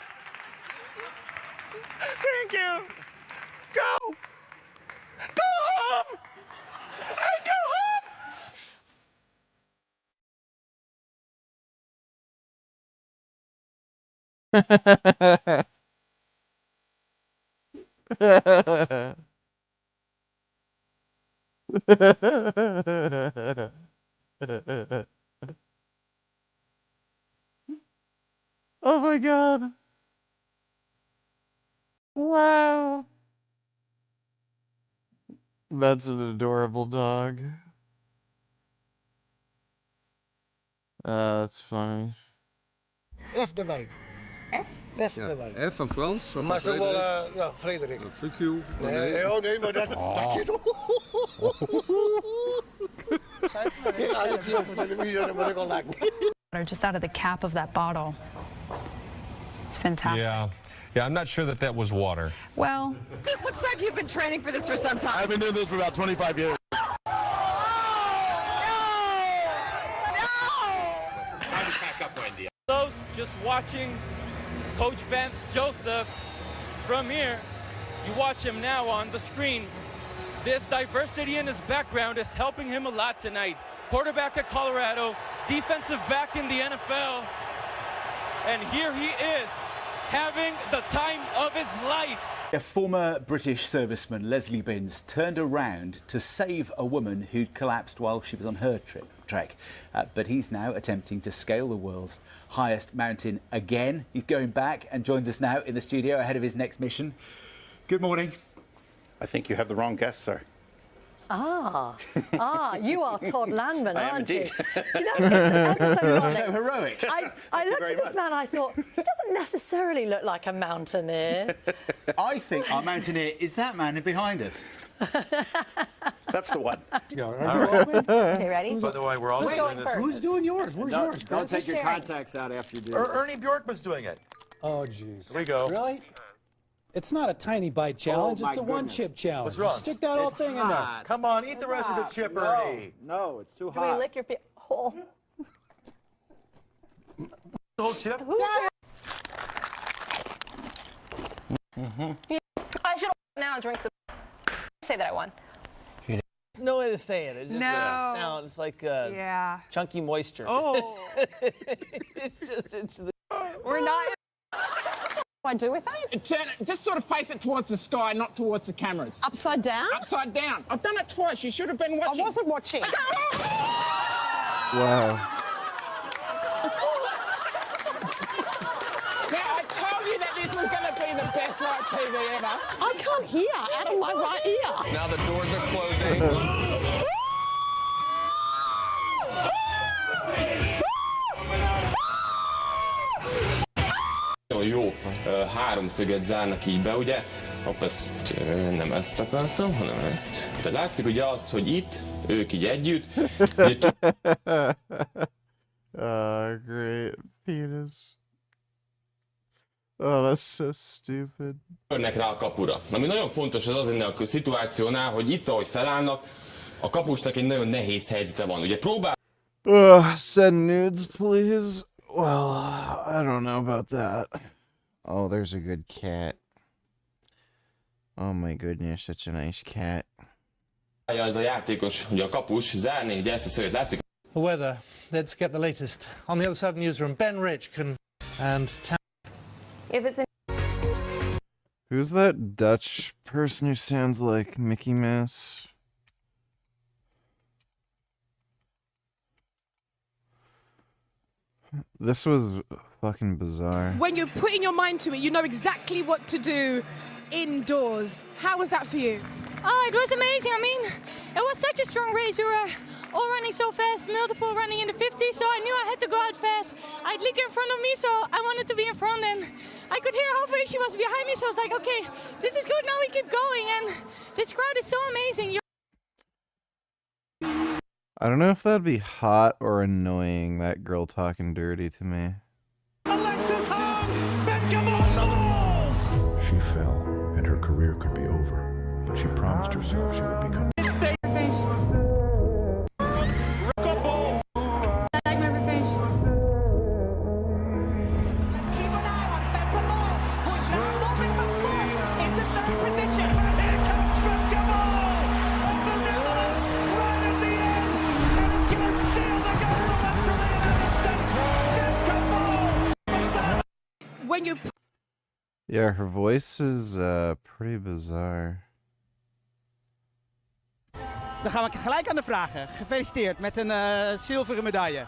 Thank you. Go. Go home. I go home. Oh my God. Wow. That's an adorable dog. That's funny. F erbij. F? F erbij. F van Frans. Van Maar is toch wel, ja, Frederik. Fuck you. Nee, oh nee, maar dat je toch. Ja, ik zie op de televisie, dat moet ik al lekker. Just out of the cap of that bottle. It's fantastic. Yeah, I'm not sure that was water. Well, It looks like you've been training for this for some time. I've been doing this for about 25 years. Those just watching Coach Vance Joseph from here, you watch him now on the screen. This diversity in his background is helping him a lot tonight. Quarterback at Colorado, defensive back in the NFL, and here he is having the time of his life. A former British serviceman, Leslie Binns, turned around to save a woman who'd collapsed while she was on her trek. But he's now attempting to scale the world's highest mountain again. He's going back and joins us now in the studio ahead of his next mission. Good morning. I think you have the wrong guest, sir. You are Todd Landman, I am aren't indeed. you? Do you know, it's ever so funny. So heroic. I looked at this man, I thought, he doesn't necessarily look like a mountaineer. I think our mountaineer is that man behind us. That's the one. Okay, ready? By the way, we're also doing this. Who's doing yours? Where's yours? Don't take your sharing. contacts out after you do it. Ernie Bjorkman's doing it. Oh, jeez. Here we go. Really? It's not a tiny bite challenge. It's the one chip challenge. What's wrong? Stick that whole thing in there. Come on, eat the rest of the chip, Ernie. No, it's too Do hot. we lick your feet? Oh. The whole chip? I should now drink some. Say that I won. There's no way to say it. It's just sound. It's like chunky moisture. Oh. We're not. What do I do with it? Turn it, just sort of face it towards the sky, not towards the cameras. Upside down? Upside down. I've done it twice. You should have been watching. I wasn't watching. Wow. Now, I told you that this was going to be the best live TV ever. I can't hear out of my right ear. Now the doors are closing. Jó háromszöget zárnak így be, ugye? Hopp, nem ezt akartam, hanem ezt. De látszik ugye az, hogy itt, ők így együtt. Great penis. Oh, that's so stupid. Törnek rá a kapura. Ami nagyon fontos az ennél a szituációnál, hogy itt, ahogy felállnak, a kapusnak egy nagyon nehéz helyzete van. Ugye próbál... Send nudes, please. Well, I don't know about that. Oh, there's a good cat. Oh my goodness, such a nice cat. Ez a játékos, ugye a kapus, zárni, ugye ezt a szöget látszik? The weather. Let's get the latest. On the other side of the newsroom, Ben Rich and If it's Who's that Dutch person who sounds like Mickey Mouse? This was fucking bizarre. When you're putting your mind to it, you know exactly what to do indoors. How was that for you? Oh, it was amazing. I mean, it was such a strong race. We were all running so fast, multiple running in the 50s, so I knew I had to go out fast. I had Lieke in front of me, so I wanted to be in front, and I could hear how brave she was behind me, so I was like, okay, this is good, now we keep going, and this crowd is so amazing. I don't know if that'd be hot or annoying, that girl talking dirty to me. She fell, and her career could be over, but she promised herself she would become. When you Yeah, her voice is pretty bizarre. Dan gaan we gelijk aan de vragen. Gefeliciteerd met een zilveren medaille.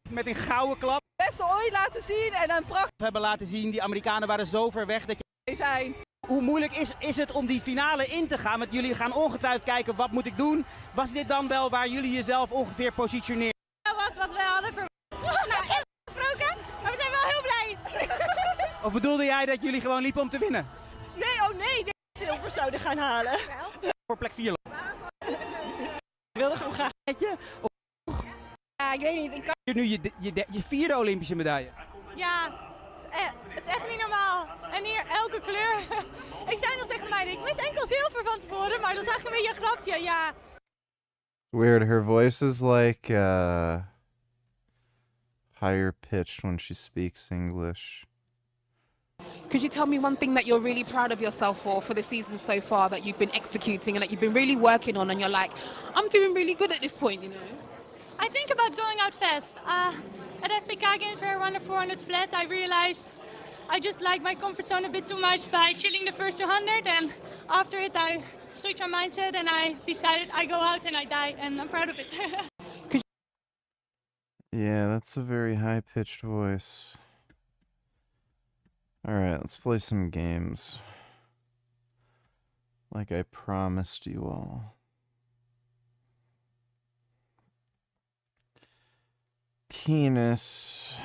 Met een gouden klap. beste ooit laten zien en een prachtig. We hebben laten zien, die Amerikanen waren zo ver weg dat je... zijn. Hoe moeilijk is het om die finale in te gaan? Want jullie gaan ongetwijfeld kijken, wat moet ik doen? Was dit dan wel waar jullie jezelf ongeveer positioneren? Dat was wat we hadden verwacht. Nou, echt gesproken, maar we zijn wel heel blij. Of bedoelde jij dat jullie gewoon liepen om te winnen? Nee, oh nee, de zilver zouden gaan halen. Voor plek 4. Ik wilde gewoon graag. Ja, ik weet niet. Ik kan... Nu je vierde Olympische medaille. Ja, het is echt niet normaal. En hier elke kleur. Ik zei nog tegen mij, ik mis enkel zilver van tevoren, maar dat is eigenlijk een beetje een grapje, ja. Weird, her voice is like higher pitched when she speaks English. Could you tell me one thing that you're really proud of yourself for the season so far, that you've been executing and that you've been really working on, and you're like, I'm doing really good at this point, you know? I think about going out fast. At FPK Games where I won the 400 flat, I realized I just like my comfort zone a bit too much by chilling the first 200, and after it I switched my mindset and I decided I go out and I die, and I'm proud of it. Yeah, that's a very high-pitched voice. Alright, let's play some games. like I promised you all. Penis.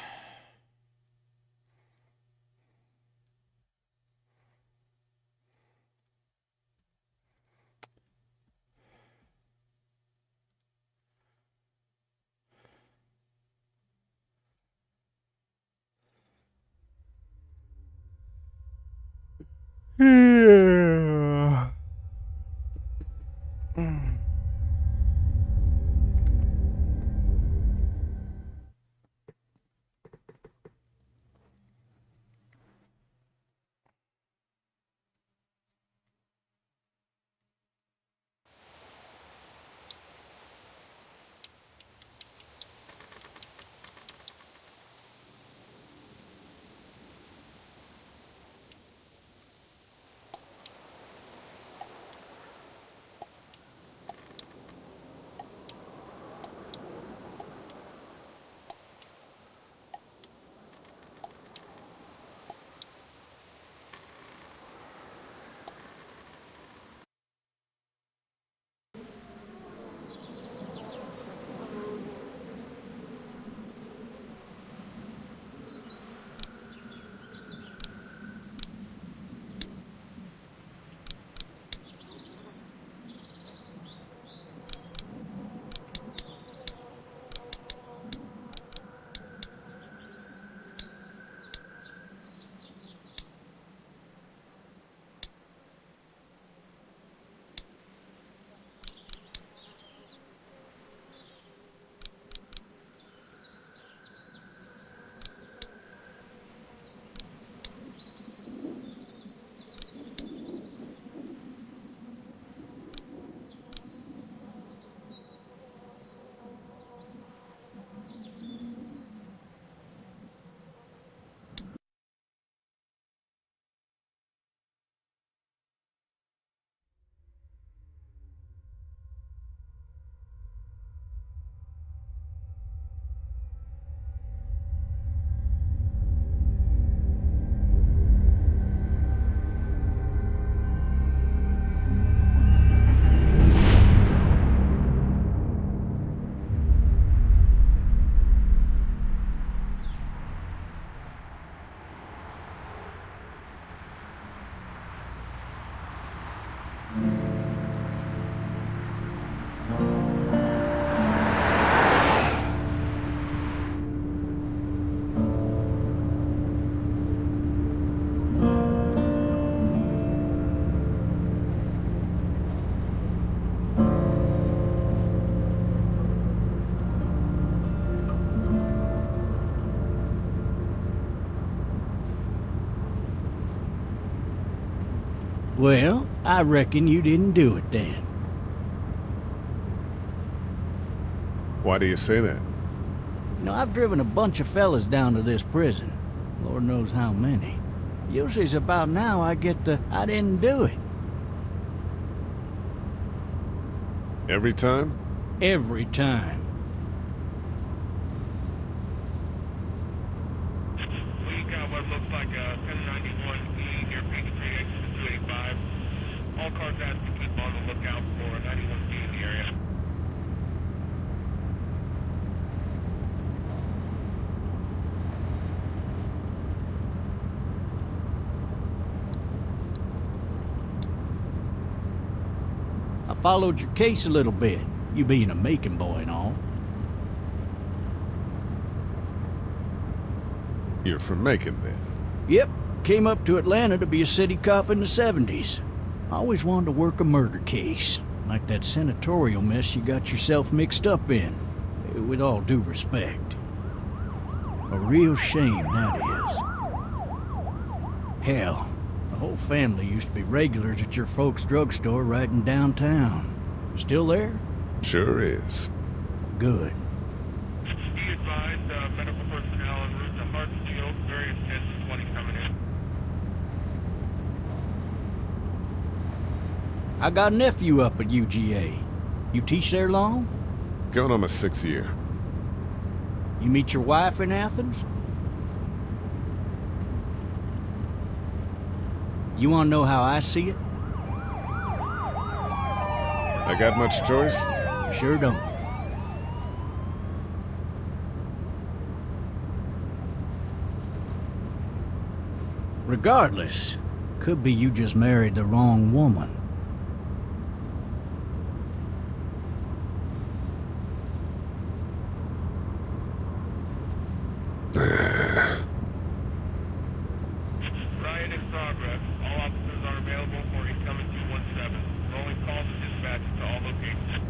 Yeah. Well, I reckon you didn't do it then. Why do you say that? You know, I've driven a bunch of fellas down to this prison. Lord knows how many. Usually it's about now I get the, I didn't do it. Every time? Every time. We got what looks like a 1091E near Peachtree, exit 285. All cars asked to keep on the lookout for 91C in the area. I followed your case a little bit, you being a Macon boy and all. You're from Macon, then? Yep, came up to Atlanta to be a city cop in the 70s. I always wanted to work a murder case, like that senatorial mess you got yourself mixed up in, with all due respect. A real shame, that is. Hell, the whole family used to be regulars at your folks' drugstore right in downtown. Still there? Sure is. Good. Be advised, medical personnel en route to Hartsfield, various 10-20 coming in. I got a nephew up at UGA. You teach there long? Going on my 6th year. You meet your wife in Athens? You want to know how I see it? I got much choice? Sure don't. Regardless, could be you just married the wrong woman. Riot in progress. All officers are available for incoming 217. Rolling calls and dispatches to all locations.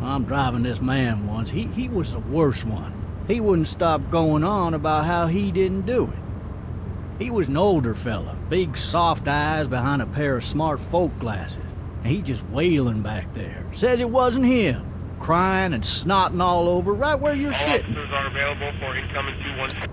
I'm driving this man once. He was the worst one. He wouldn't stop going on about how he didn't do it. He was an older fella, big soft eyes behind a pair of smart folk glasses. And he just wailing back there. Says it wasn't him. Crying and snotting all over right where you're sitting. All officers are available for incoming 217.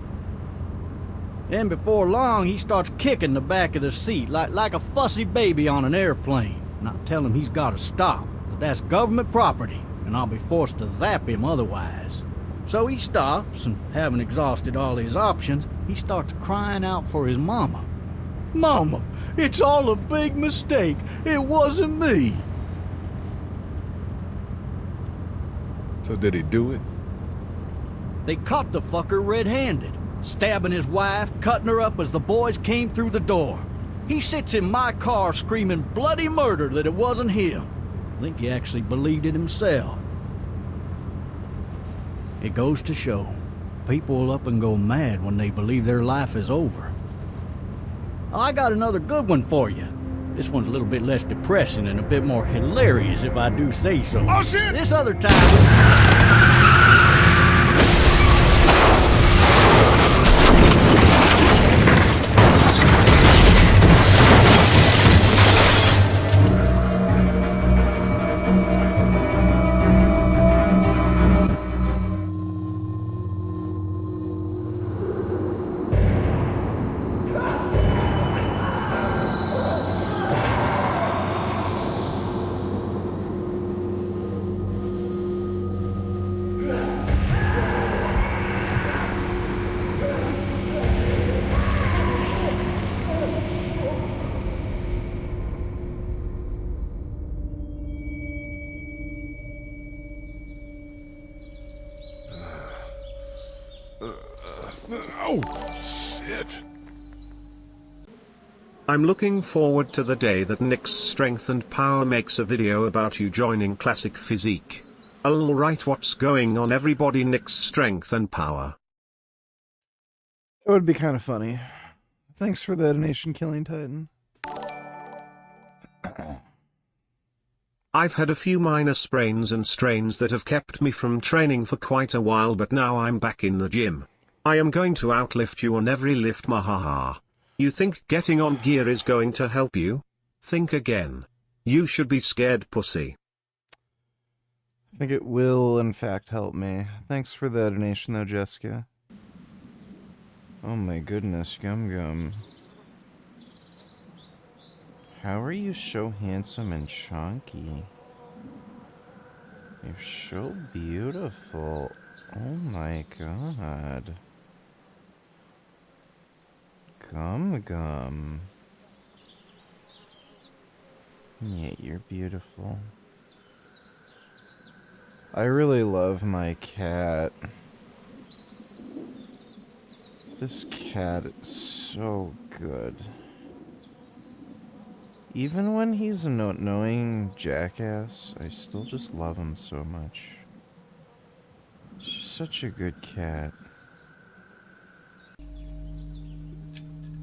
Then before long, he starts kicking the back of the seat like a fussy baby on an airplane. And I tell him he's got to stop, that that's government property, and I'll be forced to zap him otherwise. So he stops, and having exhausted all his options, he starts crying out for his mama. Mama, it's all a big mistake. It wasn't me. So did he do it? They caught the fucker red-handed, stabbing his wife, cutting her up as the boys came through the door. He sits in my car screaming bloody murder that it wasn't him. I think he actually believed it himself. It goes to show, people will up and go mad when they believe their life is over. I got another good one for you. This one's a little bit less depressing and a bit more hilarious, if I do say so. Oh, shit! This other time... Oh, shit. I'm looking forward to the day that Nick's Strength and Power makes a video about you joining Classic Physique. Alright, what's going on everybody? Nick's Strength and Power. It would be kind of funny. Thanks for the donation, Killing Titan. I've had a few minor sprains and strains that have kept me from training for quite a while, but now I'm back in the gym. I am going to outlift you on every lift, mahaha. You think getting on gear is going to help you? Think again. You should be scared, pussy. I think it will, in fact, help me. Thanks for the donation, though, Jessica. Oh my goodness, Gum Gum. How are you so handsome and chunky? You're so beautiful. Oh my god. Gum Gum. Yeah, you're beautiful. I really love my cat. This cat is so good. Even when he's an annoying jackass, I still just love him so much. He's just such a good cat.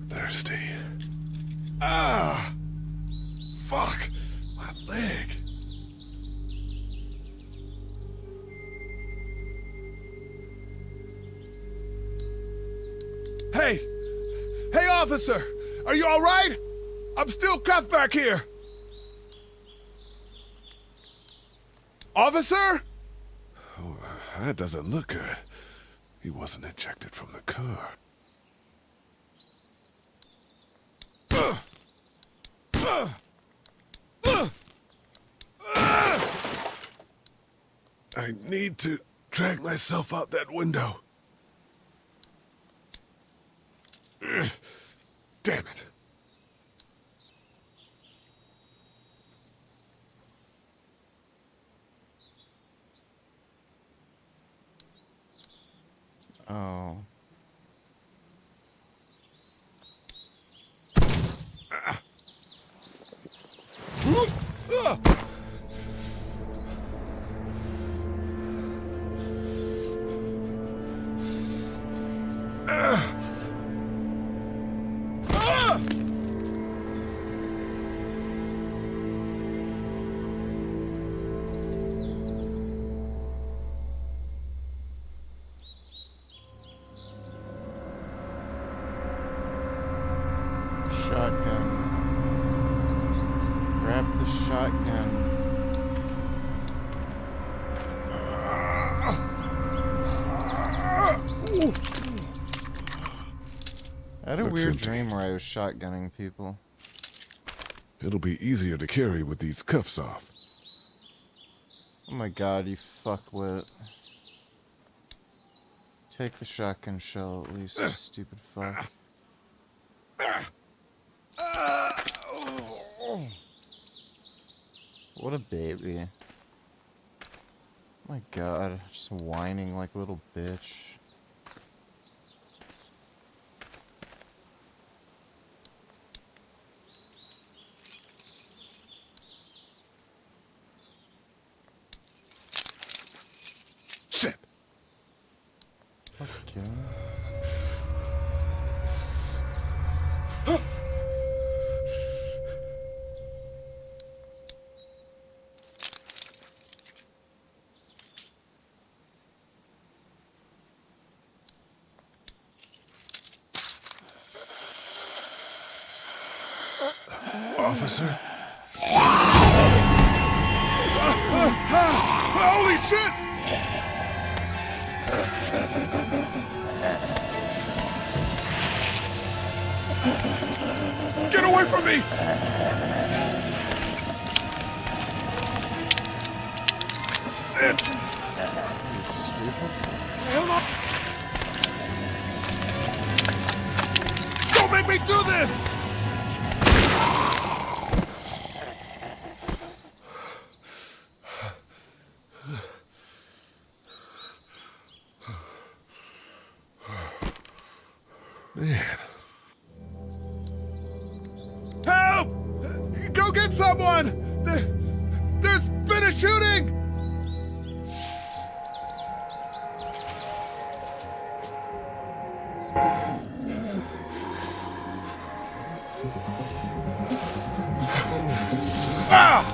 Thirsty. Ah! Fuck! My leg! Hey! Hey, officer! Are you alright? I'm still cuffed back here! Officer? Oh, that doesn't look good. He wasn't ejected from the car. I need to drag myself out that window. Damn it. Oh. Shotgun. Grab the shotgun. I had a weird dream where I was shotgunning people. It'll be easier to carry with these cuffs off. Oh my god, you fuckwit. Take the shotgun shell at least, you stupid fuck. What a baby. Oh my god, just whining like a little bitch. Shit. Fuck you. Officer? Holy shit! Get away from me! Shit! You stupid. Hell on! Don't make me do this! Man. Help! Go get someone! There's been a shooting! Ah!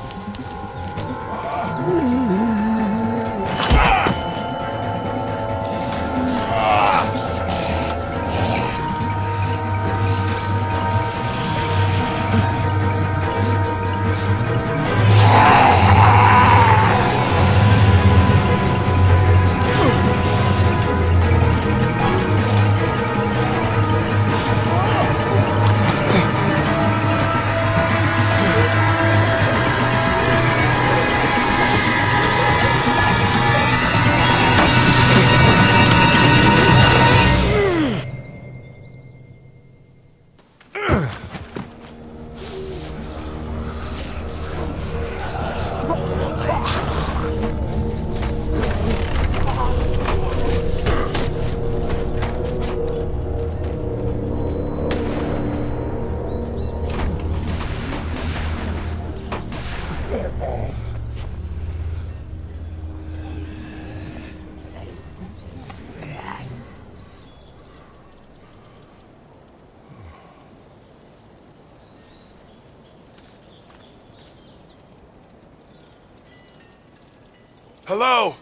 Hello?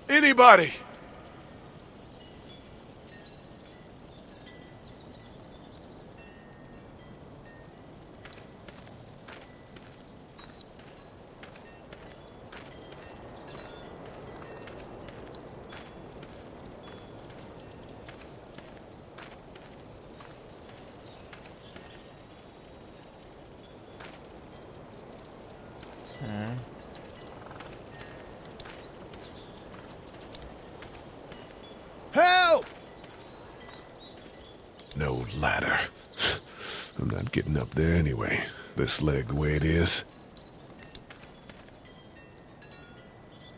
Anybody? No ladder. I'm not getting up there anyway. This leg the way it is.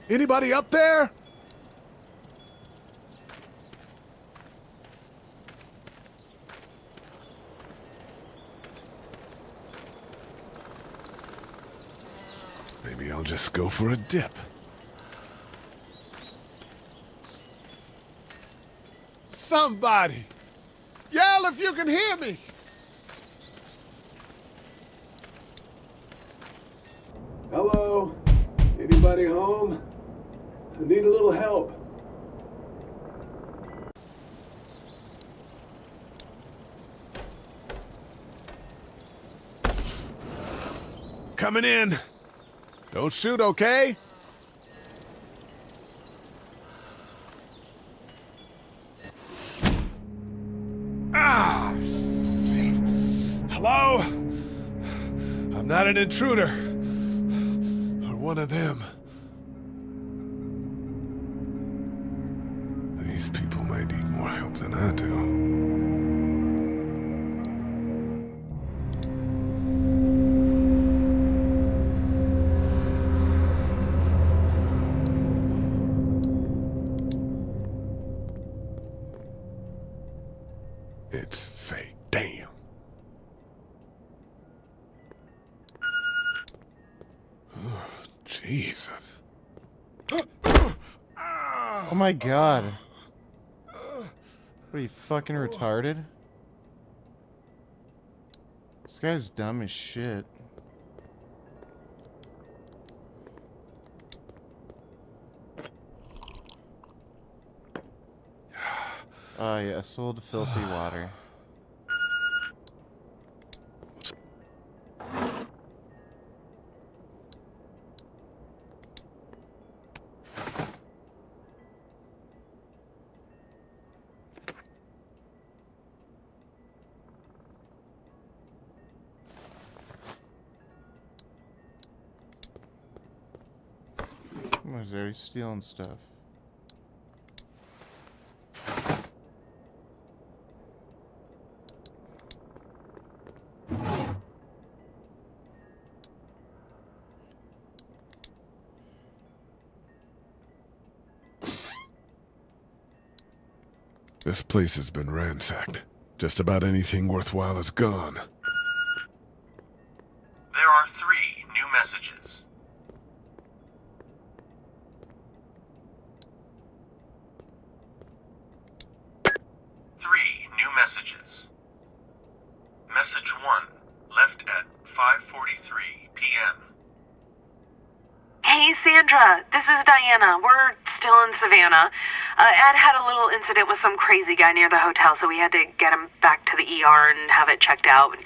Anybody up there? Maybe I'll just go for a dip. Somebody! Yell if you can hear me! Hello? Anybody home? I need a little help. Coming in. Don't shoot, okay? Ah! Shit. Hello? I'm not an intruder. Or one of them. These people might need more help than I do. It's fake. Damn. Oh, Jesus. Oh my god. What are you, fucking retarded? This guy's dumb as shit. Oh yeah, sold filthy water. Why is there stealing stuff? This place has been ransacked. Just about anything worthwhile is gone. There are 3 new messages. Message 1, left at 5:43 p.m. Hey, Sandra. This is Diana. We're still in Savannah. Ed had a little incident with some crazy guy near the hotel, so we had to get him back to the ER and have it checked out.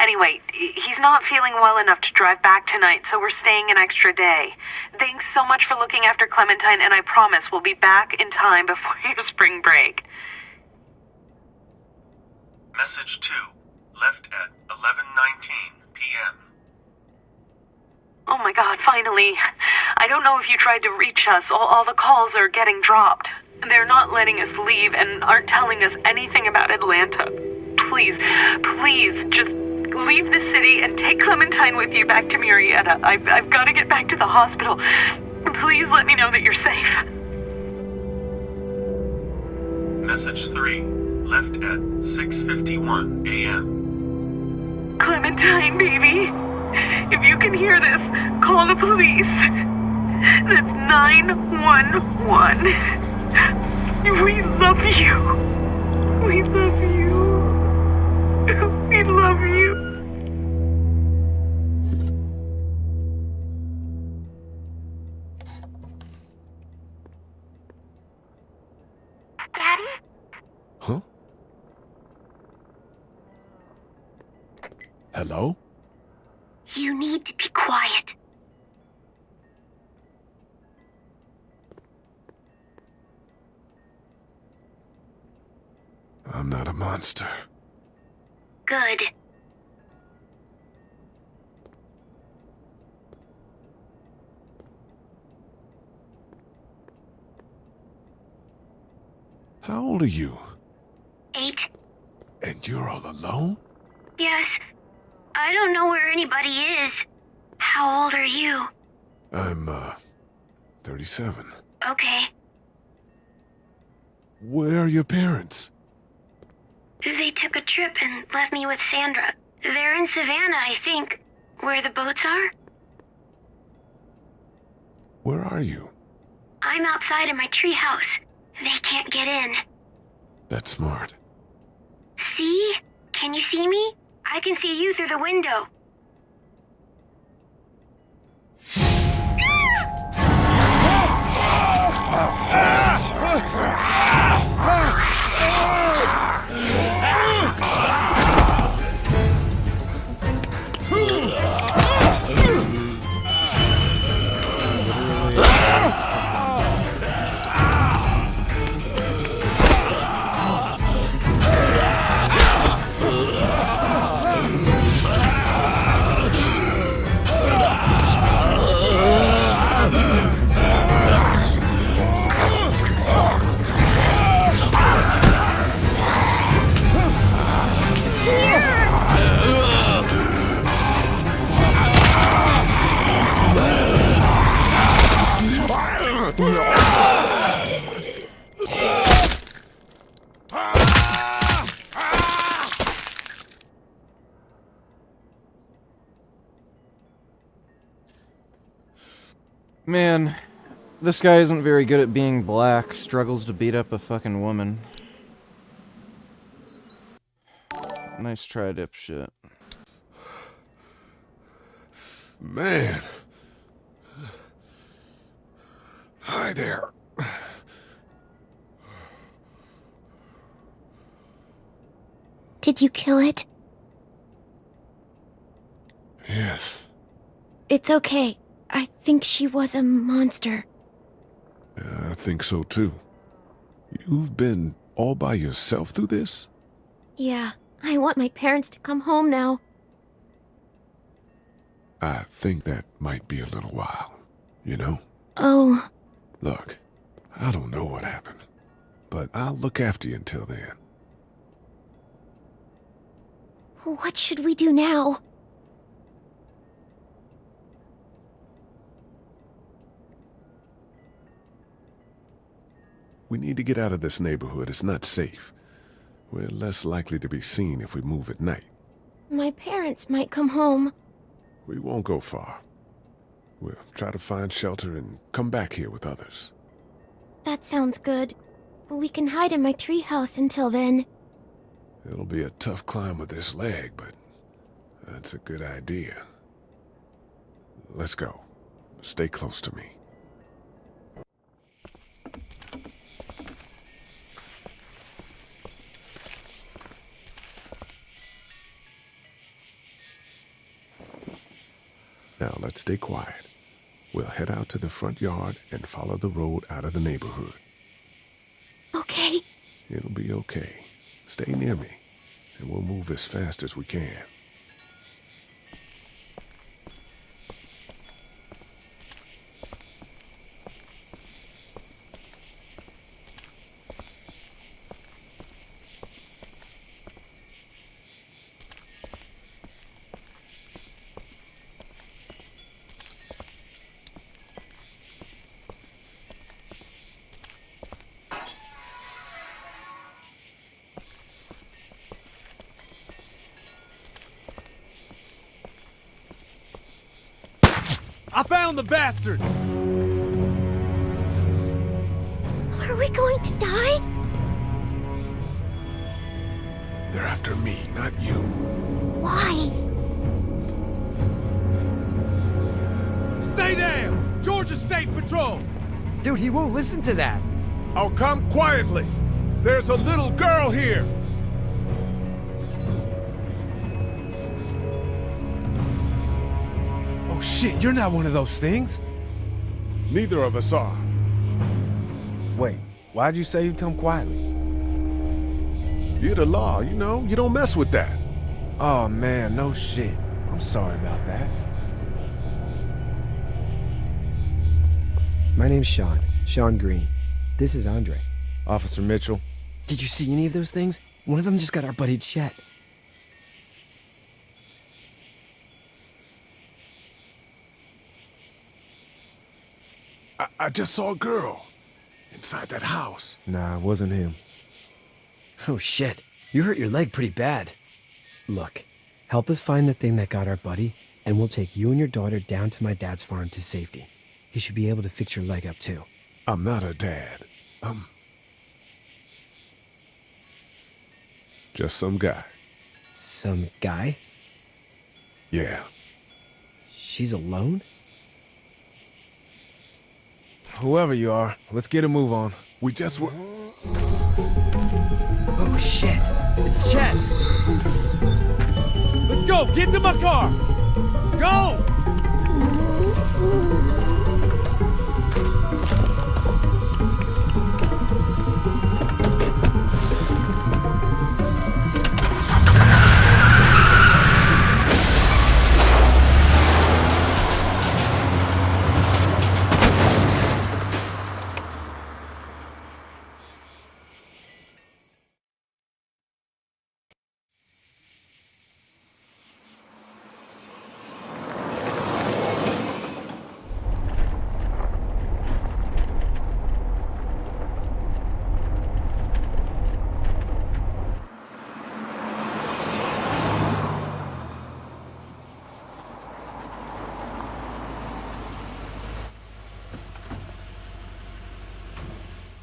Anyway, he's not feeling well enough to drive back tonight, so we're staying an extra day. Thanks so much for looking after Clementine, and I promise we'll be back in time before your spring break. Message 2, left at 11:19 p.m. Oh my god, finally. I don't know if you tried to reach us. All the calls are getting dropped. They're not letting us leave and aren't telling us anything about Atlanta. Please, just leave the city and take Clementine with you back to Murrieta. I've got to get back to the hospital. Please let me know that you're safe. Message 3, left at 6:51 a.m. Clementine, baby. If you can hear this, call the police. That's 911. We love you. We love you. We love you. Daddy? Huh? Hello? You need to be quiet. I'm not a monster. Good. How old are you? 8. And you're all alone? Yes. I don't know where anybody is. How old are you? I'm, 37. Okay. Where are your parents? They took a trip and left me with Sandra. They're in Savannah, I think. Where the boats are? Where are you? I'm outside in my treehouse. They can't get in. That's smart. See? Can you see me? I can see you through the window. Man, this guy isn't very good at being black, struggles to beat up a fucking woman. Nice try, dipshit. Man. Hi there. Did you kill it? Yes. It's okay. I think she was a monster. I think so too. You've been all by yourself through this? Yeah, I want my parents to come home now. I think that might be a little while, you know? Oh. Look, I don't know what happened, but I'll look after you until then. What should we do now? We need to get out of this neighborhood. It's not safe. We're less likely to be seen if we move at night. My parents might come home. We won't go far. We'll try to find shelter and come back here with others. That sounds good. We can hide in my treehouse until then. It'll be a tough climb with this leg, but that's a good idea. Let's go. Stay close to me. Now let's stay quiet. We'll head out to the front yard and follow the road out of the neighborhood. Okay. It'll be okay. Stay near me, and we'll move as fast as we can. I found the bastard! Are we going to die? They're after me, not you. Why? Stay down! Georgia State Patrol! Dude, he won't listen to that. I'll come quietly. There's a little girl here. Oh shit, you're not one of those things. Neither of us are. Wait, why'd you say you'd come quietly? You're the law, you know? You don't mess with that. Oh man, no shit. I'm sorry about that. My name's Sean Green. This is Andre. Officer Mitchell. Did you see any of those things? One of them just got our buddy Chet. I just saw a girl inside that house. Nah, it wasn't him. Oh shit, you hurt your leg pretty bad. Look, help us find the thing that got our buddy, and we'll take you and your daughter down to my dad's farm to safety. He should be able to fix your leg up too. I'm not a dad. I'm just some guy. Some guy? Yeah. She's alone? Whoever you are, let's get a move on. We just were... Oh shit, it's Chet! Let's go! Get to my car! Go!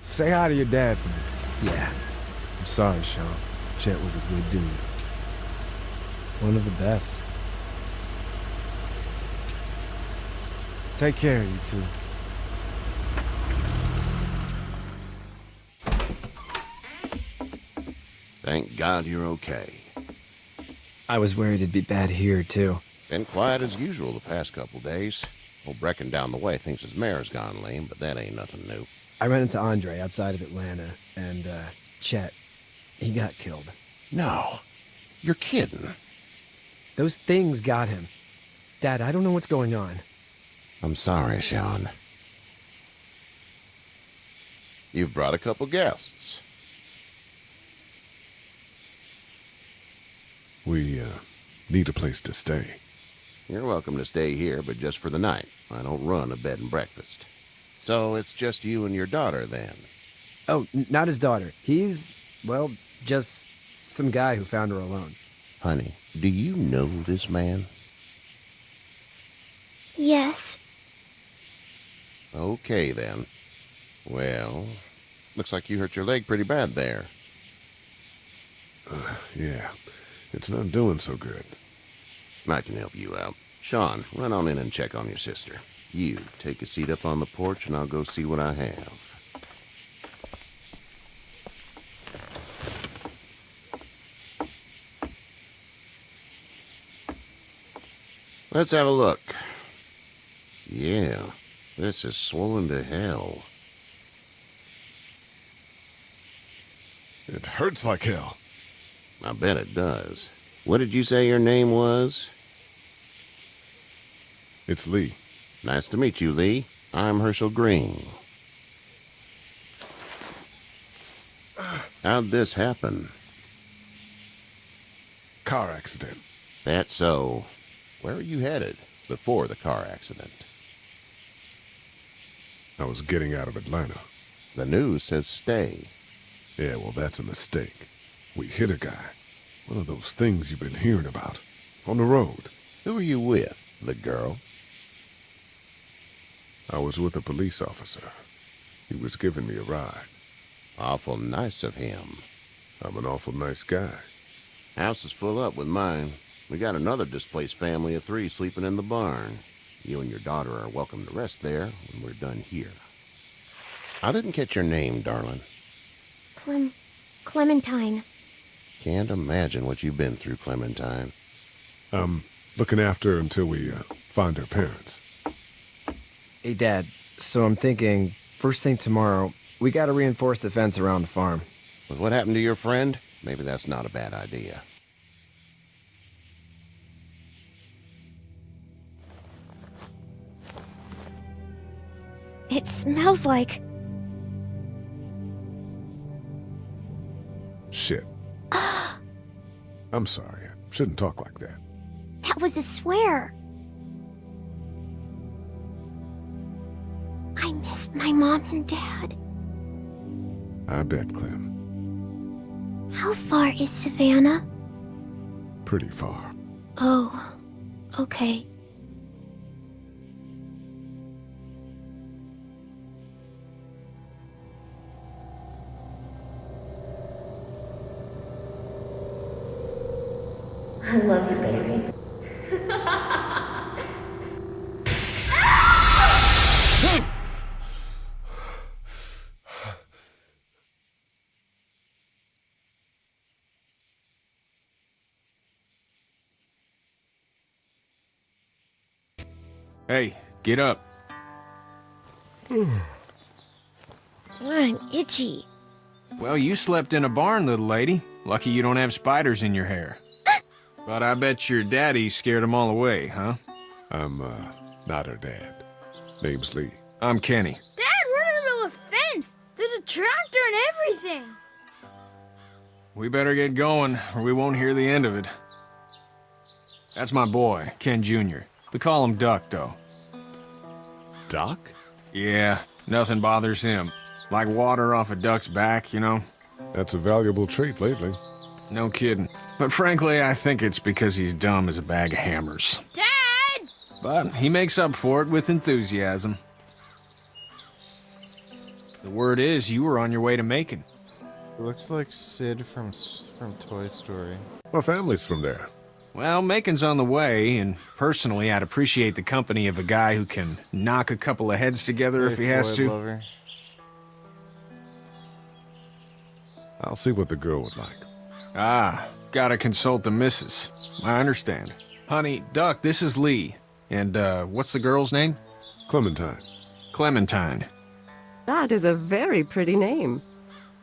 Say hi to your dad for me. Yeah. I'm sorry, Sean. Chet was a good dude. One of the best. Take care of you two. Thank God you're okay. I was worried it'd be bad here, too. Been quiet as usual the past couple days. Old Brecken down the way thinks his mare's gone lame, but that ain't nothing new. I ran into Andre outside of Atlanta, and, Chet, he got killed. No. You're kidding. Those things got him. Dad, I don't know what's going on. I'm sorry, Sean. You've brought a couple guests. We, need a place to stay. You're welcome to stay here, but just for the night. I don't run a bed and breakfast. So it's just you and your daughter, then? Oh, not his daughter. He's, well, just some guy who found her alone. Honey, do you know this man? Yes. Okay, then. Well, looks like you hurt your leg pretty bad there. Yeah. It's not doing so good. I can help you out. Sean, run on in and check on your sister. You, take a seat up on the porch and I'll go see what I have. Let's have a look. Yeah, this is swollen to hell. It hurts like hell. I bet it does. What did you say your name was? It's Lee. Nice to meet you, Lee. I'm Herschel Green. How'd this happen? Car accident. That's so. Where were you headed before the car accident? I was getting out of Atlanta. The news says stay. Yeah, well, that's a mistake. We hit a guy. One of those things you've been hearing about. On the road. Who are you with? The girl? I was with a police officer. He was giving me a ride. Awful nice of him. I'm an awful nice guy. House is full up with mine. We got another displaced family of 3 sleeping in the barn. You and your daughter are welcome to rest there when we're done here. I didn't catch your name, darling. Clementine. Can't imagine what you've been through, Clementine. I'm looking after her until we find her parents. Hey, Dad, so I'm thinking, first thing tomorrow, we gotta reinforce the fence around the farm. With what happened to your friend, maybe that's not a bad idea. It smells like... Shit. I'm sorry. I shouldn't talk like that. That was a swear. I missed my mom and dad. I bet, Clem. How far is Savannah? Pretty far. Oh, okay. I love you, baby. Hey, get up. I'm itchy. Well, you slept in a barn, little lady. Lucky you don't have spiders in your hair. But I bet your daddy scared them all away, huh? I'm, not her dad. Name's Lee. I'm Kenny. Dad, we're in the middle of a fence. There's a tractor and everything. We better get going, or we won't hear the end of it. That's my boy, Ken Jr. They call him Duck, though. Duck? Yeah, nothing bothers him. Like water off a duck's back, you know? That's a valuable trait lately. No kidding. But frankly, I think it's because he's dumb as a bag of hammers. Dad! But he makes up for it with enthusiasm. The word is you were on your way to Macon. It looks like Sid from Toy Story. My family's from there. Well, Macon's on the way, and personally, I'd appreciate the company of a guy who can knock a couple of heads together if he has Floyd to. Lover. I'll see what the girl would like. Ah, gotta consult the missus. I understand. Honey, Duck, this is Lee. And, what's the girl's name? Clementine. Clementine. That is a very pretty name.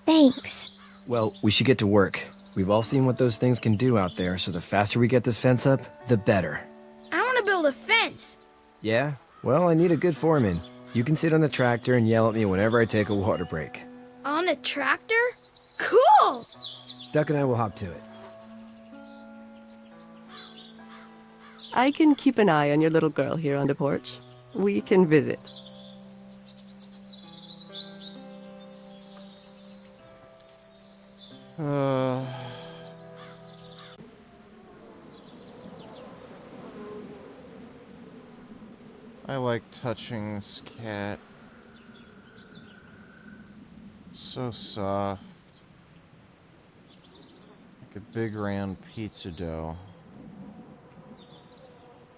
Thanks. Well, we should get to work. We've all seen what those things can do out there, so the faster we get this fence up, the better. I want to build a fence. Yeah? Well, I need a good foreman. You can sit on the tractor and yell at me whenever I take a water break. On a tractor? Cool! Duck and I will hop to it. I can keep an eye on your little girl here on the porch. We can visit. I like touching this cat. So soft. Like a big round pizza dough.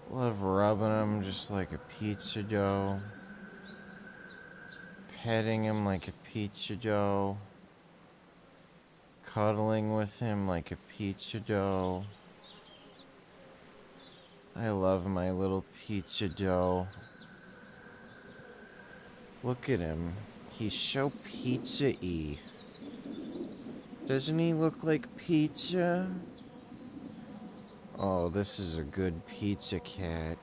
Love rubbing him just like a pizza dough. Petting him like a pizza dough. Cuddling with him like a pizza dough. I love my little pizza dough. Look at him. He's so pizza-y. Doesn't he look like pizza? Oh, this is a good pizza cat.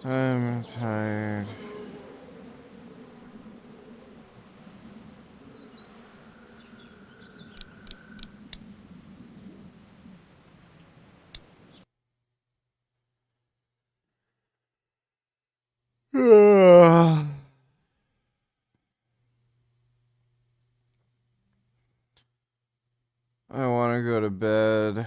I'm tired. I want to go to bed.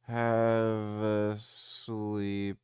Have a sleep.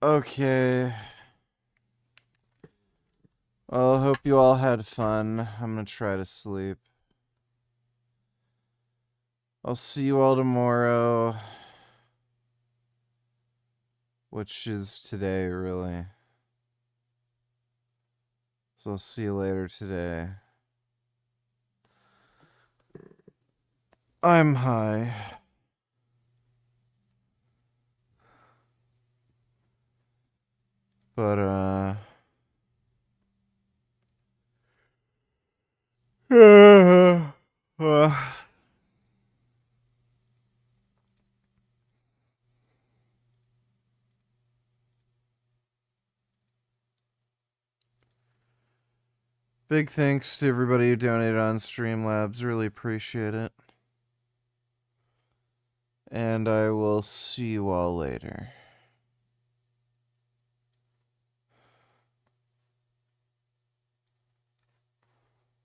Okay. Well, I hope you all had fun. I'm gonna try to sleep. I'll see you all tomorrow. Which is today, really. So I'll see you later today. I'm high. But, big thanks to everybody who donated on Streamlabs. Really appreciate it. And I will see you all later.